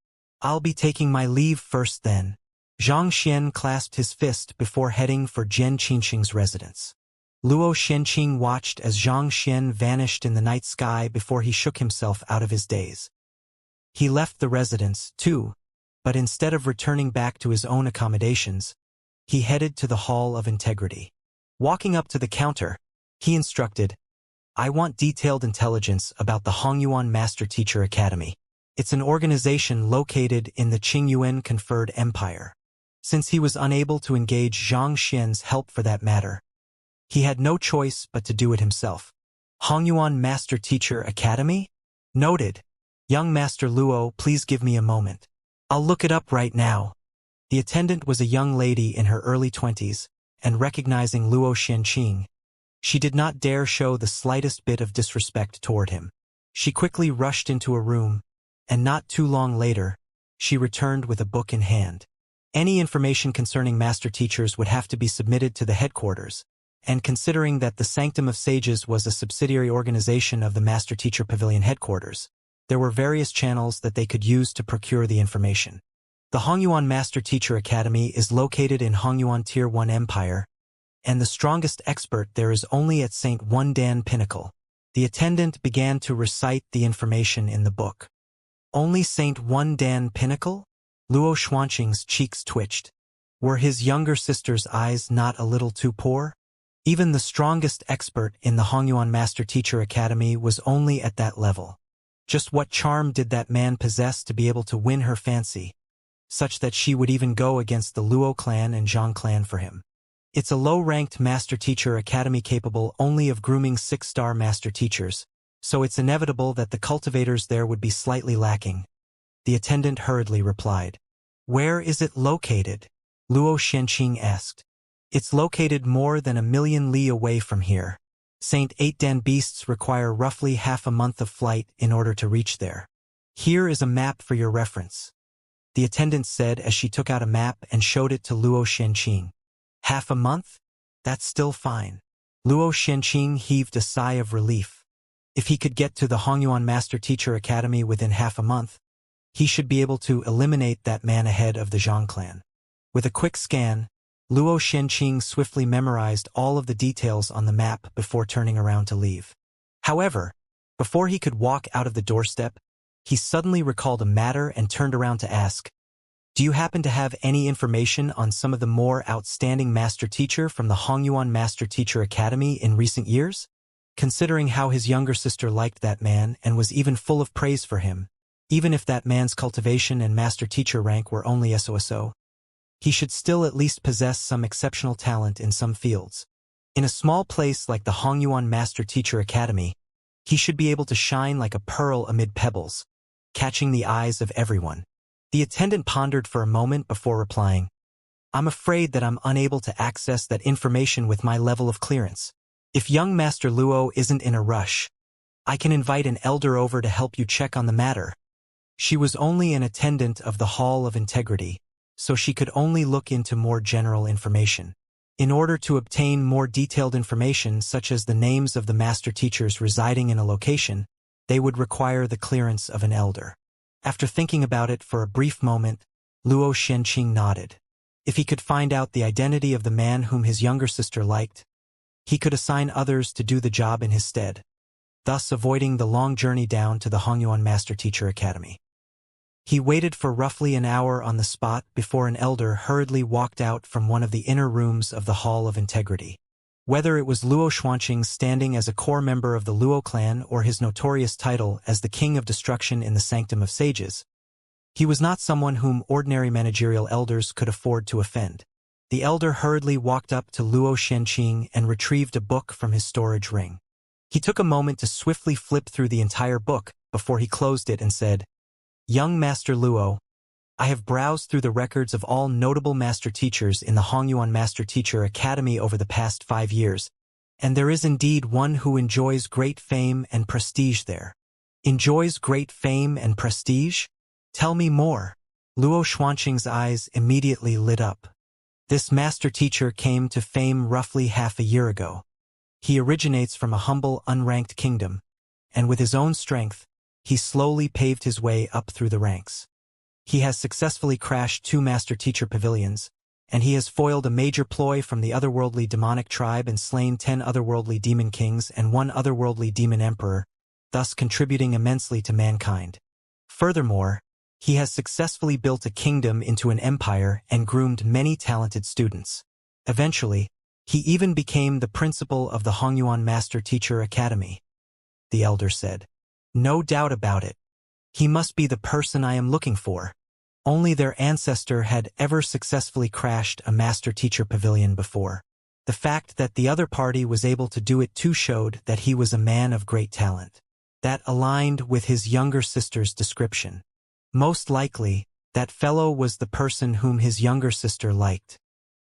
I'll be taking my leave first then. Zhang Xian clasped his fist before heading for Jian Qinsheng's residence. Luo Shenqing watched as Zhang Xian vanished in the night sky before he shook himself out of his daze. He left the residence, too, but instead of returning back to his own accommodations, he headed to the Hall of Integrity. Walking up to the counter, he instructed, "I want detailed intelligence about the Hongyuan Master Teacher Academy. It's an organization located in the Qingyuan-conferred empire." Since he was unable to engage Zhang Xian's help for that matter, he had no choice but to do it himself. Hongyuan Master Teacher Academy? Noted. Young Master Luo, please give me a moment. I'll look it up right now. The attendant was a young lady in her early 20s, and recognizing Luo Shenqing, she did not dare show the slightest bit of disrespect toward him. She quickly rushed into a room, and not too long later, she returned with a book in hand. Any information concerning master teachers would have to be submitted to the headquarters, and considering that the Sanctum of Sages was a subsidiary organization of the Master Teacher Pavilion headquarters, there were various channels that they could use to procure the information. The Hongyuan Master Teacher Academy is located in Hongyuan Tier 1 Empire, and the strongest expert there is only at St. Wundan Pinnacle. The attendant began to recite the information in the book. Only St. Wundan Pinnacle? Luo Xuanqing's cheeks twitched. Were his younger sister's eyes not a little too poor? Even the strongest expert in the Hongyuan Master Teacher Academy was only at that level. Just what charm did that man possess to be able to win her fancy, such that she would even go against the Luo clan and Zhang clan for him? It's a low-ranked Master Teacher Academy capable only of grooming 6-star Master Teachers, so it's inevitable that the cultivators there would be slightly lacking. The attendant hurriedly replied. Where is it located? Luo Xianxia asked. It's located more than 1,000,000 li away from here. St. 8Dan beasts require roughly half a month of flight in order to reach there. Here is a map for your reference, the attendant said as she took out a map and showed it to Luo Xianxia. Half a month? That's still fine. Luo Xianxia heaved a sigh of relief. If he could get to the Hongyuan Master Teacher Academy within half a month, he should be able to eliminate that man ahead of the Zhang clan. With a quick scan, Luo Xianxia swiftly memorized all of the details on the map before turning around to leave. However, before he could walk out of the doorstep, he suddenly recalled a matter and turned around to ask, do you happen to have any information on some of the more outstanding master teacher from the Hongyuan Master Teacher Academy in recent years? Considering how his younger sister liked that man and was even full of praise for him, even if that man's cultivation and master teacher rank were only SOSO, he should still at least possess some exceptional talent in some fields. In a small place like the Hongyuan Master Teacher Academy, he should be able to shine like a pearl amid pebbles, catching the eyes of everyone. The attendant pondered for a moment before replying, I'm afraid that I'm unable to access that information with my level of clearance. If young Master Luo isn't in a rush, I can invite an elder over to help you check on the matter. She was only an attendant of the Hall of Integrity, so she could only look into more general information. In order to obtain more detailed information such as the names of the master teachers residing in a location, they would require the clearance of an elder. After thinking about it for a brief moment, Luo Xianxia nodded. If he could find out the identity of the man whom his younger sister liked, he could assign others to do the job in his stead, thus avoiding the long journey down to the Hongyuan Master Teacher Academy. He waited for roughly an hour on the spot before an elder hurriedly walked out from one of the inner rooms of the Hall of Integrity. Whether it was Luo Xuanqing standing as a core member of the Luo clan or his notorious title as the King of Destruction in the Sanctum of Sages, he was not someone whom ordinary managerial elders could afford to offend. The elder hurriedly walked up to Luo Xianxia and retrieved a book from his storage ring. He took a moment to swiftly flip through the entire book before he closed it and said, Young Master Luo, I have browsed through the records of all notable master teachers in the Hongyuan Master Teacher Academy over the past 5 years, and there is indeed one who enjoys great fame and prestige there. Enjoys great fame and prestige? Tell me more. Luo Xuanqing's eyes immediately lit up. This master teacher came to fame roughly half a year ago. He originates from a humble, unranked kingdom, and with his own strength, he slowly paved his way up through the ranks. He has successfully crashed 2 master teacher pavilions, and he has foiled a major ploy from the otherworldly demonic tribe and slain 10 otherworldly demon kings and 1 otherworldly demon emperor, thus contributing immensely to mankind. Furthermore, he has successfully built a kingdom into an empire and groomed many talented students. Eventually, he even became the principal of the Hongyuan Master Teacher Academy. The elder said, No doubt about it. He must be the person I am looking for. Only their ancestor had ever successfully crashed a master teacher pavilion before. The fact that the other party was able to do it too showed that he was a man of great talent. That aligned with his younger sister's description. Most likely, that fellow was the person whom his younger sister liked.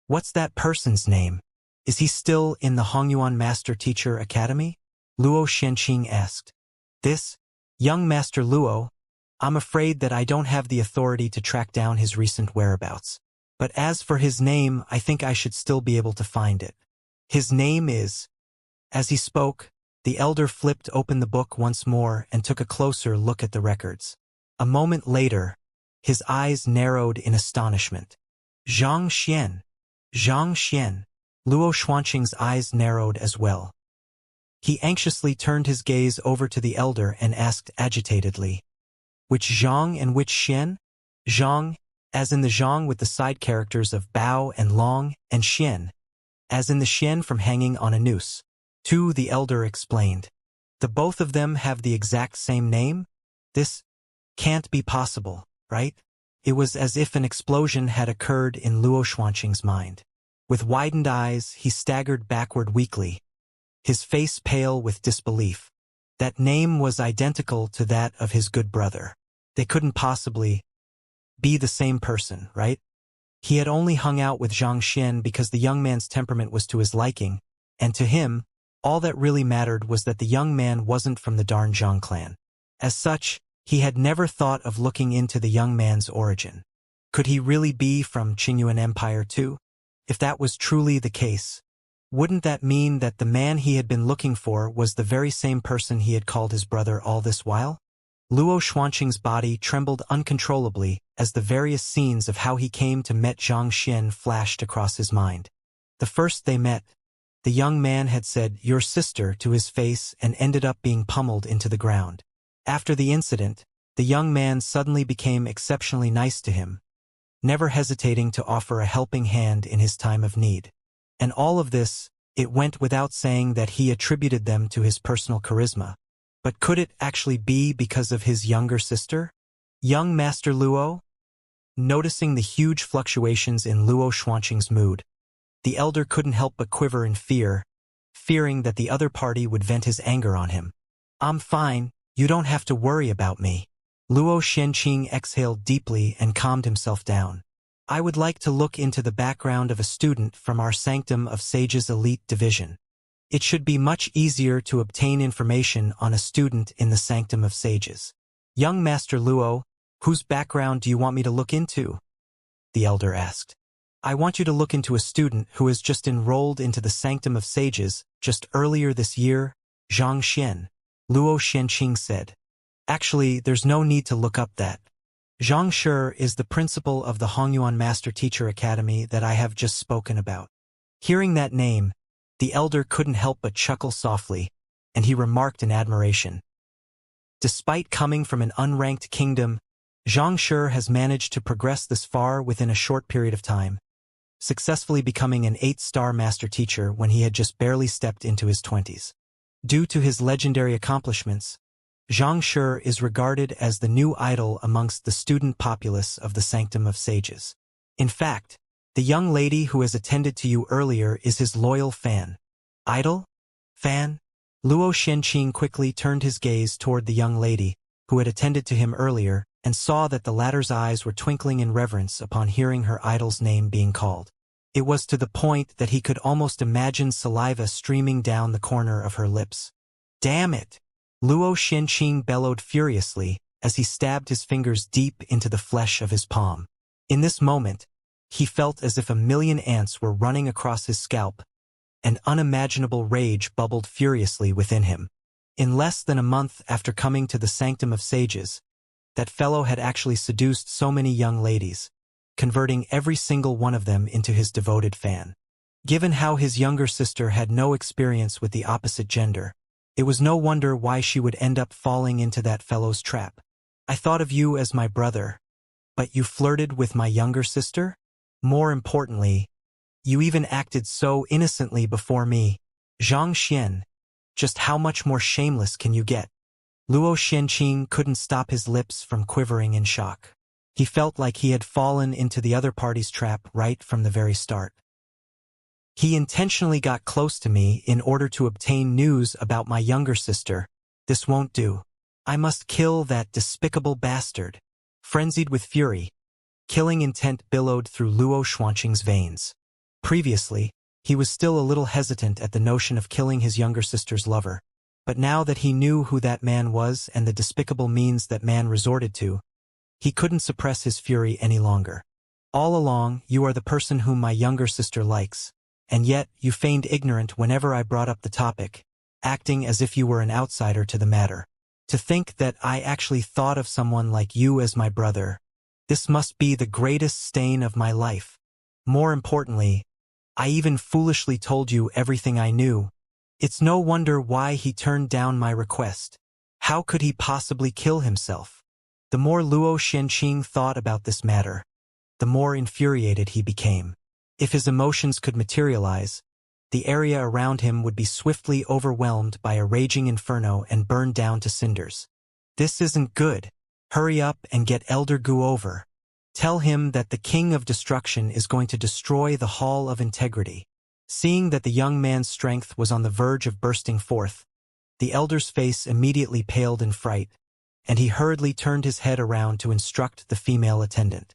What's that person's name? Is he still in the Hongyuan Master Teacher Academy? Luo Xianxia asked. This, young Master Luo, I'm afraid that I don't have the authority to track down his recent whereabouts. But as for his name, I think I should still be able to find it. His name is... As he spoke, the elder flipped open the book once more and took a closer look at the records. A moment later, his eyes narrowed in astonishment. Xianxia. Xianxia. Luo Xuanqing's eyes narrowed as well. He anxiously turned his gaze over to the elder and asked agitatedly, "Which Zhang and which Xian?" Zhang, as in the Zhang with the side characters of Bao and Long, and Xian, as in the Xian from hanging on a noose. "Two," the elder explained. "The both of them have the exact same name? This can't be possible, right?" It was as if an explosion had occurred in Luo Xuanqing's mind. With widened eyes, he staggered backward weakly, his face pale with disbelief. That name was identical to that of his good brother. They couldn't possibly be the same person, right? He had only hung out with Zhang Xian because the young man's temperament was to his liking, and to him, all that really mattered was that the young man wasn't from the darn Zhang clan. As such, he had never thought of looking into the young man's origin. Could he really be from Qingyuan Empire too? If that was truly the case, wouldn't that mean that the man he had been looking for was the very same person he had called his brother all this while? Luo Xuanqing's body trembled uncontrollably as the various scenes of how he came to meet Zhang Xian flashed across his mind. The first they met, the young man had said, "Your sister," to his face and ended up being pummeled into the ground. After the incident, the young man suddenly became exceptionally nice to him, never hesitating to offer a helping hand in his time of need. And all of this, it went without saying that he attributed them to his personal charisma. But could it actually be because of his younger sister? Young Master Luo? Noticing the huge fluctuations in Luo Xuanqing's mood, the elder couldn't help but quiver in fear, fearing that the other party would vent his anger on him. "I'm fine, you don't have to worry about me." Luo Xuanqing exhaled deeply and calmed himself down. "I would like to look into the background of a student from our Sanctum of Sages Elite Division. It should be much easier to obtain information on a student in the Sanctum of Sages." "Young Master Luo, whose background do you want me to look into?" the elder asked. "I want you to look into a student who has just enrolled into the Sanctum of Sages just earlier this year, Zhang Xian," Luo Xuanqing said. "Actually, there's no need to look up that. Zhang Shi is the principal of the Hongyuan Master Teacher Academy that I have just spoken about." Hearing that name, the elder couldn't help but chuckle softly, and he remarked in admiration, "Despite coming from an unranked kingdom, Zhang Shi has managed to progress this far within a short period of time, successfully becoming an 8-star master teacher when he had just barely stepped into his 20s. Due to his legendary accomplishments, Zhang Shi is regarded as the new idol amongst the student populace of the Sanctum of Sages. In fact, the young lady who has attended to you earlier is his loyal fan." "Idol? Fan?" Luo Xuanqing quickly turned his gaze toward the young lady who had attended to him earlier and saw that the latter's eyes were twinkling in reverence upon hearing her idol's name being called. It was to the point that he could almost imagine saliva streaming down the corner of her lips. "Damn it!" Luo Xuanqing bellowed furiously as he stabbed his fingers deep into the flesh of his palm. In this moment, he felt as if a million ants were running across his scalp, and unimaginable rage bubbled furiously within him. In less than a month after coming to the Sanctum of Sages, that fellow had actually seduced so many young ladies, converting every single one of them into his devoted fan. Given how his younger sister had no experience with the opposite gender, it was no wonder why she would end up falling into that fellow's trap. "I thought of you as my brother, but you flirted with my younger sister? More importantly, you even acted so innocently before me. Zhang Xian, just how much more shameless can you get?" Luo Xuanqing couldn't stop his lips from quivering in shock. He felt like he had fallen into the other party's trap right from the very start. "He intentionally got close to me in order to obtain news about my younger sister. This won't do. I must kill that despicable bastard." Frenzied with fury, killing intent billowed through Luo Xuanqing's veins. Previously, he was still a little hesitant at the notion of killing his younger sister's lover, but now that he knew who that man was and the despicable means that man resorted to, he couldn't suppress his fury any longer. All along, you are the person whom my younger sister likes, and yet you feigned ignorant whenever I brought up the topic, acting as if you were an outsider to the matter. To think that I actually thought of someone like you as my brother, this must be the greatest stain of my life. More importantly, I even foolishly told you everything I knew. It's no wonder why he turned down my request. How could he possibly kill himself? The more Luo Xianqing thought about this matter, the more infuriated he became. If his emotions could materialize, the area around him would be swiftly overwhelmed by a raging inferno and burned down to cinders. This isn't good. Hurry up and get Elder Gu over. Tell him that the King of Destruction is going to destroy the Hall of Integrity. Seeing that the young man's strength was on the verge of bursting forth, the elder's face immediately paled in fright, and he hurriedly turned his head around to instruct the female attendant.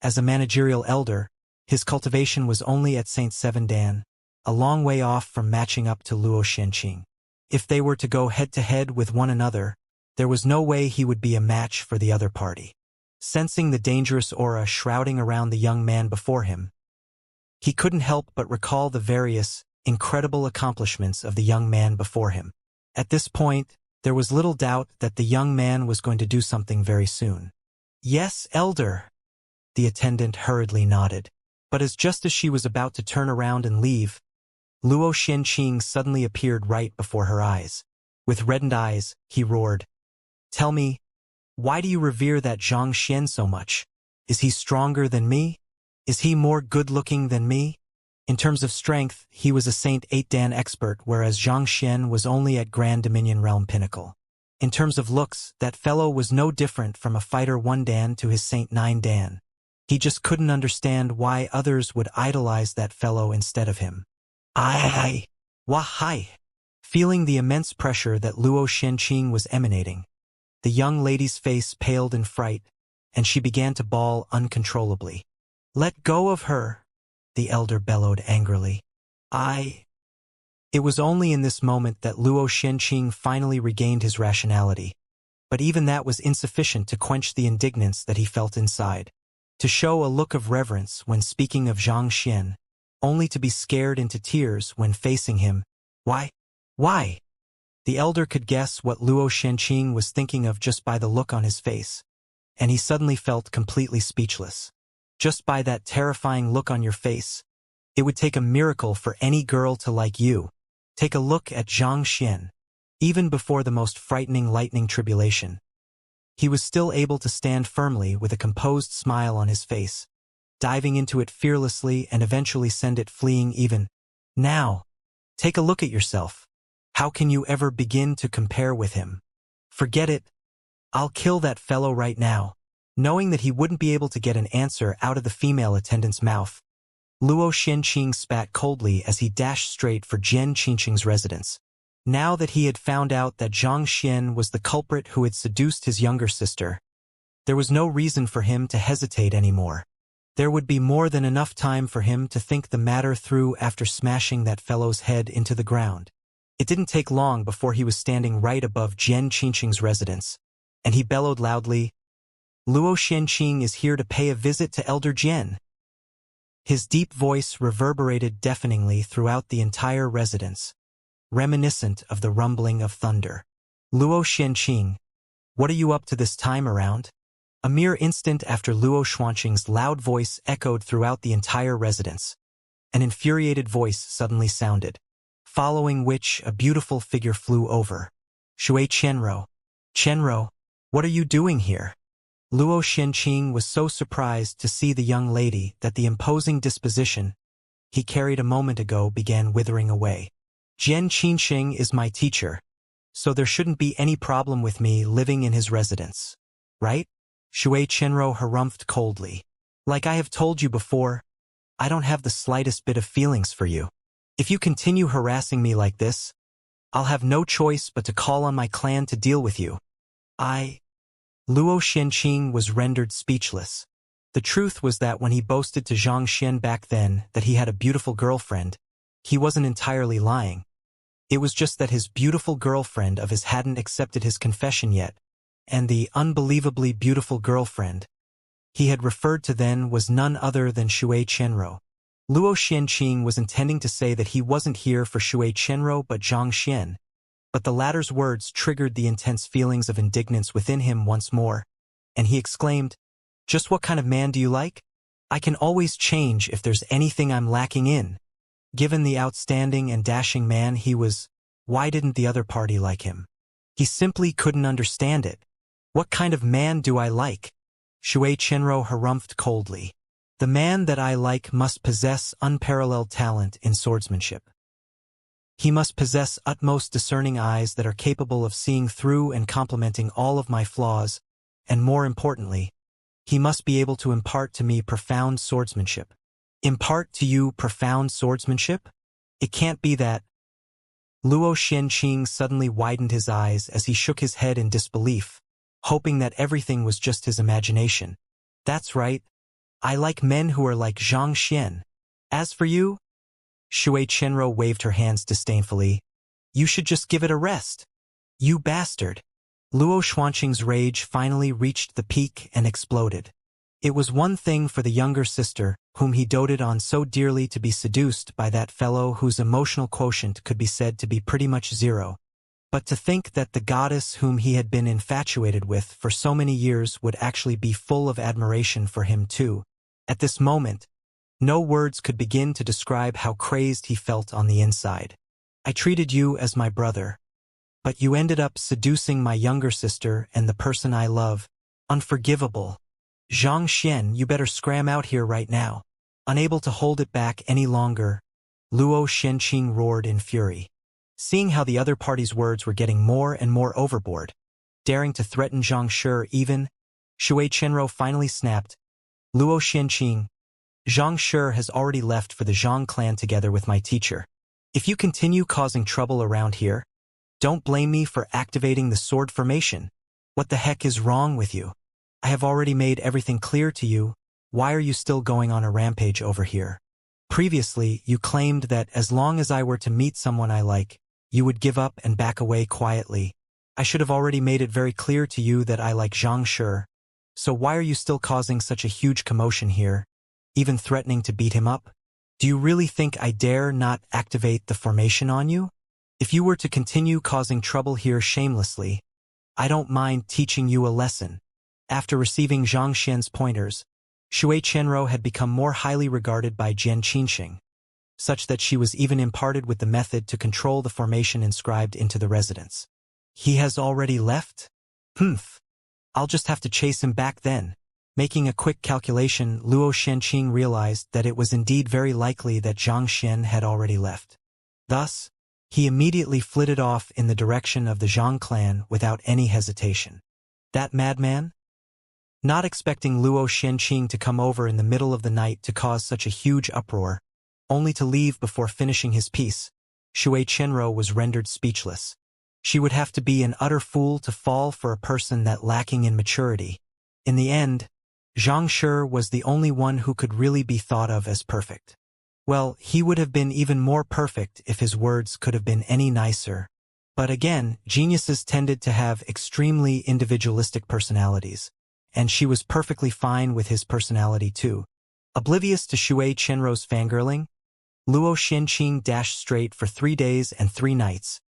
As a managerial elder, his cultivation was only at St. 7 Dan, a long way off from matching up to Luo Xianqing. If they were to go head-to-head with one another, there was no way he would be a match for the other party. Sensing the dangerous aura shrouding around the young man before him, he couldn't help but recall the various, incredible accomplishments of the young man before him. At this point, there was little doubt that the young man was going to do something very soon. "Yes, Elder," the attendant hurriedly nodded. But just as she was about to turn around and leave, Luo Xianqing suddenly appeared right before her eyes. With reddened eyes, he roared, "Tell me, why do you revere that Zhang Xian so much? Is he stronger than me? Is he more good-looking than me?" In terms of strength, he was a Saint 8 Dan expert, whereas Zhang Xian was only at Grand Dominion Realm pinnacle. In terms of looks, that fellow was no different from a fighter 1 Dan to his Saint 9 Dan. He just couldn't understand why others would idolize that fellow instead of him. Why? Feeling the immense pressure that Luo Xianqing was emanating, the young lady's face paled in fright, and she began to bawl uncontrollably. "Let go of her," the elder bellowed angrily. It was only in this moment that Luo Xianqing finally regained his rationality, but even that was insufficient to quench the indignance that he felt inside. To show a look of reverence when speaking of Zhang Xian, only to be scared into tears when facing him. Why? The elder could guess what Luo Xianqing was thinking of just by the look on his face, and he suddenly felt completely speechless. Just by that terrifying look on your face, it would take a miracle for any girl to like you. Take a look at Zhang Xian. Even before the most frightening lightning tribulation, he was still able to stand firmly with a composed smile on his face, diving into it fearlessly and eventually send it fleeing even. Now, take a look at yourself. How can you ever begin to compare with him? Forget it. I'll kill that fellow right now. Knowing that he wouldn't be able to get an answer out of the female attendant's mouth, Luo Xianqing spat coldly as he dashed straight for Jian Qingqing's residence. Now that he had found out that Zhang Xian was the culprit who had seduced his younger sister, there was no reason for him to hesitate anymore. There would be more than enough time for him to think the matter through after smashing that fellow's head into the ground. It didn't take long before he was standing right above Jian Qingqing's residence, and he bellowed loudly, "Luo Xianqing is here to pay a visit to Elder Jian." His deep voice reverberated deafeningly throughout the entire residence, reminiscent of the rumbling of thunder. "Luo Xianqing, what are you up to this time around?" A mere instant after Luo Xianqing's loud voice echoed throughout the entire residence, an infuriated voice suddenly sounded, following which a beautiful figure flew over. "Shui Qianro, what are you doing here?" Luo Xianqing was so surprised to see the young lady that the imposing disposition he carried a moment ago began withering away. "Jian Qingqing is my teacher, so there shouldn't be any problem with me living in his residence, right?" Shui Qianro harumphed coldly. "Like I have told you before, I don't have the slightest bit of feelings for you. If you continue harassing me like this, I'll have no choice but to call on my clan to deal with you." Luo Xianqing was rendered speechless. The truth was that when he boasted to Zhang Xian back then that he had a beautiful girlfriend, he wasn't entirely lying. It was just that his beautiful girlfriend of his hadn't accepted his confession yet, and the unbelievably beautiful girlfriend he had referred to then was none other than Shui Qianrou. Luo Xianqing was intending to say that he wasn't here for Shui Qianrou but Zhang Xian, but the latter's words triggered the intense feelings of indignance within him once more, and he exclaimed, "Just what kind of man do you like? I can always change if there's anything I'm lacking in." Given the outstanding and dashing man he was, why didn't the other party like him? He simply couldn't understand it. "What kind of man do I like?" Shui Qianrou harumphed coldly. "The man that I like must possess unparalleled talent in swordsmanship. He must possess utmost discerning eyes that are capable of seeing through and complementing all of my flaws, and more importantly, he must be able to impart to me profound swordsmanship." "Impart to you profound swordsmanship? It can't be that." Luo Xianqing suddenly widened his eyes as he shook his head in disbelief, hoping that everything was just his imagination. "That's right. I like men who are like Zhang Xian. As for you," Shui Qianrou waved her hands disdainfully, "you should just give it a rest. You bastard." Luo Xuanqing's rage finally reached the peak and exploded. It was one thing for the younger sister, whom he doted on so dearly, to be seduced by that fellow whose emotional quotient could be said to be pretty much zero. But to think that the goddess whom he had been infatuated with for so many years would actually be full of admiration for him too. At this moment, no words could begin to describe how crazed he felt on the inside. "I treated you as my brother. But you ended up seducing my younger sister and the person I love. Unforgivable. Zhang Xian, you better scram out here right now." Unable to hold it back any longer, Luo Xianqing roared in fury. Seeing how the other party's words were getting more and more overboard, daring to threaten Zhang Shi even, Shui Qianrou finally snapped, "Luo Xianqing, Zhang Shi has already left for the Zhang clan together with my teacher. If you continue causing trouble around here, don't blame me for activating the sword formation. What the heck is wrong with you? I have already made everything clear to you. Why are you still going on a rampage over here? Previously, you claimed that as long as I were to meet someone I like, you would give up and back away quietly. I should have already made it very clear to you that I like Zhang Shi. So why are you still causing such a huge commotion here, even threatening to beat him up? Do you really think I dare not activate the formation on you? If you were to continue causing trouble here shamelessly, I don't mind teaching you a lesson." After receiving Zhang Xian's pointers, Shui Qianrou had become more highly regarded by Jian Qinxing, such that she was even imparted with the method to control the formation inscribed into the residence. "He has already left? Humph. I'll just have to chase him back then." Making a quick calculation, Luo Xianqing realized that it was indeed very likely that Zhang Xian had already left. Thus, he immediately flitted off in the direction of the Zhang clan without any hesitation. That madman? Not expecting Luo Xianqing to come over in the middle of the night to cause such a huge uproar, only to leave before finishing his piece, Shui Qianrou was rendered speechless. She would have to be an utter fool to fall for a person that lacking in maturity. In the end, Zhang Shi was the only one who could really be thought of as perfect. Well, he would have been even more perfect if his words could have been any nicer. But again, geniuses tended to have extremely individualistic personalities, and she was perfectly fine with his personality too. Oblivious to Shui Qianrou's fangirling, Luo Xianqing dashed straight for 3 days and 3 nights,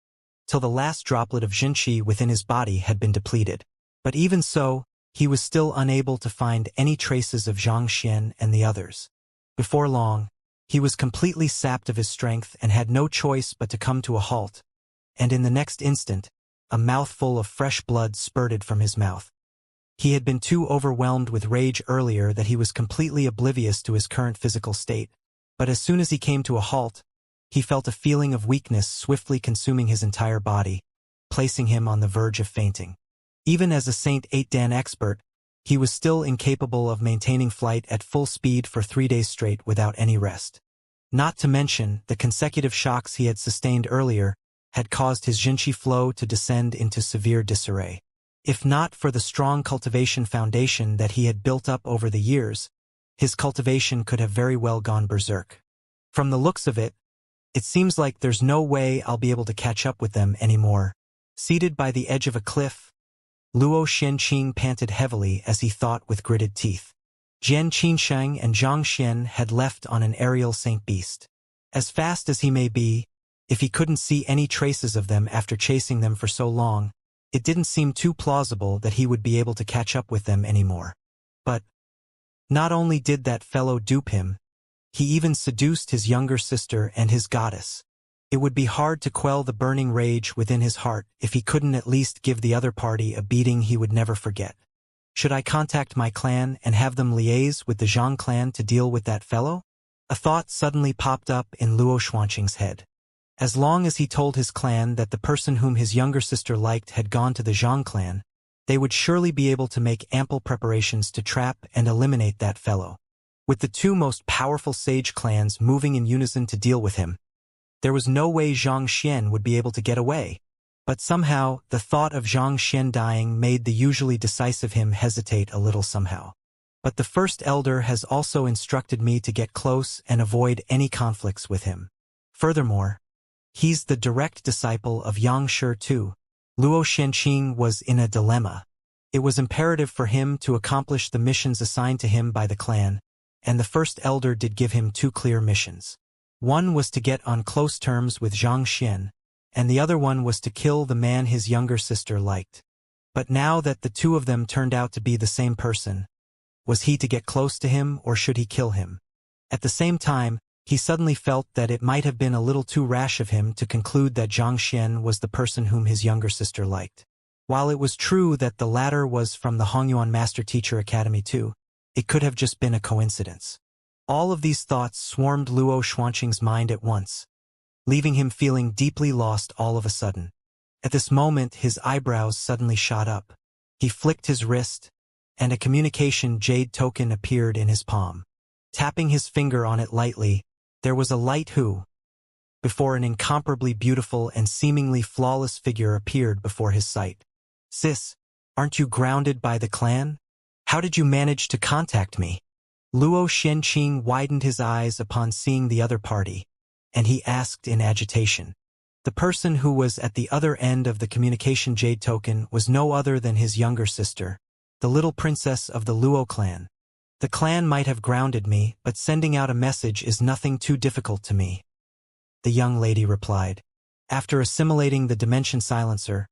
till the last droplet of Jinqi within his body had been depleted. But even so, he was still unable to find any traces of Zhang Xian and the others. Before long, he was completely sapped of his strength and had no choice but to come to a halt, and in the next instant, a mouthful of fresh blood spurted from his mouth. He had been too overwhelmed with rage earlier that he was completely oblivious to his current physical state, but as soon as he came to a halt, he felt a feeling of weakness swiftly consuming his entire body, placing him on the verge of fainting. Even as a Saint 8 Dan expert, he was still incapable of maintaining flight at full speed for 3 days straight without any rest. Not to mention, the consecutive shocks he had sustained earlier had caused his Jinqi flow to descend into severe disarray. If not for the strong cultivation foundation that he had built up over the years, his cultivation could have very well gone berserk. From the looks of it, it seems like there's no way I'll be able to catch up with them anymore. Seated by the edge of a cliff, Luo Xianqing panted heavily as he thought with gritted teeth. Jian Qinsheng and Zhang Xian had left on an aerial Saint Beast. As fast as he may be, if he couldn't see any traces of them after chasing them for so long, it didn't seem too plausible that he would be able to catch up with them anymore. But not only did that fellow dupe him, he even seduced his younger sister and his goddess. It would be hard to quell the burning rage within his heart if he couldn't at least give the other party a beating he would never forget. Should I contact my clan and have them liaise with the Zhang clan to deal with that fellow? A thought suddenly popped up in Luo Xuanqing's head. As long as he told his clan that the person whom his younger sister liked had gone to the Zhang clan, they would surely be able to make ample preparations to trap and eliminate that fellow. With the two most powerful sage clans moving in unison to deal with him, there was no way Zhang Xian would be able to get away. But somehow, the thought of Zhang Xian dying made the usually decisive him hesitate a little somehow. But the first elder has also instructed me to get close and avoid any conflicts with him. Furthermore, he's the direct disciple of Yang Shi too. Luo Xianqing was in a dilemma. It was imperative for him to accomplish the missions assigned to him by the clan, and the first elder did give him two clear missions. One was to get on close terms with Zhang Xian, and the other one was to kill the man his younger sister liked. But now that the two of them turned out to be the same person, was he to get close to him or should he kill him? At the same time, he suddenly felt that it might have been a little too rash of him to conclude that Zhang Xian was the person whom his younger sister liked. While it was true that the latter was from the Hongyuan Master Teacher Academy too, it could have just been a coincidence. All of these thoughts swarmed Luo Xuanqing's mind at once, leaving him feeling deeply lost all of a sudden. At this moment, his eyebrows suddenly shot up. He flicked his wrist, and a communication jade token appeared in his palm. Tapping his finger on it lightly, there was a light who, before an incomparably beautiful and seemingly flawless figure appeared before his sight. "Sis, aren't you grounded by the clan? How did you manage to contact me?" Luo Xianqing widened his eyes upon seeing the other party, and he asked in agitation. The person who was at the other end of the communication jade token was no other than his younger sister, the little princess of the Luo clan. "The clan might have grounded me, but sending out a message is nothing too difficult to me," the young lady replied. After assimilating the dimension silencer,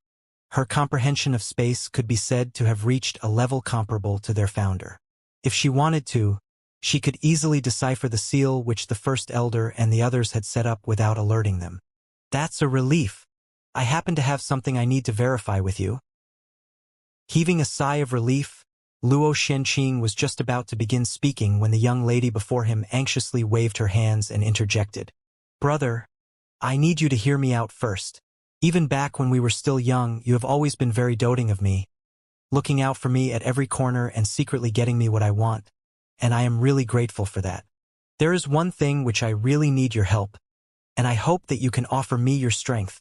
her comprehension of space could be said to have reached a level comparable to their founder. If she wanted to, she could easily decipher the seal which the first elder and the others had set up without alerting them. "That's a relief. I happen to have something I need to verify with you." Heaving a sigh of relief, Luo Xianqing was just about to begin speaking when the young lady before him anxiously waved her hands and interjected. "Brother, I need you to hear me out first. Even back when we were still young, you have always been very doting of me, looking out for me at every corner and secretly getting me what I want, and I am really grateful for that. There is one thing which I really need your help, and I hope that you can offer me your strength."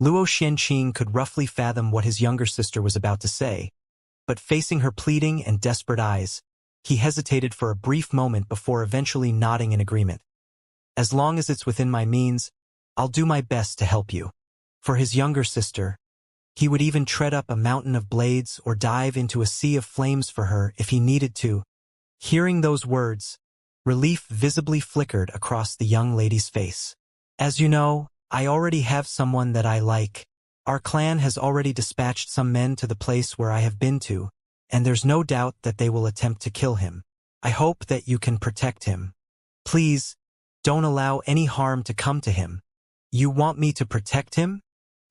Luo Xianqing could roughly fathom what his younger sister was about to say, but facing her pleading and desperate eyes, he hesitated for a brief moment before eventually nodding in agreement. "As long as it's within my means, I'll do my best to help you." For his younger sister, he would even tread up a mountain of blades or dive into a sea of flames for her if he needed to. Hearing those words, relief visibly flickered across the young lady's face. "As you know, I already have someone that I like. Our clan has already dispatched some men to the place where I have been to, and there's no doubt that they will attempt to kill him. I hope that you can protect him. Please, don't allow any harm to come to him." "You want me to protect him?"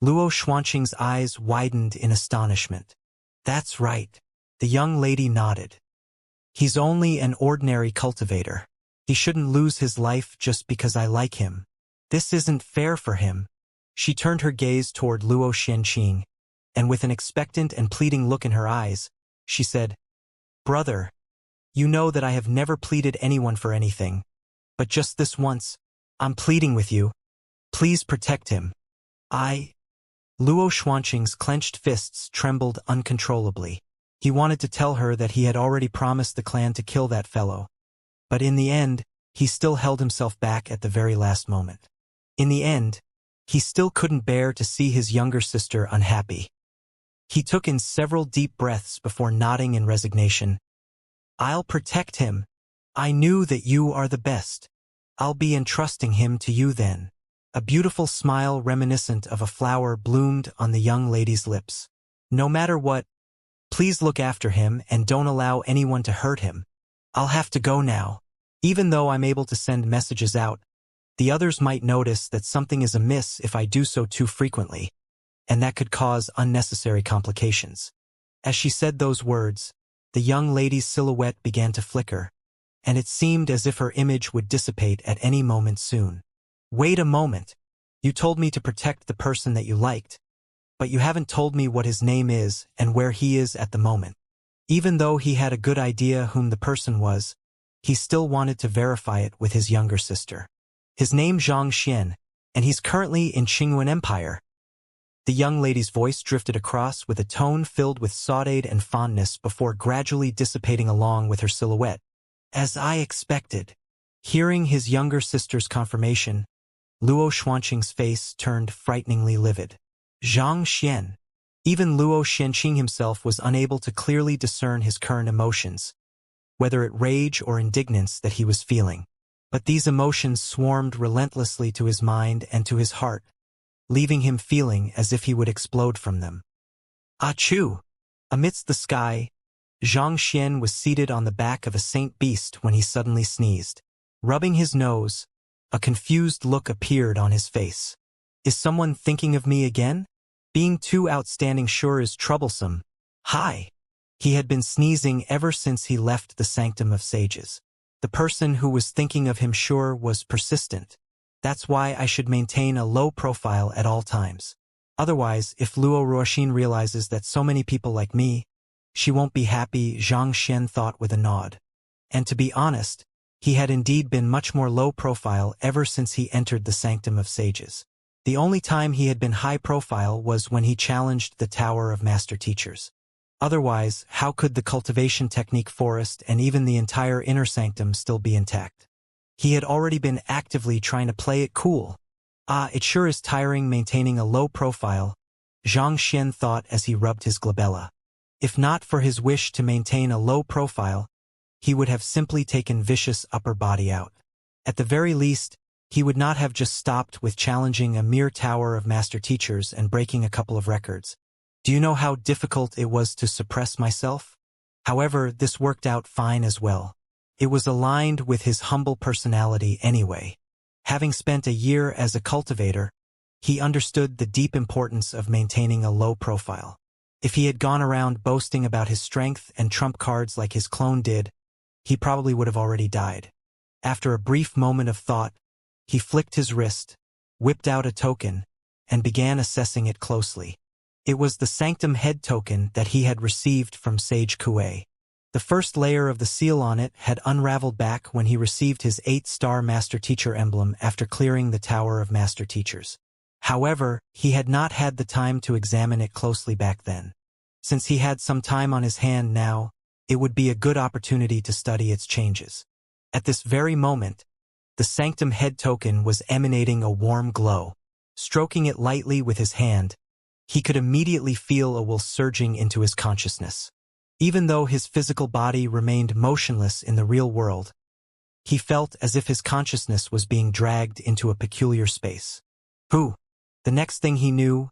Luo Xuanqing's eyes widened in astonishment. "That's right." The young lady nodded. "He's only an ordinary cultivator. He shouldn't lose his life just because I like him. This isn't fair for him." She turned her gaze toward Luo Xianqing, and with an expectant and pleading look in her eyes, she said, "Brother, you know that I have never pleaded anyone for anything, but just this once, I'm pleading with you. Please protect him." Luo Xuanqing's clenched fists trembled uncontrollably. He wanted to tell her that he had already promised the clan to kill that fellow, but in the end, he still held himself back at the very last moment. In the end, he still couldn't bear to see his younger sister unhappy. He took in several deep breaths before nodding in resignation. I'll protect him. I knew that you are the best. I'll be entrusting him to you then. A beautiful smile reminiscent of a flower bloomed on the young lady's lips. No matter what, please look after him and don't allow anyone to hurt him. I'll have to go now. Even though I'm able to send messages out, the others might notice that something is amiss if I do so too frequently, and that could cause unnecessary complications. As she said those words, the young lady's silhouette began to flicker, and it seemed as if her image would dissipate at any moment soon. Wait a moment. You told me to protect the person that you liked, but you haven't told me what his name is and where he is at the moment. Even though he had a good idea whom the person was, he still wanted to verify it with his younger sister. His name's Xianxia, and he's currently in Qingyuan Empire. The young lady's voice drifted across with a tone filled with saudade and fondness before gradually dissipating along with her silhouette. As I expected. Hearing his younger sister's confirmation, Luo Xuanqing's face turned frighteningly livid. Xianxia. Even Luo Xianqing himself was unable to clearly discern his current emotions, whether it rage or indignance that he was feeling. But these emotions swarmed relentlessly to his mind and to his heart, leaving him feeling as if he would explode from them. Achoo! Amidst the sky, Xianxia was seated on the back of a saint beast when he suddenly sneezed. Rubbing his nose, a confused look appeared on his face. Is someone thinking of me again? Being too outstanding sure is troublesome. Hi! He had been sneezing ever since he left the Sanctum of Sages. The person who was thinking of him sure was persistent. That's why I should maintain a low profile at all times. Otherwise, if Luo Ruoxin realizes that so many people like me, she won't be happy, Xianxia thought with a nod. And to be honest, he had indeed been much more low profile ever since he entered the Sanctum of Sages. The only time he had been high profile was when he challenged the Tower of Master Teachers. Otherwise, how could the cultivation technique forest and even the entire inner sanctum still be intact? He had already been actively trying to play it cool. It sure is tiring maintaining a low profile, Xianxia thought as he rubbed his glabella. If not for his wish to maintain a low profile, he would have simply taken vicious upper body out. At the very least, he would not have just stopped with challenging a mere Tower of Master Teachers and breaking a couple of records. Do you know how difficult it was to suppress myself? However, this worked out fine as well. It was aligned with his humble personality anyway. Having spent a year as a cultivator, he understood the deep importance of maintaining a low profile. If he had gone around boasting about his strength and trump cards like his clone did, he probably would have already died. After a brief moment of thought, he flicked his wrist, whipped out a token, and began assessing it closely. It was the Sanctum Head token that he had received from Sage Kuei. The first layer of the seal on it had unraveled back when he received his 8-star Master Teacher emblem after clearing the Tower of Master Teachers. However, he had not had the time to examine it closely back then. Since he had some time on his hand now, it would be a good opportunity to study its changes. At this very moment, the Sanctum Head token was emanating a warm glow. Stroking it lightly with his hand, he could immediately feel a will surging into his consciousness. Even though his physical body remained motionless in the real world, he felt as if his consciousness was being dragged into a peculiar space. The next thing he knew,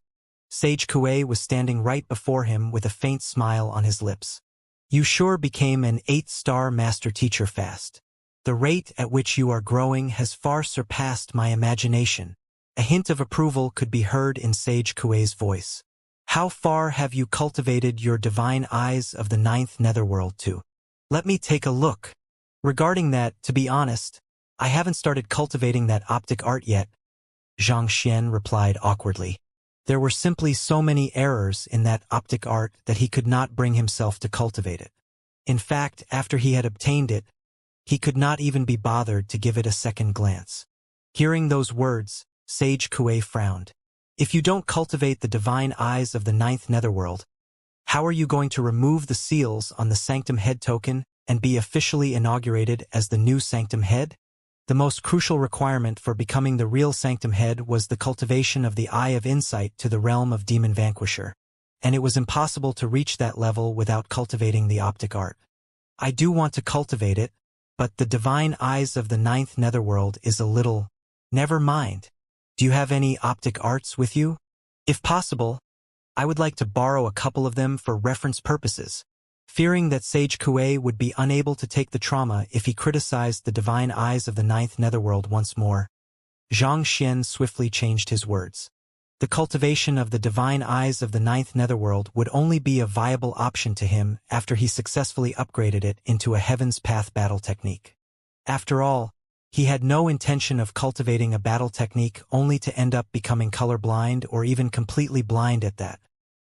Sage Kuei was standing right before him with a faint smile on his lips. You sure became an 8-star Master Teacher fast. The rate at which you are growing has far surpassed my imagination. A hint of approval could be heard in Sage Kuei's voice. How far have you cultivated your divine eyes of the 9th netherworld to? Let me take a look. Regarding that, to be honest, I haven't started cultivating that optic art yet, Xianxia replied awkwardly. There were simply so many errors in that optic art that he could not bring himself to cultivate it. In fact, after he had obtained it, he could not even be bothered to give it a second glance. Hearing those words, Sage Kuei frowned. If you don't cultivate the divine eyes of the 9th netherworld, how are you going to remove the seals on the Sanctum Head token and be officially inaugurated as the new Sanctum Head? The most crucial requirement for becoming the real Sanctum Head was the cultivation of the Eye of Insight to the realm of Demon Vanquisher, and it was impossible to reach that level without cultivating the optic art. I do want to cultivate it, but the divine eyes of the ninth netherworld is a little... Never mind. Do you have any optic arts with you? If possible, I would like to borrow a couple of them for reference purposes. Fearing that Sage Kuei would be unable to take the trauma if he criticized the divine eyes of the ninth netherworld once more, Xianxia swiftly changed his words. The cultivation of the divine eyes of the ninth netherworld would only be a viable option to him after he successfully upgraded it into a Heaven's Path battle technique. After all, he had no intention of cultivating a battle technique only to end up becoming colorblind or even completely blind at that.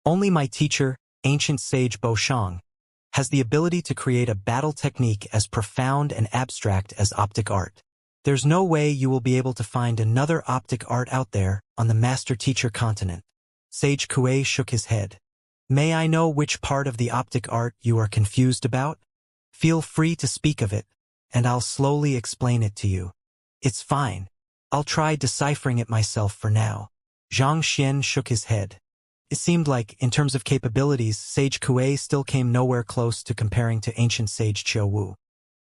Only my teacher, ancient sage Bo Shang, has the ability to create a battle technique as profound and abstract as optic art. There's no way you will be able to find another optic art out there on the master-teacher continent. Sage Kuei shook his head. May I know which part of the optic art you are confused about? Feel free to speak of it, and I'll slowly explain it to you. It's fine. I'll try deciphering it myself for now. Xianxia shook his head. It seemed like, in terms of capabilities, Sage Kuei still came nowhere close to comparing to ancient sage Qiu Wu.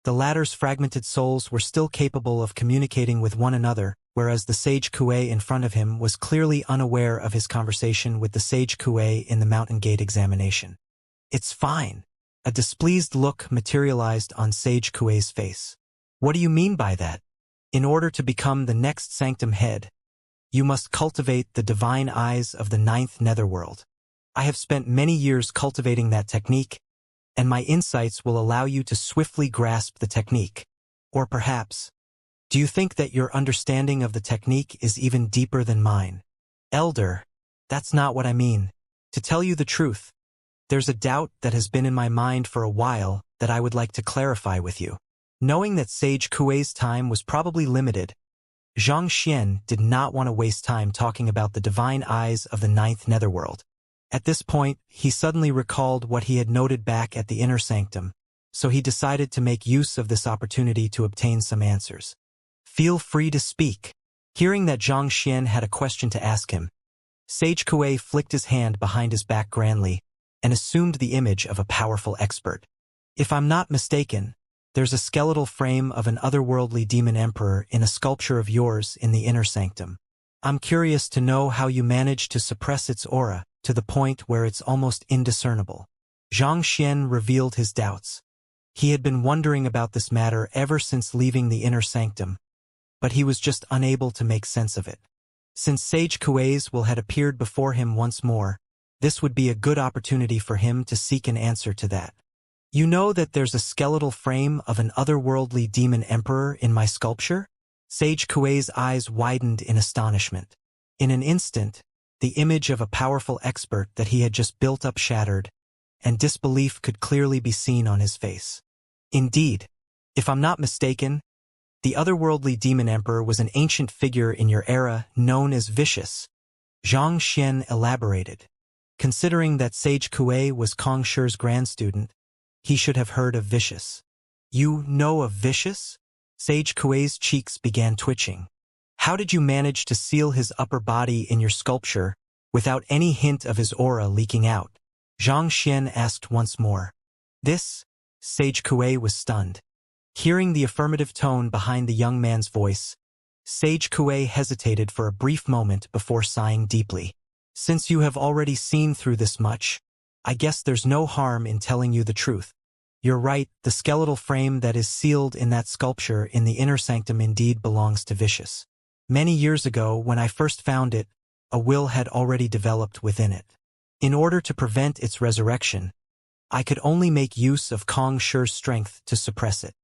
The latter's fragmented souls were still capable of communicating with one another, whereas the Sage Kuei in front of him was clearly unaware of his conversation with the Sage Kuei in the Mountain Gate examination. It's fine. A displeased look materialized on Sage Kuei's face. What do you mean by that? In order to become the next sanctum head, you must cultivate the divine eyes of the ninth netherworld. I have spent many years cultivating that technique, and my insights will allow you to swiftly grasp the technique. Or perhaps, do you think that your understanding of the technique is even deeper than mine? Elder, that's not what I mean. To tell you the truth, there's a doubt that has been in my mind for a while that I would like to clarify with you. Knowing that Sage Kuei's time was probably limited, Xianxia did not want to waste time talking about the divine eyes of the ninth netherworld. At this point, he suddenly recalled what he had noted back at the inner sanctum, so he decided to make use of this opportunity to obtain some answers. Feel free to speak. Hearing that Xianxia had a question to ask him, Sage Kuei flicked his hand behind his back grandly and assumed the image of a powerful expert. If I'm not mistaken, there's a skeletal frame of an otherworldly demon emperor in a sculpture of yours in the inner sanctum. I'm curious to know how you managed to suppress its aura to the point where it's almost indiscernible. Xianxia revealed his doubts. He had been wondering about this matter ever since leaving the inner sanctum, but he was just unable to make sense of it. Since Sage Kuei's will had appeared before him once more, this would be a good opportunity for him to seek an answer to that. You know that there's a skeletal frame of an otherworldly demon emperor in my sculpture? Sage Kuei's eyes widened in astonishment. In an instant, the image of a powerful expert that he had just built up shattered, and disbelief could clearly be seen on his face. Indeed, if I'm not mistaken, the otherworldly demon emperor was an ancient figure in your era known as Vicious. Xianxia elaborated. Considering that Sage Kuei was Kong Shi's grand student, he should have heard of Vicious. You know of Vicious? Sage Kuei's cheeks began twitching. How did you manage to seal his upper body in your sculpture without any hint of his aura leaking out? Xianxia asked once more. This? Sage Kuei was stunned. Hearing the affirmative tone behind the young man's voice, Sage Kuei hesitated for a brief moment before sighing deeply. Since you have already seen through this much, I guess there's no harm in telling you the truth. You're right, the skeletal frame that is sealed in that sculpture in the inner sanctum indeed belongs to Vicious. Many years ago, when I first found it, a will had already developed within it. In order to prevent its resurrection, I could only make use of Kong Shi's strength to suppress it.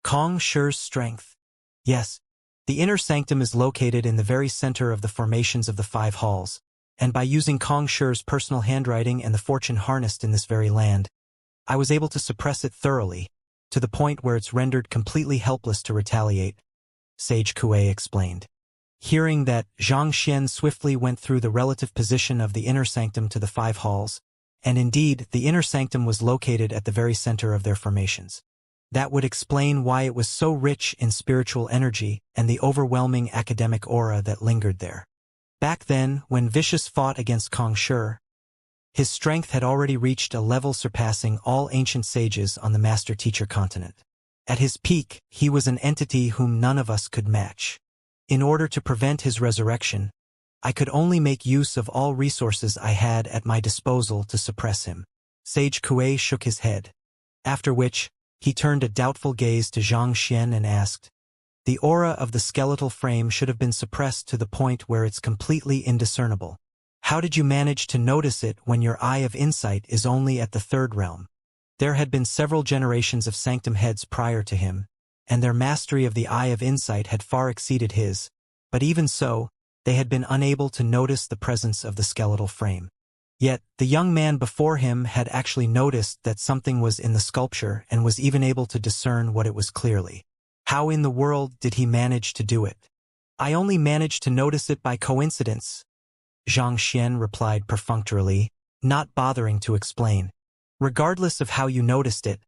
Kong Shi's strength? Yes. The inner sanctum is located in the very center of the formations of the 5 halls, and by using Kong Shi's personal handwriting and the fortune harnessed in this very land, I was able to suppress it thoroughly, to the point where it's rendered completely helpless to retaliate, Sage Kuei explained. Hearing that, Xianxia swiftly went through the relative position of the inner sanctum to the 5 halls, and indeed, the inner sanctum was located at the very center of their formations. That would explain why it was so rich in spiritual energy and the overwhelming academic aura that lingered there. Back then, when Vicious fought against Kong Shi, His strength had already reached a level surpassing all ancient sages on the master-teacher continent. At his peak, he was an entity whom none of us could match. In order to prevent his resurrection, I could only make use of all resources I had at my disposal to suppress him. Sage Kuei shook his head. After which, he turned a doubtful gaze to Xianxia and asked, "The aura of the skeletal frame should have been suppressed to the point where it's completely indiscernible. How did you manage to notice it when your eye of insight is only at the third realm?" There had been several generations of sanctum heads prior to him, and their mastery of the eye of insight had far exceeded his, but even so, they had been unable to notice the presence of the skeletal frame. Yet, the young man before him had actually noticed that something was in the sculpture and was even able to discern what it was clearly. How in the world did he manage to do it? "I only managed to notice it by coincidence," Xianxia replied perfunctorily, not bothering to explain. "Regardless of how you noticed it,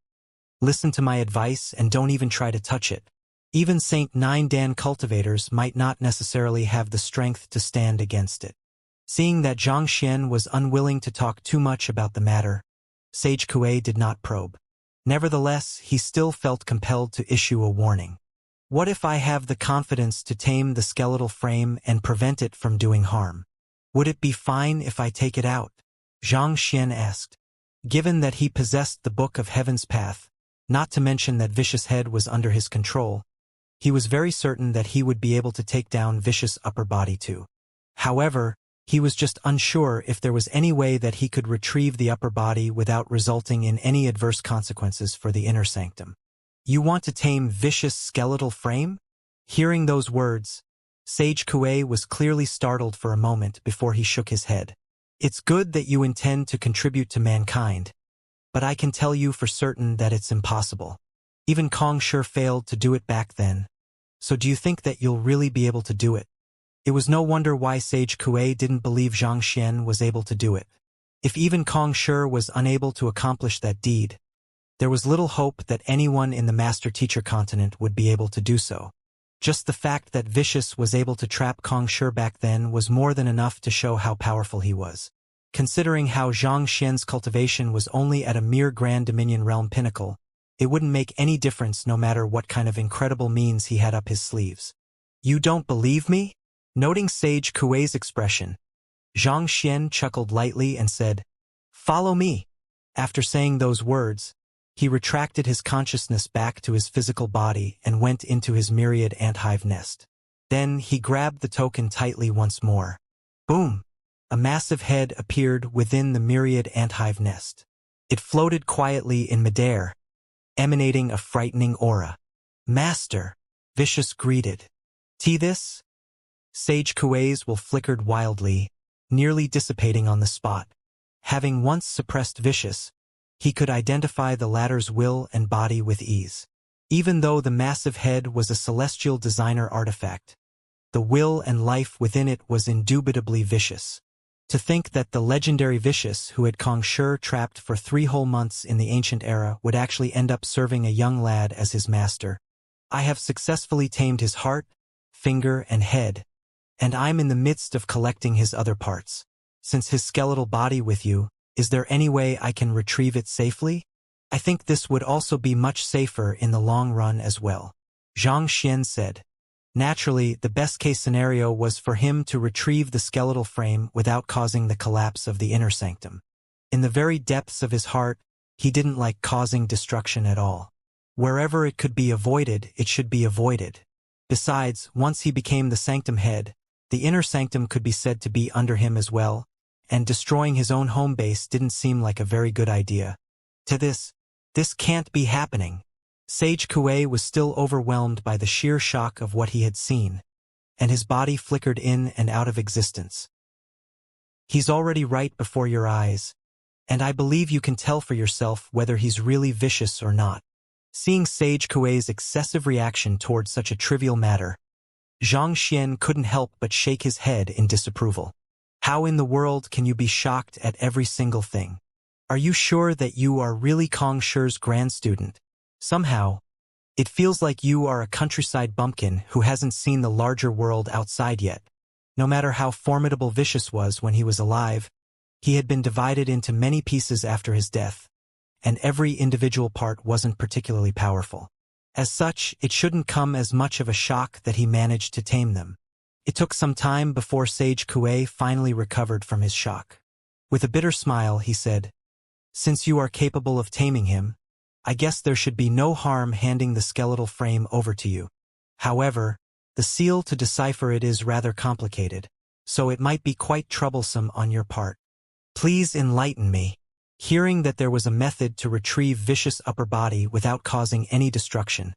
listen to my advice and don't even try to touch it. Even Saint Nine Dan cultivators might not necessarily have the strength to stand against it." Seeing that Xianxia was unwilling to talk too much about the matter, Sage Kuei did not probe. Nevertheless, he still felt compelled to issue a warning. "What if I have the confidence to tame the skeletal frame and prevent it from doing harm? Would it be fine if I take it out?" Xianxia asked. Given that he possessed the Book of Heaven's Path, not to mention that Vicious Head was under his control, he was very certain that he would be able to take down Vicious Upper Body too. However, he was just unsure if there was any way that he could retrieve the upper body without resulting in any adverse consequences for the inner sanctum. "You want to tame Vicious skeletal frame?" Hearing those words, Sage Kuei was clearly startled for a moment before he shook his head. "It's good that you intend to contribute to mankind, but I can tell you for certain that it's impossible. Even Kong sure failed to do it back then. So do you think that you'll really be able to do it?" It was no wonder why Sage Kuei didn't believe Xianxia was able to do it. If even Kong Shi was unable to accomplish that deed, there was little hope that anyone in the master-teacher continent would be able to do so. Just the fact that Vicious was able to trap Kong Shi back then was more than enough to show how powerful he was. Considering how Xianxia's cultivation was only at a mere Grand Dominion realm pinnacle, it wouldn't make any difference no matter what kind of incredible means he had up his sleeves. "You don't believe me?" Noting Sage Kuei's expression, Xianxia chuckled lightly and said, "Follow me." After saying those words, he retracted his consciousness back to his physical body and went into his myriad anthive nest. Then he grabbed the token tightly once more. Boom! A massive head appeared within the myriad anthive nest. It floated quietly in midair, emanating a frightening aura. "Master," Vicious greeted. "See this?" Sage Kuei's will flickered wildly, nearly dissipating on the spot. Having once suppressed Vicious, he could identify the latter's will and body with ease. Even though the massive head was a celestial designer artifact, the will and life within it was indubitably Vicious. To think that the legendary Vicious who had Kong Shi trapped for 3 whole months in the ancient era would actually end up serving a young lad as his master. "I have successfully tamed his heart, finger, and head, and I'm in the midst of collecting his other parts. Since his skeletal body with you, is there any way I can retrieve it safely? I think this would also be much safer in the long run as well," Xianxia said. Naturally, the best-case scenario was for him to retrieve the skeletal frame without causing the collapse of the inner sanctum. In the very depths of his heart, he didn't like causing destruction at all. Wherever it could be avoided, it should be avoided. Besides, once he became the sanctum head, the inner sanctum could be said to be under him as well, and destroying his own home base didn't seem like a very good idea. This can't be happening. Sage Kuei was still overwhelmed by the sheer shock of what he had seen, and his body flickered in and out of existence. "He's already right before your eyes, and I believe you can tell for yourself whether he's really vicious or not." Seeing Sage Kuei's excessive reaction towards such a trivial matter, Xianxia couldn't help but shake his head in disapproval. "How in the world can you be shocked at every single thing? Are you sure that you are really Kong Shi's grand student? Somehow, it feels like you are a countryside bumpkin who hasn't seen the larger world outside yet. No matter how formidable Vicious was when he was alive, He had been divided into many pieces after his death, and every individual part wasn't particularly powerful. As such, it shouldn't come as much of a shock that he managed to tame them. It took some time before Sage Kuei finally recovered from his shock. With a bitter smile, he said, "Since you are capable of taming him, I guess there should be no harm handing the skeletal frame over to you. However, the seal to decipher it is rather complicated, so it might be quite troublesome on your part. Please enlighten me." Hearing that there was a method to retrieve vicious upper body without causing any destruction,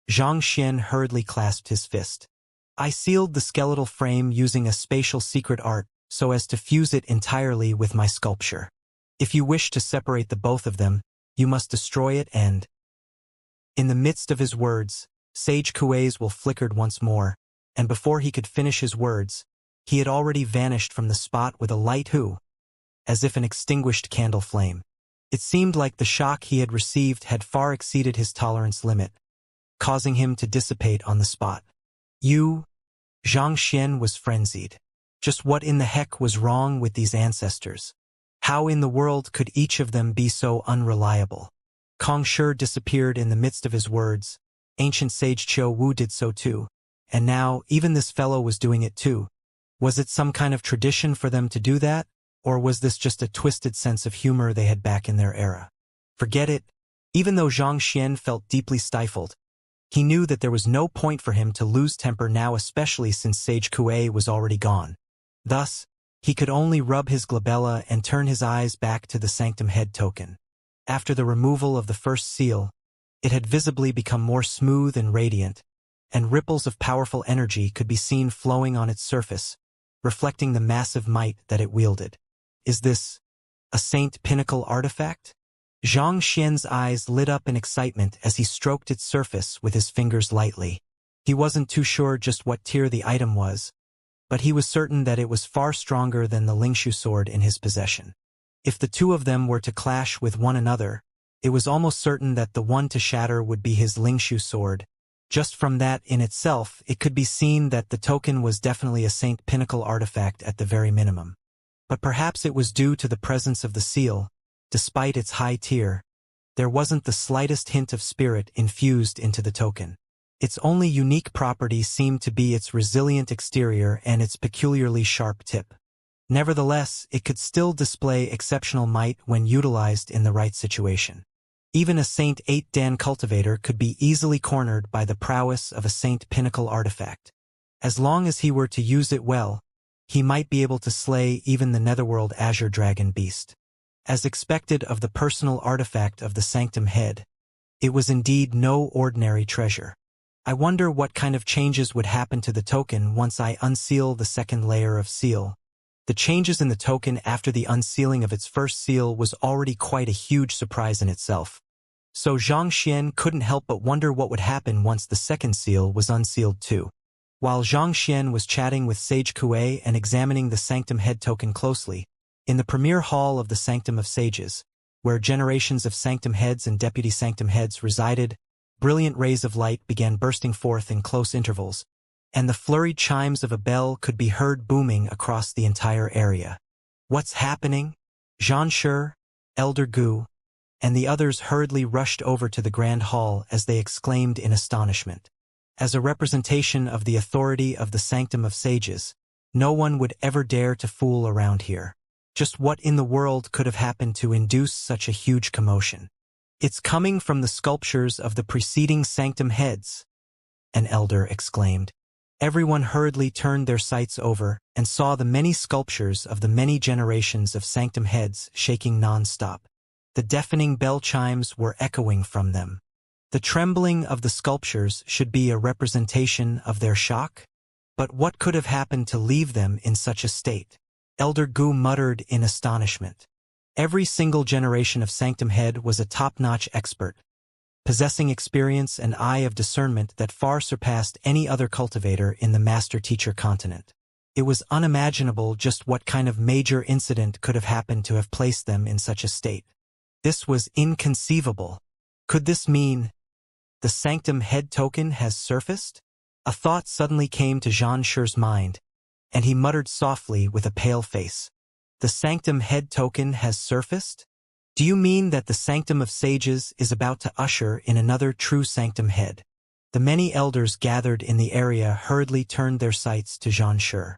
Xianxia hurriedly clasped his fist. "I sealed the skeletal frame using a spatial secret art so as to fuse it entirely with my sculpture. If you wish to separate the both of them, you must destroy it and—" In the midst of his words, Sage Kuei's will flickered once more, and before he could finish his words, he had already vanished from the spot with a light hue, as if an extinguished candle flame. It seemed like the shock he had received had far exceeded his tolerance limit, causing him to dissipate on the spot. Xianxia was frenzied. Just what in the heck was wrong with these ancestors? How in the world could each of them be so unreliable? Kong Shi disappeared in the midst of his words. Ancient sage Qiu Wu did so too. And now, even this fellow was doing it too. Was it some kind of tradition for them to do that? Or was this just a twisted sense of humor they had back in their era? Forget it. Even though Xianxia felt deeply stifled, he knew that there was no point for him to lose temper now, especially since Sage Kuei was already gone. Thus, he could only rub his glabella and turn his eyes back to the sanctum head token. After the removal of the first seal, it had visibly become more smooth and radiant, and ripples of powerful energy could be seen flowing on its surface, reflecting the massive might that it wielded. Is this a Saint Pinnacle artifact? Xianxia's eyes lit up in excitement as he stroked its surface with his fingers lightly. He wasn't too sure just what tier the item was, but he was certain that it was far stronger than the Lingshu sword in his possession. If the two of them were to clash with one another, it was almost certain that the one to shatter would be his Lingshu sword. Just from that in itself, it could be seen that the token was definitely a Saint Pinnacle artifact at the very minimum. But perhaps it was due to the presence of the seal. Despite its high tier, there wasn't the slightest hint of spirit infused into the token. Its only unique property seemed to be its resilient exterior and its peculiarly sharp tip. Nevertheless, it could still display exceptional might when utilized in the right situation. Even a Saint 8 Dan cultivator could be easily cornered by the prowess of a Saint Pinnacle artifact. As long as he were to use it well, he might be able to slay even the Netherworld Azure Dragon beast. As expected of the personal artifact of the Sanctum Head, it was indeed no ordinary treasure. I wonder what kind of changes would happen to the token once I unseal the second layer of seal. The changes in the token after the unsealing of its first seal was already quite a huge surprise in itself. So Xianxia couldn't help but wonder what would happen once the second seal was unsealed too. While Xianxia was chatting with Sage Kuei and examining the Sanctum Head token closely, in the premier hall of the Sanctum of Sages, where generations of Sanctum Heads and Deputy Sanctum Heads resided, brilliant rays of light began bursting forth in close intervals, and the flurried chimes of a bell could be heard booming across the entire area. "What's happening?" Xianxia, Elder Gu, and the others hurriedly rushed over to the grand hall as they exclaimed in astonishment. As a representation of the authority of the Sanctum of Sages, no one would ever dare to fool around here. Just what in the world could have happened to induce such a huge commotion? "It's coming from the sculptures of the preceding Sanctum Heads," an elder exclaimed. Everyone hurriedly turned their sights over and saw the many sculptures of the many generations of Sanctum Heads shaking non-stop. The deafening bell chimes were echoing from them. The trembling of the sculptures should be a representation of their shock? But what could have happened to leave them in such a state? Elder Gu muttered in astonishment. Every single generation of Sanctum Head was a top-notch expert, possessing experience and eye of discernment that far surpassed any other cultivator in the master-teacher continent. It was unimaginable just what kind of major incident could have happened to have placed them in such a state. This was inconceivable. Could this mean the Sanctum Head token has surfaced? A thought suddenly came to Xianxia's mind, and he muttered softly with a pale face. The Sanctum Head token has surfaced? Do you mean that the Sanctum of Sages is about to usher in another true Sanctum Head? The many elders gathered in the area hurriedly turned their sights to Xianxia.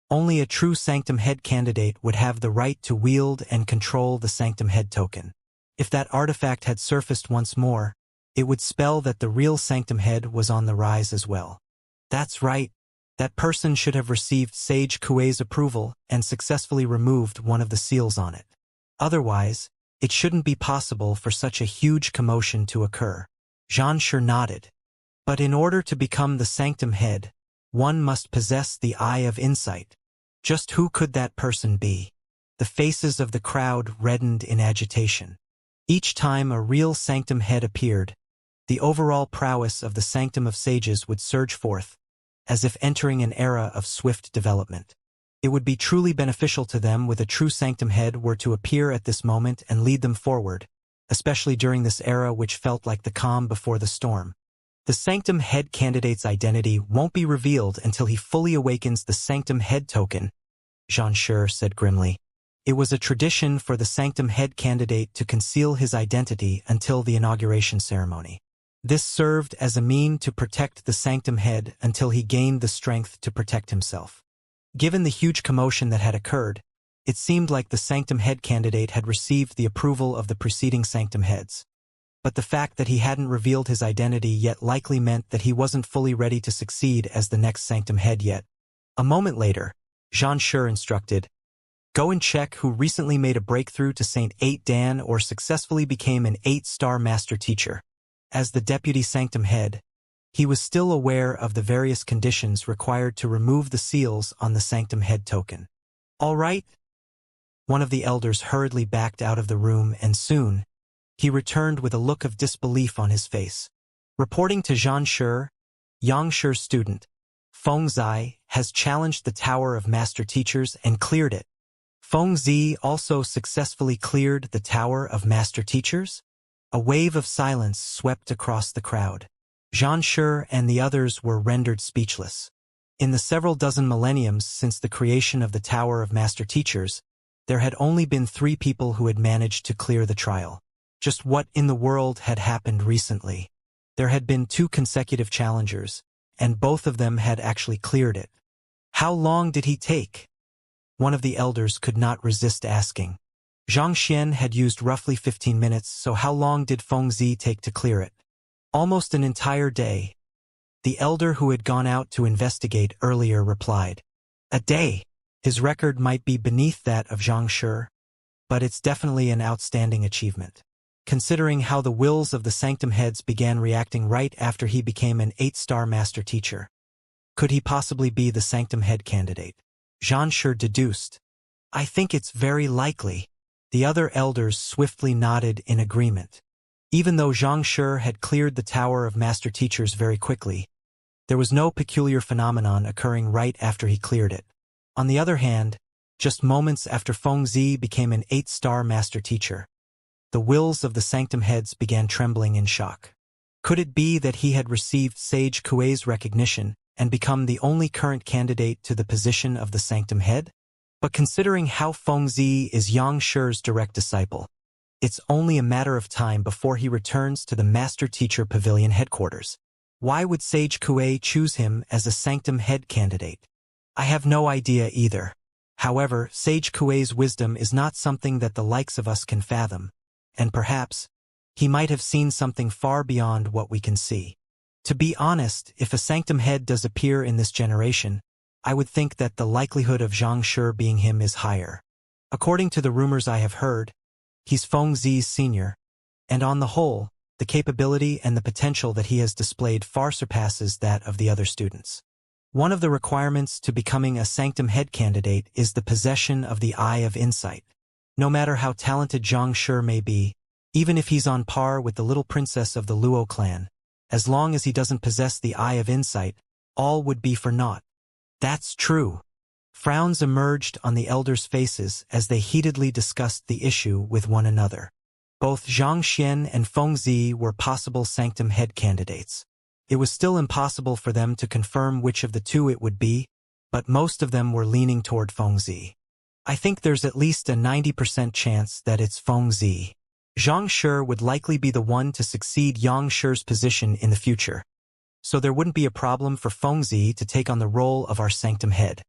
Only a true Sanctum Head candidate would have the right to wield and control the Sanctum Head token. If that artifact had surfaced once more, it would spell that the real Sanctum Head was on the rise as well. That's right. That person should have received Sage Kuei's approval and successfully removed one of the seals on it. Otherwise, it shouldn't be possible for such a huge commotion to occur. Xianxia nodded. But in order to become the Sanctum Head, one must possess the Eye of Insight. Just who could that person be? The faces of the crowd reddened in agitation. Each time a real Sanctum Head appeared, the overall prowess of the Sanctum of Sages would surge forth, as if entering an era of swift development. It would be truly beneficial to them with a true Sanctum Head were to appear at this moment and lead them forward, especially during this era which felt like the calm before the storm. The Sanctum Head candidate's identity won't be revealed until he fully awakens the Sanctum Head token, Xianxia said grimly. It was a tradition for the Sanctum Head candidate to conceal his identity until the inauguration ceremony. This served as a mean to protect the Sanctum Head until he gained the strength to protect himself. Given the huge commotion that had occurred, it seemed like the Sanctum Head candidate had received the approval of the preceding Sanctum Heads. But the fact that he hadn't revealed his identity yet likely meant that he wasn't fully ready to succeed as the next Sanctum Head yet. A moment later, Xianxia instructed, "Go and check who recently made a breakthrough to St. 8 Dan or successfully became an 8-star master teacher." As the deputy Sanctum Head, he was still aware of the various conditions required to remove the seals on the Sanctum Head token. "All right." One of the elders hurriedly backed out of the room and soon, he returned with a look of disbelief on his face. Reporting to Xianxia, Yangxi's student, Fengzi, has challenged the Tower of Master Teachers and cleared it. Fengzi also successfully cleared the Tower of Master Teachers? A wave of silence swept across the crowd. Xianxia and the others were rendered speechless. In the several dozen millenniums since the creation of the Tower of Master Teachers, there had only been 3 people who had managed to clear the trial. Just what in the world had happened recently? There had been 2 consecutive challengers, and both of them had actually cleared it. How long did he take? One of the elders could not resist asking. Zhang Xian had used roughly 15 minutes, so how long did Fengzi take to clear it? Almost an entire day. The elder who had gone out to investigate earlier replied. A day. His record might be beneath that of Xianxia, but it's definitely an outstanding achievement. Considering how the wills of the Sanctum Heads began reacting right after he became an 8-star master teacher. Could he possibly be the Sanctum Head candidate? Xianxia deduced. I think it's very likely. The other elders swiftly nodded in agreement. Even though Xianxia had cleared the Tower of Master Teachers very quickly, there was no peculiar phenomenon occurring right after he cleared it. On the other hand, just moments after Fengzi became an 8-star master teacher, the wills of the Sanctum Heads began trembling in shock. Could it be that he had received Sage Kuei's recognition and become the only current candidate to the position of the Sanctum Head? But considering how Fengzi is Yangxi's direct disciple, it's only a matter of time before he returns to the Master Teacher Pavilion headquarters. Why would Sage Kuei choose him as a Sanctum Head candidate? I have no idea either. However, Sage Kuei's wisdom is not something that the likes of us can fathom, and perhaps, he might have seen something far beyond what we can see. To be honest, if a Sanctum Head does appear in this generation, I would think that the likelihood of Xianxia being him is higher. According to the rumors I have heard, he's Fengzi's senior, and on the whole, the capability and the potential that he has displayed far surpasses that of the other students. One of the requirements to becoming a Sanctum Head candidate is the possession of the Eye of Insight. No matter how talented Xianxia may be, even if he's on par with the little princess of the Luo clan, as long as he doesn't possess the Eye of Insight, all would be for naught. That's true. Frowns emerged on the elders' faces as they heatedly discussed the issue with one another. Both Zhang Xian and Fengzi were possible Sanctum Head candidates. It was still impossible for them to confirm which of the two it would be, but most of them were leaning toward Fengzi. I think there's at least a 90% chance that it's Fengzi. Xianxia would likely be the one to succeed Yangxi's position in the future, so there wouldn't be a problem for Fengzi to take on the role of our sanctum head.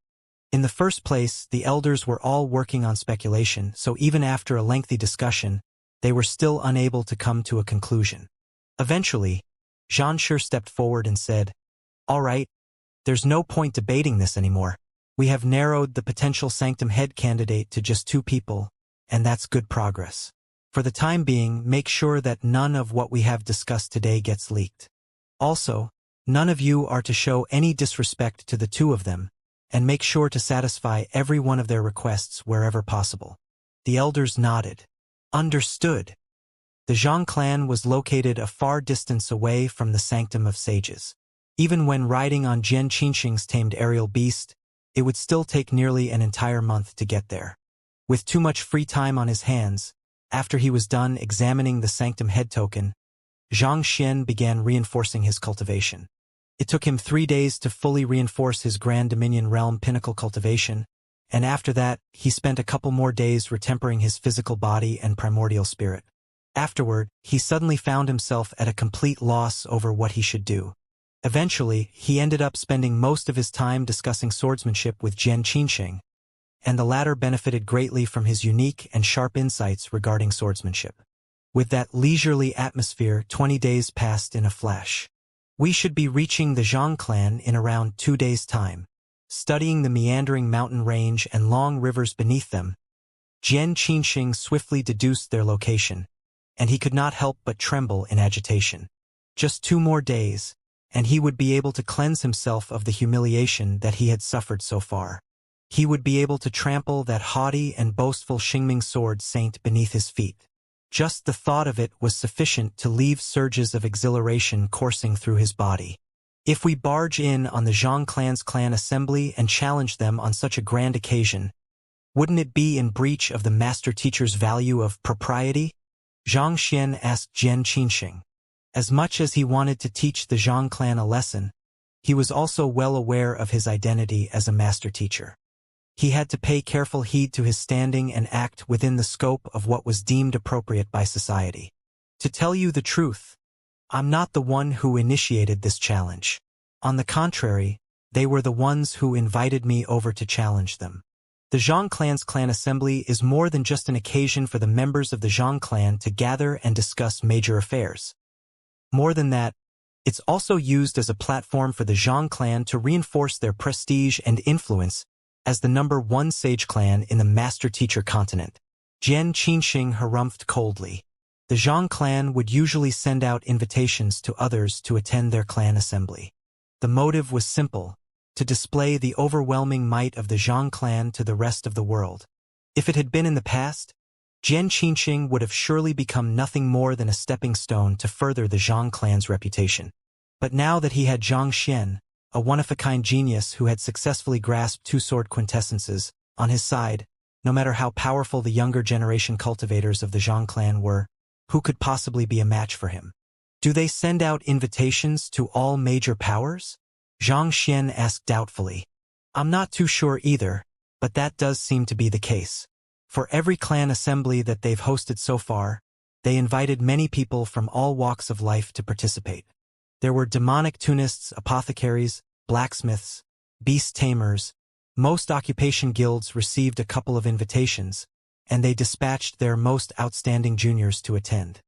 In the first place, the elders were all working on speculation, so even after a lengthy discussion, they were still unable to come to a conclusion. Eventually, Xianxia stepped forward and said, "All right, there's no point debating this anymore. We have narrowed the potential sanctum head candidate to just 2 people, and that's good progress. For the time being, make sure that none of what we have discussed today gets leaked. Also, none of you are to show any disrespect to the 2 of them, and make sure to satisfy every one of their requests wherever possible." The elders nodded. Understood. The Zhang clan was located a far distance away from the Sanctum of Sages. Even when riding on Jian Qinxing's tamed aerial beast, it would still take nearly an entire month to get there. With too much free time on his hands, after he was done examining the Sanctum head token, Zhang Xian began reinforcing his cultivation. It took him 3 days to fully reinforce his Grand Dominion Realm Pinnacle cultivation, and after that, he spent a couple more days retempering his physical body and primordial spirit. Afterward, he suddenly found himself at a complete loss over what he should do. Eventually, he ended up spending most of his time discussing swordsmanship with Jian Qinxing, and the latter benefited greatly from his unique and sharp insights regarding swordsmanship. With that leisurely atmosphere, 20 days passed in a flash. We should be reaching the Zhang clan in around 2 days' time. Studying the meandering mountain range and long rivers beneath them, Jian Qinxing swiftly deduced their location, and he could not help but tremble in agitation. Just 2 more days, and he would be able to cleanse himself of the humiliation that he had suffered so far. He would be able to trample that haughty and boastful Xingming sword saint beneath his feet. Just the thought of it was sufficient to leave surges of exhilaration coursing through his body. If we barge in on the Zhang clan's clan assembly and challenge them on such a grand occasion, wouldn't it be in breach of the master teacher's value of propriety? Zhang Xian asked Jian Qinxing. As much as he wanted to teach the Zhang clan a lesson, he was also well aware of his identity as a master teacher. He had to pay careful heed to his standing and act within the scope of what was deemed appropriate by society. To tell you the truth, I'm not the one who initiated this challenge. On the contrary, they were the ones who invited me over to challenge them. The Zhang clan's clan assembly is more than just an occasion for the members of the Zhang clan to gather and discuss major affairs. More than that, it's also used as a platform for the Zhang clan to reinforce their prestige and influence as the #1 sage clan in the master teacher continent. Jian Qinxing harumphed coldly. The Zhang clan would usually send out invitations to others to attend their clan assembly. The motive was simple: to display the overwhelming might of the Zhang clan to the rest of the world. If it had been in the past, Jian Qinxing would have surely become nothing more than a stepping stone to further the Zhang clan's reputation. But now that he had Zhang Xian, a one-of-a-kind genius who had successfully grasped 2 sword quintessences, on his side, no matter how powerful the younger generation cultivators of the Zhang clan were, who could possibly be a match for him? Do they send out invitations to all major powers? Zhang Xian asked doubtfully. I'm not too sure either, but that does seem to be the case. For every clan assembly that they've hosted so far, they invited many people from all walks of life to participate. There were demonic tunists, apothecaries, blacksmiths, beast tamers. Most occupation guilds received a couple of invitations, and they dispatched their most outstanding juniors to attend.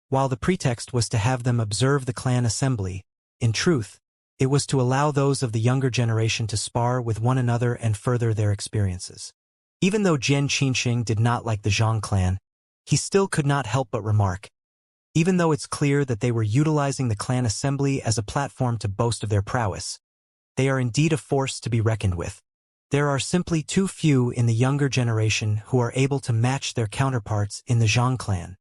While the pretext was to have them observe the clan assembly, in truth, it was to allow those of the younger generation to spar with one another and further their experiences. Even though Jian Qinxing did not like the Zhang clan, he still could not help but remark, even though it's clear that they were utilizing the clan assembly as a platform to boast of their prowess, they are indeed a force to be reckoned with. There are simply too few in the younger generation who are able to match their counterparts in the Zhang clan.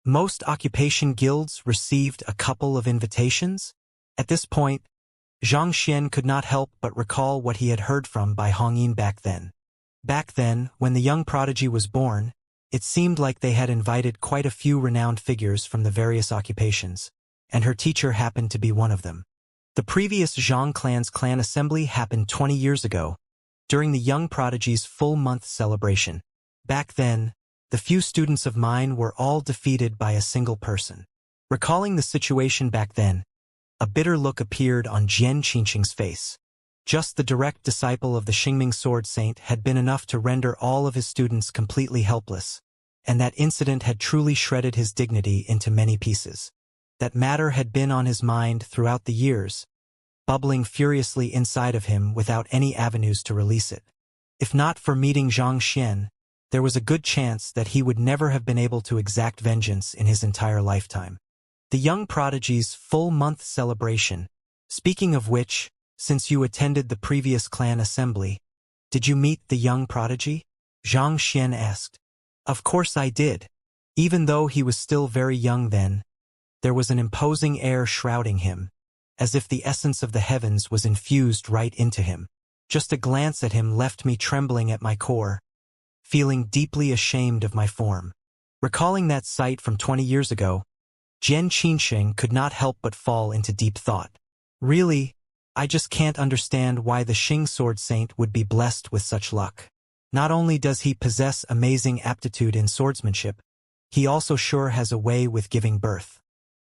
Most occupation guilds received a couple of invitations? At this point, Zhang Xian could not help but recall what he had heard from Bai Hongyin back then. Back then, when the young prodigy was born, it seemed like they had invited quite a few renowned figures from the various occupations, and her teacher happened to be one of them. The previous Zhang clan's clan assembly happened 20 years ago. during the young prodigy's full-month celebration. Back then, the few students of mine were all defeated by a single person. Recalling the situation back then, a bitter look appeared on Jian Qingqing's face. Just the direct disciple of the Xingming Sword Saint had been enough to render all of his students completely helpless, and that incident had truly shredded his dignity into many pieces. That matter had been on his mind throughout the years, bubbling furiously inside of him without any avenues to release it. If not for meeting Zhang Xian, there was a good chance that he would never have been able to exact vengeance in his entire lifetime. The young prodigy's full-month celebration. Speaking of which, since you attended the previous clan assembly, did you meet the young prodigy? Zhang Xian asked. Of course I did. Even though he was still very young then, there was an imposing air shrouding him, as if the essence of the heavens was infused right into him. Just a glance at him left me trembling at my core, feeling deeply ashamed of my form. Recalling that sight from 20 years ago, Jian Qingqing could not help but fall into deep thought. Really, I just can't understand why the Xing Sword Saint would be blessed with such luck. Not only does he possess amazing aptitude in swordsmanship, he also sure has a way with giving birth.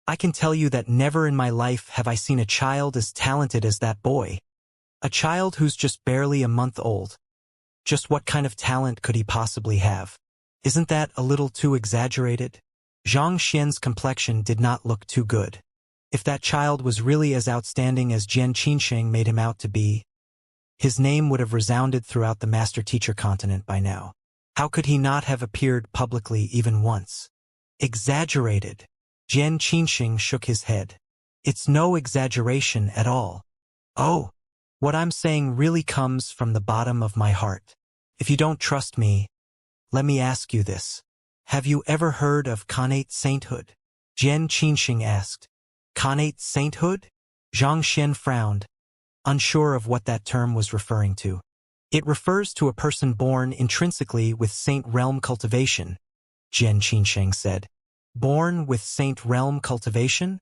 I can tell you that never in my life have I seen a child as talented as that boy. A child who's just barely a month old. Just what kind of talent could he possibly have? Isn't that a little too exaggerated? Zhang Xian's complexion did not look too good. If that child was really as outstanding as Jian Qingqing made him out to be, his name would have resounded throughout the master-teacher continent by now. How could he not have appeared publicly even once? Exaggerated. Jian Qingqing shook his head. It's no exaggeration at all. Oh, what I'm saying really comes from the bottom of my heart. If you don't trust me, let me ask you this. Have you ever heard of connate sainthood? Jian Qingqing asked. Connate sainthood? Zhang Xian frowned, unsure of what that term was referring to. It refers to a person born intrinsically with saint realm cultivation, Jian Qingqing said. Born with saint realm cultivation?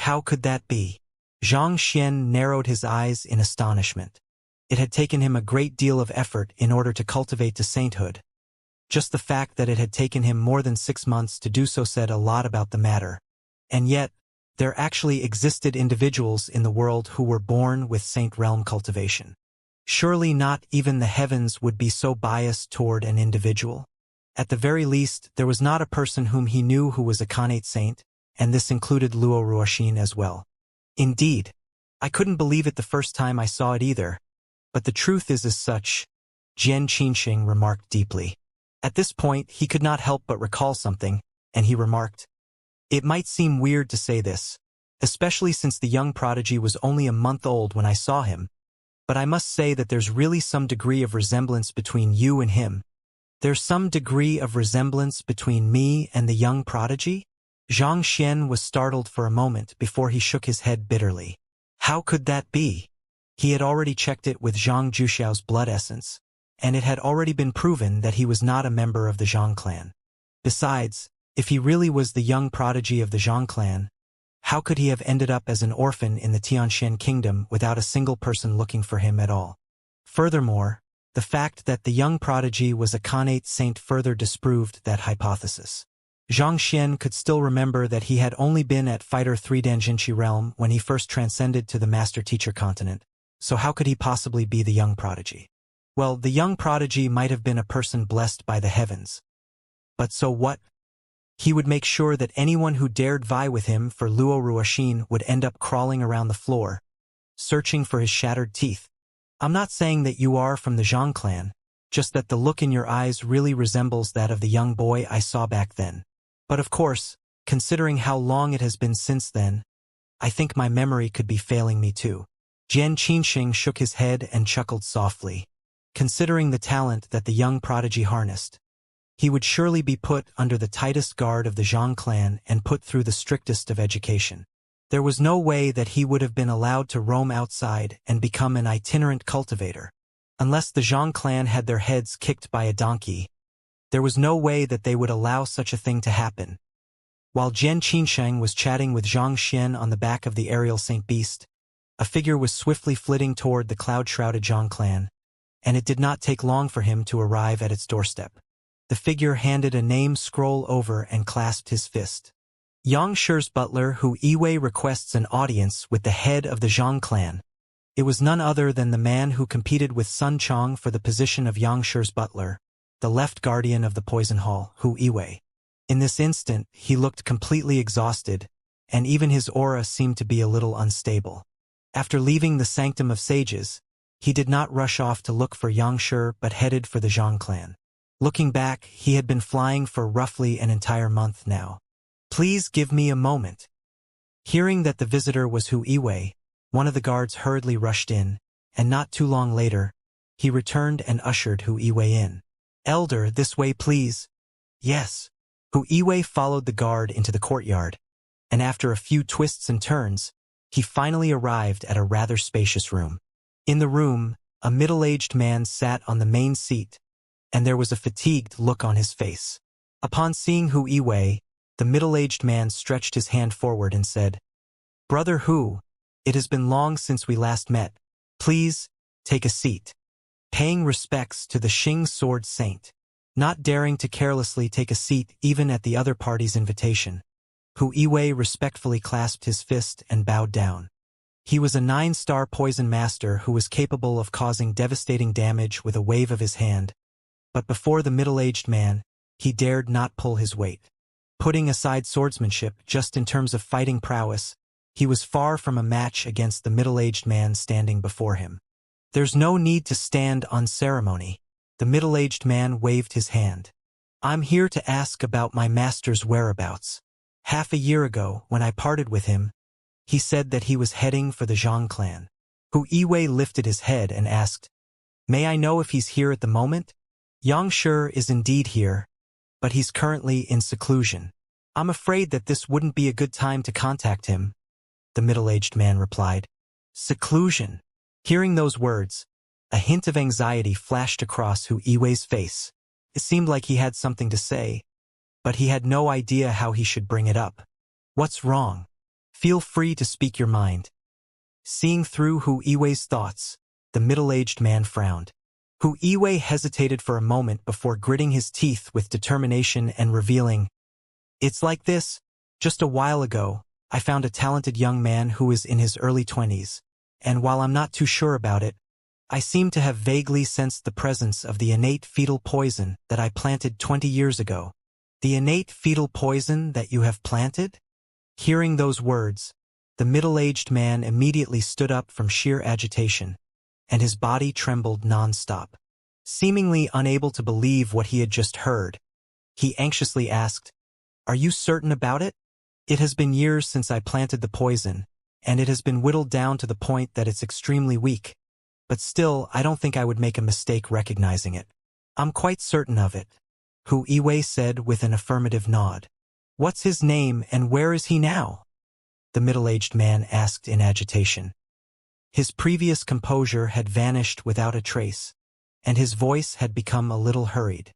How could that be? Zhang Xian narrowed his eyes in astonishment. It had taken him a great deal of effort in order to cultivate to sainthood. Just the fact that it had taken him more than 6 months to do so said a lot about the matter. And yet, there actually existed individuals in the world who were born with saint realm cultivation. Surely not even the heavens would be so biased toward an individual. At the very least, there was not a person whom he knew who was a connate saint, and this included Luo Ruoxin as well. Indeed, I couldn't believe it the first time I saw it either. But the truth is as such, Jian Qingqing remarked deeply. At this point, he could not help but recall something, and he remarked, it might seem weird to say this, especially since the young prodigy was only a month old when I saw him, but I must say that there's really some degree of resemblance between you and him. There's some degree of resemblance between me and the young prodigy? Zhang Xian was startled for a moment before he shook his head bitterly. How could that be? He had already checked it with Zhang Juxiao's blood essence, and it had already been proven that he was not a member of the Zhang clan. Besides, if he really was the young prodigy of the Zhang clan, how could he have ended up as an orphan in the Tianxian kingdom without a single person looking for him at all? Furthermore, the fact that the young prodigy was a connate saint further disproved that hypothesis. Zhang Xian could still remember that he had only been at Fighter 3 Danjinshi realm when he first transcended to the master-teacher continent, so how could he possibly be the young prodigy? Well, the young prodigy might have been a person blessed by the heavens. But so what? He would make sure that anyone who dared vie with him for Luo Ruoxin would end up crawling around the floor, searching for his shattered teeth. I'm not saying that you are from the Zhang clan, just that the look in your eyes really resembles that of the young boy I saw back then. But of course, considering how long it has been since then, I think my memory could be failing me too. Jian Qingqing shook his head and chuckled softly. Considering the talent that the young prodigy harnessed, he would surely be put under the tightest guard of the Zhang clan and put through the strictest of education. There was no way that he would have been allowed to roam outside and become an itinerant cultivator. Unless the Zhang clan had their heads kicked by a donkey, there was no way that they would allow such a thing to happen. While Jian Qingsheng was chatting with Zhang Xian on the back of the aerial Saint Beast, a figure was swiftly flitting toward the cloud-shrouded Zhang clan, and it did not take long for him to arrive at its doorstep. The figure handed a name scroll over and clasped his fist. Xianxia's butler, Hu Yiwei, requests an audience with the head of the Zhang clan. It was none other than the man who competed with Sun Chong for the position of Xianxia's butler, the left guardian of the poison hall, Hu Yiwei. In this instant, he looked completely exhausted, and even his aura seemed to be a little unstable. After leaving the Sanctum of Sages, he did not rush off to look for Xianxia but headed for the Zhang clan. Looking back, he had been flying for roughly an entire month now. "Please give me a moment." Hearing that the visitor was Hu Yiwei, one of the guards hurriedly rushed in, and not too long later, he returned and ushered Hu Yiwei in. "Elder, this way please." "Yes." Hu Yiwei followed the guard into the courtyard, and after a few twists and turns, he finally arrived at a rather spacious room. In the room, a middle-aged man sat on the main seat, and there was a fatigued look on his face. Upon seeing Hu Yiwei, the middle-aged man stretched his hand forward and said, "Brother Hu, it has been long since we last met. Please, take a seat." Paying respects to the Xing Sword Saint, not daring to carelessly take a seat even at the other party's invitation, Hu Yiwei respectfully clasped his fist and bowed down. He was a 9-star poison master who was capable of causing devastating damage with a wave of his hand, but before the middle-aged man, he dared not pull his weight. Putting aside swordsmanship just in terms of fighting prowess, he was far from a match against the middle-aged man standing before him. "There's no need to stand on ceremony." The middle-aged man waved his hand. "I'm here to ask about my master's whereabouts. Half a year ago, when I parted with him, he said that he was heading for the Zhang clan." Hu Yiwei lifted his head and asked, "May I know if he's here at the moment?" "Xianxia is indeed here, but he's currently in seclusion. I'm afraid that this wouldn't be a good time to contact him," the middle-aged man replied. "Seclusion." Hearing those words, a hint of anxiety flashed across Hu Yiwei's face. It seemed like he had something to say, but he had no idea how he should bring it up. "What's wrong? Feel free to speak your mind." Seeing through Hu Yiwei's thoughts, the middle-aged man frowned. Hu Yiwei hesitated for a moment before gritting his teeth with determination and revealing, "It's like this. Just a while ago, I found a talented young man who is in his early 20s, and while I'm not too sure about it, I seem to have vaguely sensed the presence of the innate fetal poison that I planted 20 years ago." "The innate fetal poison that you have planted?" Hearing those words, the middle-aged man immediately stood up from sheer agitation, and his body trembled non-stop. Seemingly unable to believe what he had just heard, he anxiously asked, "Are you certain about it?" "It has been years since I planted the poison, and it has been whittled down to the point that it's extremely weak. But still, I don't think I would make a mistake recognizing it. I'm quite certain of it," Hu Yiwei said with an affirmative nod. "What's his name and where is he now?" the middle-aged man asked in agitation. His previous composure had vanished without a trace, and his voice had become a little hurried.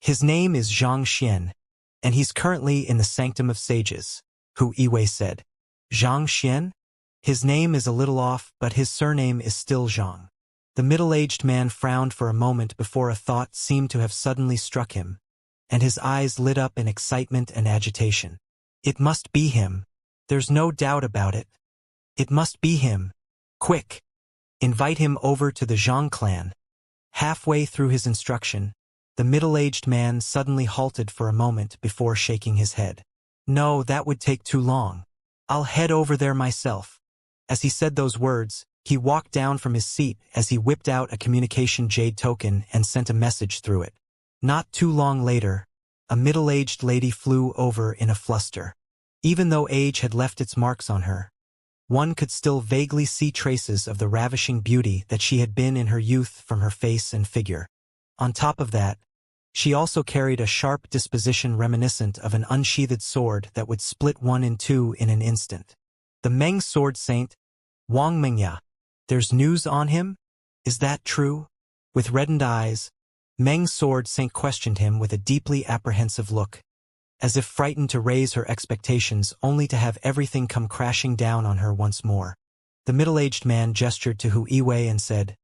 "His name is Xianxia, and he's currently in the Sanctum of Sages," Hu Yiwei said. "Xianxia? His name is a little off, but his surname is still Zhang." The middle-aged man frowned for a moment before a thought seemed to have suddenly struck him, and his eyes lit up in excitement and agitation. "It must be him. There's no doubt about it. It must be him. Quick! Invite him over to the Zhang clan." Halfway through his instruction, the middle-aged man suddenly halted for a moment before shaking his head. "No, that would take too long. I'll head over there myself." As he said those words, he walked down from his seat as he whipped out a communication jade token and sent a message through it. Not too long later, a middle-aged lady flew over in a fluster. Even though age had left its marks on her, one could still vaguely see traces of the ravishing beauty that she had been in her youth from her face and figure. On top of that, she also carried a sharp disposition reminiscent of an unsheathed sword that would split one in two in an instant. "The Meng Sword Saint, Wang Mengya. There's news on him? Is that true?" With reddened eyes, Meng Sword Saint questioned him with a deeply apprehensive look, as if frightened to raise her expectations only to have everything come crashing down on her once more. The middle-aged man gestured to Hu Yiwei and said,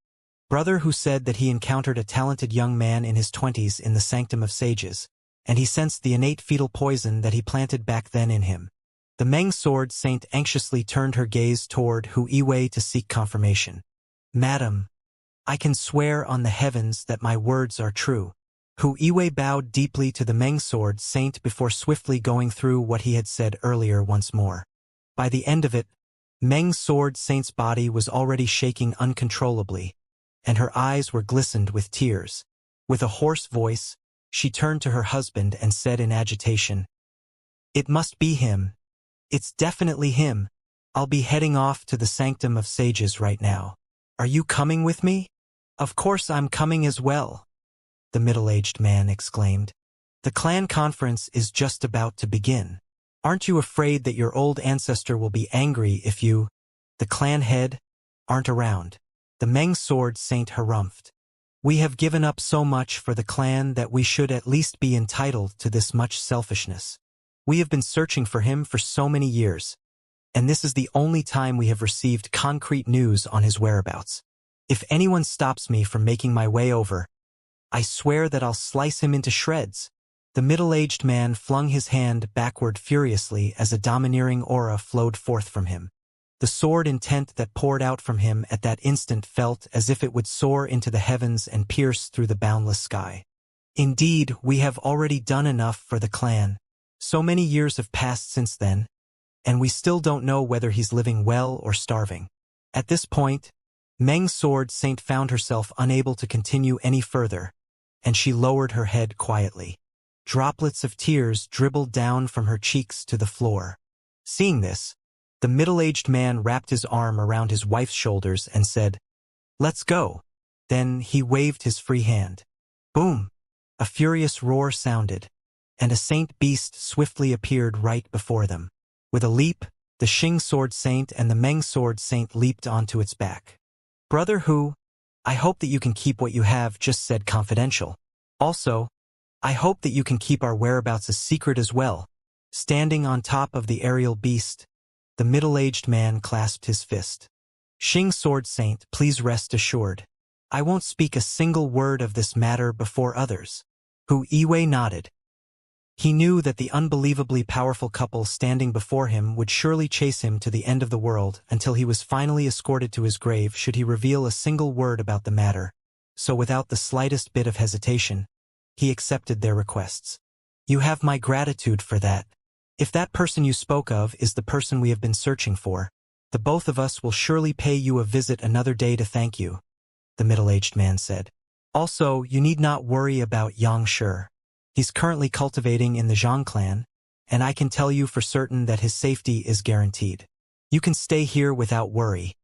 Brother who said that he encountered a talented young man in his 20s in the Sanctum of Sages, and he sensed the innate fetal poison that he planted back then in him. The Meng Sword Saint anxiously turned her gaze toward Hu Yiwei to seek confirmation. Madam, I can swear on the heavens that my words are true. Hu Yiwei bowed deeply to the Meng Sword Saint before swiftly going through what he had said earlier once more. By the end of it, Meng Sword Saint's body was already shaking uncontrollably, and her eyes were glistened with tears. With a hoarse voice, she turned to her husband and said in agitation, "It must be him. It's definitely him. I'll be heading off to the Sanctum of Sages right now. Are you coming with me?" "Of course I'm coming as well," the middle-aged man exclaimed. "The clan conference is just about to begin. Aren't you afraid that your old ancestor will be angry if you, the clan head, aren't around?" The Meng Sword Saint harumphed. "We have given up so much for the clan that we should at least be entitled to this much selfishness. We have been searching for him for so many years, and this is the only time we have received concrete news on his whereabouts. If anyone stops me from making my way over, I swear that I'll slice him into shreds." The middle-aged man flung his hand backward furiously as a domineering aura flowed forth from him. The sword intent that poured out from him at that instant felt as if it would soar into the heavens and pierce through the boundless sky. "Indeed, we have already done enough for the clan. So many years have passed since then, and we still don't know whether he's living well or starving." At this point, Meng Sword Saint found herself unable to continue any further, and she lowered her head quietly. Droplets of tears dribbled down from her cheeks to the floor. Seeing this, the middle-aged man wrapped his arm around his wife's shoulders and said, "Let's go." Then he waved his free hand. Boom! A furious roar sounded, and a saint beast swiftly appeared right before them. With a leap, the Xing Sword Saint and the Meng Sword Saint leaped onto its back. "Brother Hu, I hope that you can keep what you have just said confidential. Also, I hope that you can keep our whereabouts a secret as well." Standing on top of the aerial beast, the middle-aged man clasped his fist. "Xing Sword Saint, please rest assured. I won't speak a single word of this matter before others." Hu Yiwei nodded. He knew that the unbelievably powerful couple standing before him would surely chase him to the end of the world until he was finally escorted to his grave should he reveal a single word about the matter, so without the slightest bit of hesitation, he accepted their requests. "You have my gratitude for that. If that person you spoke of is the person we have been searching for, the both of us will surely pay you a visit another day to thank you," the middle-aged man said. "Also, you need not worry about Xianxia. He's currently cultivating in the Zhang clan, and I can tell you for certain that his safety is guaranteed. You can stay here without worry.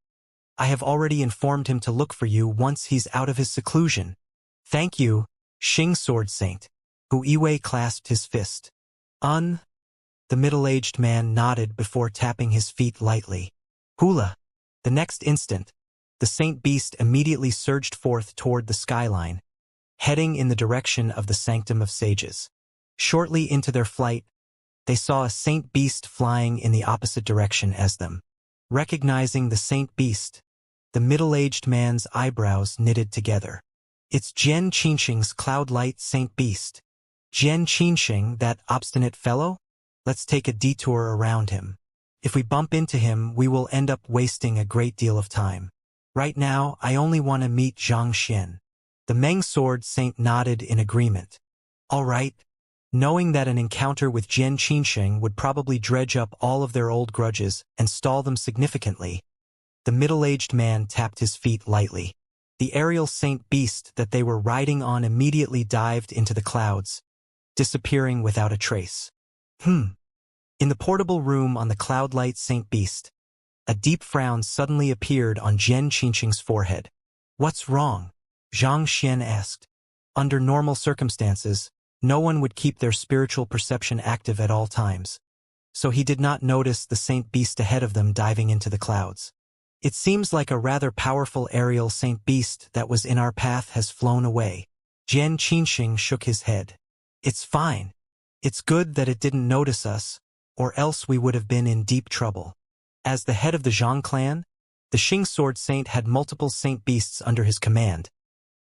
I have already informed him to look for you once he's out of his seclusion." "Thank you, Xing Sword Saint." Hu Yiwei clasped his fist. The middle-aged man nodded before tapping his feet lightly. Hula! The next instant, the saint beast immediately surged forth toward the skyline, heading in the direction of the Sanctum of Sages. Shortly into their flight, they saw a saint beast flying in the opposite direction as them. Recognizing the saint beast, the middle-aged man's eyebrows knitted together. "It's Jian Qinxing's cloud-light saint beast. Jian Qinxing, that obstinate fellow? Let's take a detour around him. If we bump into him, we will end up wasting a great deal of time. Right now, I only want to meet Xianxia." The Meng Sword Saint nodded in agreement. "All right." Knowing that an encounter with Jian Qinxing would probably dredge up all of their old grudges and stall them significantly, the middle-aged man tapped his feet lightly. The aerial saint beast that they were riding on immediately dived into the clouds, disappearing without a trace. In the portable room on the cloud-light saint beast, a deep frown suddenly appeared on Jian Qinxing's forehead. "What's wrong?" Xianxia asked. Under normal circumstances, no one would keep their spiritual perception active at all times, so he did not notice the saint beast ahead of them diving into the clouds. "It seems like a rather powerful aerial saint beast that was in our path has flown away." Jian Qinxing shook his head. "It's fine. It's good that it didn't notice us, or else we would have been in deep trouble. As the head of the Zhang clan, The Xing sword saint had multiple saint beasts under his command,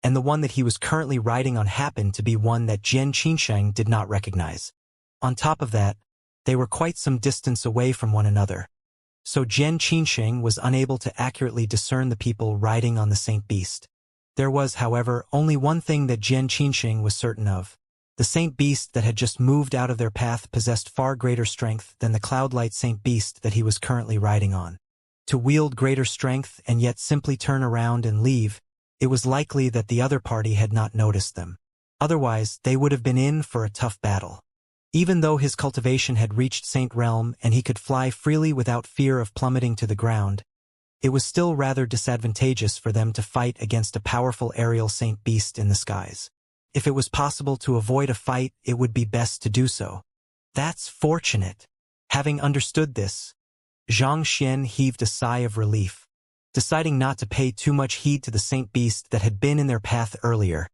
and the one that he was currently riding on happened to be one that Jian Qinsheng did not recognize. On top of that, they were quite some distance away from one another, so Jian Qinsheng was unable to accurately discern the people riding on the saint beast. There was, however, only one thing that Jian Qinsheng was certain of. The saint beast that had just moved out of their path possessed far greater strength than the cloudlight saint beast that he was currently riding on. To wield greater strength and yet simply turn around and leave, it was likely that the other party had not noticed them. Otherwise, they would have been in for a tough battle. Even though his cultivation had reached Saint Realm and he could fly freely without fear of plummeting to the ground, it was still rather disadvantageous for them to fight against a powerful aerial saint beast in the skies. If it was possible to avoid a fight, it would be best to do so. That's fortunate. Having understood this, Xianxia heaved a sigh of relief. Deciding not to pay too much heed to the saint beast that had been in their path earlier,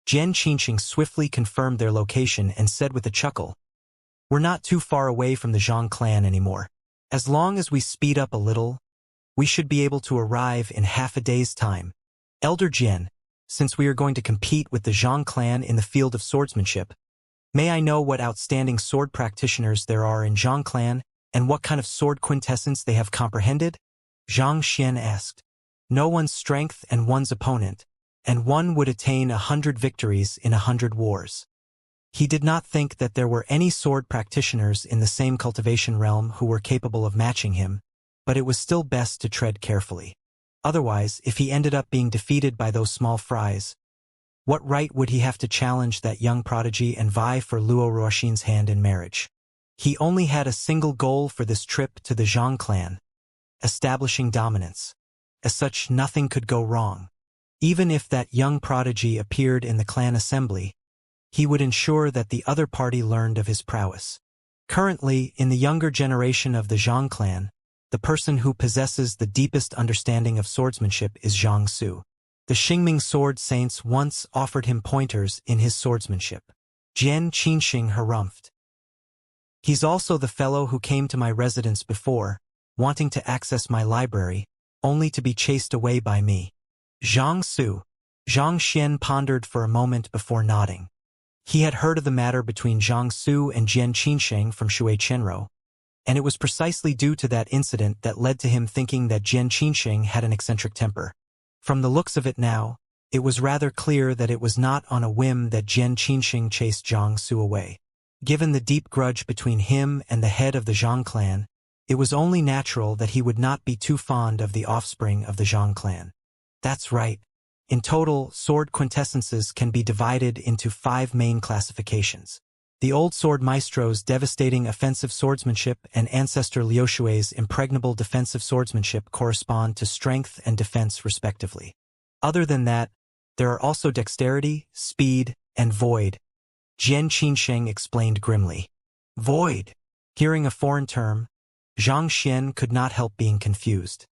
Jian Qinsheng swiftly confirmed their location and said with a chuckle, "We're not too far away from the Zhang clan anymore. As long as we speed up a little, we should be able to arrive in half a day's time. Elder Jian, since we are going to compete with the Zhang clan in the field of swordsmanship, may I know what outstanding sword practitioners there are in Zhang clan and what kind of sword quintessence they have comprehended?" Xianxia asked. "No one's strength and one's opponent, and one would attain 100 victories in 100 wars." He did not think that there were any sword practitioners in the same cultivation realm who were capable of matching him, but it was still best to tread carefully. Otherwise, if he ended up being defeated by those small fries, what right would he have to challenge that young prodigy and vie for Luo Ruoxin's hand in marriage? He only had a single goal for this trip to the Zhang clan: establishing dominance. As such, nothing could go wrong. Even if that young prodigy appeared in the clan assembly, he would ensure that the other party learned of his prowess. Currently, in the younger generation of the Zhang clan, the person who possesses the deepest understanding of swordsmanship is Zhang Su. The Xingming sword saints once offered him pointers in his swordsmanship. Jian Qinsheng harumphed. "He's also the fellow who came to my residence before, wanting to access my library, only to be chased away by me." Zhang Su. Xianxia pondered for a moment before nodding. He had heard of the matter between Zhang Su and Jian Qinsheng from Shui Qianrou, and it was precisely due to that incident that led to him thinking that Jian Qinsheng had an eccentric temper. From the looks of it now, it was rather clear that it was not on a whim that Jian Qinsheng chased Zhang Su away. Given the deep grudge between him and the head of the Zhang clan, it was only natural that he would not be too fond of the offspring of the Zhang clan. That's right. In total, sword quintessences can be divided into 5 main classifications. The old sword maestro's devastating offensive swordsmanship and ancestor Liu Shui's impregnable defensive swordsmanship correspond to strength and defense respectively. Other than that, there are also dexterity, speed, and void. Jian Qinsheng explained grimly. Void. Hearing a foreign term, Xianxia could not help being confused.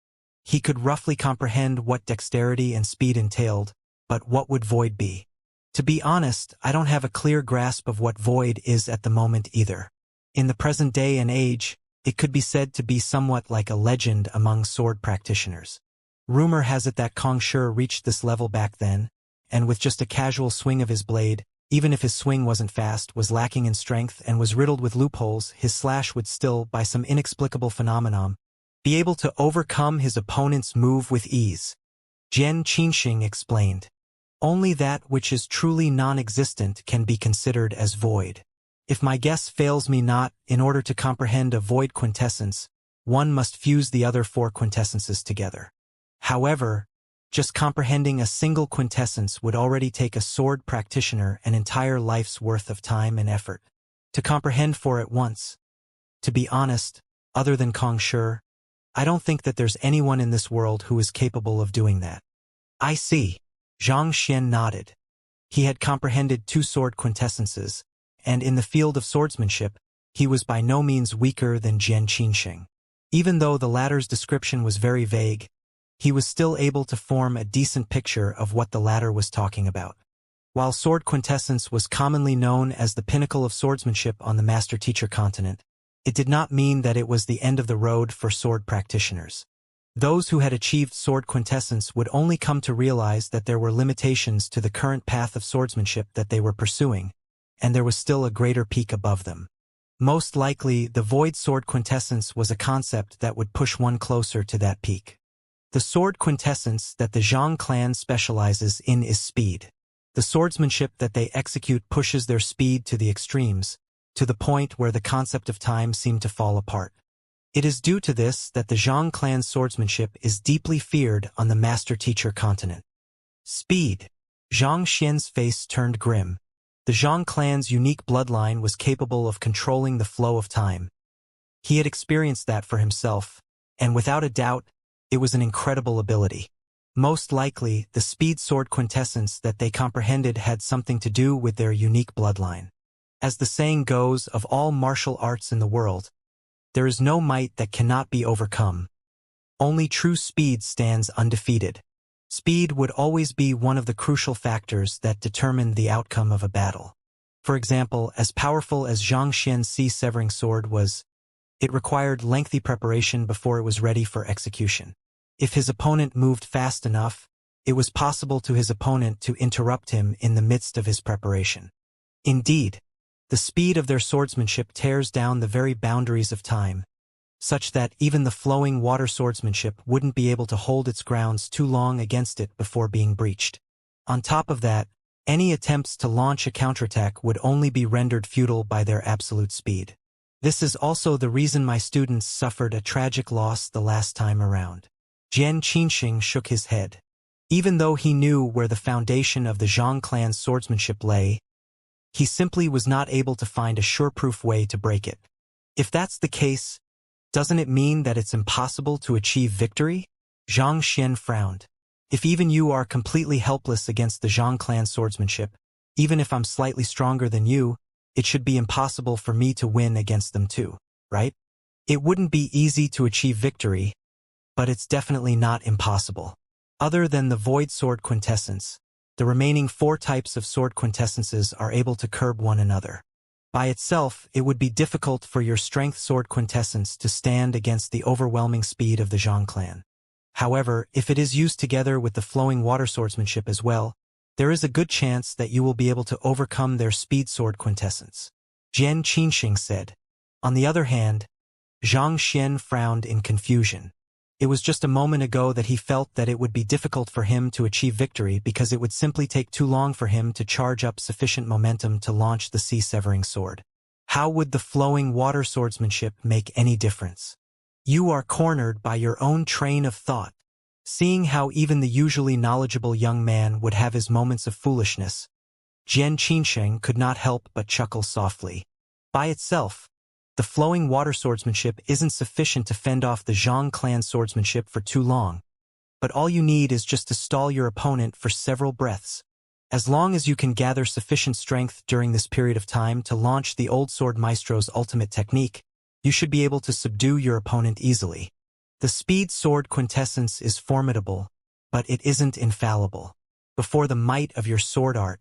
He could roughly comprehend what dexterity and speed entailed, but what would void be? To be honest, I don't have a clear grasp of what void is at the moment either. In the present day and age, it could be said to be somewhat like a legend among sword practitioners. Rumor has it that Kong Shi reached this level back then, and with just a casual swing of his blade, even if his swing wasn't fast, was lacking in strength, and was riddled with loopholes, his slash would still, by some inexplicable phenomenon, be able to overcome his opponent's move with ease. Jian Qinsheng explained. Only that which is truly non-existent can be considered as void. If my guess fails me not, in order to comprehend a void quintessence, one must fuse the other 4 quintessences together. However, just comprehending a single quintessence would already take a sword practitioner an entire life's worth of time and effort. To comprehend 4 at once. To be honest, other than Kong Shi, I don't think that there's anyone in this world who is capable of doing that. I see. Xianxia nodded. He had comprehended 2 sword quintessences, and in the field of swordsmanship, he was by no means weaker than Jian Qinsheng. Even though the latter's description was very vague, he was still able to form a decent picture of what the latter was talking about. While sword quintessence was commonly known as the pinnacle of swordsmanship on the master-teacher continent, it did not mean that it was the end of the road for sword practitioners. Those who had achieved sword quintessence would only come to realize that there were limitations to the current path of swordsmanship that they were pursuing, and there was still a greater peak above them. Most likely, the void sword quintessence was a concept that would push one closer to that peak. The sword quintessence that the Zhang clan specializes in is speed. The swordsmanship that they execute pushes their speed to the extremes, to the point where the concept of time seemed to fall apart. It is due to this that the Zhang clan's swordsmanship is deeply feared on the master-teacher continent. Speed. Zhang Xian's face turned grim. The Zhang clan's unique bloodline was capable of controlling the flow of time. He had experienced that for himself, and without a doubt, it was an incredible ability. Most likely, the speed sword quintessence that they comprehended had something to do with their unique bloodline. As the saying goes of all martial arts in the world, there is no might that cannot be overcome. Only true speed stands undefeated. Speed would always be one of the crucial factors that determined the outcome of a battle. For example, as powerful as Zhang Xian's sea-severing sword was, it required lengthy preparation before it was ready for execution. If his opponent moved fast enough, it was possible to his opponent to interrupt him in the midst of his preparation. Indeed, the speed of their swordsmanship tears down the very boundaries of time, such that even the flowing water swordsmanship wouldn't be able to hold its grounds too long against it before being breached. On top of that, any attempts to launch a counterattack would only be rendered futile by their absolute speed. This is also the reason my students suffered a tragic loss the last time around. Jian Qinxing shook his head. Even though he knew where the foundation of the Zhang clan's swordsmanship lay, he simply was not able to find a sure-proof way to break it. If that's the case, doesn't it mean that it's impossible to achieve victory? Zhang Xian frowned. If even you are completely helpless against the Zhang clan swordsmanship, even if I'm slightly stronger than you, it should be impossible for me to win against them too, right? It wouldn't be easy to achieve victory, but it's definitely not impossible. Other than the void sword quintessence, the remaining 4 types of sword quintessences are able to curb one another. By itself, it would be difficult for your strength sword quintessence to stand against the overwhelming speed of the Zhang clan. However, if it is used together with the flowing water swordsmanship as well, there is a good chance that you will be able to overcome their speed sword quintessence. Jian Qinxing said. On the other hand, Zhang Xian frowned in confusion. It was just a moment ago that he felt that it would be difficult for him to achieve victory because it would simply take too long for him to charge up sufficient momentum to launch the sea-severing sword. How would the flowing water swordsmanship make any difference? You are cornered by your own train of thought. Seeing how even the usually knowledgeable young man would have his moments of foolishness, Jian Qinsheng could not help but chuckle softly. By itself, the flowing water swordsmanship isn't sufficient to fend off the Zhang clan swordsmanship for too long, but all you need is just to stall your opponent for several breaths. As long as you can gather sufficient strength during this period of time to launch the old sword maestro's ultimate technique, you should be able to subdue your opponent easily. The speed sword quintessence is formidable, but it isn't infallible. Before the might of your sword art,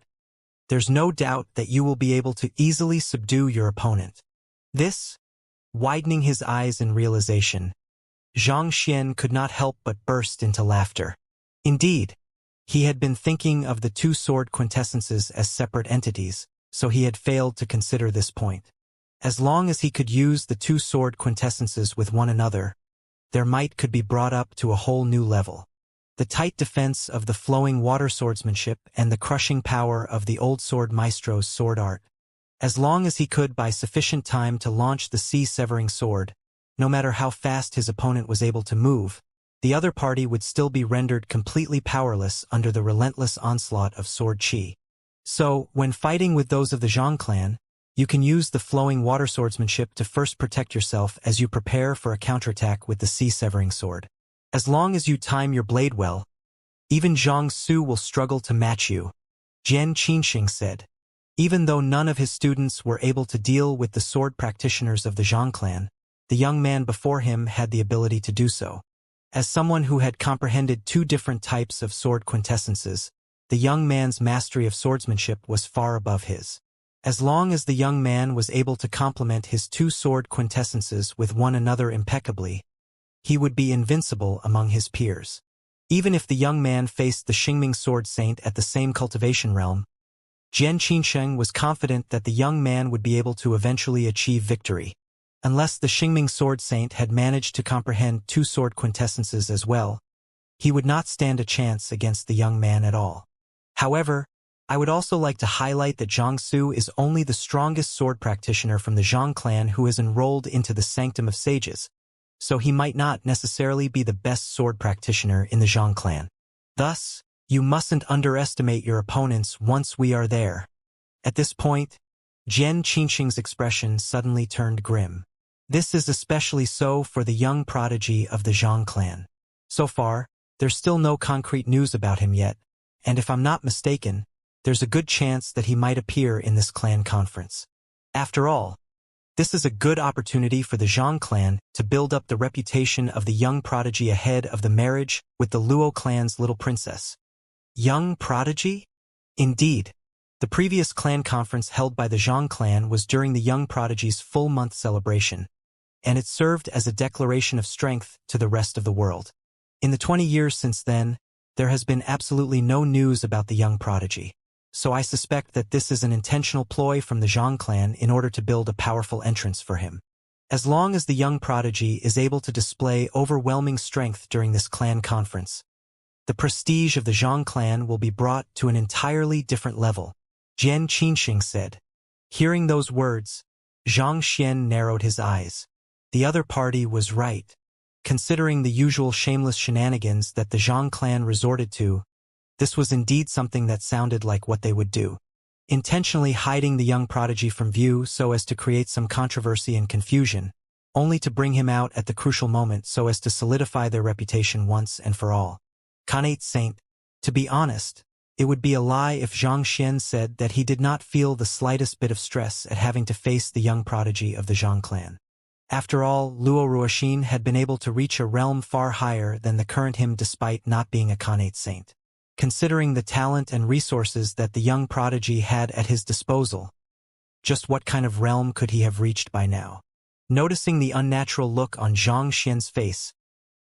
there's no doubt that you will be able to easily subdue your opponent. This, widening his eyes in realization, Zhang Xian could not help but burst into laughter. Indeed, he had been thinking of the 2 sword quintessences as separate entities, so he had failed to consider this point. As long as he could use the 2 sword quintessences with one another, their might could be brought up to a whole new level. The tight defense of the flowing water swordsmanship and the crushing power of the old sword maestro's sword art. As long as he could buy sufficient time to launch the sea-severing sword, no matter how fast his opponent was able to move, the other party would still be rendered completely powerless under the relentless onslaught of sword qi. So, when fighting with those of the Zhang clan, you can use the flowing water swordsmanship to first protect yourself as you prepare for a counterattack with the sea-severing sword. As long as you time your blade well, even Zhang Su will struggle to match you, Jian Qinxing said. Even though none of his students were able to deal with the sword practitioners of the Zhang clan, the young man before him had the ability to do so. As someone who had comprehended 2 different types of sword quintessences, the young man's mastery of swordsmanship was far above his. As long as the young man was able to complement his 2 sword quintessences with one another impeccably, he would be invincible among his peers. Even if the young man faced the Xingming Sword Saint at the same cultivation realm, Jian Qinsheng was confident that the young man would be able to eventually achieve victory. Unless the Xingming Sword Saint had managed to comprehend two sword quintessences as well, he would not stand a chance against the young man at all. However, I would also like to highlight that Zhang Su is only the strongest sword practitioner from the Zhang clan who is enrolled into the Sanctum of Sages, so he might not necessarily be the best sword practitioner in the Zhang clan. Thus, you mustn't underestimate your opponents once we are there. At this point, Jian Qinsheng's expression suddenly turned grim. This is especially so for the young prodigy of the Zhang clan. So far, there's still no concrete news about him yet, and if I'm not mistaken, there's a good chance that he might appear in this clan conference. After all, this is a good opportunity for the Zhang clan to build up the reputation of the young prodigy ahead of the marriage with the Luo clan's little princess. Young prodigy? Indeed. The previous clan conference held by the Zhang clan was during the young prodigy's full-month celebration, and it served as a declaration of strength to the rest of the world. In the 20 years since then, there has been absolutely no news about the young prodigy, so I suspect that this is an intentional ploy from the Zhang clan in order to build a powerful entrance for him. As long as the young prodigy is able to display overwhelming strength during this clan conference, the prestige of the Zhang clan will be brought to an entirely different level, Jian Qinsheng said. Hearing those words, Zhang Xian narrowed his eyes. The other party was right. Considering the usual shameless shenanigans that the Zhang clan resorted to, this was indeed something that sounded like what they would do. Intentionally hiding the young prodigy from view so as to create some controversy and confusion, only to bring him out at the crucial moment so as to solidify their reputation once and for all. Khanate Saint, to be honest, it would be a lie if Zhang Xian said that he did not feel the slightest bit of stress at having to face the young prodigy of the Zhang clan. After all, Luo Ruoxin had been able to reach a realm far higher than the current him despite not being a Khanate Saint. Considering the talent and resources that the young prodigy had at his disposal, just what kind of realm could he have reached by now? Noticing the unnatural look on Zhang Xian's face,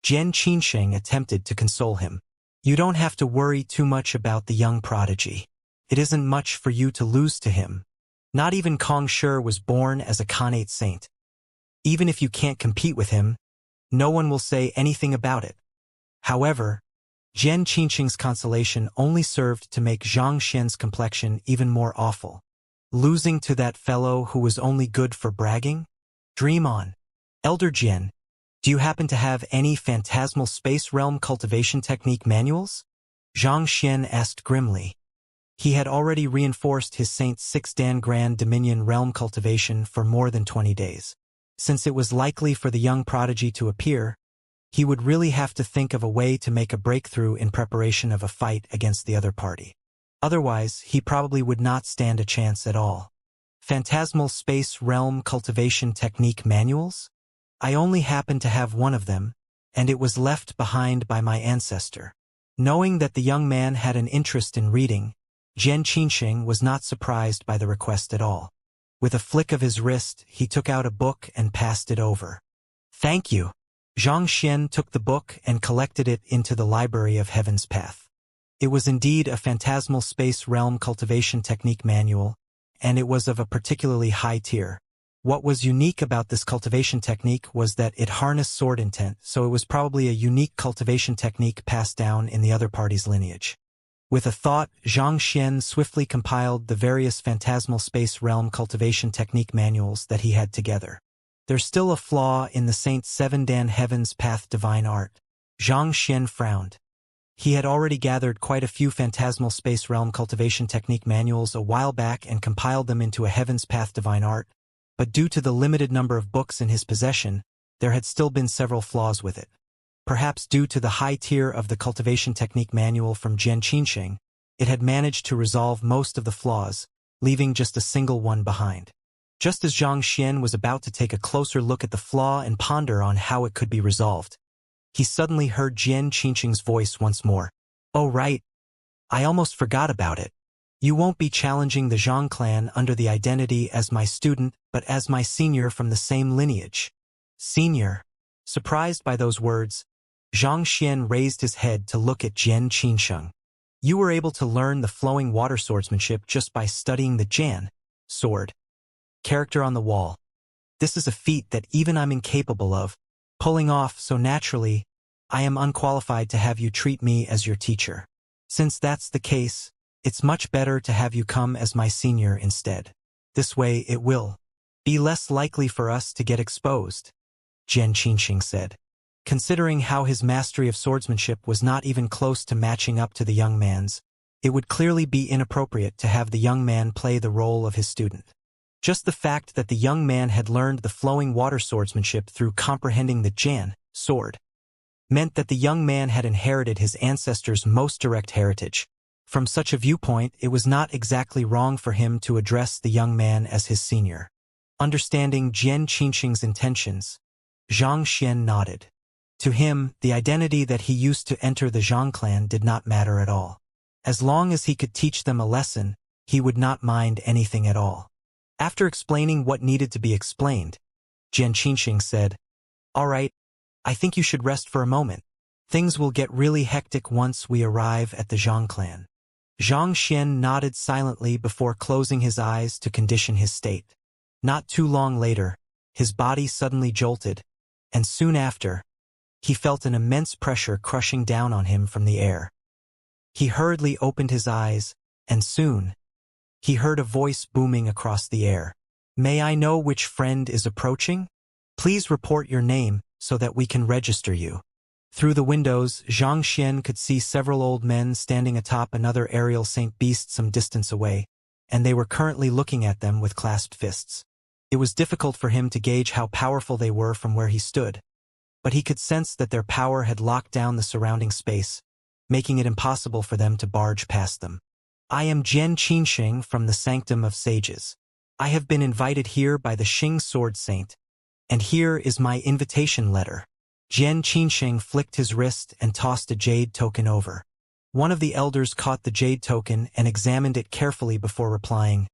Jian Qinsheng attempted to console him. You don't have to worry too much about the young prodigy. It isn't much for you to lose to him. Not even Kong Shi was born as a Khanate Saint. Even if you can't compete with him, no one will say anything about it. However, Jian Qinsheng's consolation only served to make Zhang Xian's complexion even more awful. Losing to that fellow who was only good for bragging? Dream on. Elder Jian, do you happen to have any phantasmal space realm cultivation technique manuals? Zhang Xian asked grimly. He had already reinforced his Saint Six Dan Grand Dominion realm cultivation for more than 20 days. Since it was likely for the young prodigy to appear, he would really have to think of a way to make a breakthrough in preparation of a fight against the other party. Otherwise, he probably would not stand a chance at all. Phantasmal Space Realm Cultivation Technique Manuals? I only happen to have one of them, and it was left behind by my ancestor. Knowing that the young man had an interest in reading, Jian Qinsheng was not surprised by the request at all. With a flick of his wrist, he took out a book and passed it over. Thank you. Zhang Xian took the book and collected it into the Library of Heaven's Path. It was indeed a Phantasmal Space Realm Cultivation Technique Manual, and it was of a particularly high tier. What was unique about this cultivation technique was that it harnessed sword intent, so it was probably a unique cultivation technique passed down in the other party's lineage. With a thought, Zhang Xian swiftly compiled the various Phantasmal Space Realm Cultivation Technique manuals that he had together. There's still a flaw in the Saint Seven Dan Heaven's Path Divine Art. Zhang Xian frowned. He had already gathered quite a few Phantasmal Space Realm Cultivation Technique manuals a while back and compiled them into a Heaven's Path Divine Art, but due to the limited number of books in his possession, there had still been several flaws with it. Perhaps due to the high tier of the Cultivation Technique Manual from Jian Qinsheng, it had managed to resolve most of the flaws, leaving just a single one behind. Just as Zhang Xian was about to take a closer look at the flaw and ponder on how it could be resolved, he suddenly heard Jian Qinsheng's voice once more. Oh right, I almost forgot about it. You won't be challenging the Zhang clan under the identity as my student, but as my senior from the same lineage. Senior. Surprised by those words, Xianxia raised his head to look at Jian Qinsheng. You were able to learn the flowing water swordsmanship just by studying the Jian sword character on the wall. This is a feat that even I'm incapable of pulling off, so naturally, I am unqualified to have you treat me as your teacher. Since that's the case, it's much better to have you come as my senior instead. This way it will be less likely for us to get exposed, Jian Qinsheng said. Considering how his mastery of swordsmanship was not even close to matching up to the young man's, it would clearly be inappropriate to have the young man play the role of his student. Just the fact that the young man had learned the flowing water swordsmanship through comprehending the Jian sword meant that the young man had inherited his ancestors' most direct heritage. From such a viewpoint, it was not exactly wrong for him to address the young man as his senior. Understanding Jian Qinsheng's intentions, Xianxia nodded. To him, the identity that he used to enter the Zhang clan did not matter at all. As long as he could teach them a lesson, he would not mind anything at all. After explaining what needed to be explained, Jian Qinsheng said, "All right, I think you should rest for a moment. Things will get really hectic once we arrive at the Zhang clan." Xianxia nodded silently before closing his eyes to condition his state. Not too long later, his body suddenly jolted, and soon after, he felt an immense pressure crushing down on him from the air. He hurriedly opened his eyes, and soon, he heard a voice booming across the air. "May I know which friend is approaching? Please report your name so that we can register you." Through the windows, Xianxia could see several old men standing atop another aerial Saint Beast some distance away, and they were currently looking at them with clasped fists. It was difficult for him to gauge how powerful they were from where he stood, but he could sense that their power had locked down the surrounding space, making it impossible for them to barge past them. "I am Jian Qinsheng from the Sanctum of Sages. I have been invited here by the Xing Sword Saint, and here is my invitation letter." Jian Qinsheng flicked his wrist and tossed a jade token over. One of the elders caught the jade token and examined it carefully before replying,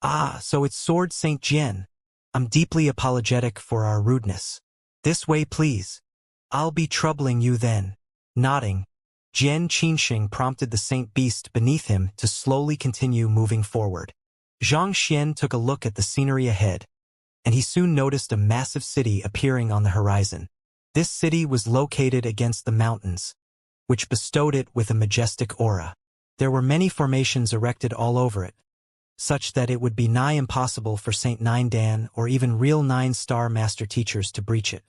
"Ah, so it's Sword Saint Jian. I'm deeply apologetic for our rudeness. This way, please. I'll be troubling you then." Nodding, Jian Qinsheng prompted the Saint Beast beneath him to slowly continue moving forward. Xianxia took a look at the scenery ahead, and he soon noticed a massive city appearing on the horizon. This city was located against the mountains, which bestowed it with a majestic aura. There were many formations erected all over it, such that it would be nigh impossible for Saint Nine Dan or even real 9-star master teachers to breach it.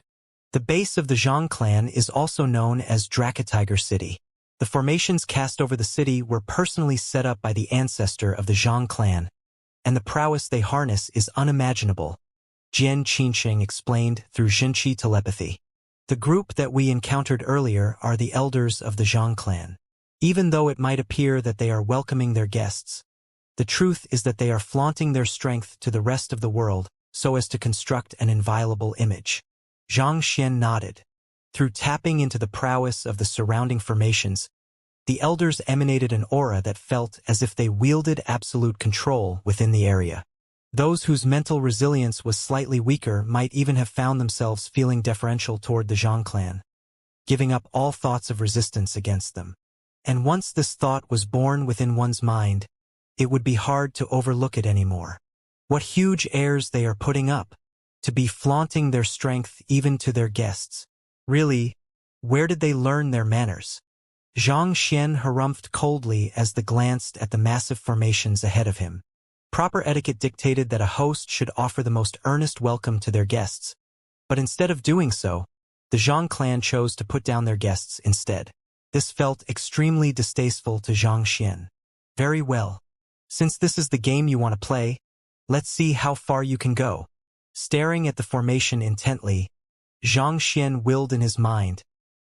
The base of the Zhang clan is also known as Dracatiger City. The formations cast over the city were personally set up by the ancestor of the Zhang clan, and the prowess they harness is unimaginable, Jian Qinsheng explained through Xinqi telepathy. The group that we encountered earlier are the elders of the Zhang clan. Even though it might appear that they are welcoming their guests, the truth is that they are flaunting their strength to the rest of the world so as to construct an inviolable image. Xianxia nodded. Through tapping into the prowess of the surrounding formations, the elders emanated an aura that felt as if they wielded absolute control within the area. Those whose mental resilience was slightly weaker might even have found themselves feeling deferential toward the Zhang clan, giving up all thoughts of resistance against them. And once this thought was born within one's mind, it would be hard to overlook it anymore. What huge airs they are putting up, to be flaunting their strength even to their guests. Really, where did they learn their manners? Xianxia harumphed coldly as they glanced at the massive formations ahead of him. Proper etiquette dictated that a host should offer the most earnest welcome to their guests, but instead of doing so, the Zhang clan chose to put down their guests instead. This felt extremely distasteful to Xianxia. "Very well. Since this is the game you want to play, let's see how far you can go." Staring at the formation intently, Xianxia willed in his mind,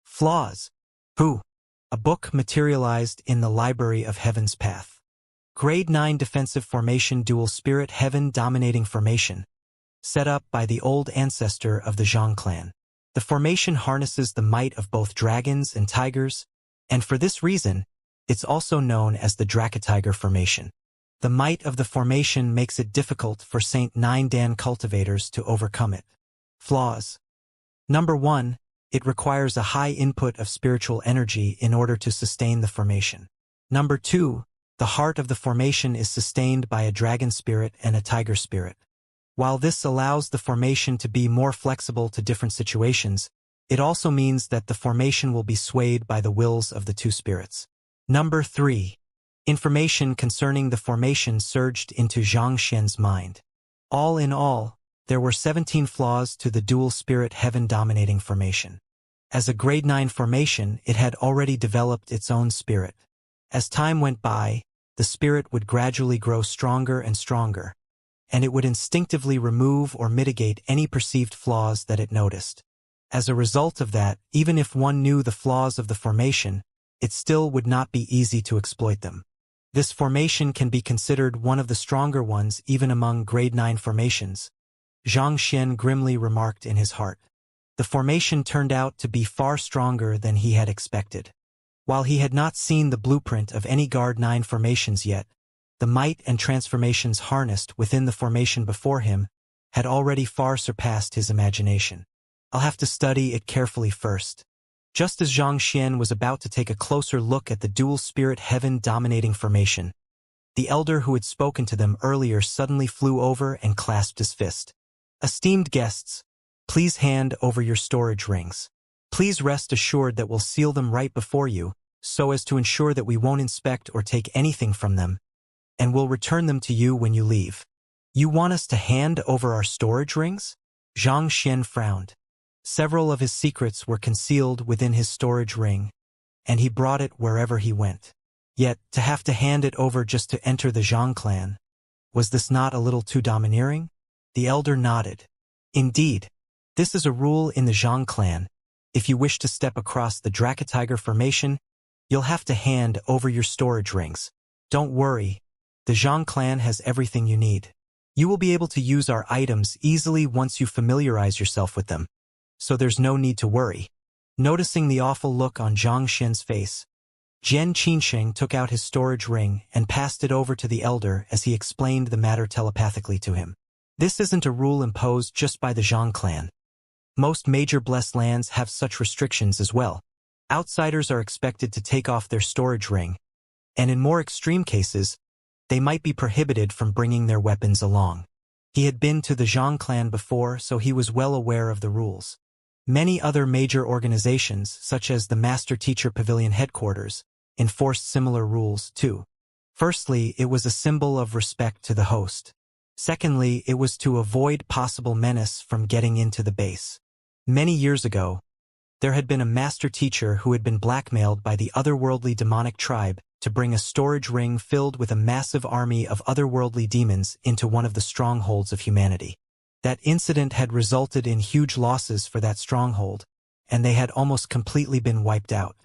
"Flaws. Who?" A book materialized in the Library of Heaven's Path. Grade 9 Defensive Formation Dual Spirit Heaven Dominating Formation, set up by the old ancestor of the Zhang clan. The formation harnesses the might of both dragons and tigers, and for this reason, it's also known as the Dracatiger Formation. The might of the formation makes it difficult for Saint Nine Dan cultivators to overcome it. Flaws. Number 1, it requires a high input of spiritual energy in order to sustain the formation. Number 2, the heart of the formation is sustained by a dragon spirit and a tiger spirit. While this allows the formation to be more flexible to different situations, it also means that the formation will be swayed by the wills of the two spirits. Number 3. Information concerning the formation surged into Xianxia's mind. All in all, there were 17 flaws to the dual spirit heaven-dominating formation. As a grade 9 formation, it had already developed its own spirit. As time went by, the spirit would gradually grow stronger and stronger, and it would instinctively remove or mitigate any perceived flaws that it noticed. As a result of that, even if one knew the flaws of the formation, it still would not be easy to exploit them. This formation can be considered one of the stronger ones even among grade 9 formations, Xianxia grimly remarked in his heart. The formation turned out to be far stronger than he had expected. While he had not seen the blueprint of any Guard 9 formations yet, the might and transformations harnessed within the formation before him had already far surpassed his imagination. I'll have to study it carefully first. Just as Xianxia was about to take a closer look at the dual spirit heaven-dominating formation, the elder who had spoken to them earlier suddenly flew over and clasped his fist. Esteemed guests, please hand over your storage rings. Please rest assured that we'll seal them right before you, so as to ensure that we won't inspect or take anything from them, and we'll return them to you when you leave. You want us to hand over our storage rings? Xianxia frowned. Several of his secrets were concealed within his storage ring, and he brought it wherever he went. Yet, to have to hand it over just to enter the Zhang clan, was this not a little too domineering? The elder nodded. Indeed, this is a rule in the Zhang clan. If you wish to step across the Dracatiger formation, you'll have to hand over your storage rings. Don't worry, the Zhang clan has everything you need. You will be able to use our items easily once you familiarize yourself with them, so there's no need to worry. Noticing the awful look on Xianxia's face, Jian Qinsheng took out his storage ring and passed it over to the elder as he explained the matter telepathically to him. This isn't a rule imposed just by the Zhang clan. Most major blessed lands have such restrictions as well. Outsiders are expected to take off their storage ring, and in more extreme cases, they might be prohibited from bringing their weapons along. He had been to the Zhang clan before, so he was well aware of the rules. Many other major organizations, such as the Master Teacher Pavilion headquarters, enforced similar rules too. Firstly, it was a symbol of respect to the host. Secondly, it was to avoid possible menace from getting into the base. Many years ago, there had been a master teacher who had been blackmailed by the otherworldly demonic tribe to bring a storage ring filled with a massive army of otherworldly demons into one of the strongholds of humanity. That incident had resulted in huge losses for that stronghold, and they had almost completely been wiped out.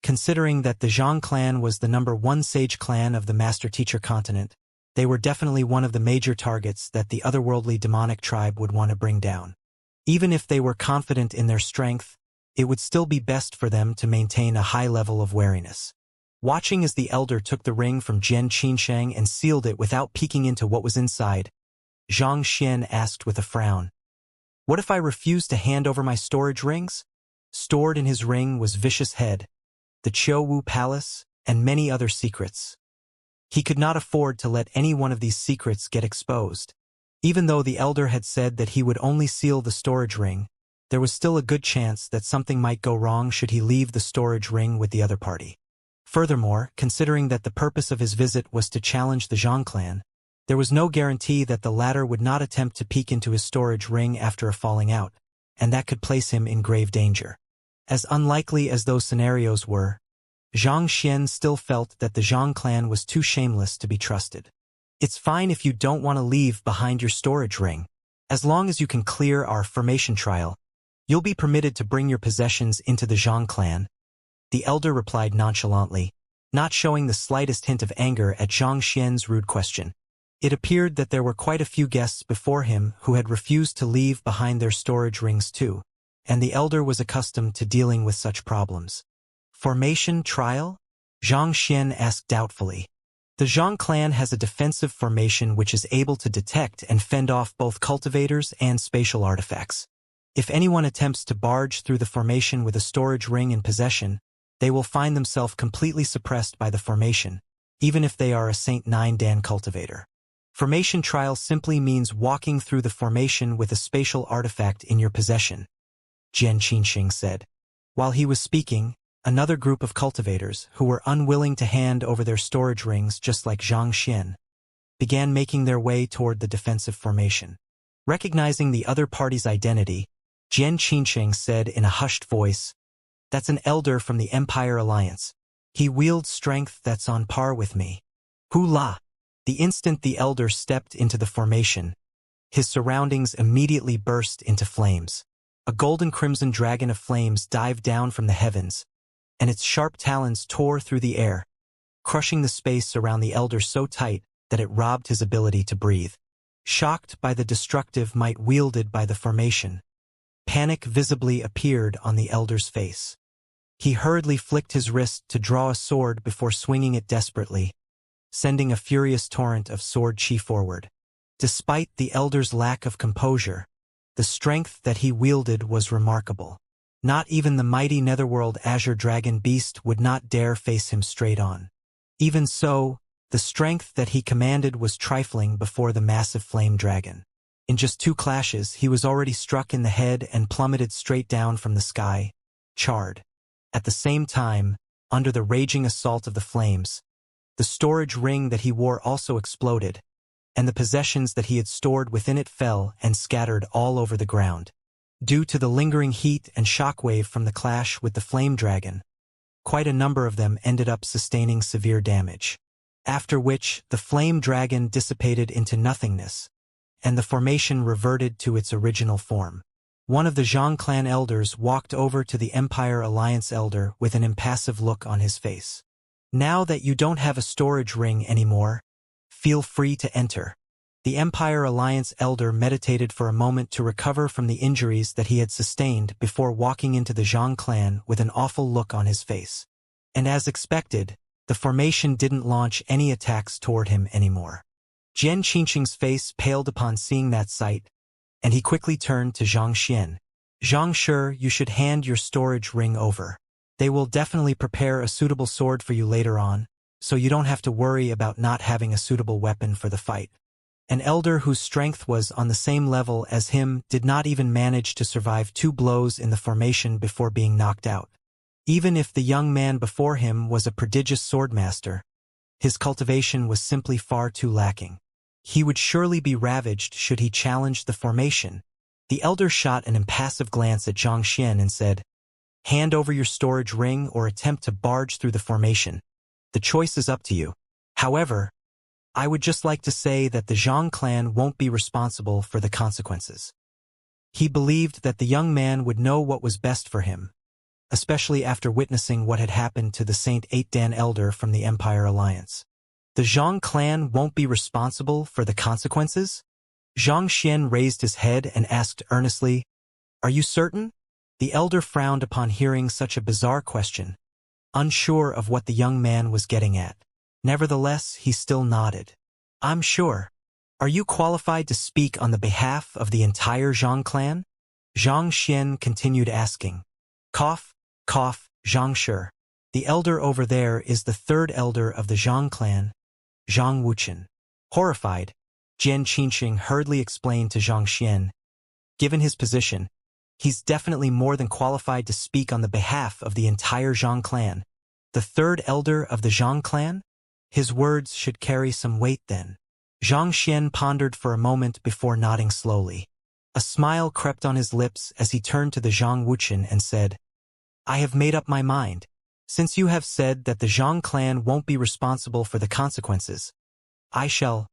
Considering that the Zhang clan was the #1 sage clan of the Master Teacher continent, they were definitely one of the major targets that the otherworldly demonic tribe would want to bring down. Even if they were confident in their strength, it would still be best for them to maintain a high level of wariness. Watching as the elder took the ring from Jian Qinsheng and sealed it without peeking into what was inside, Xianxia asked with a frown, "What if I refuse to hand over my storage rings?" Stored in his ring was Vicious Head, the Qiuwu Palace, and many other secrets. He could not afford to let any one of these secrets get exposed. Even though the elder had said that he would only seal the storage ring, there was still a good chance that something might go wrong should he leave the storage ring with the other party. Furthermore, considering that the purpose of his visit was to challenge the Zhang clan, there was no guarantee that the latter would not attempt to peek into his storage ring after a falling out, and that could place him in grave danger. As unlikely as those scenarios were, Xianxia still felt that the Zhang clan was too shameless to be trusted. It's fine if you don't want to leave behind your storage ring. As long as you can clear our formation trial, you'll be permitted to bring your possessions into the Zhang clan. The elder replied nonchalantly, not showing the slightest hint of anger at Xianxia's rude question. It appeared that there were quite a few guests before him who had refused to leave behind their storage rings too, and the elder was accustomed to dealing with such problems. Formation trial? Xianxia asked doubtfully. The Zhang clan has a defensive formation which is able to detect and fend off both cultivators and spatial artifacts. If anyone attempts to barge through the formation with a storage ring in possession, they will find themselves completely suppressed by the formation, even if they are a Saint 9 Dan cultivator. Formation trial simply means walking through the formation with a spatial artifact in your possession, Xianxia said. While he was speaking, another group of cultivators, who were unwilling to hand over their storage rings just like Xianxia, began making their way toward the defensive formation. Recognizing the other party's identity, Xianxia said in a hushed voice, "That's an elder from the Empire Alliance. He wields strength that's on par with me." Hula! The instant the elder stepped into the formation, his surroundings immediately burst into flames. A golden crimson dragon of flames dived down from the heavens, and its sharp talons tore through the air, crushing the space around the elder so tight that it robbed his ability to breathe. Shocked by the destructive might wielded by the formation, panic visibly appeared on the elder's face. He hurriedly flicked his wrist to draw a sword before swinging it desperately, sending a furious torrent of sword chi forward. Despite the elder's lack of composure, the strength that he wielded was remarkable. Not even the mighty netherworld azure dragon beast would not dare face him straight on. Even so, the strength that he commanded was trifling before the massive flame dragon. In just 2 clashes, he was already struck in the head and plummeted straight down from the sky, charred. At the same time, under the raging assault of the flames, the storage ring that he wore also exploded, and the possessions that he had stored within it fell and scattered all over the ground. Due to the lingering heat and shockwave from the clash with the flame dragon, quite a number of them ended up sustaining severe damage. After which, the flame dragon dissipated into nothingness, and the formation reverted to its original form. One of the Zhang clan elders walked over to the Empire Alliance elder with an impassive look on his face. "Now that you don't have a storage ring anymore, feel free to enter." The Empire Alliance elder meditated for a moment to recover from the injuries that he had sustained before walking into the Zhang clan with an awful look on his face. And as expected, the formation didn't launch any attacks toward him anymore. Xianxia's face paled upon seeing that sight, and he quickly turned to Xianxia. "Xianxia, you should hand your storage ring over. They will definitely prepare a suitable sword for you later on, so you don't have to worry about not having a suitable weapon for the fight." An elder whose strength was on the same level as him did not even manage to survive 2 blows in the formation before being knocked out. Even if the young man before him was a prodigious swordmaster, his cultivation was simply far too lacking. He would surely be ravaged should he challenge the formation. The elder shot an impassive glance at Xianxia and said, "Hand over your storage ring or attempt to barge through the formation. The choice is up to you. However, I would just like to say that the Zhang clan won't be responsible for the consequences." He believed that the young man would know what was best for him, especially after witnessing what had happened to the Saint 8 Dan elder from the Empire Alliance. "The Zhang clan won't be responsible for the consequences?" Xianxia raised his head and asked earnestly, "Are you certain?" The elder frowned upon hearing such a bizarre question, unsure of what the young man was getting at. Nevertheless, he still nodded. "I'm sure. Are you qualified to speak on the behalf of the entire Zhang clan?" Xianxia continued asking. Cough, cough, Xianxia. The elder over there is the 3rd elder of the Zhang clan, Zhang Wuxian. Horrified, Xianxia hurriedly explained to Xianxia, "Given his position, he's definitely more than qualified to speak on the behalf of the entire Zhang clan." "The 3rd elder of the Zhang clan? His words should carry some weight then." Xianxia pondered for a moment before nodding slowly. A smile crept on his lips as he turned to the Zhang Wuxian and said, "I have made up my mind. Since you have said that the Zhang clan won't be responsible for the consequences, I shall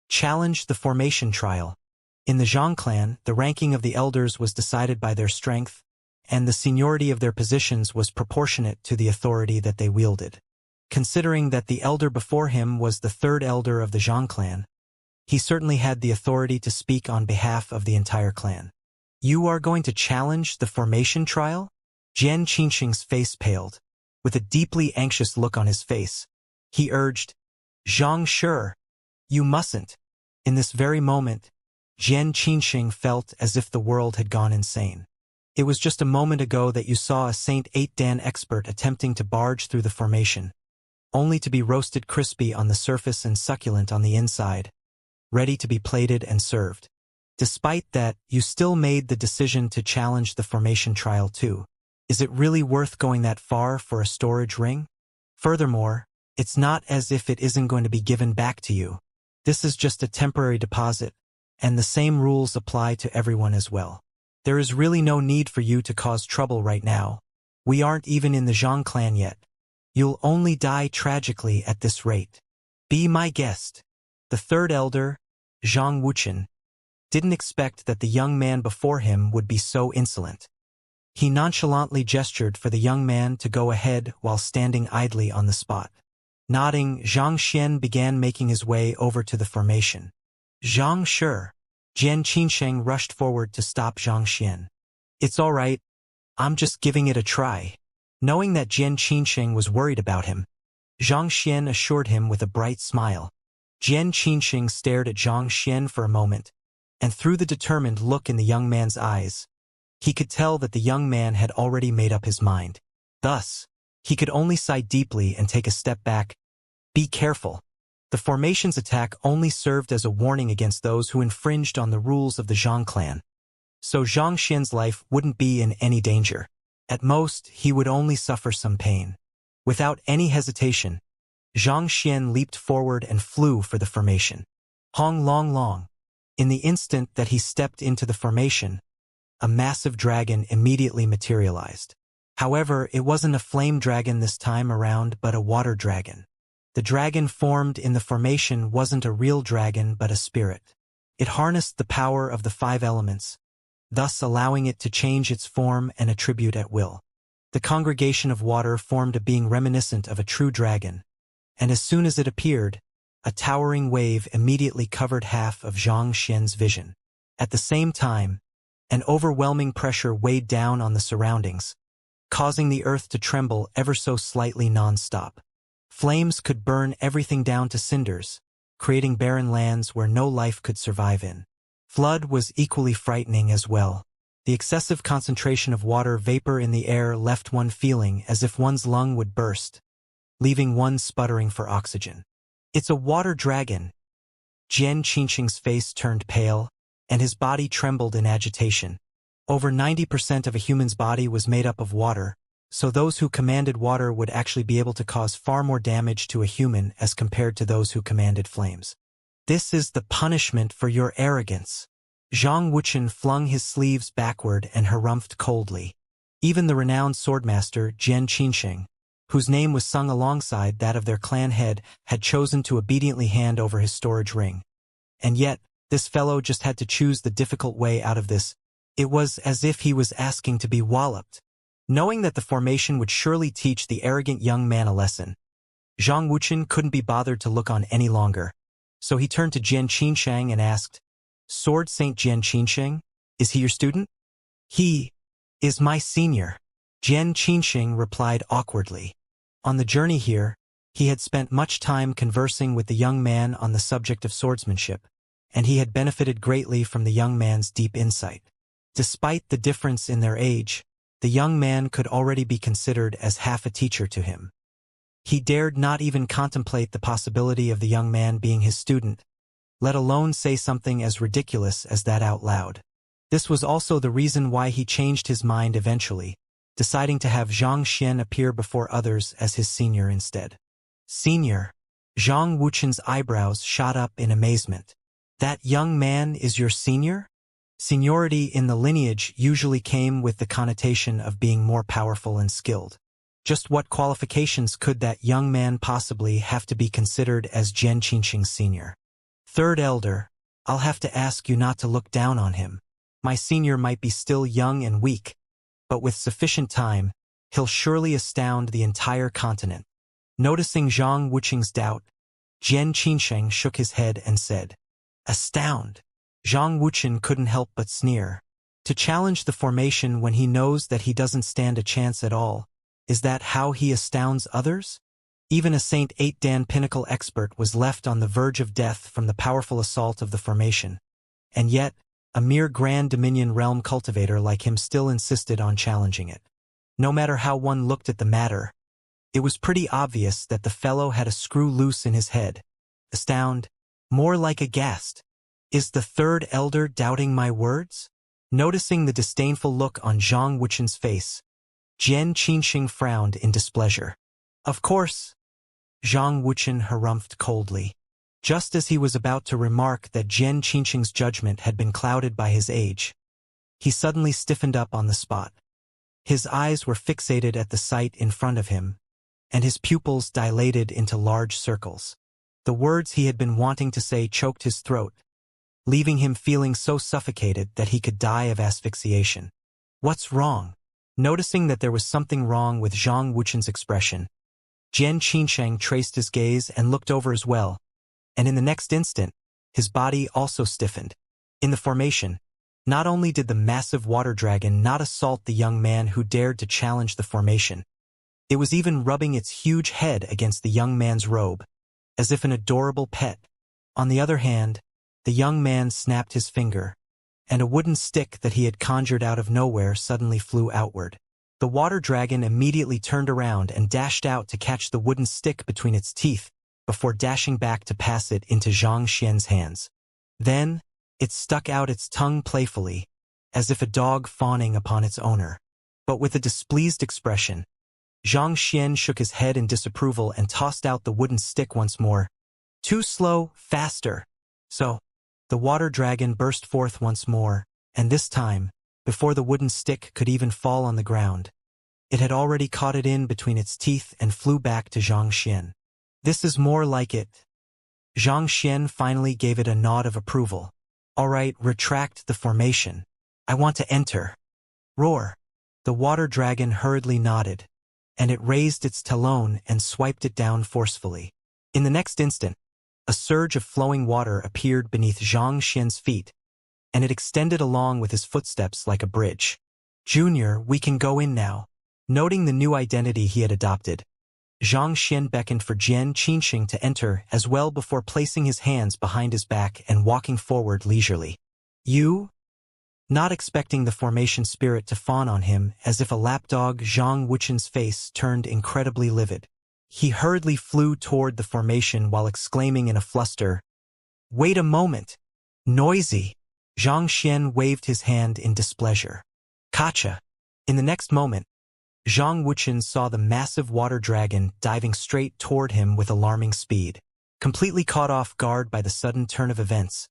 challenge the formation trial." In the Zhang clan, the ranking of the elders was decided by their strength, and the seniority of their positions was proportionate to the authority that they wielded. Considering that the elder before him was the 3rd elder of the Zhang clan, he certainly had the authority to speak on behalf of the entire clan. "You are going to challenge the formation trial?" Xianxia's face paled. With a deeply anxious look on his face, he urged, "Xianxia, you mustn't." In this very moment, Jian Qinxing felt as if the world had gone insane. It was just a moment ago that you saw a Saint 8 Dan expert attempting to barge through the formation, only to be roasted crispy on the surface and succulent on the inside, ready to be plated and served. Despite that, you still made the decision to challenge the formation trial too. Is it really worth going that far for a storage ring? Furthermore, it's not as if it isn't going to be given back to you. This is just a temporary deposit, and the same rules apply to everyone as well. There is really no need for you to cause trouble right now. We aren't even in the Zhang clan yet. You'll only die tragically at this rate. Be my guest. The third elder, Zhang Wuchen, didn't expect that the young man before him would be so insolent. He nonchalantly gestured for the young man to go ahead while standing idly on the spot. Nodding, Zhang Xian began making his way over to the formation. Zhang Shi. Jian Qinsheng rushed forward to stop Zhang Xian. It's all right. I'm just giving it a try. Knowing that Jian Qinsheng was worried about him, Zhang Xian assured him with a bright smile. Jian Qinsheng stared at Zhang Xian for a moment, and through the determined look in the young man's eyes, he could tell that the young man had already made up his mind. Thus, he could only sigh deeply and take a step back. Be careful. The formation's attack only served as a warning against those who infringed on the rules of the Zhang clan. So Zhang Xian's life wouldn't be in any danger. At most, he would only suffer some pain. Without any hesitation, Zhang Xian leaped forward and flew for the formation. Hong Long Long. In the instant that he stepped into the formation, a massive dragon immediately materialized. However, it wasn't a flame dragon this time around, but a water dragon. The dragon formed in the formation wasn't a real dragon but a spirit. It harnessed the power of the 5 elements, thus allowing it to change its form and attribute at will. The congregation of water formed a being reminiscent of a true dragon, and as soon as it appeared, a towering wave immediately covered half of Zhang Xian's vision. At the same time, an overwhelming pressure weighed down on the surroundings, causing the earth to tremble ever so slightly non-stop. Flames could burn everything down to cinders, creating barren lands where no life could survive in. Flood was equally frightening as well. The excessive concentration of water vapor in the air left one feeling as if one's lung would burst, leaving one sputtering for oxygen. It's a water dragon. Jian Qinsheng's face turned pale, and his body trembled in agitation. Over 90% of a human's body was made up of water, so those who commanded water would actually be able to cause far more damage to a human as compared to those who commanded flames. This is the punishment for your arrogance. Zhang Wuchen flung his sleeves backward and harumphed coldly. Even the renowned swordmaster Jian Qinsheng, whose name was sung alongside that of their clan head, had chosen to obediently hand over his storage ring. And yet, this fellow just had to choose the difficult way out of this. It was as if he was asking to be walloped. Knowing that the formation would surely teach the arrogant young man a lesson, Zhang Wuchen couldn't be bothered to look on any longer. So he turned to Jian Qinsheng and asked, Sword Saint Jian Qinsheng, is he your student? He is my senior, Jian Qinsheng replied awkwardly. On the journey here, he had spent much time conversing with the young man on the subject of swordsmanship, and he had benefited greatly from the young man's deep insight. Despite the difference in their age, the young man could already be considered as half a teacher to him. He dared not even contemplate the possibility of the young man being his student, let alone say something as ridiculous as that out loud. This was also the reason why he changed his mind eventually, deciding to have Zhang Xian appear before others as his senior instead. Senior. Zhang Wuchen's eyebrows shot up in amazement. That young man is your senior? Seniority in the lineage usually came with the connotation of being more powerful and skilled. Just what qualifications could that young man possibly have to be considered as Jian Qinsheng's senior? Third elder, I'll have to ask you not to look down on him. My senior might be still young and weak, but with sufficient time, he'll surely astound the entire continent. Noticing Zhang Wuchen's doubt, Jian Qinsheng shook his head and said, Astound. Zhang Wuchen couldn't help but sneer. To challenge the formation when he knows that he doesn't stand a chance at all, is that how he astounds others? Even a Saint 8 Dan pinnacle expert was left on the verge of death from the powerful assault of the formation, And yet, a mere Grand Dominion realm cultivator like him still insisted on challenging it. No matter how one looked at the matter, it was pretty obvious that the fellow had a screw loose in his head. Astounded, more like aghast. Is the third elder doubting my words? Noticing the disdainful look on Zhang Wuchen's face, Jian Qinxing frowned in displeasure. Of course, Zhang Wuchen harumphed coldly. Just as he was about to remark that Jian Qinxing's judgment had been clouded by his age, he suddenly stiffened up on the spot. His eyes were fixated at the sight in front of him, and his pupils dilated into large circles. The words he had been wanting to say choked his throat, leaving him feeling so suffocated that he could die of asphyxiation. What's wrong? Noticing that there was something wrong with Zhang Wuchen's expression, Jian Qinsheng traced his gaze and looked over as well, and in the next instant, his body also stiffened. In the formation, not only did the massive water dragon not assault the young man who dared to challenge the formation, it was even rubbing its huge head against the young man's robe, as if an adorable pet. On the other hand, the young man snapped his finger, and a wooden stick that he had conjured out of nowhere suddenly flew outward. The water dragon immediately turned around and dashed out to catch the wooden stick between its teeth, before dashing back to pass it into Zhang Xian's hands. Then, it stuck out its tongue playfully, as if a dog fawning upon its owner. But with a displeased expression, Zhang Xian shook his head in disapproval and tossed out the wooden stick once more. Too slow, faster. So, the water dragon burst forth once more, and this time, before the wooden stick could even fall on the ground, it had already caught it in between its teeth and flew back to Zhang Xian. This is more like it. Zhang Xian finally gave it a nod of approval. All right, retract the formation. I want to enter. Roar. The water dragon hurriedly nodded, and it raised its talon and swiped it down forcefully. In the next instant, a surge of flowing water appeared beneath Zhang Xian's feet, and it extended along with his footsteps like a bridge. Junior, we can go in now. Noting the new identity he had adopted, Zhang Xian beckoned for Jian Qinxing to enter as well before placing his hands behind his back and walking forward leisurely. You? Not expecting the formation spirit to fawn on him as if a lapdog, Zhang Wuchen's face turned incredibly livid. He hurriedly flew toward the formation while exclaiming in a fluster, "Wait a moment! Noisy!" Zhang Xian waved his hand in displeasure. Gotcha! In the next moment, Zhang Wuchen saw the massive water dragon diving straight toward him with alarming speed. Completely caught off guard by the sudden turn of events,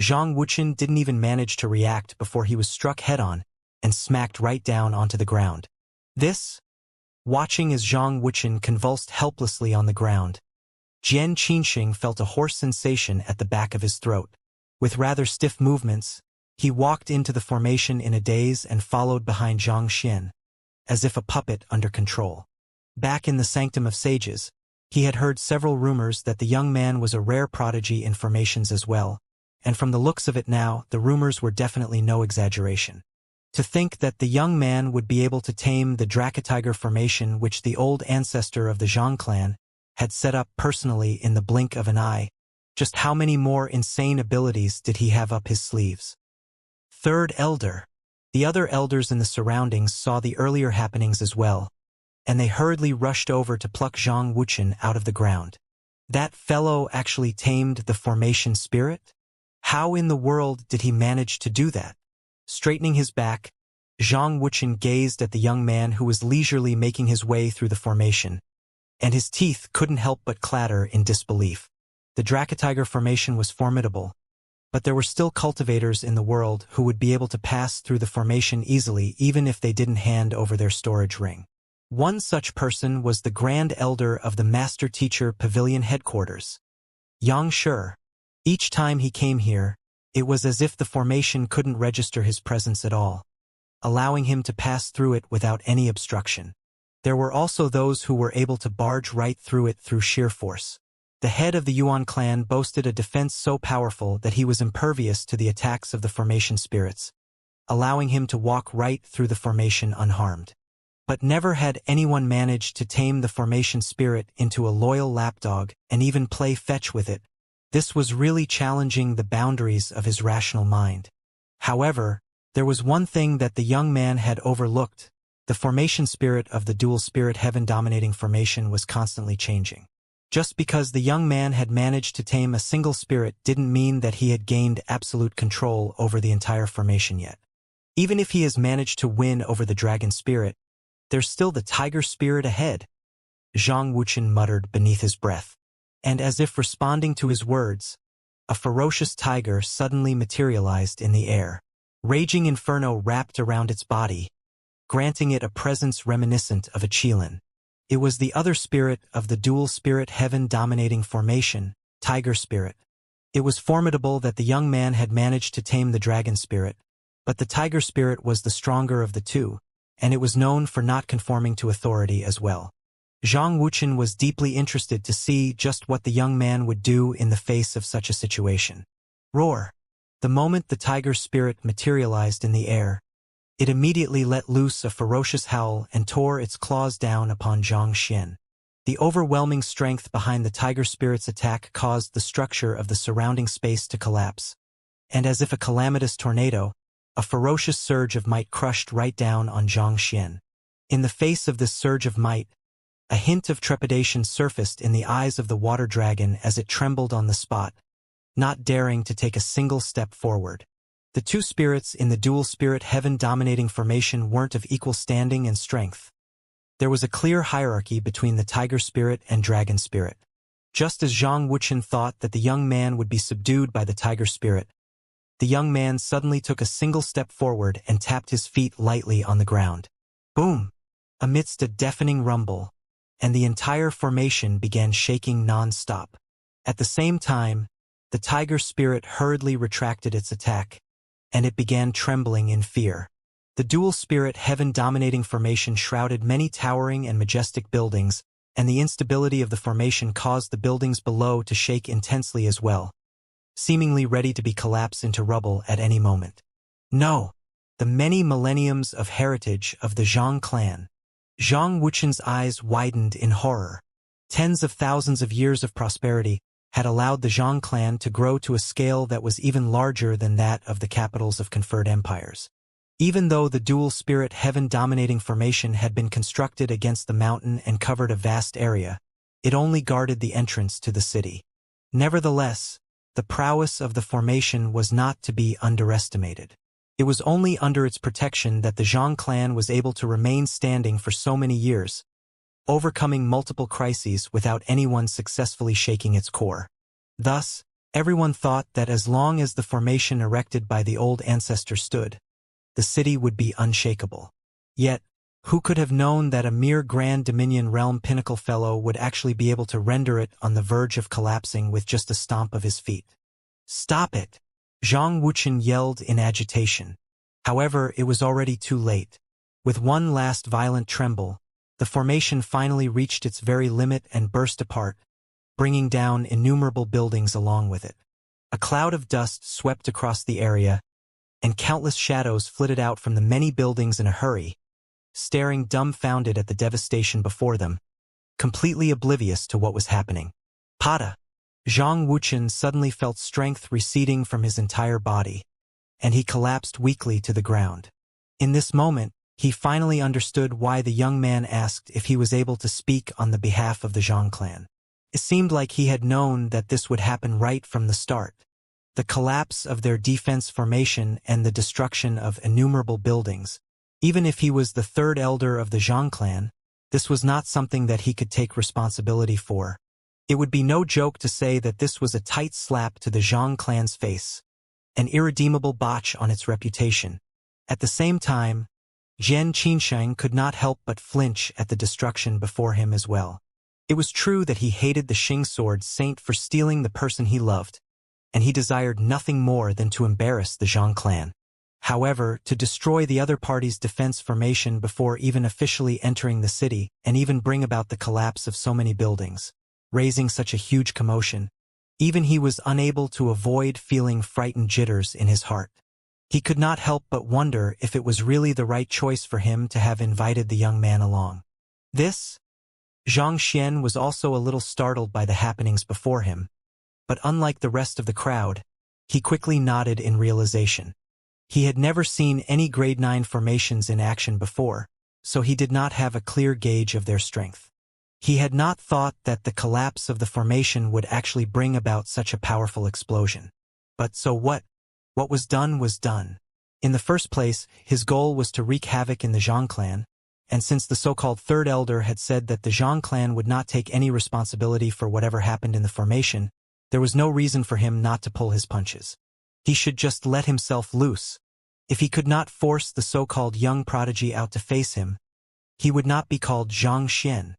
Zhang Wuchen didn't even manage to react before he was struck head-on and smacked right down onto the ground. Watching as Zhang Wuchen convulsed helplessly on the ground, Jian Qinxing felt a hoarse sensation at the back of his throat. With rather stiff movements, he walked into the formation in a daze and followed behind Zhang Xian, as if a puppet under control. Back in the Sanctum of Sages, he had heard several rumors that the young man was a rare prodigy in formations as well, and from the looks of it now, the rumors were definitely no exaggeration. To think that the young man would be able to tame the Dracatiger formation which the old ancestor of the Zhang clan had set up personally in the blink of an eye, just how many more insane abilities did he have up his sleeves? Third Elder. The other elders in the surroundings saw the earlier happenings as well, and they hurriedly rushed over to pluck Zhang Wuchen out of the ground. That fellow actually tamed the formation spirit? How in the world did he manage to do that? Straightening his back, Zhang Wuchen gazed at the young man who was leisurely making his way through the formation, and his teeth couldn't help but clatter in disbelief. The Dracatiger formation was formidable, but there were still cultivators in the world who would be able to pass through the formation easily even if they didn't hand over their storage ring. One such person was the Grand Elder of the Master Teacher Pavilion headquarters, Xianxia. Each time he came here, it was as if the formation couldn't register his presence at all, allowing him to pass through it without any obstruction. There were also those who were able to barge right through it through sheer force. The head of the Yuan clan boasted a defense so powerful that he was impervious to the attacks of the formation spirits, allowing him to walk right through the formation unharmed. But never had anyone managed to tame the formation spirit into a loyal lapdog and even play fetch with it, This was really challenging the boundaries of his rational mind. However, there was one thing that the young man had overlooked. The formation spirit of the dual spirit heaven-dominating formation was constantly changing. Just because the young man had managed to tame a single spirit didn't mean that he had gained absolute control over the entire formation yet. Even if he has managed to win over the dragon spirit, there's still the tiger spirit ahead, Zhang Wuchen muttered beneath his breath. And as if responding to his words, a ferocious tiger suddenly materialized in the air. Raging inferno wrapped around its body, granting it a presence reminiscent of a qilin. It was the other spirit of the dual spirit heaven-dominating formation, tiger spirit. It was formidable that the young man had managed to tame the dragon spirit, but the tiger spirit was the stronger of the two, and it was known for not conforming to authority as well. Zhang Wuchen was deeply interested to see just what the young man would do in the face of such a situation. Roar! The moment the tiger spirit materialized in the air, it immediately let loose a ferocious howl and tore its claws down upon Zhang Xian. The overwhelming strength behind the tiger spirit's attack caused the structure of the surrounding space to collapse. And as if a calamitous tornado, a ferocious surge of might crushed right down on Zhang Xian. In the face of this surge of might, a hint of trepidation surfaced in the eyes of the water dragon as it trembled on the spot, not daring to take a single step forward. The two spirits in the dual spirit heaven-dominating formation weren't of equal standing and strength. There was a clear hierarchy between the tiger spirit and dragon spirit. Just as Zhang Wuchen thought that the young man would be subdued by the tiger spirit, the young man suddenly took a single step forward and tapped his feet lightly on the ground. Boom! Amidst a deafening rumble, and the entire formation began shaking non-stop. At the same time, the tiger spirit hurriedly retracted its attack, and it began trembling in fear. The dual spirit heaven-dominating formation shrouded many towering and majestic buildings, and the instability of the formation caused the buildings below to shake intensely as well, seemingly ready to be collapsed into rubble at any moment. No! The many millenniums of heritage of the Zhang clan. Zhang Wuchen's eyes widened in horror. Tens of thousands of years of prosperity had allowed the Zhang clan to grow to a scale that was even larger than that of the capitals of conferred empires. Even though the dual spirit heaven-dominating formation had been constructed against the mountain and covered a vast area, it only guarded the entrance to the city. Nevertheless, the prowess of the formation was not to be underestimated. It was only under its protection that the Zhang clan was able to remain standing for so many years, overcoming multiple crises without anyone successfully shaking its core. Thus, everyone thought that as long as the formation erected by the old ancestor stood, the city would be unshakable. Yet, who could have known that a mere Grand Dominion realm pinnacle fellow would actually be able to render it on the verge of collapsing with just a stomp of his feet? Stop it! Zhang Wuchen yelled in agitation. However, it was already too late. With one last violent tremble, the formation finally reached its very limit and burst apart, bringing down innumerable buildings along with it. A cloud of dust swept across the area, and countless shadows flitted out from the many buildings in a hurry, staring dumbfounded at the devastation before them, completely oblivious to what was happening. Pada! Zhang Wuchen suddenly felt strength receding from his entire body, and he collapsed weakly to the ground. In this moment, he finally understood why the young man asked if he was able to speak on the behalf of the Zhang clan. It seemed like he had known that this would happen right from the start. The collapse of their defense formation and the destruction of innumerable buildings. Even if he was the third elder of the Zhang clan, this was not something that he could take responsibility for. It would be no joke to say that this was a tight slap to the Zhang clan's face, an irredeemable botch on its reputation. At the same time, Jian Qinsheng could not help but flinch at the destruction before him as well. It was true that he hated the Xing Sword Saint for stealing the person he loved, and he desired nothing more than to embarrass the Zhang clan. However, to destroy the other party's defense formation before even officially entering the city and even bring about the collapse of so many buildings, raising such a huge commotion, even he was unable to avoid feeling frightened jitters in his heart. He could not help but wonder if it was really the right choice for him to have invited the young man along. Zhang Xian was also a little startled by the happenings before him, but unlike the rest of the crowd, he quickly nodded in realization. He had never seen any grade 9 formations in action before, so he did not have a clear gauge of their strength. He had not thought that the collapse of the formation would actually bring about such a powerful explosion. But so what? What was done was done. In the first place, his goal was to wreak havoc in the Zhang clan, and since the so-called Third Elder had said that the Zhang clan would not take any responsibility for whatever happened in the formation, there was no reason for him not to pull his punches. He should just let himself loose. If he could not force the so-called young prodigy out to face him, he would not be called Xianxia.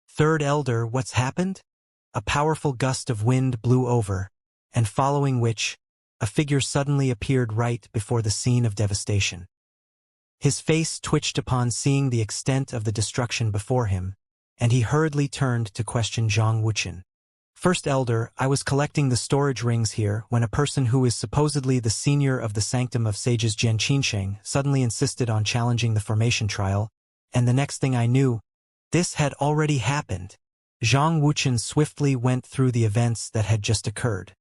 Third Elder, what's happened? A powerful gust of wind blew over, and following which, a figure suddenly appeared right before the scene of devastation. His face twitched upon seeing the extent of the destruction before him, and he hurriedly turned to question Zhang Wuxian. First Elder, I was collecting the storage rings here when a person who is supposedly the senior of the Sanctum of Sages Jian Qinsheng suddenly insisted on challenging the formation trial, and the next thing I knew, this had already happened. Zhang Wuxian swiftly went through the events that had just occurred.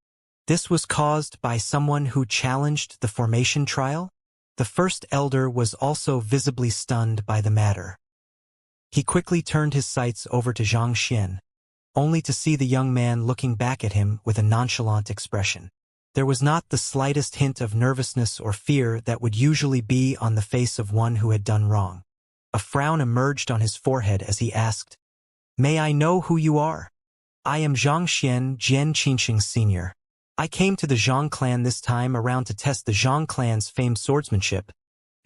This was caused by someone who challenged the formation trial? The First Elder was also visibly stunned by the matter. He quickly turned his sights over to Xianxia, only to see the young man looking back at him with a nonchalant expression. There was not the slightest hint of nervousness or fear that would usually be on the face of one who had done wrong. A frown emerged on his forehead as he asked, "May I know who you are?" "I am Xianxia, Jian Qinsheng Sr. I came to the Zhang clan this time around to test the Zhang clan's famed swordsmanship,"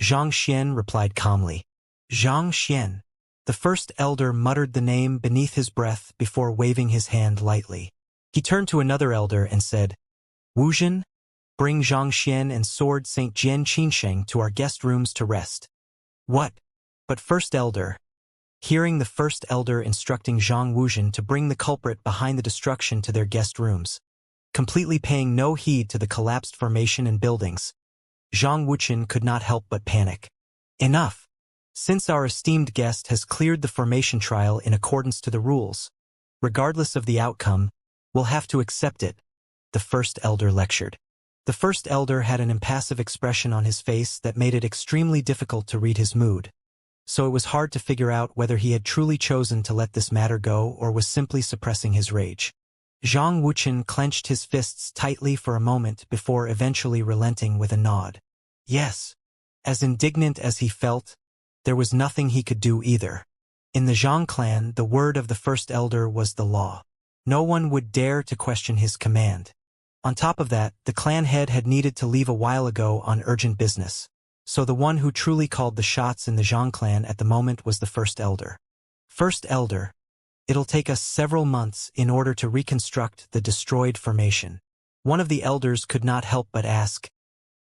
Xianxia replied calmly. Xianxia. The First Elder muttered the name beneath his breath before waving his hand lightly. He turned to another elder and said, "Wuxian, bring Xianxia and Sword Saint Jian Qinsheng to our guest rooms to rest." "What? But First Elder." Hearing the First Elder instructing Zhang Wuxian to bring the culprit behind the destruction to their guest rooms, completely paying no heed to the collapsed formation and buildings, Zhang Wuxian could not help but panic. "Enough! Since our esteemed guest has cleared the formation trial in accordance to the rules, regardless of the outcome, we'll have to accept it," the First Elder lectured. The First Elder had an impassive expression on his face that made it extremely difficult to read his mood, so it was hard to figure out whether he had truly chosen to let this matter go or was simply suppressing his rage. Zhang Wuxian clenched his fists tightly for a moment before eventually relenting with a nod. Yes. As indignant as he felt, there was nothing he could do either. In the Zhang clan, the word of the First Elder was the law. No one would dare to question his command. On top of that, the clan head had needed to leave a while ago on urgent business, so the one who truly called the shots in the Zhang clan at the moment was the First Elder. "First Elder, it'll take us several months in order to reconstruct the destroyed formation." One of the elders could not help but ask,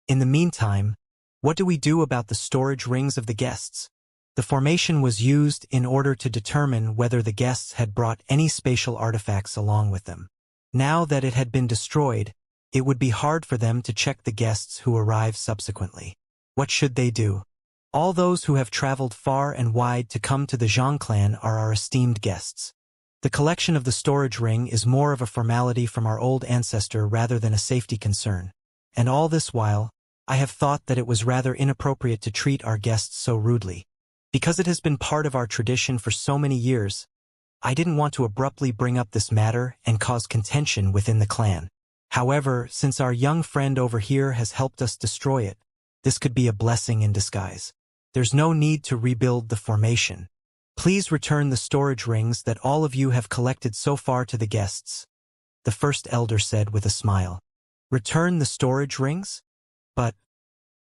"In the meantime, what do we do about the storage rings of the guests?" The formation was used in order to determine whether the guests had brought any spatial artifacts along with them. Now that it had been destroyed, it would be hard for them to check the guests who arrive subsequently. What should they do? All those who have traveled far and wide to come to the Zhang clan are our esteemed guests. The collection of the storage ring is more of a formality from our old ancestor rather than a safety concern. And all this while, I have thought that it was rather inappropriate to treat our guests so rudely. Because it has been part of our tradition for so many years, I didn't want to abruptly bring up this matter and cause contention within the clan. However, since our young friend over here has helped us destroy it, this could be a blessing in disguise. There's no need to rebuild the formation. Please return the storage rings that all of you have collected so far to the guests," the First Elder said with a smile. "Return the storage rings?" But,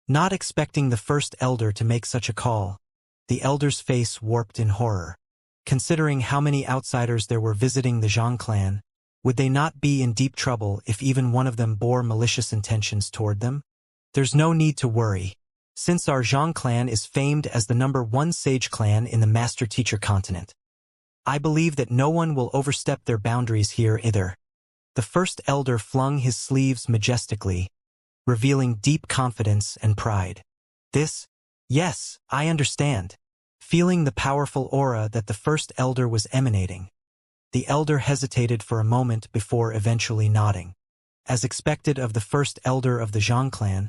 not expecting the First Elder to make such a call, the Elder's face warped in horror. Considering how many outsiders there were visiting the Zhang clan, would they not be in deep trouble if even one of them bore malicious intentions toward them? There's no need to worry, since our Zhang clan is famed as the #1 sage clan in the Master-Teacher continent. I believe that no one will overstep their boundaries here either. The First Elder flung his sleeves majestically, revealing deep confidence and pride. Yes, I understand. Feeling the powerful aura that the First Elder was emanating, The elder hesitated for a moment before eventually nodding. As expected of the first elder of the Zhang clan,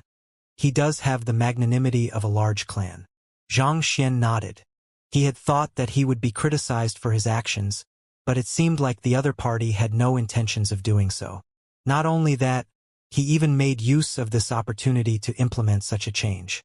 he does have the magnanimity of a large clan. Xianxia nodded. He had thought that he would be criticized for his actions, but it seemed like the other party had no intentions of doing so. Not only that, he even made use of this opportunity to implement such a change.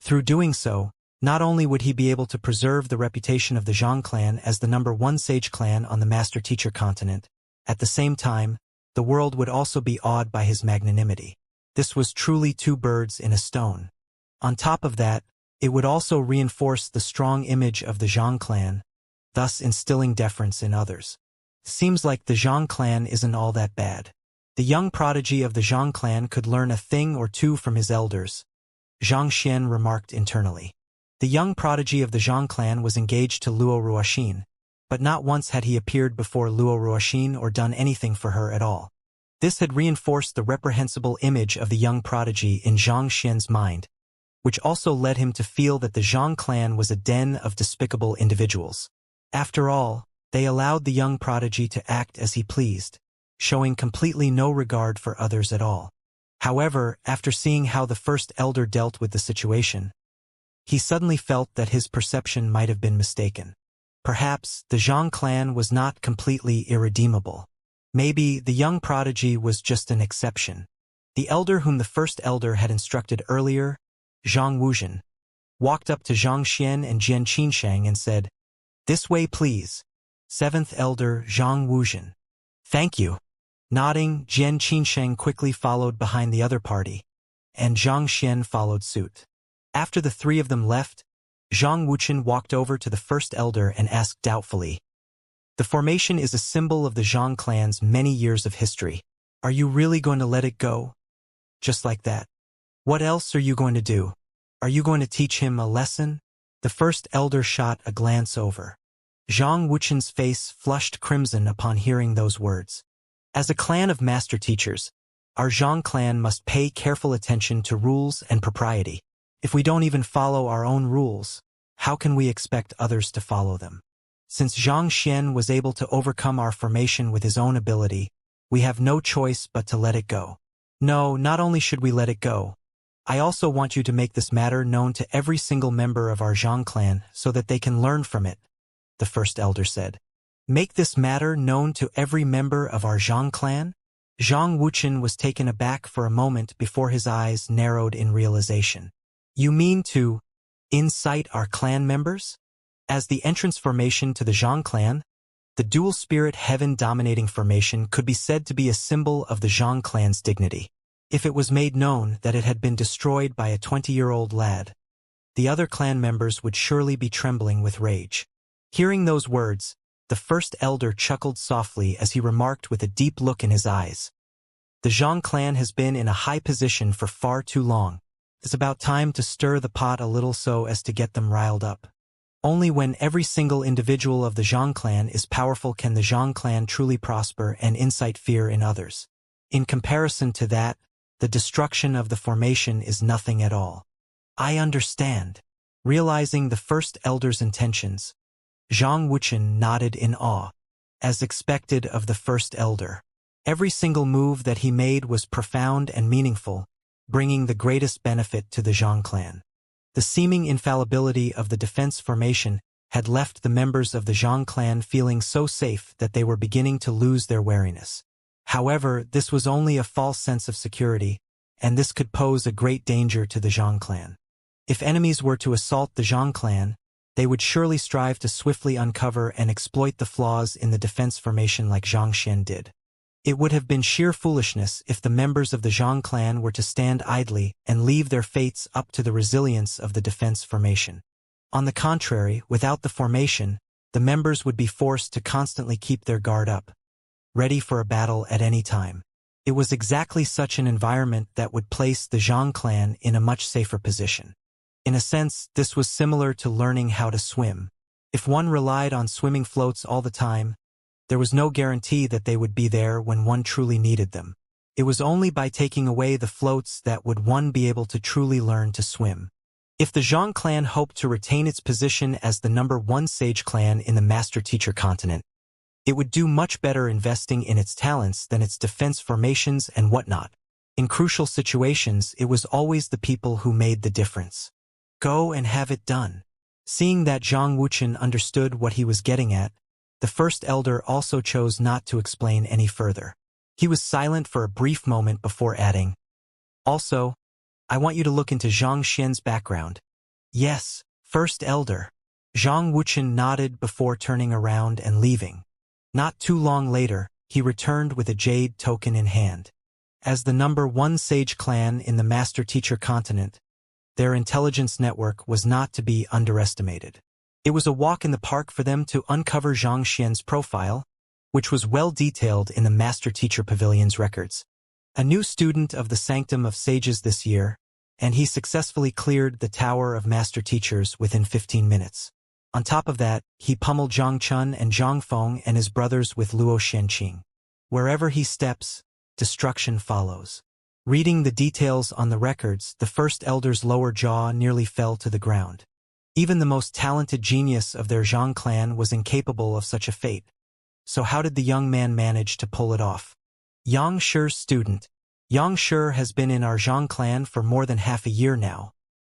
Through doing so, not only would he be able to preserve the reputation of the Zhang clan as the #1 sage clan on the Master-Teacher continent, at the same time, the world would also be awed by his magnanimity. This was truly 2 birds in a stone. On top of that, it would also reinforce the strong image of the Zhang clan, thus instilling deference in others. Seems like the Zhang clan isn't all that bad. The young prodigy of the Zhang clan could learn a thing or two from his elders, Zhang Xian remarked internally. The young prodigy of the Zhang clan was engaged to Luo Ruoxin, but not once had he appeared before Luo Ruoxin or done anything for her at all. This had reinforced the reprehensible image of the young prodigy in Zhang Xian's mind, which also led him to feel that the Zhang clan was a den of despicable individuals. After all, they allowed the young prodigy to act as he pleased, showing completely no regard for others at all. However, after seeing how the first elder dealt with the situation, he suddenly felt that his perception might have been mistaken. Perhaps the Zhang clan was not completely irredeemable. Maybe the young prodigy was just an exception. The elder whom the first elder had instructed earlier, Zhang Wuzhen, walked up to Zhang Xian and Jian Qinsheng and said, "This way, please." 7th elder Zhang Wuzhen. "Thank you." Nodding, Jian Qinsheng quickly followed behind the other party, and Zhang Xian followed suit. After the 3 of them left, Zhang Wuchen walked over to the first elder and asked doubtfully, "The formation is a symbol of the Zhang clan's many years of history. Are you really going to let it go? Just like that? What else are you going to do? Are you going to teach him a lesson?" The first elder shot a glance over. Zhang Wuchen's face flushed crimson upon hearing those words. As a clan of master teachers, our Zhang clan must pay careful attention to rules and propriety. If we don't even follow our own rules, how can we expect others to follow them? Since Zhang Xian was able to overcome our formation with his own ability, we have no choice but to let it go. No, not only should we let it go, I also want you to make this matter known to every single member of our Zhang clan so that they can learn from it, the first elder said. Make this matter known to every member of our Zhang clan? Zhang Wuchen was taken aback for a moment before his eyes narrowed in realization. You mean to incite our clan members? As the entrance formation to the Zhang clan, the dual-spirit heaven-dominating formation could be said to be a symbol of the Zhang clan's dignity. If it was made known that it had been destroyed by a 20-year-old lad, the other clan members would surely be trembling with rage. Hearing those words, the first elder chuckled softly as he remarked with a deep look in his eyes. The Zhang clan has been in a high position for far too long. It's about time to stir the pot a little so as to get them riled up. Only when every single individual of the Zhang clan is powerful can the Zhang clan truly prosper and incite fear in others. In comparison to that, the destruction of the formation is nothing at all. I understand. Realizing the first elder's intentions, Zhang Wuchen nodded in awe, as expected of the first elder. Every single move that he made was profound and meaningful, bringing the greatest benefit to the Zhang clan. The seeming infallibility of the defense formation had left the members of the Zhang clan feeling so safe that they were beginning to lose their wariness. However, this was only a false sense of security, and this could pose a great danger to the Zhang clan. If enemies were to assault the Zhang clan, they would surely strive to swiftly uncover and exploit the flaws in the defense formation like Zhang Xian did. It would have been sheer foolishness if the members of the Zhang clan were to stand idly and leave their fates up to the resilience of the defense formation. On the contrary, without the formation, the members would be forced to constantly keep their guard up, ready for a battle at any time. It was exactly such an environment that would place the Zhang clan in a much safer position. In a sense, this was similar to learning how to swim. If one relied on swimming floats all the time, there was no guarantee that they would be there when one truly needed them. It was only by taking away the floats that would one be able to truly learn to swim. If the Zhang clan hoped to retain its position as the #1 sage clan in the Master Teacher continent, It would do much better investing in its talents than its defense formations and whatnot. In crucial situations, it was always the people who made the difference. Go and have it done. Seeing that Zhang Wuchen understood what he was getting at, the first elder also chose not to explain any further. He was silent for a brief moment before adding, "Also, I want you to look into Zhang Xian's background." "Yes, first elder." Zhang Wuchen nodded before turning around and leaving. Not too long later, he returned with a jade token in hand. As the #1 sage clan in the master-teacher continent, their intelligence network was not to be underestimated. It was a walk in the park for them to uncover Zhang Xian's profile, which was well detailed in the master-teacher pavilion's records. A new student of the Sanctum of Sages this year, and he successfully cleared the Tower of Master Teachers within 15 minutes. On top of that, he pummeled Zhang Chun and Zhang Feng and his brothers with Luo Shenqing. Wherever he steps, destruction follows. Reading the details on the records, the first elder's lower jaw nearly fell to the ground. Even the most talented genius of their Zhang clan was incapable of such a fate. So how did the young man manage to pull it off? Yang Shi's student. Yang Shi has been in our Zhang clan for more than half a year now.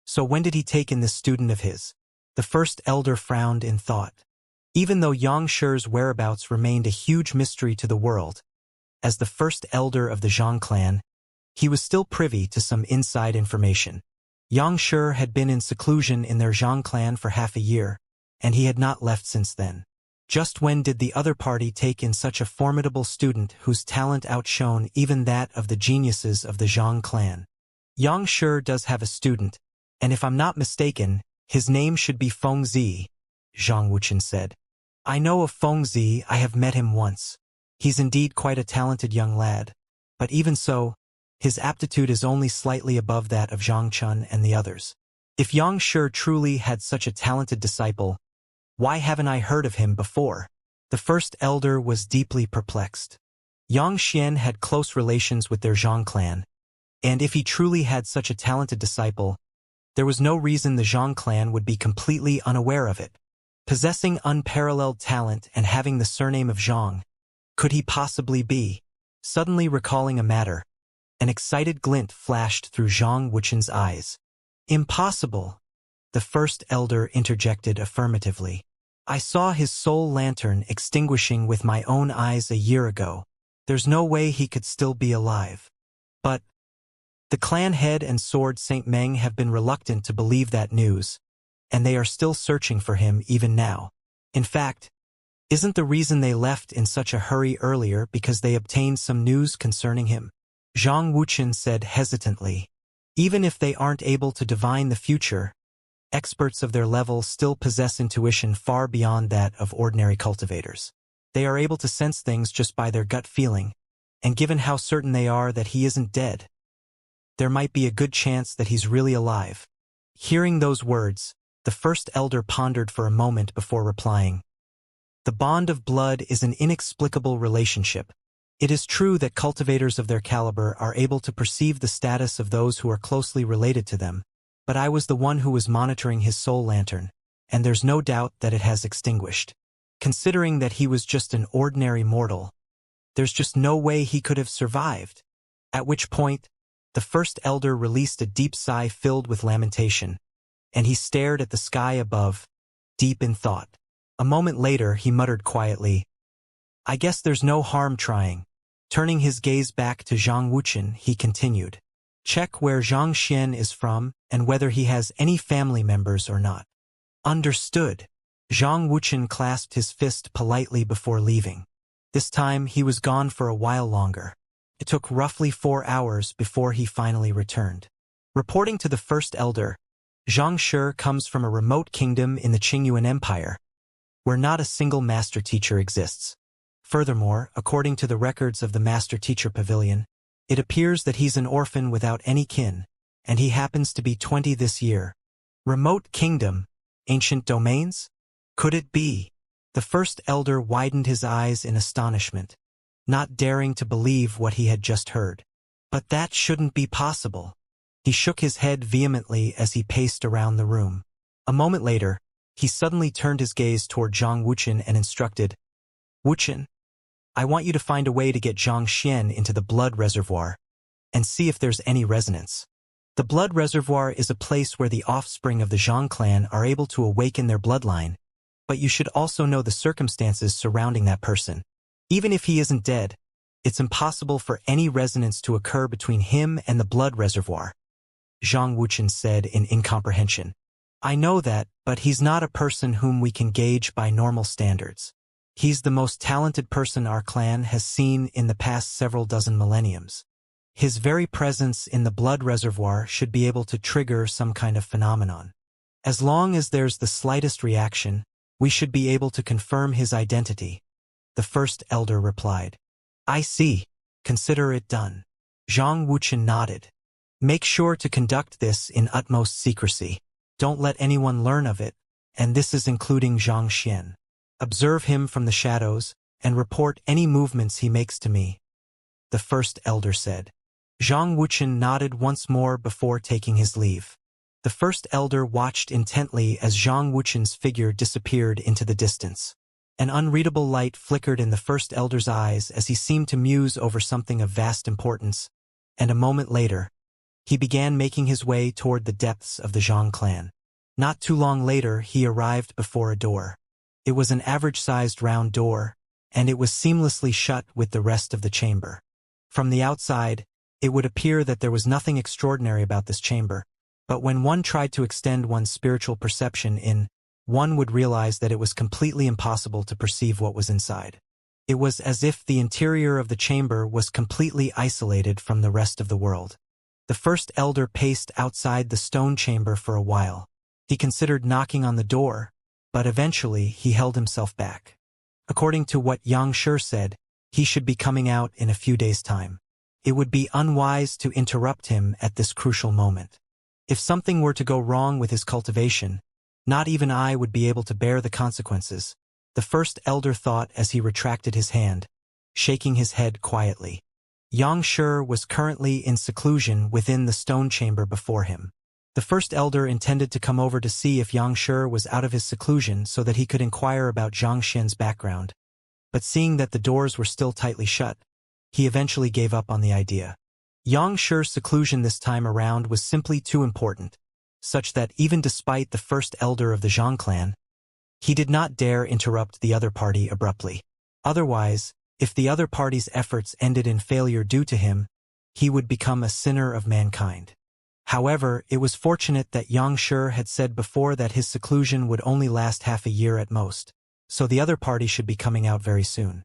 So when did he take in this student of his? The first elder frowned in thought. Even though Yang Shi's whereabouts remained a huge mystery to the world, as the first elder of the Zhang clan, he was still privy to some inside information. Yang Shi had been in seclusion in their Zhang clan for half a year, and he had not left since then. Just when did the other party take in such a formidable student whose talent outshone even that of the geniuses of the Zhang clan? Yang Shi does have a student, and if I'm not mistaken, his name should be Feng Zi, Zhang Wuchen said. I know of Feng Zi, I have met him once. He's indeed quite a talented young lad, but even so, his aptitude is only slightly above that of Zhang Chun and the others. If Yang Shi truly had such a talented disciple, why haven't I heard of him before? The first elder was deeply perplexed. Yang Xian had close relations with their Zhang clan, and if he truly had such a talented disciple, there was no reason the Zhang clan would be completely unaware of it. Possessing unparalleled talent and having the surname of Zhang, could he possibly be? Suddenly recalling a matter, an excited glint flashed through Zhang Wuchen's eyes. Impossible! The first elder interjected affirmatively. I saw his soul lantern extinguishing with my own eyes a year ago. There's no way he could still be alive. But the clan head and sword Saint Meng have been reluctant to believe that news, and they are still searching for him even now. In fact, isn't the reason they left in such a hurry earlier because they obtained some news concerning him? Zhang Wuchen said hesitantly. Even if they aren't able to divine the future, experts of their level still possess intuition far beyond that of ordinary cultivators. They are able to sense things just by their gut feeling, and given how certain they are that he isn't dead, there might be a good chance that he's really alive. Hearing those words, the first elder pondered for a moment before replying. The bond of blood is an inexplicable relationship. It is true that cultivators of their caliber are able to perceive the status of those who are closely related to them, but I was the one who was monitoring his soul lantern, and there's no doubt that it has extinguished. Considering that he was just an ordinary mortal, there's just no way he could have survived. At which point, the first elder released a deep sigh filled with lamentation, and he stared at the sky above, deep in thought. A moment later, he muttered quietly, I guess there's no harm trying. Turning his gaze back to Zhang Wuchen, he continued. Check where Zhang Xian is from and whether he has any family members or not. Understood. Zhang Wuchen clasped his fist politely before leaving. This time, he was gone for a while longer. It took roughly 4 hours before he finally returned. Reporting to the first elder, Zhang Shi comes from a remote kingdom in the Qingyuan Empire, where not a single master teacher exists. Furthermore, according to the records of the master teacher pavilion, it appears that he's an orphan without any kin, and he happens to be 20 this year. Remote kingdom? Ancient domains? Could it be? The first elder widened his eyes in astonishment, not daring to believe what he had just heard. But that shouldn't be possible. He shook his head vehemently as he paced around the room. A moment later, he suddenly turned his gaze toward Zhang Wuchen and instructed, Wuxian, I want you to find a way to get Xianxia into the blood reservoir and see if there's any resonance. The blood reservoir is a place where the offspring of the Zhang clan are able to awaken their bloodline, but you should also know the circumstances surrounding that person. Even if he isn't dead, it's impossible for any resonance to occur between him and the blood reservoir, Zhang Wuxian said in incomprehension. I know that, but he's not a person whom we can gauge by normal standards. He's the most talented person our clan has seen in the past several dozen millenniums. His very presence in the blood reservoir should be able to trigger some kind of phenomenon. As long as there's the slightest reaction, we should be able to confirm his identity, the first elder replied. I see. Consider it done. Zhang Wuxian nodded. Make sure to conduct this in utmost secrecy. Don't let anyone learn of it, and this is including Xianxia. Observe him from the shadows, and report any movements he makes to me, the first elder said. Zhang Wuxian nodded once more before taking his leave. The first elder watched intently as Zhang Wuxian's figure disappeared into the distance. An unreadable light flickered in the first elder's eyes as he seemed to muse over something of vast importance, and a moment later, he began making his way toward the depths of the Zhang clan. Not too long later, he arrived before a door. It was an average-sized round door, and it was seamlessly shut with the rest of the chamber. From the outside, it would appear that there was nothing extraordinary about this chamber, but when one tried to extend one's spiritual perception in, one would realize that it was completely impossible to perceive what was inside. It was as if the interior of the chamber was completely isolated from the rest of the world. The first elder paced outside the stone chamber for a while. He considered knocking on the door, but eventually he held himself back. According to what Xianxia said, he should be coming out in a few days' time. It would be unwise to interrupt him at this crucial moment. If something were to go wrong with his cultivation, not even I would be able to bear the consequences, the first elder thought as he retracted his hand, shaking his head quietly. Xianxia was currently in seclusion within the stone chamber before him. The first elder intended to come over to see if Xianxia was out of his seclusion so that he could inquire about Xianxia's background, but seeing that the doors were still tightly shut, he eventually gave up on the idea. Xianxia's seclusion this time around was simply too important, such that even despite the first elder of the Zhang clan, he did not dare interrupt the other party abruptly. Otherwise, if the other party's efforts ended in failure due to him, he would become a sinner of mankind. However, it was fortunate that Xianxia had said before that his seclusion would only last half a year at most, so the other party should be coming out very soon.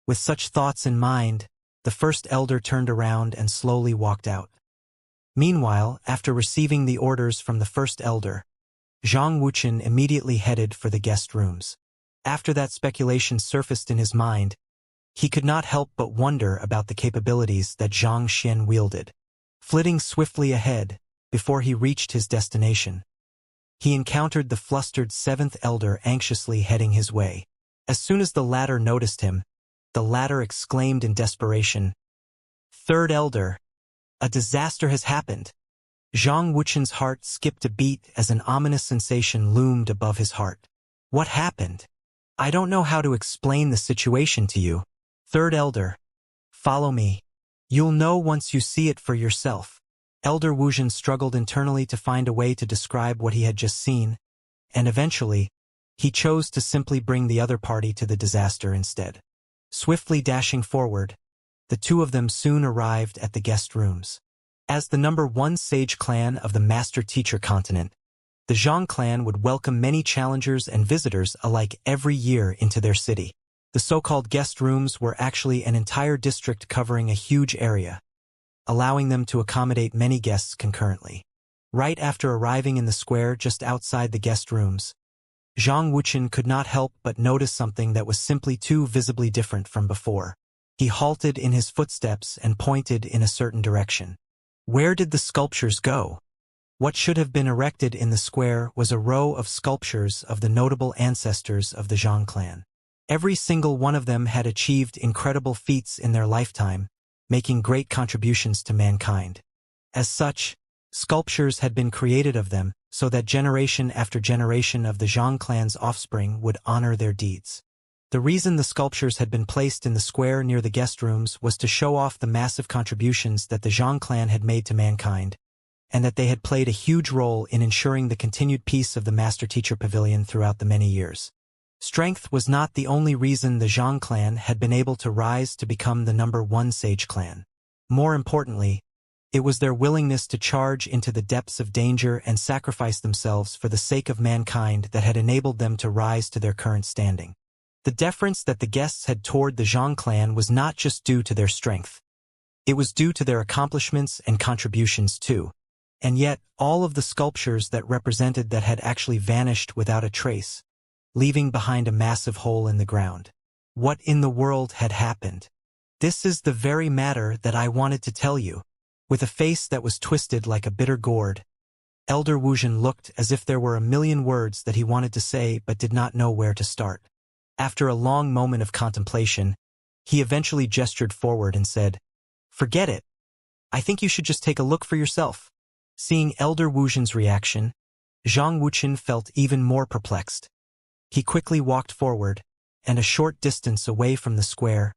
With such thoughts in mind, the first elder turned around and slowly walked out. Meanwhile, after receiving the orders from the first elder, Zhang Wuxian immediately headed for the guest rooms. After that speculation surfaced in his mind, he could not help but wonder about the capabilities that Xianxia wielded. Flitting swiftly ahead, before he reached his destination, he encountered the flustered seventh elder anxiously heading his way. As soon as the latter noticed him, the latter exclaimed in desperation, "Third elder, a disaster has happened." Zhang Wuxian's heart skipped a beat as an ominous sensation loomed above his heart. What happened? I don't know how to explain the situation to you. Third elder, follow me. You'll know once you see it for yourself. Elder Wuxian struggled internally to find a way to describe what he had just seen, and eventually, he chose to simply bring the other party to the disaster instead. Swiftly dashing forward, the two of them soon arrived at the guest rooms. As the #1 sage clan of the master-teacher continent, the Zhang clan would welcome many challengers and visitors alike every year into their city. The so-called guest rooms were actually an entire district covering a huge area, allowing them to accommodate many guests concurrently. Right after arriving in the square just outside the guest rooms, Zhang Wuxian could not help but notice something that was simply too visibly different from before. He halted in his footsteps and pointed in a certain direction. Where did the sculptures go? What should have been erected in the square was a row of sculptures of the notable ancestors of the Zhang clan. Every single one of them had achieved incredible feats in their lifetime, making great contributions to mankind. As such, sculptures had been created of them so that generation after generation of the Zhang clan's offspring would honor their deeds. The reason the sculptures had been placed in the square near the guest rooms was to show off the massive contributions that the Zhang clan had made to mankind, and that they had played a huge role in ensuring the continued peace of the Master-Teacher Pavilion throughout the many years. Strength was not the only reason the Zhang clan had been able to rise to become the #1 sage clan. More importantly, it was their willingness to charge into the depths of danger and sacrifice themselves for the sake of mankind that had enabled them to rise to their current standing. The deference that the guests had toward the Zhang clan was not just due to their strength. It was due to their accomplishments and contributions too. And yet, all of the sculptures that represented that had actually vanished without a trace, leaving behind a massive hole in the ground. What in the world had happened? This is the very matter that I wanted to tell you. With a face that was twisted like a bitter gourd, Elder Wuxian looked as if there were a million words that he wanted to say but did not know where to start. After a long moment of contemplation, he eventually gestured forward and said, "Forget it. I think you should just take a look for yourself." Seeing Elder Wuxian's reaction, Zhang Wuqian felt even more perplexed. He quickly walked forward, and a short distance away from the square,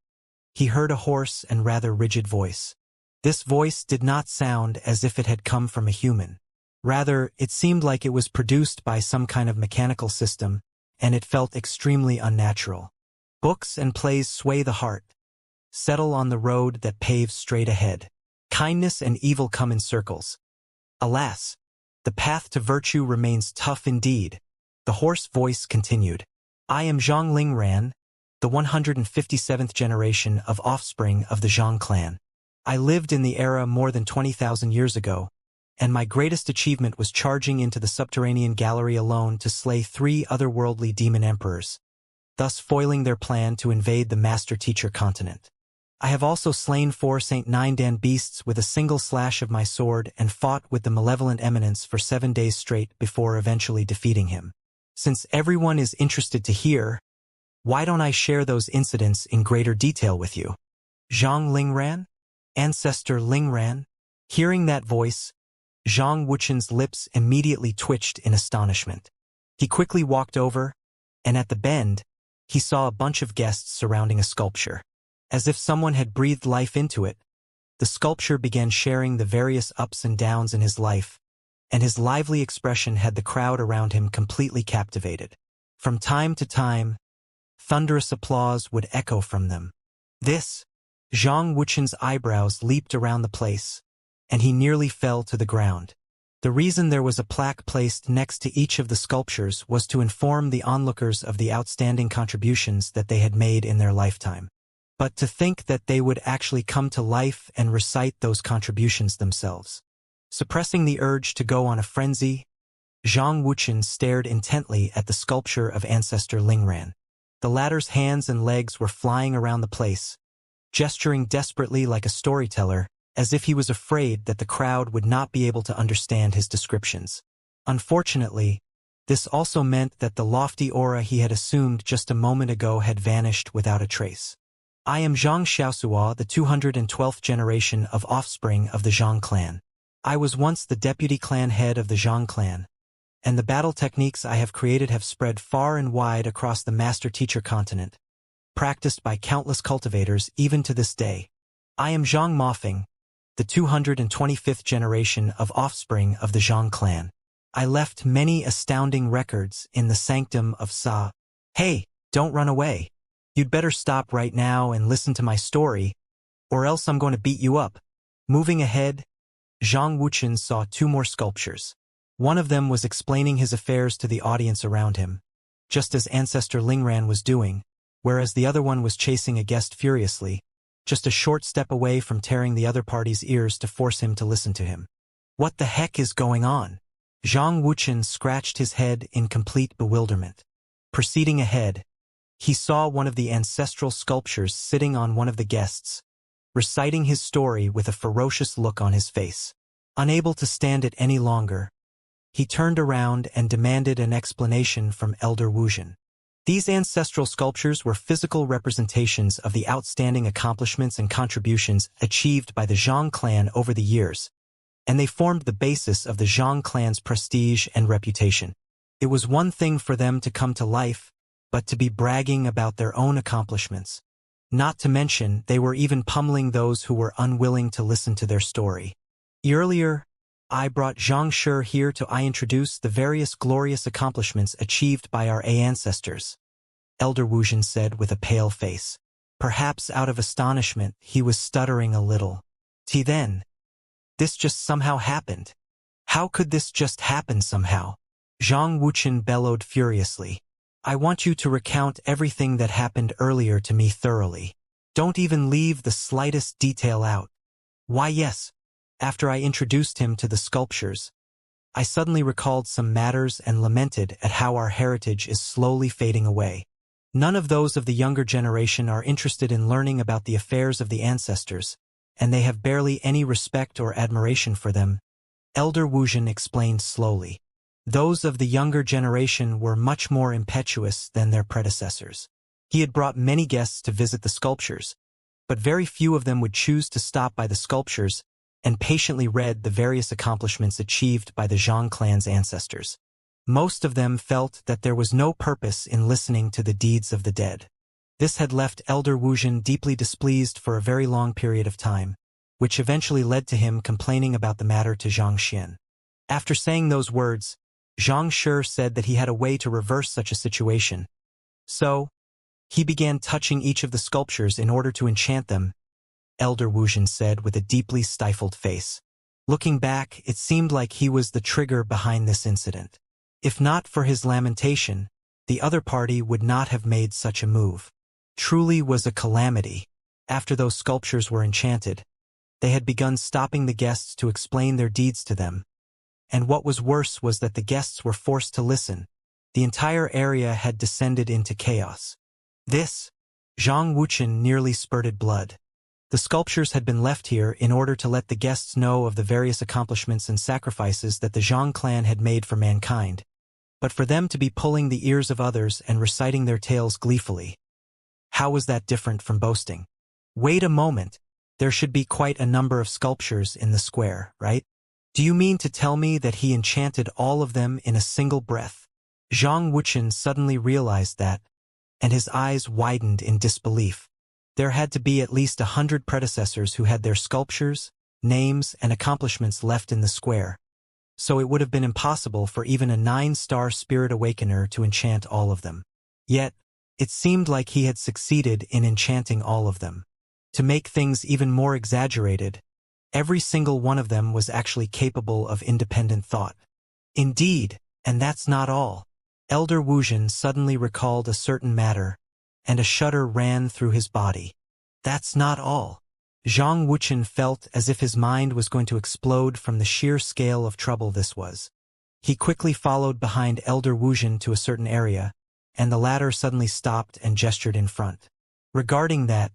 he heard a hoarse and rather rigid voice. This voice did not sound as if it had come from a human. Rather, it seemed like it was produced by some kind of mechanical system, and it felt extremely unnatural. Books and plays sway the heart. Settle on the road that paves straight ahead. Kindness and evil come in circles. Alas, the path to virtue remains tough indeed. The hoarse voice continued. I am Zhang Lingran, the 157th generation of offspring of the Zhang clan. I lived in the era more than 20,000 years ago, and my greatest achievement was charging into the subterranean gallery alone to slay 3 otherworldly demon emperors, thus foiling their plan to invade the Master-Teacher continent. I have also slain 4 Saint Nindan beasts with a single slash of my sword and fought with the malevolent eminence for 7 days straight before eventually defeating him. Since everyone is interested to hear, why don't I share those incidents in greater detail with you? Zhang Lingran? Ancestor Lingran? Hearing that voice, Zhang Wuqian's lips immediately twitched in astonishment. He quickly walked over, and at the bend, he saw a bunch of guests surrounding a sculpture. As if someone had breathed life into it, the sculpture began sharing the various ups and downs in his life, and his lively expression had the crowd around him completely captivated. From time to time, thunderous applause would echo from them. Zhang Wuqian's eyebrows leaped around the place, and he nearly fell to the ground. The reason there was a plaque placed next to each of the sculptures was to inform the onlookers of the outstanding contributions that they had made in their lifetime. But to think that they would actually come to life and recite those contributions themselves. Suppressing the urge to go on a frenzy, Zhang Wuqian stared intently at the sculpture of Ancestor Lingran. The latter's hands and legs were flying around the place, gesturing desperately like a storyteller, as if he was afraid that the crowd would not be able to understand his descriptions. Unfortunately, this also meant that the lofty aura he had assumed just a moment ago had vanished without a trace. I am Zhang Xiaosuo, the 212th generation of offspring of the Zhang clan. I was once the deputy clan head of the Zhang clan, and the battle techniques I have created have spread far and wide across the Master-Teacher continent, practiced by countless cultivators even to this day. I am Zhang Mofeng, the 225th generation of offspring of the Zhang clan. I left many astounding records in the sanctum of Sa. Hey, don't run away. You'd better stop right now and listen to my story, or else I'm going to beat you up. Moving ahead, Zhang Wuqian saw 2 more sculptures. One of them was explaining his affairs to the audience around him, just as Ancestor Lingran was doing, whereas the other one was chasing a guest furiously, just a short step away from tearing the other party's ears to force him to listen to him. What the heck is going on? Zhang Wuqian scratched his head in complete bewilderment. Proceeding ahead, he saw one of the ancestral sculptures sitting on one of the guests, reciting his story with a ferocious look on his face. Unable to stand it any longer, he turned around and demanded an explanation from Elder Wuxian. These ancestral sculptures were physical representations of the outstanding accomplishments and contributions achieved by the Zhang clan over the years, and they formed the basis of the Zhang clan's prestige and reputation. It was one thing for them to come to life, but to be bragging about their own accomplishments. Not to mention, they were even pummeling those who were unwilling to listen to their story. Earlier, I brought Xianxia here to introduce the various glorious accomplishments achieved by our ancestors, Elder Wuxian said with a pale face. Perhaps out of astonishment, he was stuttering a little. Then, this just somehow happened. How could this just happen somehow? Zhang Wuxian bellowed furiously. I want you to recount everything that happened earlier to me thoroughly. Don't even leave the slightest detail out. Why yes, after I introduced him to the sculptures, I suddenly recalled some matters and lamented at how our heritage is slowly fading away. None of those of the younger generation are interested in learning about the affairs of the ancestors, and they have barely any respect or admiration for them, Elder Wuxian explained slowly. Those of the younger generation were much more impetuous than their predecessors. He had brought many guests to visit the sculptures, but very few of them would choose to stop by the sculptures and patiently read the various accomplishments achieved by the Zhang clan's ancestors. Most of them felt that there was no purpose in listening to the deeds of the dead. This had left Elder Wuxian deeply displeased for a very long period of time, which eventually led to him complaining about the matter to Xianxia. After saying those words, Xianxia said that he had a way to reverse such a situation. So, he began touching each of the sculptures in order to enchant them, Elder Wuxian said with a deeply stifled face. Looking back, it seemed like he was the trigger behind this incident. If not for his lamentation, the other party would not have made such a move. Truly was a calamity. After those sculptures were enchanted, they had begun stopping the guests to explain their deeds to them. And what was worse was that the guests were forced to listen. The entire area had descended into chaos. Zhang Wuxian nearly spurted blood. The sculptures had been left here in order to let the guests know of the various accomplishments and sacrifices that the Zhang clan had made for mankind, but for them to be pulling the ears of others and reciting their tales gleefully. How was that different from boasting? Wait a moment, there should be quite a number of sculptures in the square, right? Do you mean to tell me that he enchanted all of them in a single breath? Zhang Wuxian suddenly realized that, and his eyes widened in disbelief. There had to be at least 100 predecessors who had their sculptures, names, and accomplishments left in the square, so it would have been impossible for even a 9-star spirit awakener to enchant all of them. Yet, it seemed like he had succeeded in enchanting all of them. To make things even more exaggerated, every single one of them was actually capable of independent thought. Indeed, and that's not all. Elder Wuxian suddenly recalled a certain matter, and a shudder ran through his body. That's not all. Zhang Wuxian felt as if his mind was going to explode from the sheer scale of trouble this was. He quickly followed behind Elder Wuxian to a certain area, and the latter suddenly stopped and gestured in front. Regarding that,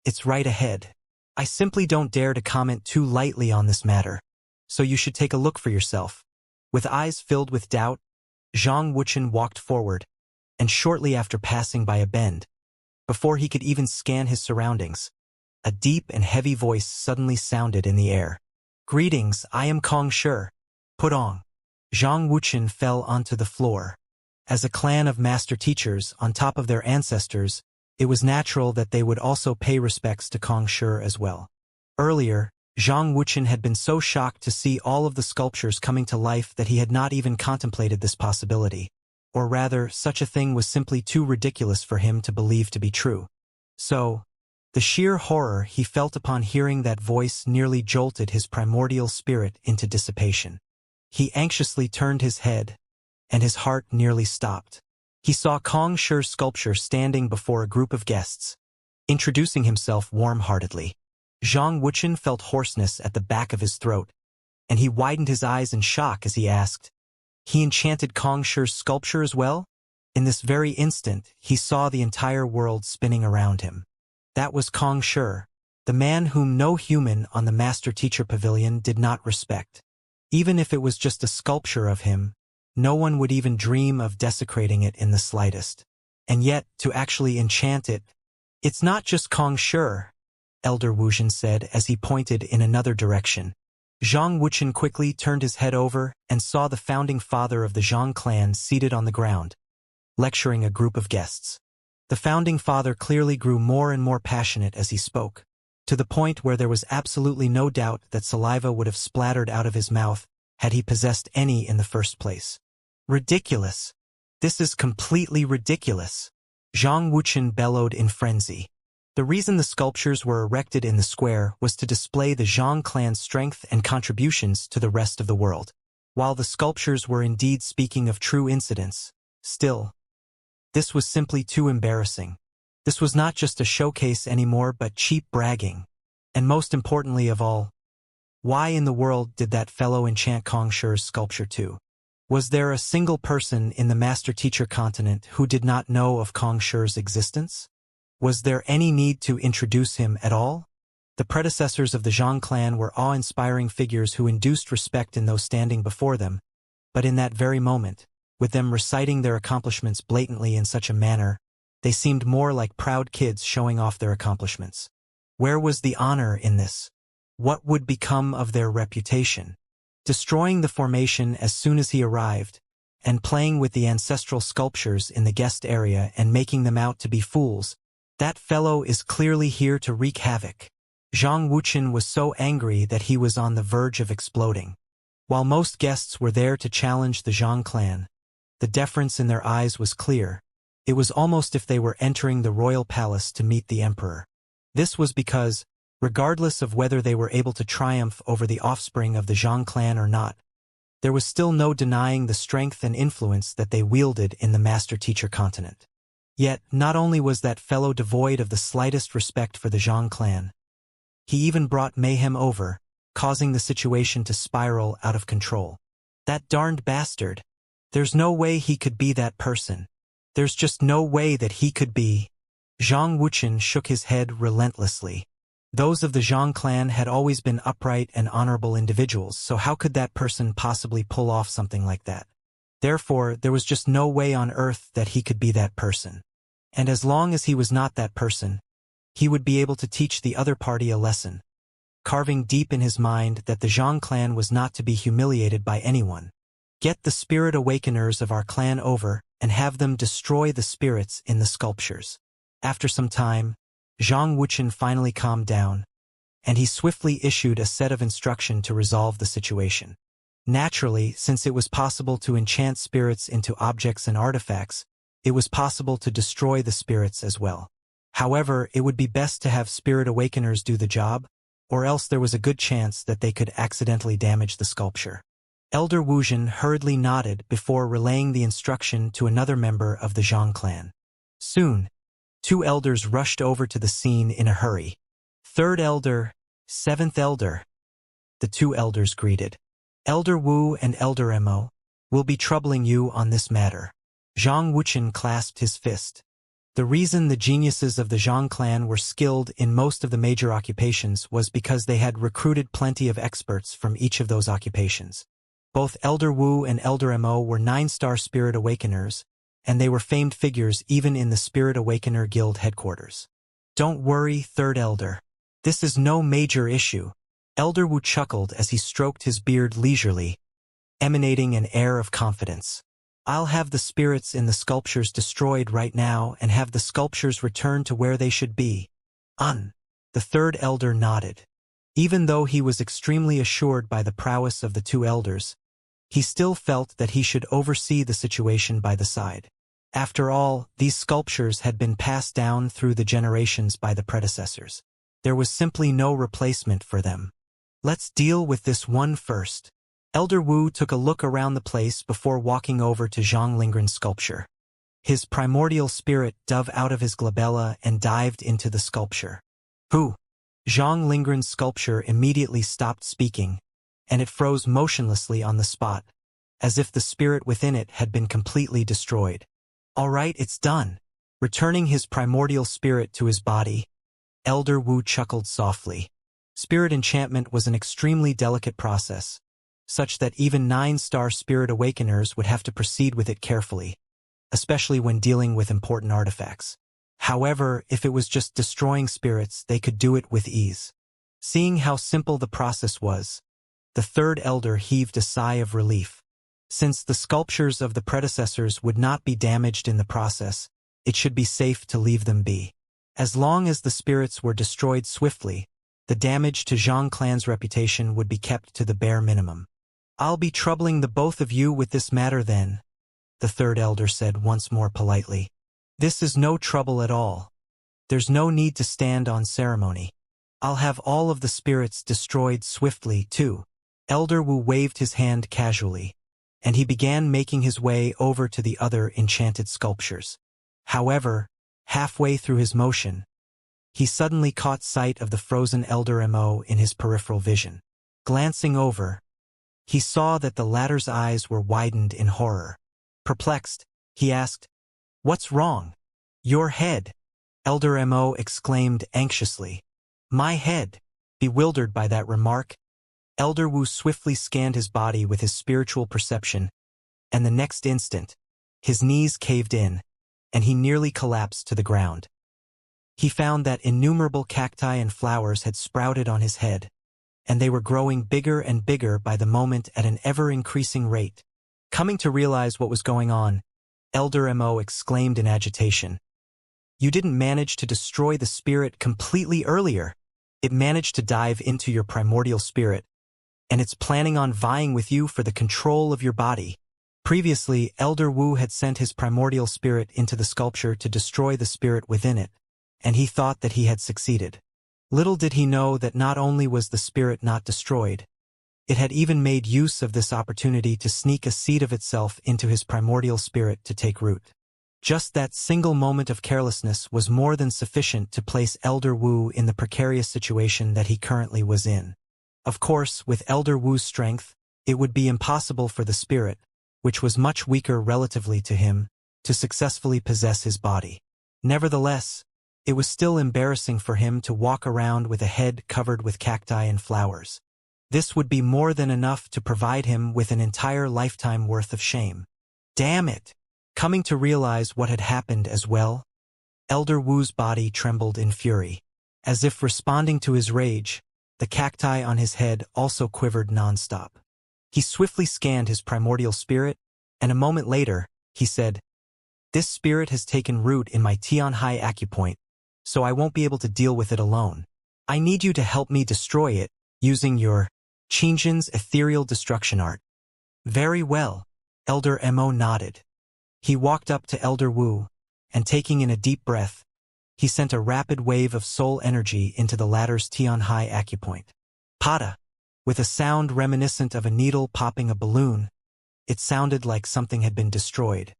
it's right ahead. I simply don't dare to comment too lightly on this matter, so you should take a look for yourself. With eyes filled with doubt, Zhang Wuxian walked forward, and shortly after passing by a bend, before he could even scan his surroundings, a deep and heavy voice suddenly sounded in the air. Greetings, I am Kong Shi. Put on. Zhang Wuxian fell onto the floor. As a clan of master teachers on top of their ancestors, it was natural that they would also pay respects to Kong Shi as well. Earlier, Zhang Wuxian had been so shocked to see all of the sculptures coming to life that he had not even contemplated this possibility. Or rather, such a thing was simply too ridiculous for him to believe to be true. So, the sheer horror he felt upon hearing that voice nearly jolted his primordial spirit into dissipation. He anxiously turned his head, and his heart nearly stopped. He saw Kong Shi's sculpture standing before a group of guests, introducing himself warm-heartedly. Zhang Wuxian felt hoarseness at the back of his throat, and he widened his eyes in shock as he asked, "He enchanted Kong Shi's sculpture as well?" In this very instant, he saw the entire world spinning around him. That was Kong Shi, the man whom no human on the Master Teacher Pavilion did not respect. Even if it was just a sculpture of him, no one would even dream of desecrating it in the slightest. And yet, to actually enchant it, it's not just Kong Shi, Elder Wuxian said as he pointed in another direction. Zhang Wuxian quickly turned his head over and saw the founding father of the Zhang clan seated on the ground. lecturing a group of guests. The founding father clearly grew more and more passionate as he spoke, to the point where there was absolutely no doubt that saliva would have splattered out of his mouth had he possessed any in the first place. Ridiculous! This is completely ridiculous! Zhang Wuchen bellowed in frenzy. The reason the sculptures were erected in the square was to display the Zhang clan's strength and contributions to the rest of the world. While the sculptures were indeed speaking of true incidents, still, this was simply too embarrassing. This was not just a showcase anymore but cheap bragging. And most importantly of all, why in the world did that fellow enchant Kongshi's sculpture too? Was there a single person in the master-teacher continent who did not know of Kongshi's existence? Was there any need to introduce him at all? The predecessors of the Zhang clan were awe-inspiring figures who induced respect in those standing before them, but in that very moment, with them reciting their accomplishments blatantly in such a manner, they seemed more like proud kids showing off their accomplishments. Where was the honor in this? What would become of their reputation? Destroying the formation as soon as he arrived, and playing with the ancestral sculptures in the guest area and making them out to be fools, that fellow is clearly here to wreak havoc. Zhang Wuchen was so angry that he was on the verge of exploding. While most guests were there to challenge the Zhang clan, the deference in their eyes was clear. It was almost if they were entering the royal palace to meet the emperor. This was because, regardless of whether they were able to triumph over the offspring of the Zhang clan or not, there was still no denying the strength and influence that they wielded in the master-teacher continent. Yet, not only was that fellow devoid of the slightest respect for the Zhang clan, he even brought mayhem over, causing the situation to spiral out of control. That darned bastard! There's no way he could be that person. There's just no way that he could be. Zhang Wuchen shook his head relentlessly. Those of the Zhang clan had always been upright and honorable individuals, so how could that person possibly pull off something like that? Therefore, there was just no way on earth that he could be that person. And as long as he was not that person, he would be able to teach the other party a lesson, carving deep in his mind that the Zhang clan was not to be humiliated by anyone. Get the spirit awakeners of our clan over and have them destroy the spirits in the sculptures. After some time, Zhang Wuchen finally calmed down, and he swiftly issued a set of instruction to resolve the situation. Naturally, since it was possible to enchant spirits into objects and artifacts, it was possible to destroy the spirits as well. However, it would be best to have spirit awakeners do the job, or else there was a good chance that they could accidentally damage the sculpture. Elder Wuzhen hurriedly nodded before relaying the instruction to another member of the Zhang clan. Soon, 2 elders rushed over to the scene in a hurry. 3rd elder, 7th elder. The 2 elders greeted. Elder Wu and Elder Mo will be troubling you on this matter. Zhang Wuchen clasped his fist. The reason the geniuses of the Zhang clan were skilled in most of the major occupations was because they had recruited plenty of experts from each of those occupations. Both Elder Wu and Elder Mo were 9-star Spirit Awakeners, and they were famed figures even in the Spirit Awakener Guild headquarters. Don't worry, 3rd Elder. This is no major issue. Elder Wu chuckled as he stroked his beard leisurely, emanating an air of confidence. I'll have the spirits in the sculptures destroyed right now and have the sculptures returned to where they should be. The 3rd elder nodded. Even though he was extremely assured by the prowess of the 2 elders, he still felt that he should oversee the situation by the side. After all, these sculptures had been passed down through the generations by the predecessors. There was simply no replacement for them. Let's deal with this one first. Elder Wu took a look around the place before walking over to Zhang Lingren's sculpture. His primordial spirit dove out of his glabella and dived into the sculpture. Who? Zhang Lingren's sculpture immediately stopped speaking, and it froze motionlessly on the spot, as if the spirit within it had been completely destroyed. All right, it's done. Returning his primordial spirit to his body, Elder Wu chuckled softly. Spirit enchantment was an extremely delicate process, such that even 9-star Spirit Awakeners would have to proceed with it carefully, especially when dealing with important artifacts. However, if it was just destroying spirits, they could do it with ease. Seeing how simple the process was, the 3rd elder heaved a sigh of relief. Since the sculptures of the predecessors would not be damaged in the process, it should be safe to leave them be. As long as the spirits were destroyed swiftly, the damage to Zhang clan's reputation would be kept to the bare minimum. "I'll be troubling the both of you with this matter then," the third elder said once more politely. "This is no trouble at all. There's no need to stand on ceremony. I'll have all of the spirits destroyed swiftly, too." Elder Wu waved his hand casually, and he began making his way over to the other enchanted sculptures. However, halfway through his motion, he suddenly caught sight of the frozen Elder Mo in his peripheral vision. Glancing over, he saw that the latter's eyes were widened in horror. Perplexed, he asked, "What's wrong?" "Your head," Elder Mo exclaimed anxiously. "My head?" Bewildered by that remark, Elder Wu swiftly scanned his body with his spiritual perception, and the next instant, his knees caved in, and he nearly collapsed to the ground. He found that innumerable cacti and flowers had sprouted on his head, and they were growing bigger and bigger by the moment at an ever-increasing rate. Coming to realize what was going on, Elder Mo exclaimed in agitation, "You didn't manage to destroy the spirit completely earlier. It managed to dive into your primordial spirit, and it's planning on vying with you for the control of your body." Previously, Elder Wu had sent his primordial spirit into the sculpture to destroy the spirit within it, and he thought that he had succeeded. Little did he know that not only was the spirit not destroyed, it had even made use of this opportunity to sneak a seed of itself into his primordial spirit to take root. Just that single moment of carelessness was more than sufficient to place Elder Wu in the precarious situation that he currently was in. Of course, with Elder Wu's strength, it would be impossible for the spirit, which was much weaker relatively to him, to successfully possess his body. Nevertheless, it was still embarrassing for him to walk around with a head covered with cacti and flowers. This would be more than enough to provide him with an entire lifetime worth of shame. Damn it! Coming to realize what had happened as well, Elder Wu's body trembled in fury. As if responding to his rage, the cacti on his head also quivered nonstop. He swiftly scanned his primordial spirit, and a moment later, he said, "This spirit has taken root in my Tianhai acupoint, so I won't be able to deal with it alone. I need you to help me destroy it, using your Qingjin's ethereal destruction art." "Very well," Elder Mo nodded. He walked up to Elder Wu, and taking in a deep breath, he sent a rapid wave of soul energy into the latter's Tianhai acupoint. Pada! With a sound reminiscent of a needle popping a balloon, it sounded like something had been destroyed.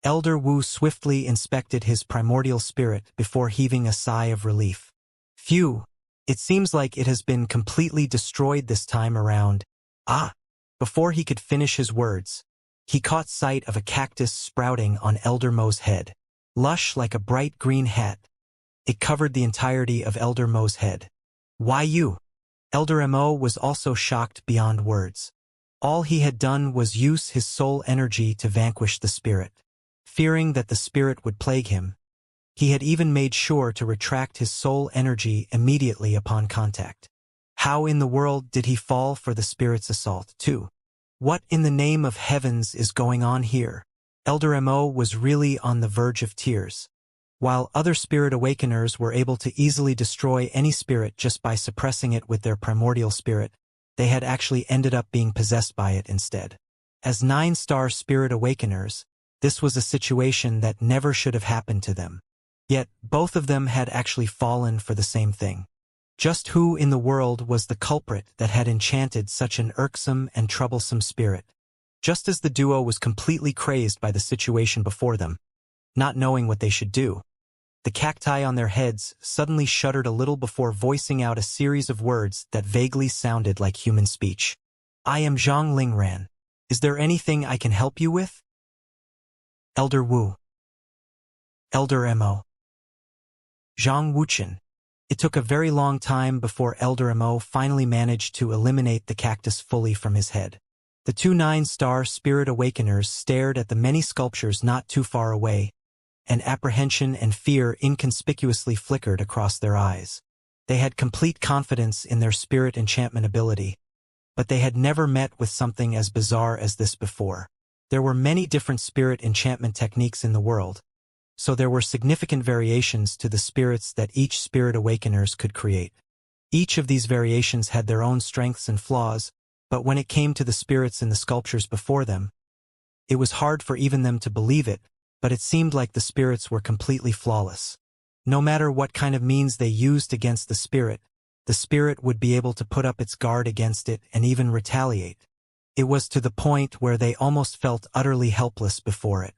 Elder Wu swiftly inspected his primordial spirit before heaving a sigh of relief. "Phew! It seems like it has been completely destroyed this time around." "Ah!" Before he could finish his words, he caught sight of a cactus sprouting on Elder Mo's head. Lush like a bright green hat, it covered the entirety of Elder Mo's head. "Why you?" Elder Mo was also shocked beyond words. All he had done was use his soul energy to vanquish the spirit. Fearing that the spirit would plague him, he had even made sure to retract his soul energy immediately upon contact. How in the world did he fall for the spirit's assault, too? What in the name of heavens is going on here? Elder Mo was really on the verge of tears. While other spirit awakeners were able to easily destroy any spirit just by suppressing it with their primordial spirit, they had actually ended up being possessed by it instead. As 9-star spirit awakeners, this was a situation that never should have happened to them. Yet, both of them had actually fallen for the same thing. Just who in the world was the culprit that had enchanted such an irksome and troublesome spirit? Just as the duo was completely crazed by the situation before them, not knowing what they should do, the cacti on their heads suddenly shuddered a little before voicing out a series of words that vaguely sounded like human speech. "I am Zhang Lingran. Is there anything I can help you with?" Elder Wu. Elder Mo. Zhang Wuchen. It took a very long time before Elder Mo finally managed to eliminate the cactus fully from his head. The two 9-star spirit awakeners stared at the many sculptures not too far away, and apprehension and fear inconspicuously flickered across their eyes. They had complete confidence in their spirit enchantment ability, but they had never met with something as bizarre as this before. There were many different spirit enchantment techniques in the world, so there were significant variations to the spirits that each spirit awakeners could create. Each of these variations had their own strengths and flaws, but when it came to the spirits in the sculptures before them, it was hard for even them to believe it, but it seemed like the spirits were completely flawless. No matter what kind of means they used against the spirit would be able to put up its guard against it and even retaliate. It was to the point where they almost felt utterly helpless before it.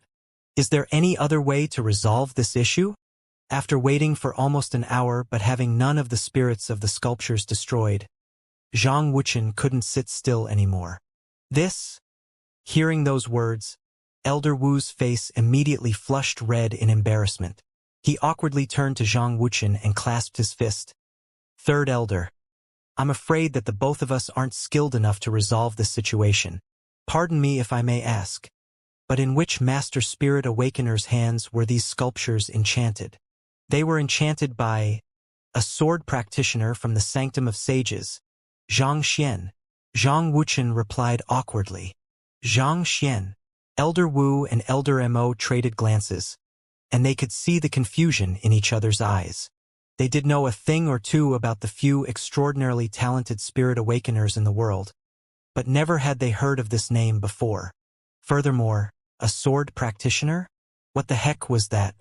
Is there any other way to resolve this issue? After waiting for almost an hour but having none of the spirits of the sculptures destroyed, Zhang Wuchen couldn't sit still anymore. Hearing those words, Elder Wu's face immediately flushed red in embarrassment. He awkwardly turned to Zhang Wuchen and clasped his fist. Third Elder, I'm afraid that the both of us aren't skilled enough to resolve this situation. Pardon me if I may ask, but in which Master Spirit Awakener's hands were these sculptures enchanted? They were enchanted by a sword practitioner from the Sanctum of Sages, Xianxia. Zhang Wuchen replied awkwardly. Xianxia. Elder Wu and Elder Mo traded glances, and they could see the confusion in each other's eyes. They did know a thing or two about the few extraordinarily talented spirit awakeners in the world, but never had they heard of this name before. Furthermore, a sword practitioner? What the heck was that?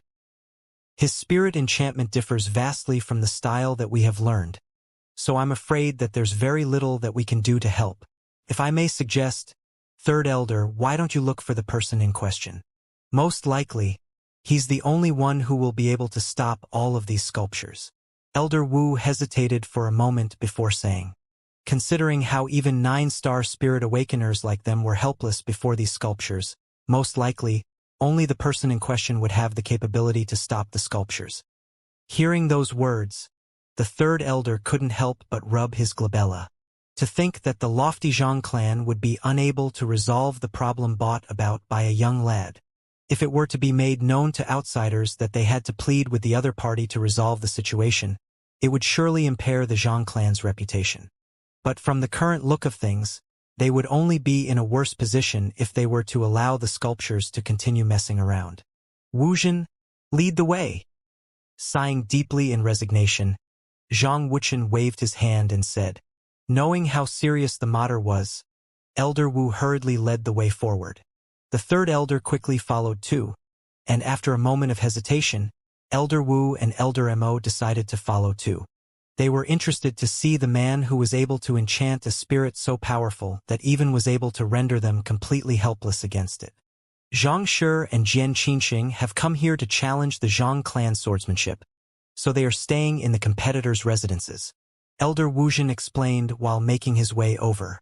His spirit enchantment differs vastly from the style that we have learned, so I'm afraid that there's very little that we can do to help. If I may suggest, Third Elder, why don't you look for the person in question? Most likely, he's the only one who will be able to stop all of these sculptures. Elder Wu hesitated for a moment before saying, considering how even 9-star spirit awakeners like them were helpless before these sculptures, most likely, only the person in question would have the capability to stop the sculptures. Hearing those words, the Third Elder couldn't help but rub his glabella. To think that the lofty Zhang clan would be unable to resolve the problem brought about by a young lad. If it were to be made known to outsiders that they had to plead with the other party to resolve the situation, it would surely impair the Zhang clan's reputation. But from the current look of things, they would only be in a worse position if they were to allow the sculptures to continue messing around. Wuzhen, lead the way. Sighing deeply in resignation, Zhang Wuchen waved his hand and said, knowing how serious the matter was, Elder Wu hurriedly led the way forward. The Third Elder quickly followed too, and after a moment of hesitation, Elder Wu and Elder Mo decided to follow too. They were interested to see the man who was able to enchant a spirit so powerful that even was able to render them completely helpless against it. Zhang Shi and Jian Qinxing have come here to challenge the Zhang clan swordsmanship, so they are staying in the competitors' residences. Elder Wuzhen explained while making his way over.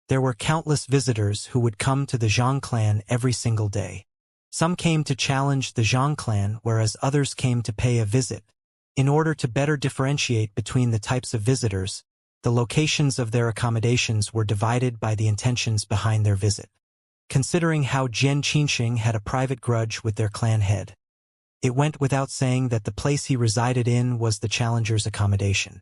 There were countless visitors who would come to the Zhang clan every single day. Some came to challenge the Zhang clan, whereas others came to pay a visit. In order to better differentiate between the types of visitors, the locations of their accommodations were divided by the intentions behind their visit. Considering how Jian Qinxing had a private grudge with their clan head, it went without saying that the place he resided in was the challenger's accommodation.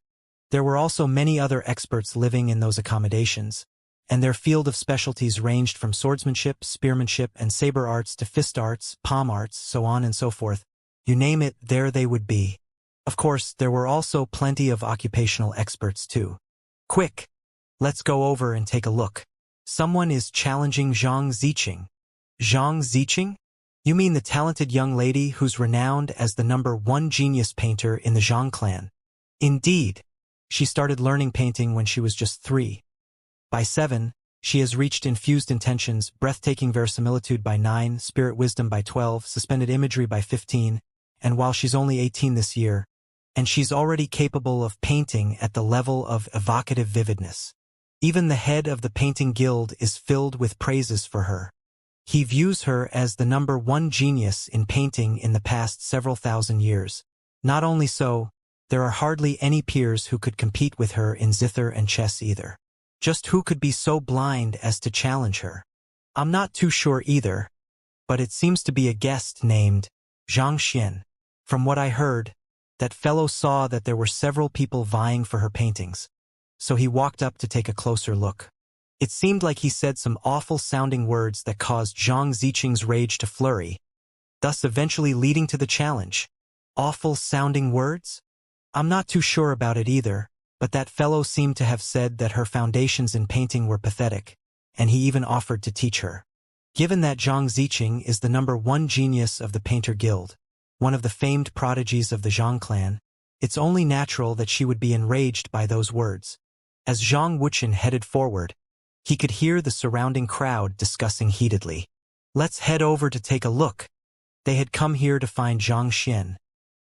There were also many other experts living in those accommodations, and their field of specialties ranged from swordsmanship, spearmanship, and saber arts to fist arts, palm arts, so on and so forth. You name it, there they would be. Of course, there were also plenty of occupational experts too. Quick! Let's go over and take a look. Someone is challenging Zhang Ziqing. Zhang Ziqing? You mean the talented young lady who's renowned as the #1 genius painter in the Zhang clan? Indeed. She started learning painting when she was just 3. By 7, she has reached infused intentions, breathtaking verisimilitude by 9, spirit wisdom by 12, suspended imagery by 15, and while she's only 18 this year, and she's already capable of painting at the level of evocative vividness. Even the head of the painting guild is filled with praises for her. He views her as the #1 genius in painting in the past several thousand years. Not only so, there are hardly any peers who could compete with her in zither and chess either. Just who could be so blind as to challenge her? I'm not too sure either, but it seems to be a guest named Zhang Xian. From what I heard, that fellow saw that there were several people vying for her paintings, so he walked up to take a closer look. It seemed like he said some awful-sounding words that caused Zhang Ziqing's rage to flurry, thus eventually leading to the challenge. Awful-sounding words? I'm not too sure about it either, but that fellow seemed to have said that her foundations in painting were pathetic, and he even offered to teach her. Given that Zhang Ziqing is the #1 genius of the Painter Guild, one of the famed prodigies of the Zhang clan, it's only natural that she would be enraged by those words. As Zhang Wuqian headed forward, he could hear the surrounding crowd discussing heatedly. Let's head over to take a look. They had come here to find Zhang Xian.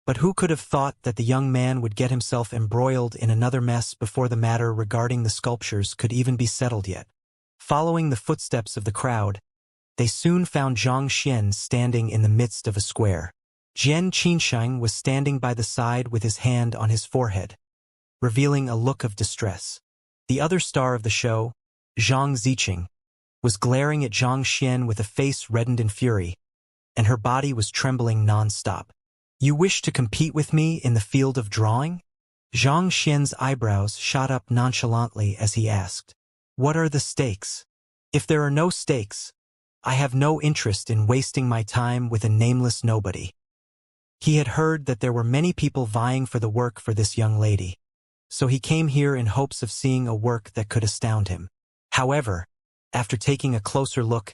But who could have thought that the young man would get himself embroiled in another mess before the matter regarding the sculptures could even be settled yet? Following the footsteps of the crowd, they soon found Zhang Xian standing in the midst of a square. Jian Qinsheng was standing by the side with his hand on his forehead, revealing a look of distress. The other star of the show, Zhang Ziqing, was glaring at Zhang Xian with a face reddened in fury, and her body was trembling non-stop. You wish to compete with me in the field of drawing? Zhang Xian's eyebrows shot up nonchalantly as he asked. What are the stakes? If there are no stakes, I have no interest in wasting my time with a nameless nobody. He had heard that there were many people vying for the work for this young lady, so he came here in hopes of seeing a work that could astound him. However, after taking a closer look,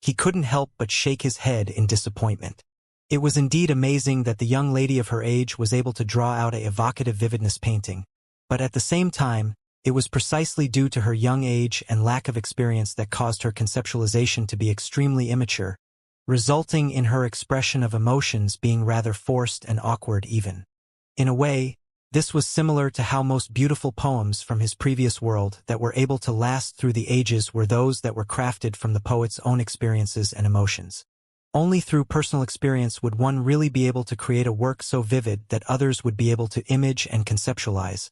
he couldn't help but shake his head in disappointment. It was indeed amazing that the young lady of her age was able to draw out a evocative vividness painting, but at the same time, it was precisely due to her young age and lack of experience that caused her conceptualization to be extremely immature, resulting in her expression of emotions being rather forced and awkward even. In a way, this was similar to how most beautiful poems from his previous world that were able to last through the ages were those that were crafted from the poet's own experiences and emotions. Only through personal experience would one really be able to create a work so vivid that others would be able to image and conceptualize,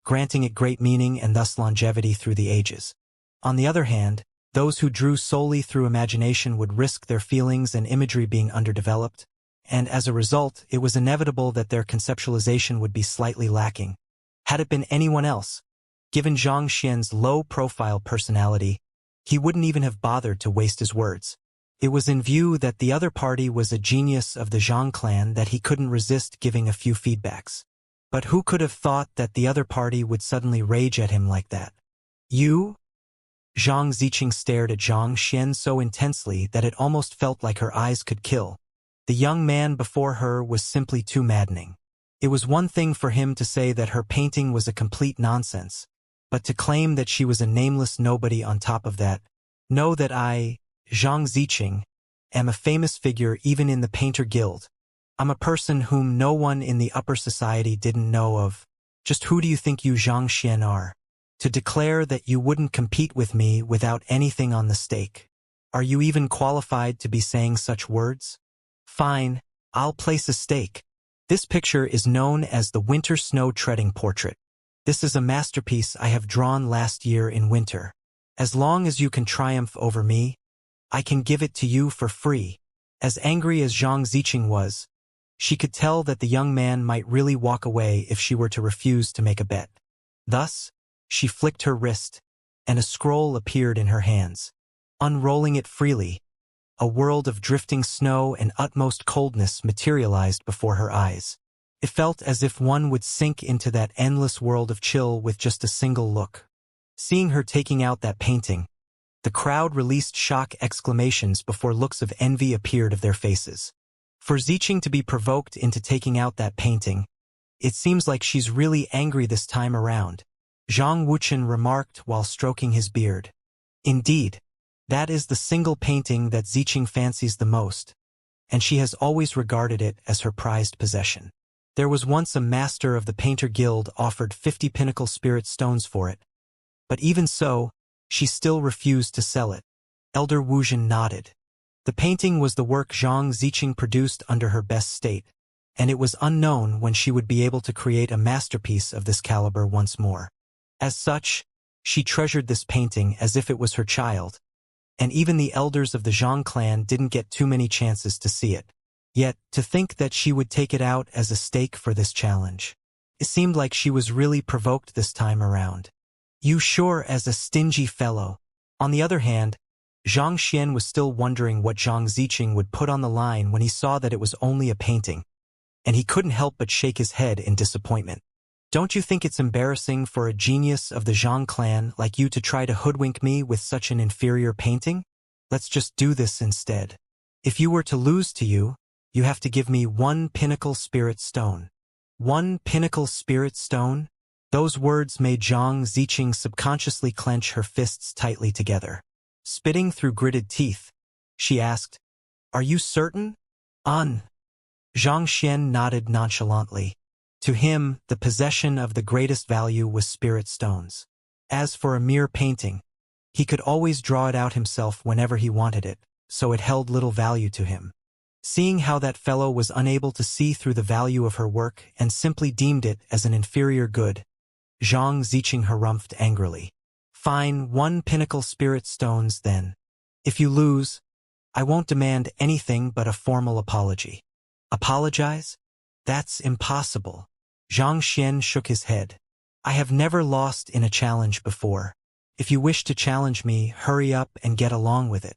granting it great meaning and thus longevity through the ages. On the other hand, those who drew solely through imagination would risk their feelings and imagery being underdeveloped, and as a result, it was inevitable that their conceptualization would be slightly lacking. Had it been anyone else, given Zhang Xian's low-profile personality, he wouldn't even have bothered to waste his words. It was in view that the other party was a genius of the Zhang clan that he couldn't resist giving a few feedbacks. But who could have thought that the other party would suddenly rage at him like that? You? Zhang Ziqing stared at Zhang Xian so intensely that it almost felt like her eyes could kill. The young man before her was simply too maddening. It was one thing for him to say that her painting was a complete nonsense, but to claim that she was a nameless nobody on top of that. Know that I, Zhang Ziqing, am a famous figure even in the Painter Guild. I'm a person whom no one in the upper society didn't know of. Just who do you think you Zhang Xian are? To declare that you wouldn't compete with me without anything on the stake. Are you even qualified to be saying such words? Fine, I'll place a stake. This picture is known as the Winter Snow Treading Portrait. This is a masterpiece I have drawn last year in winter. As long as you can triumph over me, I can give it to you for free. As angry as Zhang Ziqing was, she could tell that the young man might really walk away if she were to refuse to make a bet. Thus, she flicked her wrist, and a scroll appeared in her hands. Unrolling it freely, a world of drifting snow and utmost coldness materialized before her eyes. It felt as if one would sink into that endless world of chill with just a single look. Seeing her taking out that painting, the crowd released shock exclamations before looks of envy appeared of their faces. For Ziqing to be provoked into taking out that painting, it seems like she's really angry this time around, Zhang Wuqian remarked while stroking his beard. Indeed, that is the single painting that Ziqing fancies the most, and she has always regarded it as her prized possession. There was once a master of the Painter Guild offered 50 pinnacle spirit stones for it, but even so, she still refused to sell it. Elder Wuxian nodded. The painting was the work Zhang Ziqing produced under her best state, and it was unknown when she would be able to create a masterpiece of this caliber once more. As such, she treasured this painting as if it was her child, and even the elders of the Zhang clan didn't get too many chances to see it. Yet, to think that she would take it out as a stake for this challenge. It seemed like she was really provoked this time around. You sure as a stingy fellow. On the other hand, Xianxia was still wondering what Zhang Ziqing would put on the line when he saw that it was only a painting, and he couldn't help but shake his head in disappointment. Don't you think it's embarrassing for a genius of the Zhang clan like you to try to hoodwink me with such an inferior painting? Let's just do this instead. If you were to lose to you, you have to give me 1 pinnacle spirit stone. 1 pinnacle spirit stone? Those words made Zhang Ziqing subconsciously clench her fists tightly together. Spitting through gritted teeth, she asked, "Are you certain?" Xianxia nodded nonchalantly. To him, the possession of the greatest value was spirit stones. As for a mere painting, he could always draw it out himself whenever he wanted it, so it held little value to him. Seeing how that fellow was unable to see through the value of her work and simply deemed it as an inferior good, Zhang Ziqing harumphed angrily. "Fine, 1 pinnacle spirit stones then. If you lose, I won't demand anything but a formal apology." "Apologize? That's impossible." Xianxia shook his head. "I have never lost in a challenge before. If you wish to challenge me, hurry up and get along with it.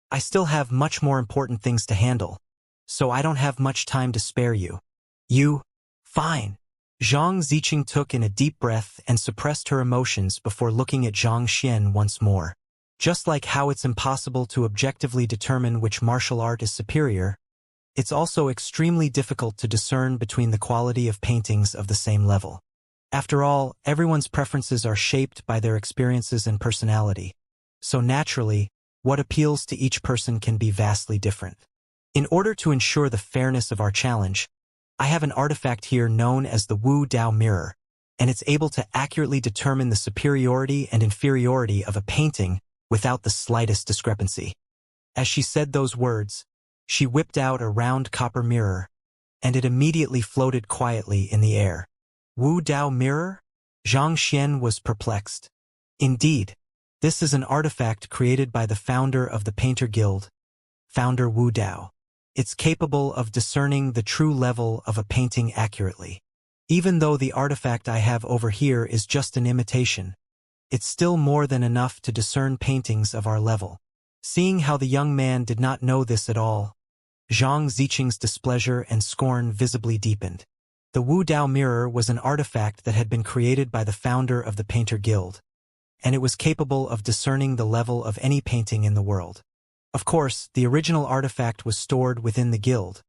I still have much more important things to handle, so I don't have much time to spare you." Fine." Zhang Ziqing took in a deep breath and suppressed her emotions before looking at Xianxia once more. Just like how it's impossible to objectively determine which martial art is superior, it's also extremely difficult to discern between the quality of paintings of the same level. After all, everyone's preferences are shaped by their experiences and personality, so naturally, what appeals to each person can be vastly different. In order to ensure the fairness of our challenge, I have an artifact here known as the Wu Dao Mirror, and it's able to accurately determine the superiority and inferiority of a painting without the slightest discrepancy. As she said those words, she whipped out a round copper mirror, and it immediately floated quietly in the air. Wu Dao Mirror? Xianxia was perplexed. Indeed, this is an artifact created by the founder of the Painter Guild, Founder Wu Dao. It's capable of discerning the true level of a painting accurately. Even though the artifact I have over here is just an imitation, it's still more than enough to discern paintings of our level. Seeing how the young man did not know this at all, Zhang Ziqing's displeasure and scorn visibly deepened. The Wu Dao Mirror was an artifact that had been created by the founder of the Painter Guild, and it was capable of discerning the level of any painting in the world. Of course, the original artifact was stored within the guild,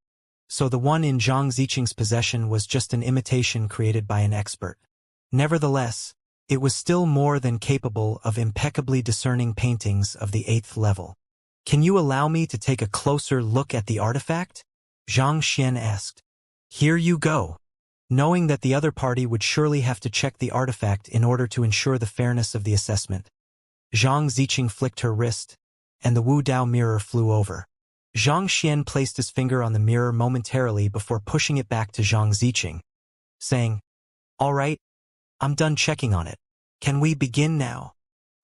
so the one in Zhang Ziqing's possession was just an imitation created by an expert. Nevertheless, it was still more than capable of impeccably discerning paintings of the 8th level. "Can you allow me to take a closer look at the artifact?" Xianxia asked. "Here you go." Knowing that the other party would surely have to check the artifact in order to ensure the fairness of the assessment, Zhang Ziqing flicked her wrist, and the Wu Dao mirror flew over. Xianxia placed his finger on the mirror momentarily before pushing it back to Zhang Ziqing, saying, "All right, I'm done checking on it. Can we begin now?"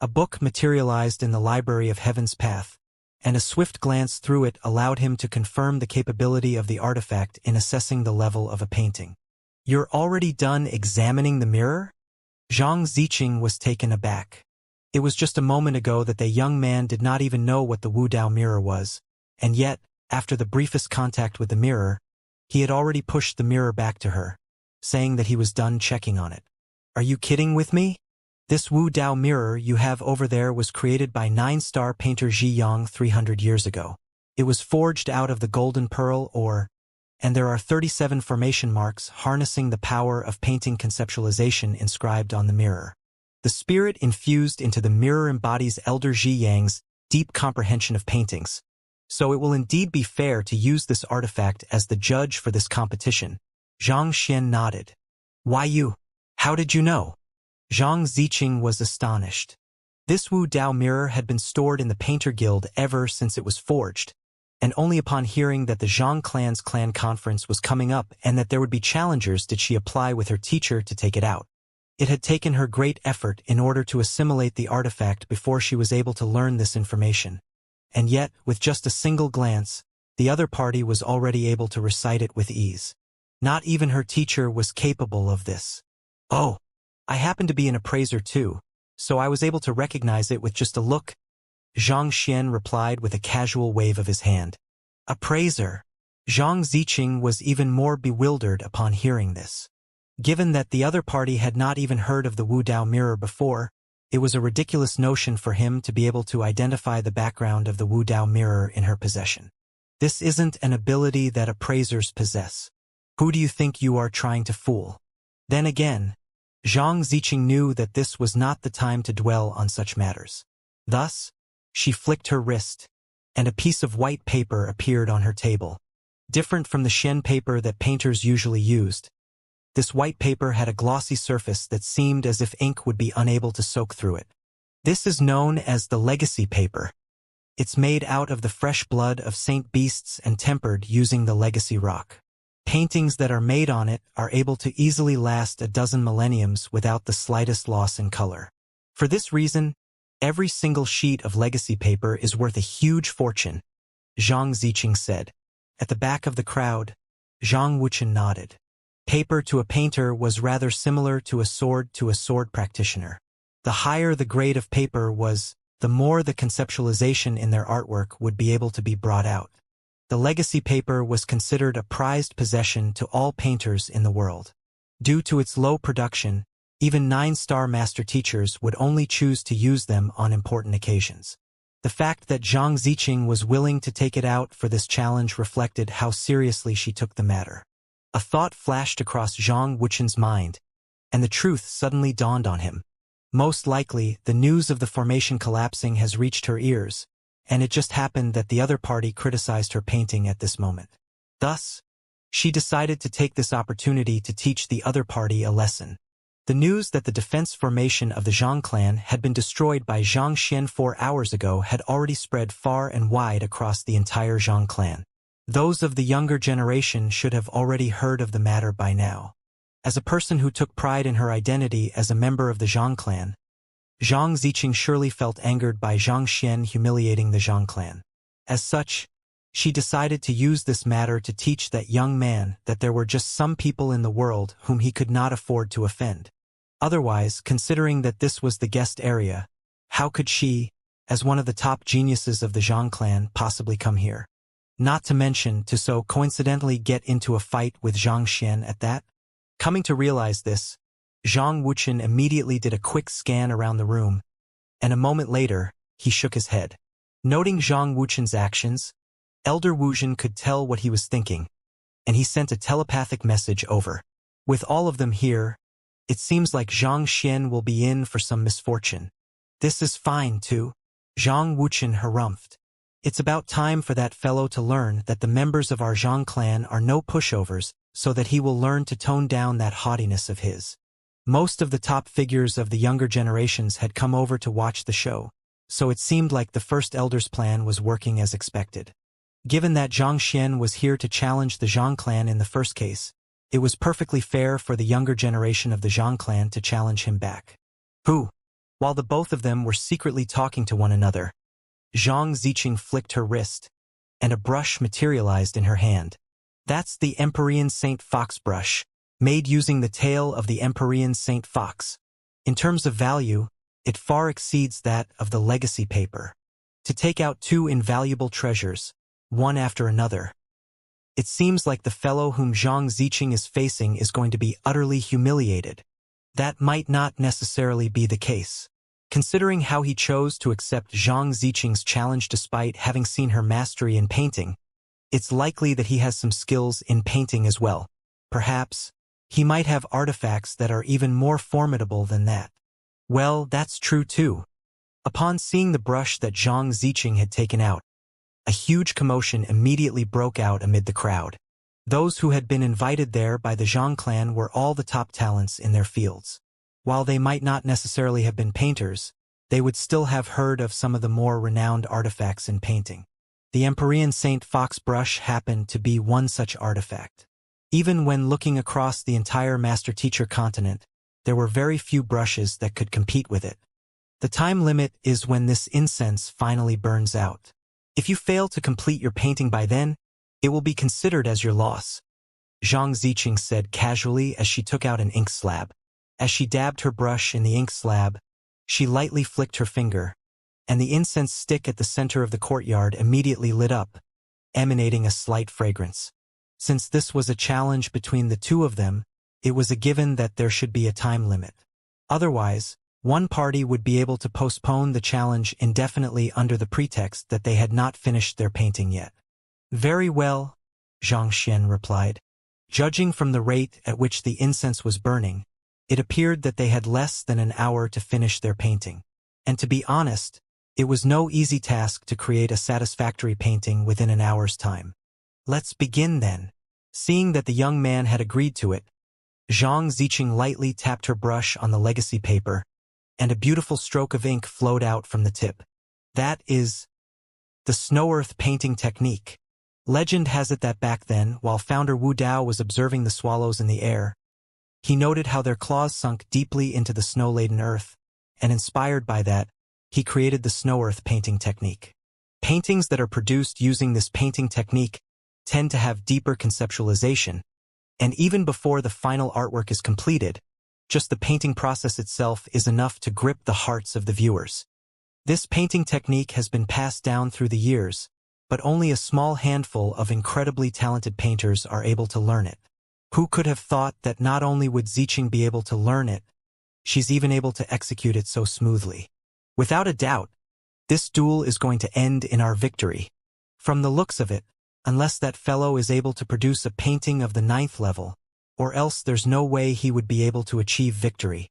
A book materialized in the Library of Heaven's Path, and a swift glance through it allowed him to confirm the capability of the artifact in assessing the level of a painting. "You're already done examining the mirror?" Zhang Ziqing was taken aback. It was just a moment ago that the young man did not even know what the Wu Dao mirror was, and yet, after the briefest contact with the mirror, he had already pushed the mirror back to her, saying that he was done checking on it. "Are you kidding with me? This Wu Dao mirror you have over there was created by 9-star painter Zhiyang 300 years ago. It was forged out of the golden pearl ore, and there are 37 formation marks harnessing the power of painting conceptualization inscribed on the mirror. The spirit infused into the mirror embodies Elder Zhiyang's deep comprehension of paintings, so it will indeed be fair to use this artifact as the judge for this competition." Xianxia nodded. "Why you? How did you know?" Zhang Ziqing was astonished. This Wu Dao mirror had been stored in the Painter Guild ever since it was forged, and only upon hearing that the Zhang clan's clan conference was coming up and that there would be challengers did she apply with her teacher to take it out. It had taken her great effort in order to assimilate the artifact before she was able to learn this information. And yet, with just a single glance, the other party was already able to recite it with ease. Not even her teacher was capable of this. "Oh, I happen to be an appraiser too, so I was able to recognize it with just a look," Xianxia replied with a casual wave of his hand. A praiser. Zhang Ziqing was even more bewildered upon hearing this. Given that the other party had not even heard of the Wu Dao mirror before, it was a ridiculous notion for him to be able to identify the background of the Wu Dao mirror in her possession. This isn't an ability that appraisers possess. Who do you think you are trying to fool? Then again, Zhang Ziqing knew that this was not the time to dwell on such matters. Thus, she flicked her wrist, and a piece of white paper appeared on her table. Different from the Xian paper that painters usually used, this white paper had a glossy surface that seemed as if ink would be unable to soak through it. This is known as the legacy paper. It's made out of the fresh blood of saint beasts and tempered using the legacy rock. Paintings that are made on it are able to easily last a dozen millenniums without the slightest loss in color. For this reason, every single sheet of legacy paper is worth a huge fortune, Zhang Ziqing said. At the back of the crowd, Zhang Wuqian nodded. Paper to a painter was rather similar to a sword practitioner. The higher the grade of paper was, the more the conceptualization in their artwork would be able to be brought out. The legacy paper was considered a prized possession to all painters in the world. Due to its low production, even 9-star master teachers would only choose to use them on important occasions. The fact that Zhang Ziqing was willing to take it out for this challenge reflected how seriously she took the matter. A thought flashed across Zhang Wuqian's mind, and the truth suddenly dawned on him. Most likely, the news of the formation collapsing has reached her ears, and it just happened that the other party criticized her painting at this moment. Thus, she decided to take this opportunity to teach the other party a lesson. The news that the defense formation of the Zhang clan had been destroyed by Zhang Xian 4 hours ago had already spread far and wide across the entire Zhang clan. Those of the younger generation should have already heard of the matter by now. As a person who took pride in her identity as a member of the Zhang clan, Zhang Ziqing surely felt angered by Zhang Xian humiliating the Zhang clan. As such, she decided to use this matter to teach that young man that there were just some people in the world whom he could not afford to offend. Otherwise, considering that this was the guest area, how could she, as one of the top geniuses of the Zhang clan, possibly come here? Not to mention to so coincidentally get into a fight with Zhang Xian at that? Coming to realize this, Zhang Wuqian immediately did a quick scan around the room, and a moment later, he shook his head. Noting Zhang Wuqian's actions, Elder Wuxian could tell what he was thinking, and he sent a telepathic message over. With all of them here, it seems like Zhang Xian will be in for some misfortune. This is fine too, Zhang Wuqian harumphed. It's about time for that fellow to learn that the members of our Zhang clan are no pushovers, so that he will learn to tone down that haughtiness of his. Most of the top figures of the younger generations had come over to watch the show, so it seemed like the first elder's plan was working as expected. Given that Zhang Xian was here to challenge the Zhang clan in the first case, it was perfectly fair for the younger generation of the Zhang clan to challenge him back. Who? While the both of them were secretly talking to one another, Zhang Ziqing flicked her wrist, and a brush materialized in her hand. That's the Empyrean Saint Fox brush, made using the tail of the Empyrean Saint Fox. In terms of value, it far exceeds that of the legacy paper. To take out 2 invaluable treasures, one after another. It seems like the fellow whom Zhang Ziqing is facing is going to be utterly humiliated. That might not necessarily be the case. Considering how he chose to accept Zhang Ziqing's challenge despite having seen her mastery in painting, it's likely that he has some skills in painting as well. Perhaps, he might have artifacts that are even more formidable than that. Well, that's true too. Upon seeing the brush that Zhang Ziqing had taken out, a huge commotion immediately broke out amid the crowd. Those who had been invited there by the Zhang clan were all the top talents in their fields. While they might not necessarily have been painters, they would still have heard of some of the more renowned artifacts in painting. The Empyrean Saint Fox brush happened to be one such artifact. Even when looking across the entire master-teacher continent, there were very few brushes that could compete with it. The time limit is when this incense finally burns out. If you fail to complete your painting by then, it will be considered as your loss, Zhang Ziqing said casually as she took out an ink slab. As she dabbed her brush in the ink slab, she lightly flicked her finger, and the incense stick at the center of the courtyard immediately lit up, emanating a slight fragrance. Since this was a challenge between the two of them, it was a given that there should be a time limit. Otherwise, one party would be able to postpone the challenge indefinitely under the pretext that they had not finished their painting yet. Very well, Xianxia replied. Judging from the rate at which the incense was burning, it appeared that they had less than an hour to finish their painting. And to be honest, it was no easy task to create a satisfactory painting within an hour's time. Let's begin then. Seeing that the young man had agreed to it, Zhang Ziqing lightly tapped her brush on the legacy paper, and a beautiful stroke of ink flowed out from the tip. That is the snow earth painting technique. Legend has it that back then, while founder Wu Dao was observing the swallows in the air, he noted how their claws sunk deeply into the snow-laden earth, and inspired by that, he created the snow earth painting technique. Paintings that are produced using this painting technique tend to have deeper conceptualization, and even before the final artwork is completed, just the painting process itself is enough to grip the hearts of the viewers. This painting technique has been passed down through the years, but only a small handful of incredibly talented painters are able to learn it. Who could have thought that not only would Ziqing be able to learn it, she's even able to execute it so smoothly. Without a doubt, this duel is going to end in our victory. From the looks of it, unless that fellow is able to produce a painting of the 9th level, or else there's no way he would be able to achieve victory.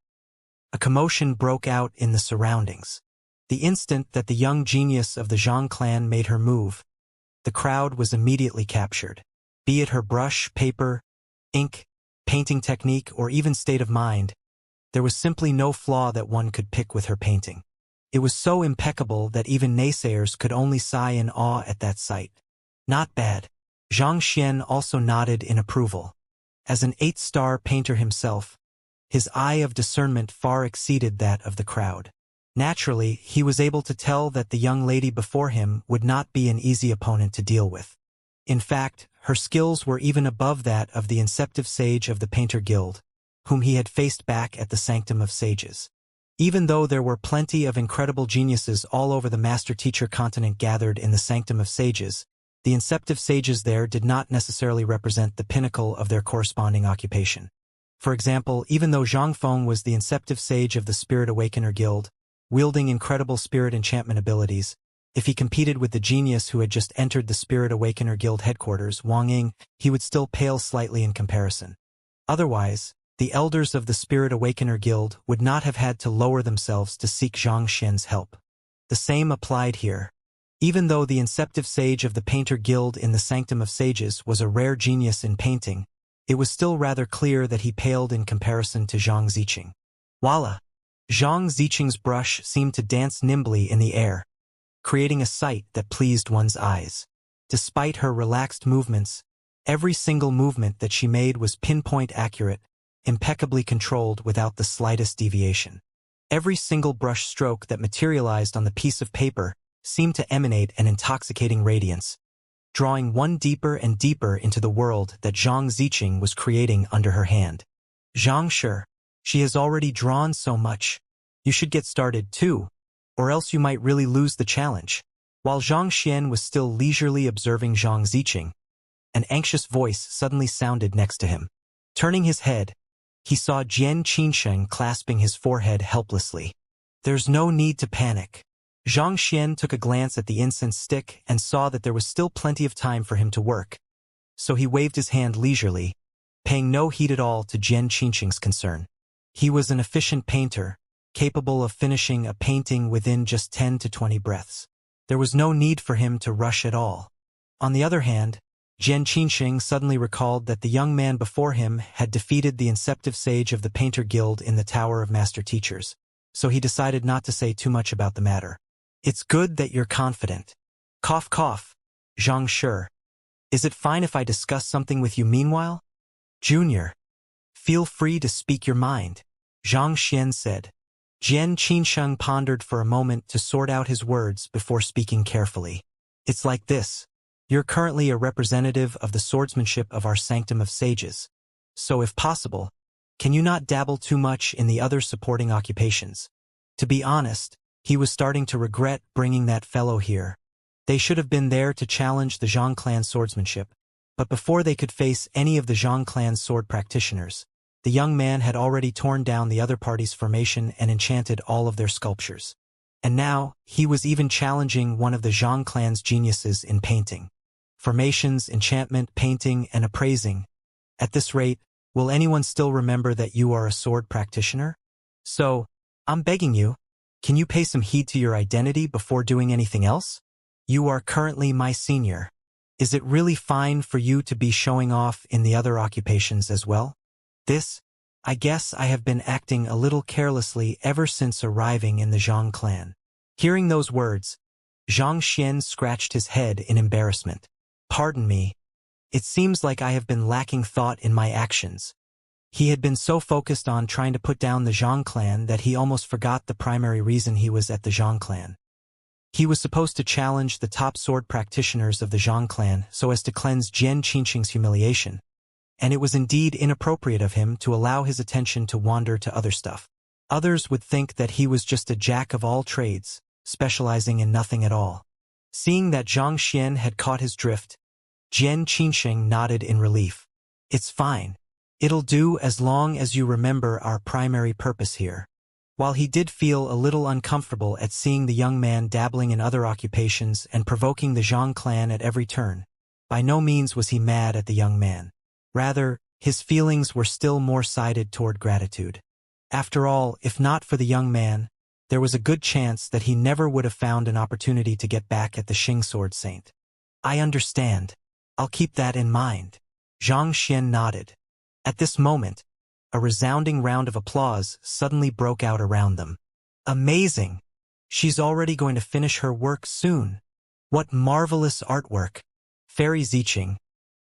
A commotion broke out in the surroundings. The instant that the young genius of the Zhang clan made her move, the crowd was immediately captured. Be it her brush, paper, ink, painting technique, or even state of mind, there was simply no flaw that one could pick with her painting. It was so impeccable that even naysayers could only sigh in awe at that sight. Not bad. Xianxia also nodded in approval. As an 8-star painter himself, his eye of discernment far exceeded that of the crowd. Naturally, he was able to tell that the young lady before him would not be an easy opponent to deal with. In fact, her skills were even above that of the inceptive sage of the Painter Guild, whom he had faced back at the Sanctum of Sages. Even though there were plenty of incredible geniuses all over the master-teacher continent gathered in the Sanctum of Sages, the inceptive sages there did not necessarily represent the pinnacle of their corresponding occupation. For example, even though Zhang Feng was the inceptive sage of the Spirit Awakener Guild, wielding incredible spirit enchantment abilities, if he competed with the genius who had just entered the Spirit Awakener Guild headquarters, Wang Ying, he would still pale slightly in comparison. Otherwise, the elders of the Spirit Awakener Guild would not have had to lower themselves to seek Zhang Xian's help. The same applied here. Even though the inceptive sage of the Painter Guild in the Sanctum of Sages was a rare genius in painting, it was still rather clear that he paled in comparison to Zhang Ziqing. Voila! Zhang Ziqing's brush seemed to dance nimbly in the air, creating a sight that pleased one's eyes. Despite her relaxed movements, every single movement that she made was pinpoint accurate, impeccably controlled without the slightest deviation. Every single brush stroke that materialized on the piece of paper seemed to emanate an intoxicating radiance, drawing one deeper and deeper into the world that Zhang Ziqing was creating under her hand. Xianxia, she has already drawn so much. You should get started too, or else you might really lose the challenge. While Zhang Xian was still leisurely observing Zhang Ziqing, an anxious voice suddenly sounded next to him. Turning his head, he saw Jian Qinsheng clasping his forehead helplessly. There's no need to panic. Zhang Xian took a glance at the incense stick and saw that there was still plenty of time for him to work, so he waved his hand leisurely, paying no heed at all to Jian Qinsheng's concern. He was an efficient painter, capable of finishing a painting within just 10 to 20 breaths. There was no need for him to rush at all. On the other hand, Jian Qinsheng suddenly recalled that the young man before him had defeated the inceptive sage of the Painter Guild in the Tower of Master Teachers, so he decided not to say too much about the matter. It's good that you're confident. Cough cough, Xianxia. Is it fine if I discuss something with you meanwhile? Junior, feel free to speak your mind, Zhang Xian said. Jian Qinsheng pondered for a moment to sort out his words before speaking carefully. It's like this. You're currently a representative of the swordsmanship of our Sanctum of Sages, so if possible, can you not dabble too much in the other supporting occupations? To be honest, He was starting to regret bringing that fellow here. They should have been there to challenge the Zhang clan's swordsmanship, but before they could face any of the Zhang clan's sword practitioners, the young man had already torn down the other party's formation and enchanted all of their sculptures. And now, he was even challenging one of the Zhang clan's geniuses in painting. Formations, enchantment, painting, and appraising. At this rate, will anyone still remember that you are a sword practitioner? So, I'm begging you, can you pay some heed to your identity before doing anything else? You are currently my senior. Is it really fine for you to be showing off in the other occupations as well? I guess I have been acting a little carelessly ever since arriving in the Zhang clan. Hearing those words, Xianxia scratched his head in embarrassment. Pardon me. It seems like I have been lacking thought in my actions. He had been so focused on trying to put down the Zhang clan that he almost forgot the primary reason he was at the Zhang clan. He was supposed to challenge the top sword practitioners of the Zhang clan so as to cleanse Jian Qingqing's humiliation, and it was indeed inappropriate of him to allow his attention to wander to other stuff. Others would think that he was just a jack of all trades, specializing in nothing at all. Seeing that Zhang Xian had caught his drift, Jian Qingqing nodded in relief. It's fine. It'll do as long as you remember our primary purpose here. While he did feel a little uncomfortable at seeing the young man dabbling in other occupations and provoking the Zhang clan at every turn, by no means was he mad at the young man. Rather, his feelings were still more sided toward gratitude. After all, if not for the young man, there was a good chance that he never would have found an opportunity to get back at the Xing Sword Saint. I understand. I'll keep that in mind. Zhang Xian nodded. At this moment, a resounding round of applause suddenly broke out around them. Amazing! She's already going to finish her work soon. What marvelous artwork! Fairy Ziqing,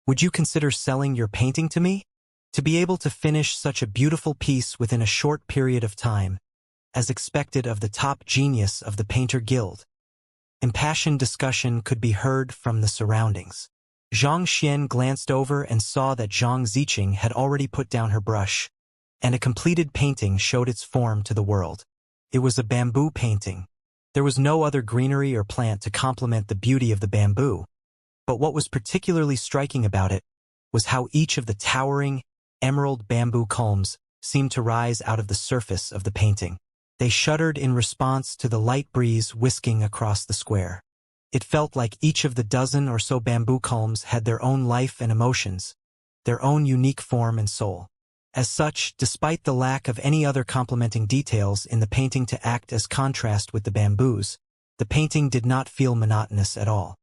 would you consider selling your painting to me? To be able to finish such a beautiful piece within a short period of time, as expected of the top genius of the Painter Guild. Impassioned discussion could be heard from the surroundings. Zhang Xian glanced over and saw that Zhang Ziqing had already put down her brush, and a completed painting showed its form to the world. It was a bamboo painting. There was no other greenery or plant to complement the beauty of the bamboo, but what was particularly striking about it was how each of the towering, emerald bamboo culms seemed to rise out of the surface of the painting. They shuddered in response to the light breeze whisking across the square. It felt like each of the dozen or so bamboo culms had their own life and emotions, their own unique form and soul. As such, despite the lack of any other complementing details in the painting to act as contrast with the bamboos, the painting did not feel monotonous at all.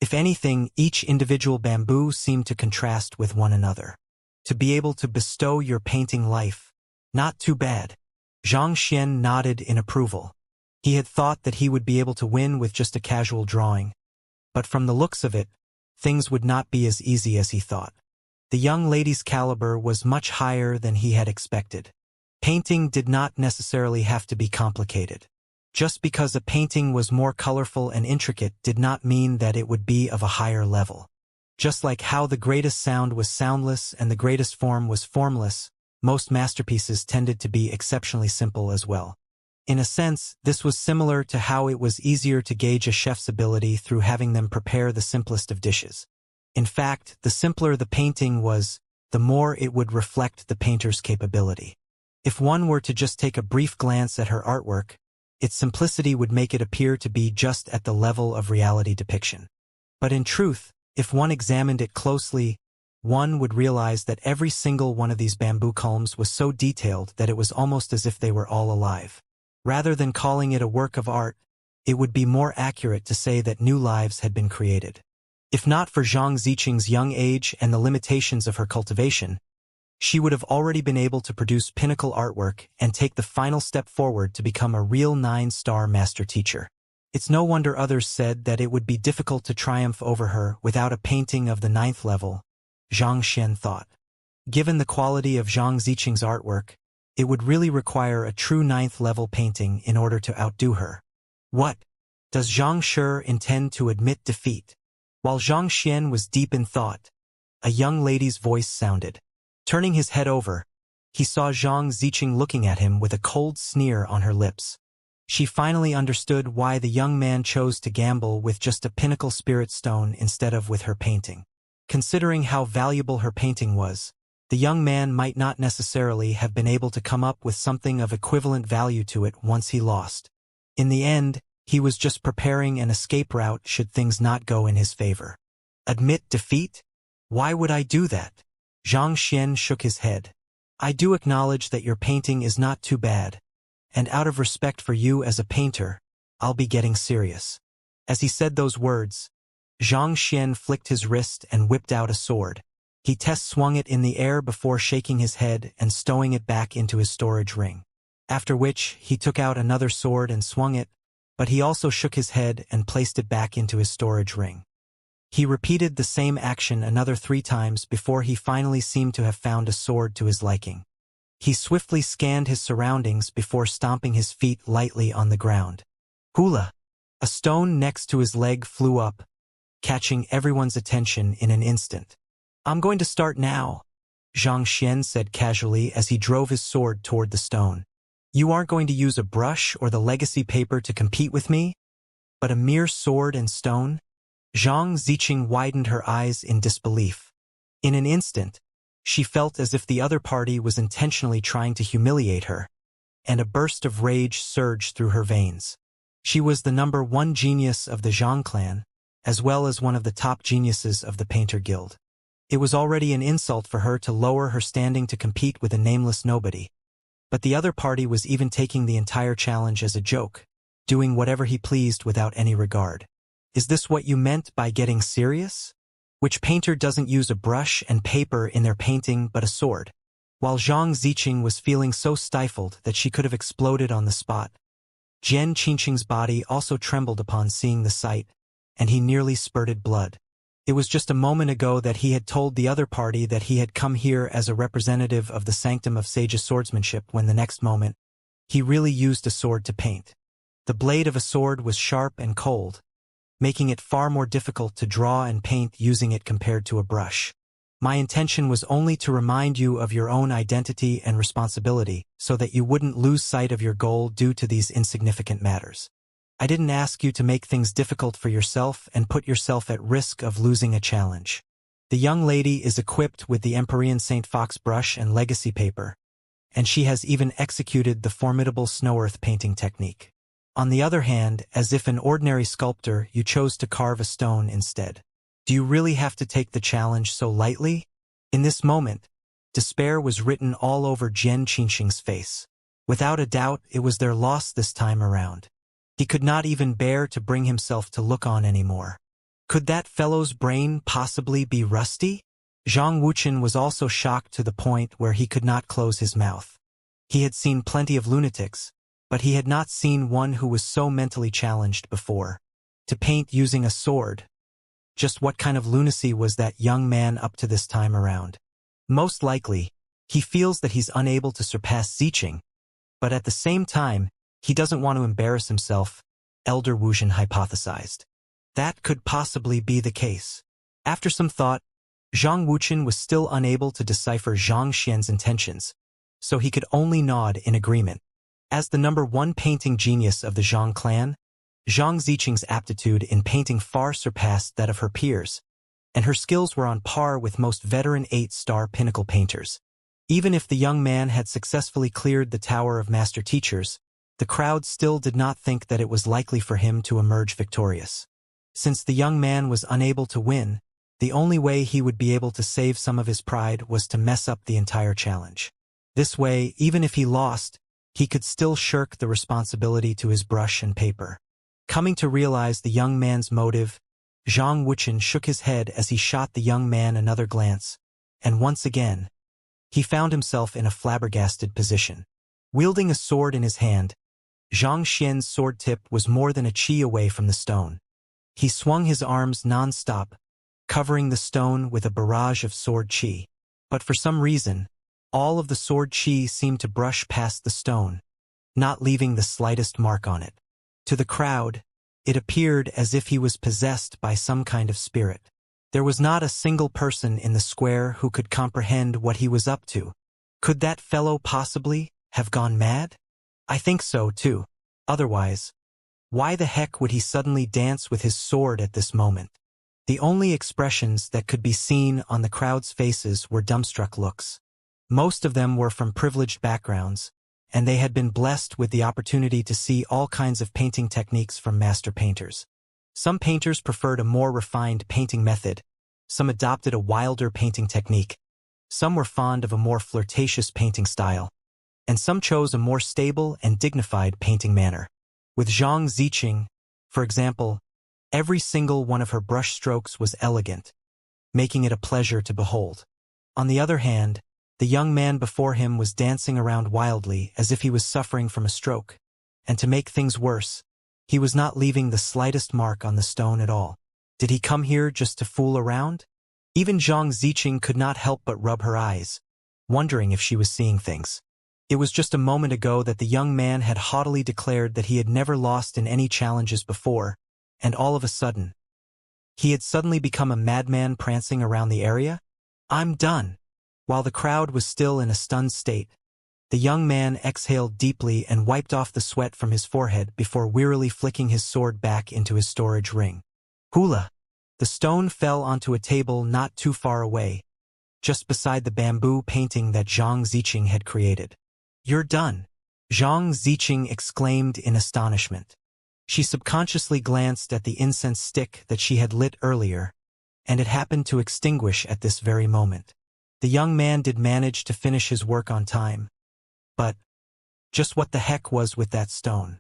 If anything, each individual bamboo seemed to contrast with one another. To be able to bestow your painting life. Not too bad. Zhang Xian nodded in approval. He had thought that he would be able to win with just a casual drawing, but from the looks of it, things would not be as easy as he thought. The young lady's caliber was much higher than he had expected. Painting did not necessarily have to be complicated. Just because a painting was more colorful and intricate did not mean that it would be of a higher level. Just like how the greatest sound was soundless and the greatest form was formless, most masterpieces tended to be exceptionally simple as well. In a sense, this was similar to how it was easier to gauge a chef's ability through having them prepare the simplest of dishes. In fact, the simpler the painting was, the more it would reflect the painter's capability. If one were to just take a brief glance at her artwork, its simplicity would make it appear to be just at the level of reality depiction. But in truth, if one examined it closely, one would realize that every single one of these bamboo culms was so detailed that it was almost as if they were all alive. Rather than calling it a work of art, it would be more accurate to say that new lives had been created. If not for Zhang Ziqing's young age and the limitations of her cultivation, she would have already been able to produce pinnacle artwork and take the final step forward to become a real 9-star master teacher. It's no wonder others said that it would be difficult to triumph over her without a painting of the 9th level, Zhang Xian thought. Given the quality of Zhang Ziqing's artwork, it would really require a true 9th level painting in order to outdo her. What? Does Zhang Shi intend to admit defeat? While Zhang Xian was deep in thought, a young lady's voice sounded. Turning his head over, he saw Zhang Ziqing looking at him with a cold sneer on her lips. She finally understood why the young man chose to gamble with just a pinnacle spirit stone instead of with her painting. Considering how valuable her painting was, the young man might not necessarily have been able to come up with something of equivalent value to it once he lost. In the end, he was just preparing an escape route should things not go in his favor. Admit defeat? Why would I do that? Xianxia shook his head. I do acknowledge that your painting is not too bad, and out of respect for you as a painter, I'll be getting serious. As he said those words, Xianxia flicked his wrist and whipped out a sword. He swung it in the air before shaking his head and stowing it back into his storage ring. After which, he took out another sword and swung it, but he also shook his head and placed it back into his storage ring. He repeated the same action another 3 times before he finally seemed to have found a sword to his liking. He swiftly scanned his surroundings before stomping his feet lightly on the ground. Hula! A stone next to his leg flew up, catching everyone's attention in an instant. I'm going to start now, Xianxia said casually as he drove his sword toward the stone. You aren't going to use a brush or the legacy paper to compete with me? But a mere sword and stone? Zhang Ziqing widened her eyes in disbelief. In an instant, she felt as if the other party was intentionally trying to humiliate her, and a burst of rage surged through her veins. She was the #1 genius of the Zhang clan, as well as one of the top geniuses of the Painter Guild. It was already an insult for her to lower her standing to compete with a nameless nobody. But the other party was even taking the entire challenge as a joke, doing whatever he pleased without any regard. Is this what you meant by getting serious? Which painter doesn't use a brush and paper in their painting but a sword? While Zhang Ziqing was feeling so stifled that she could have exploded on the spot, Jian Qingqing's body also trembled upon seeing the sight, and he nearly spurted blood. It was just a moment ago that he had told the other party that he had come here as a representative of the sanctum of sage swordsmanship when the next moment, he really used a sword to paint. The blade of a sword was sharp and cold, making it far more difficult to draw and paint using it compared to a brush. My intention was only to remind you of your own identity and responsibility so that you wouldn't lose sight of your goal due to these insignificant matters. I didn't ask you to make things difficult for yourself and put yourself at risk of losing a challenge. The young lady is equipped with the Empyrean St. Fox brush and legacy paper, and she has even executed the formidable snow earth painting technique. On the other hand, as if an ordinary sculptor, you chose to carve a stone instead. Do you really have to take the challenge so lightly? In this moment, despair was written all over Jian Qingqing's face. Without a doubt, it was their loss this time around. He could not even bear to bring himself to look on anymore. Could that fellow's brain possibly be rusty? Zhang Wuqian was also shocked to the point where he could not close his mouth. He had seen plenty of lunatics, but he had not seen one who was so mentally challenged before. To paint using a sword. Just what kind of lunacy was that young man up to this time around? Most likely, he feels that he's unable to surpass Ziqing, but at the same time, he doesn't want to embarrass himself, Elder Wuxian hypothesized. That could possibly be the case. After some thought, Zhang Wuqian was still unable to decipher Zhang Xian's intentions, so he could only nod in agreement. As the #1 painting genius of the Zhang clan, Zhang Ziqing's aptitude in painting far surpassed that of her peers, and her skills were on par with most veteran 8-star pinnacle painters. Even if the young man had successfully cleared the Tower of Master Teachers, the crowd still did not think that it was likely for him to emerge victorious. Since the young man was unable to win, the only way he would be able to save some of his pride was to mess up the entire challenge. This way, even if he lost, he could still shirk the responsibility to his brush and paper. Coming to realize the young man's motive, Zhang Wuqian shook his head as he shot the young man another glance, and once again, he found himself in a flabbergasted position. Wielding a sword in his hand, Zhang Xian's sword tip was more than a chi away from the stone. He swung his arms non-stop, covering the stone with a barrage of sword chi. But for some reason, all of the sword chi seemed to brush past the stone, not leaving the slightest mark on it. To the crowd, it appeared as if he was possessed by some kind of spirit. There was not a single person in the square who could comprehend what he was up to. Could that fellow possibly have gone mad? I think so, too. Otherwise, why the heck would he suddenly dance with his sword at this moment? The only expressions that could be seen on the crowd's faces were dumbstruck looks. Most of them were from privileged backgrounds, and they had been blessed with the opportunity to see all kinds of painting techniques from master painters. Some painters preferred a more refined painting method, some adopted a wilder painting technique, some were fond of a more flirtatious painting style, and some chose a more stable and dignified painting manner. With Zhang Ziqing, for example, every single one of her brush strokes was elegant, making it a pleasure to behold. On the other hand, the young man before him was dancing around wildly as if he was suffering from a stroke, and to make things worse, he was not leaving the slightest mark on the stone at all. Did he come here just to fool around? Even Zhang Ziqing could not help but rub her eyes, wondering if she was seeing things. It was just a moment ago that the young man had haughtily declared that he had never lost in any challenges before, and all of a sudden, he had suddenly become a madman prancing around the area? I'm done. While the crowd was still in a stunned state, the young man exhaled deeply and wiped off the sweat from his forehead before wearily flicking his sword back into his storage ring. Hula! The stone fell onto a table not too far away, just beside the bamboo painting that Zhang Ziqing had created. You're done, Zhang Ziqing exclaimed in astonishment. She subconsciously glanced at the incense stick that she had lit earlier, and it happened to extinguish at this very moment. The young man did manage to finish his work on time. But just what the heck was with that stone?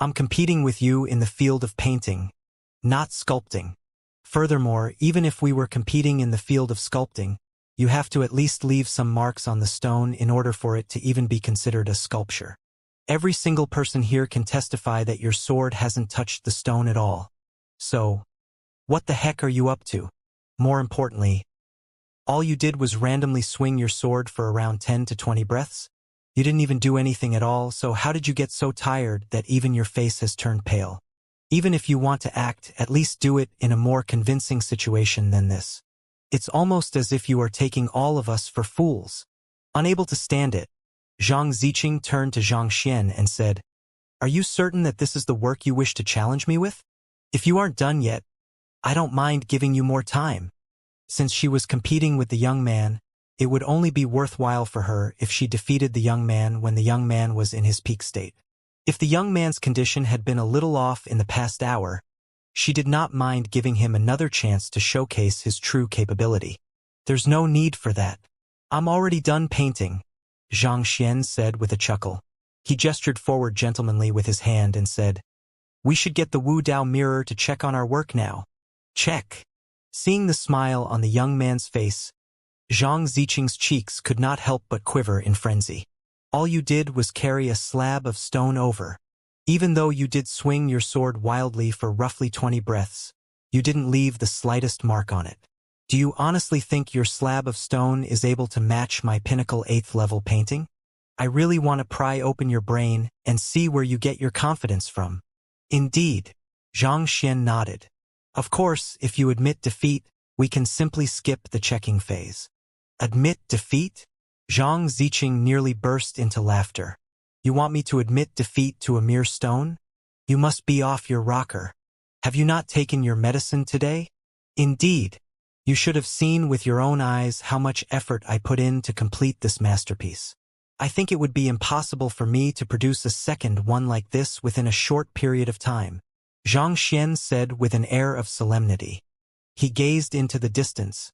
I'm competing with you in the field of painting, not sculpting. Furthermore, even if we were competing in the field of sculpting, you have to at least leave some marks on the stone in order for it to even be considered a sculpture. Every single person here can testify that your sword hasn't touched the stone at all. So, what the heck are you up to? More importantly, all you did was randomly swing your sword for around 10 to 20 breaths? You didn't even do anything at all, so how did you get so tired that even your face has turned pale? Even if you want to act, at least do it in a more convincing situation than this. It's almost as if you are taking all of us for fools. Unable to stand it, Zhang Ziqing turned to Xianxia and said, Are you certain that this is the work you wish to challenge me with? If you aren't done yet, I don't mind giving you more time. Since she was competing with the young man, it would only be worthwhile for her if she defeated the young man when the young man was in his peak state. If the young man's condition had been a little off in the past hour, she did not mind giving him another chance to showcase his true capability. There's no need for that. I'm already done painting, Zhang Xian said with a chuckle. He gestured forward gentlemanly with his hand and said, We should get the Wu Dao mirror to check on our work now. Check. Seeing the smile on the young man's face, Zhang Ziqing's cheeks could not help but quiver in frenzy. All you did was carry a slab of stone over. Even though you did swing your sword wildly for roughly 20 breaths, you didn't leave the slightest mark on it. Do you honestly think your slab of stone is able to match my pinnacle 8th level painting? I really want to pry open your brain and see where you get your confidence from. Indeed, Zhang Xian nodded. Of course, if you admit defeat, we can simply skip the checking phase. Admit defeat? Zhang Ziqing nearly burst into laughter. You want me to admit defeat to a mere stone? You must be off your rocker. Have you not taken your medicine today? Indeed, you should have seen with your own eyes how much effort I put in to complete this masterpiece. I think it would be impossible for me to produce a second one like this within a short period of time, Zhang Xian said with an air of solemnity. He gazed into the distance,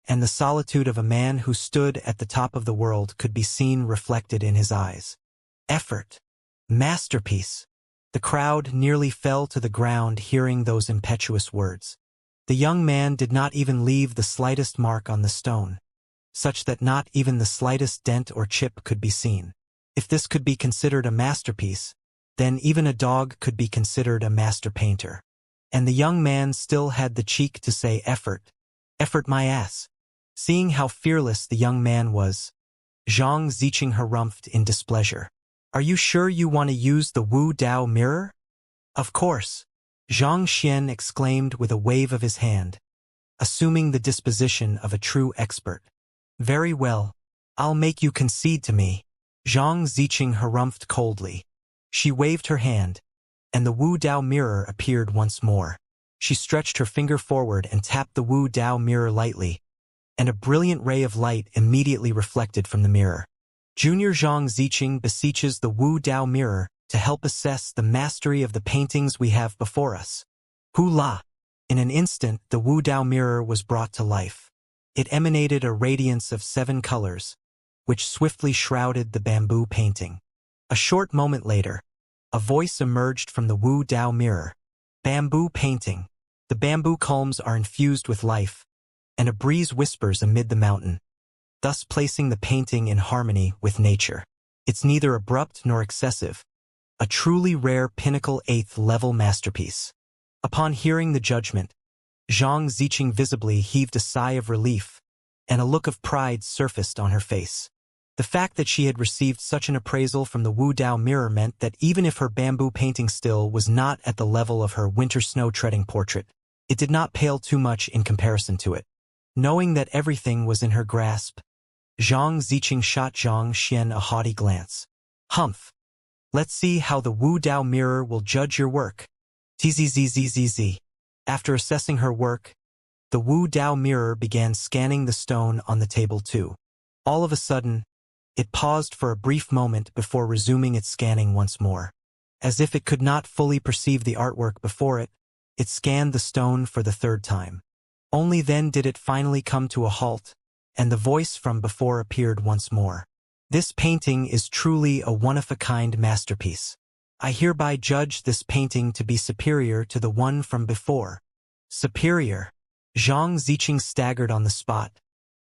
and the solitude of a man who stood at the top of the world could be seen reflected in his eyes. Effort. Masterpiece. The crowd nearly fell to the ground hearing those impetuous words. The young man did not even leave the slightest mark on the stone, such that not even the slightest dent or chip could be seen. If this could be considered a masterpiece, then even a dog could be considered a master painter. And the young man still had the cheek to say effort. Effort my ass. Seeing how fearless the young man was, Zhang Ziqing harumphed in displeasure. Are you sure you want to use the Wu Dao mirror? Of course, Zhang Xian exclaimed with a wave of his hand, assuming the disposition of a true expert. Very well, I'll make you concede to me. Zhang Ziqing harumphed coldly. She waved her hand, and the Wu Dao mirror appeared once more. She stretched her finger forward and tapped the Wu Dao mirror lightly, and a brilliant ray of light immediately reflected from the mirror. Junior Zhang Ziqing beseeches the Wu Dao mirror to help assess the mastery of the paintings we have before us. Hula! In an instant, the Wu Dao mirror was brought to life. It emanated a radiance of 7 colors, which swiftly shrouded the bamboo painting. A short moment later, a voice emerged from the Wu Dao mirror. Bamboo painting. The bamboo culms are infused with life, and a breeze whispers amid the mountain, thus placing the painting in harmony with nature. It's neither abrupt nor excessive, a truly rare pinnacle 8th level masterpiece. Upon hearing the judgment, Zhang Ziqing visibly heaved a sigh of relief, and a look of pride surfaced on her face. The fact that she had received such an appraisal from the Wu Dao mirror meant that even if her bamboo painting still was not at the level of her winter snow-treading portrait, it did not pale too much in comparison to it. Knowing that everything was in her grasp, Zhang Ziqing shot Zhang Xian a haughty glance. Humph! Let's see how the Wu Dao mirror will judge your work. Tzzzzzz. After assessing her work, the Wu Dao mirror began scanning the stone on the table too. All of a sudden, it paused for a brief moment before resuming its scanning once more. As if it could not fully perceive the artwork before it, it scanned the stone for the 3rd time. Only then did it finally come to a halt, and the voice from before appeared once more. This painting is truly a one-of-a-kind masterpiece. I hereby judge this painting to be superior to the one from before. Superior? Zhang Ziqing staggered on the spot,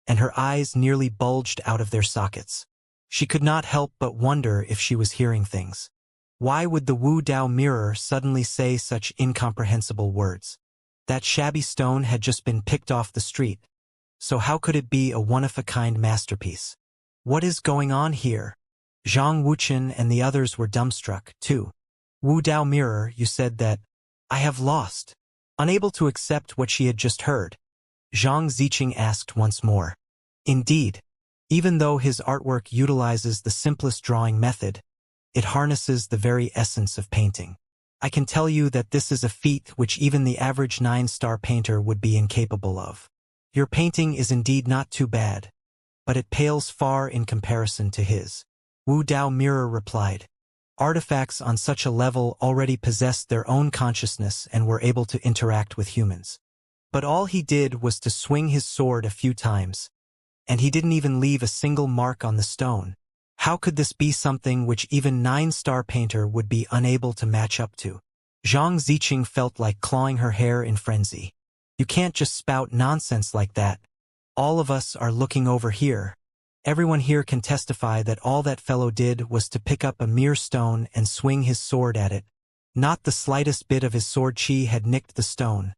and her eyes nearly bulged out of their sockets. She could not help but wonder if she was hearing things. Why would the Wu Dao mirror suddenly say such incomprehensible words? That shabby stone had just been picked off the street, so how could it be a one-of-a-kind masterpiece? What is going on here? Zhang Wuqian and the others were dumbstruck, too. Wu Dao mirror, you said that I have lost. Unable to accept what she had just heard, Zhang Ziqing asked once more. Indeed, even though his artwork utilizes the simplest drawing method, it harnesses the very essence of painting. I can tell you that this is a feat which even the average 9-star painter would be incapable of. Your painting is indeed not too bad, but it pales far in comparison to his. Wu Dao mirror replied. Artifacts on such a level already possessed their own consciousness and were able to interact with humans. But all he did was to swing his sword a few times, and he didn't even leave a single mark on the stone. How could this be something which even 9-star painter would be unable to match up to? Zhang Ziqing felt like clawing her hair in frenzy. You can't just spout nonsense like that. All of us are looking over here. Everyone here can testify that all that fellow did was to pick up a mere stone and swing his sword at it. Not the slightest bit of his sword chi had nicked the stone,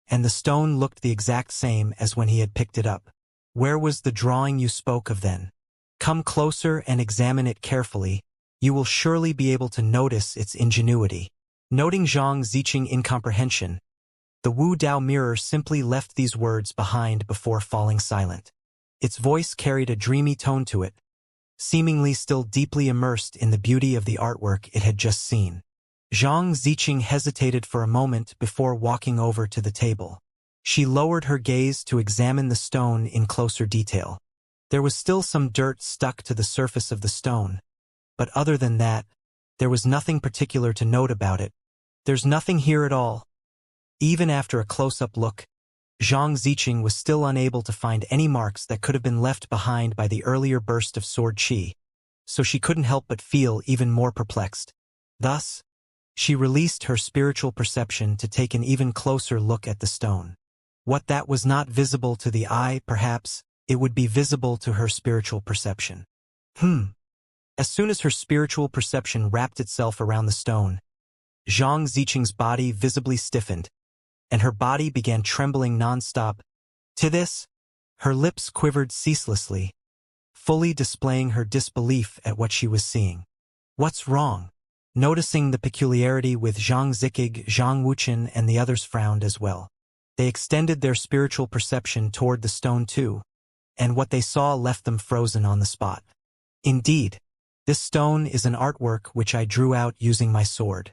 and the stone looked the exact same as when he had picked it up. Where was the drawing you spoke of then? Come closer and examine it carefully. You will surely be able to notice its ingenuity. Noting Zhang Ziqing's incomprehension, the Wu Dao mirror simply left these words behind before falling silent. Its voice carried a dreamy tone to it, seemingly still deeply immersed in the beauty of the artwork it had just seen. Zhang Ziqing hesitated for a moment before walking over to the table. She lowered her gaze to examine the stone in closer detail. There was still some dirt stuck to the surface of the stone, but other than that, there was nothing particular to note about it. There's nothing here at all. Even after a close-up look, Zhang Ziqing was still unable to find any marks that could have been left behind by the earlier burst of sword chi, so she couldn't help but feel even more perplexed. Thus, she released her spiritual perception to take an even closer look at the stone. What that was not visible to the eye, perhaps, it would be visible to her spiritual perception. As soon as her spiritual perception wrapped itself around the stone, Zhang Ziqing's body visibly stiffened, and her body began trembling non-stop. To this, her lips quivered ceaselessly, fully displaying her disbelief at what she was seeing. What's wrong? Noticing the peculiarity with Zhang Ziqing, Zhang Wuqian and the others frowned as well. They extended their spiritual perception toward the stone too, and what they saw left them frozen on the spot. Indeed, this stone is an artwork which I drew out using my sword.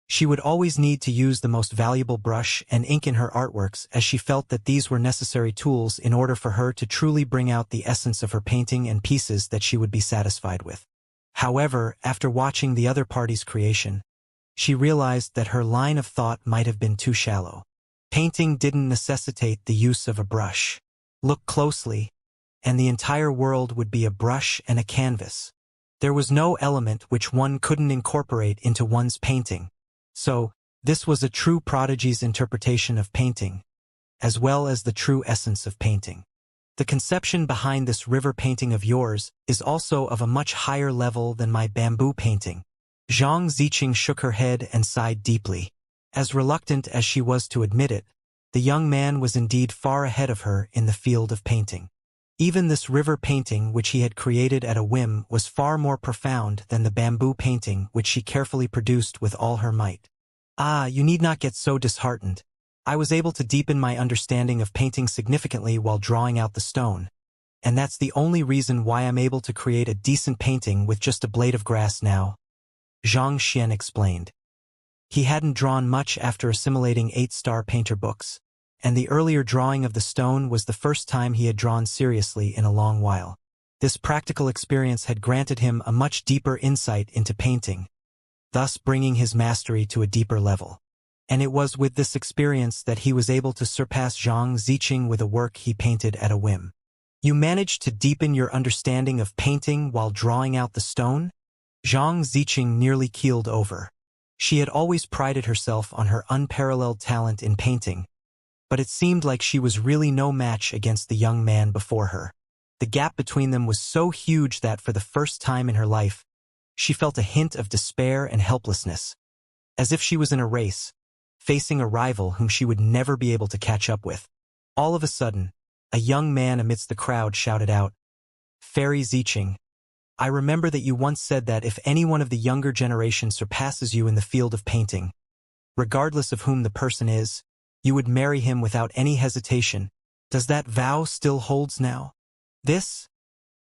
She would always need to use the most valuable brush and ink in her artworks, as she felt that these were necessary tools in order for her to truly bring out the essence of her painting and pieces that she would be satisfied with. However, after watching the other party's creation, she realized that her line of thought might have been too shallow. Painting didn't necessitate the use of a brush. Look closely, and the entire world would be a brush and a canvas. There was no element which one couldn't incorporate into one's painting. So, this was a true prodigy's interpretation of painting, as well as the true essence of painting. The conception behind this river painting of yours is also of a much higher level than my bamboo painting. Zhang Ziqing shook her head and sighed deeply. As reluctant as she was to admit it, the young man was indeed far ahead of her in the field of painting. Even this river painting which he had created at a whim was far more profound than the bamboo painting which she carefully produced with all her might. Ah, you need not get so disheartened. I was able to deepen my understanding of painting significantly while drawing out the stone, and that's the only reason why I'm able to create a decent painting with just a blade of grass now, Xianxia explained. He hadn't drawn much after assimilating 8-star painter books, and the earlier drawing of the stone was the first time he had drawn seriously in a long while. This practical experience had granted him a much deeper insight into painting, thus bringing his mastery to a deeper level. And it was with this experience that he was able to surpass Zhang Ziqing with a work he painted at a whim. You managed to deepen your understanding of painting while drawing out the stone? Zhang Ziqing nearly keeled over. She had always prided herself on her unparalleled talent in painting, but it seemed like she was really no match against the young man before her. The gap between them was so huge that for the first time in her life, she felt a hint of despair and helplessness, as if she was in a race, facing a rival whom she would never be able to catch up with. All of a sudden, a young man amidst the crowd shouted out, "Fairy Ziqing, I remember that you once said that if any one of the younger generation surpasses you in the field of painting, regardless of whom the person is, you would marry him without any hesitation. Does that vow still holds now?" This?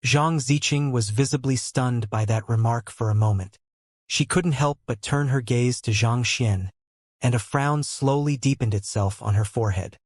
Zhang Ziqing was visibly stunned by that remark for a moment. She couldn't help but turn her gaze to Xianxia, and a frown slowly deepened itself on her forehead.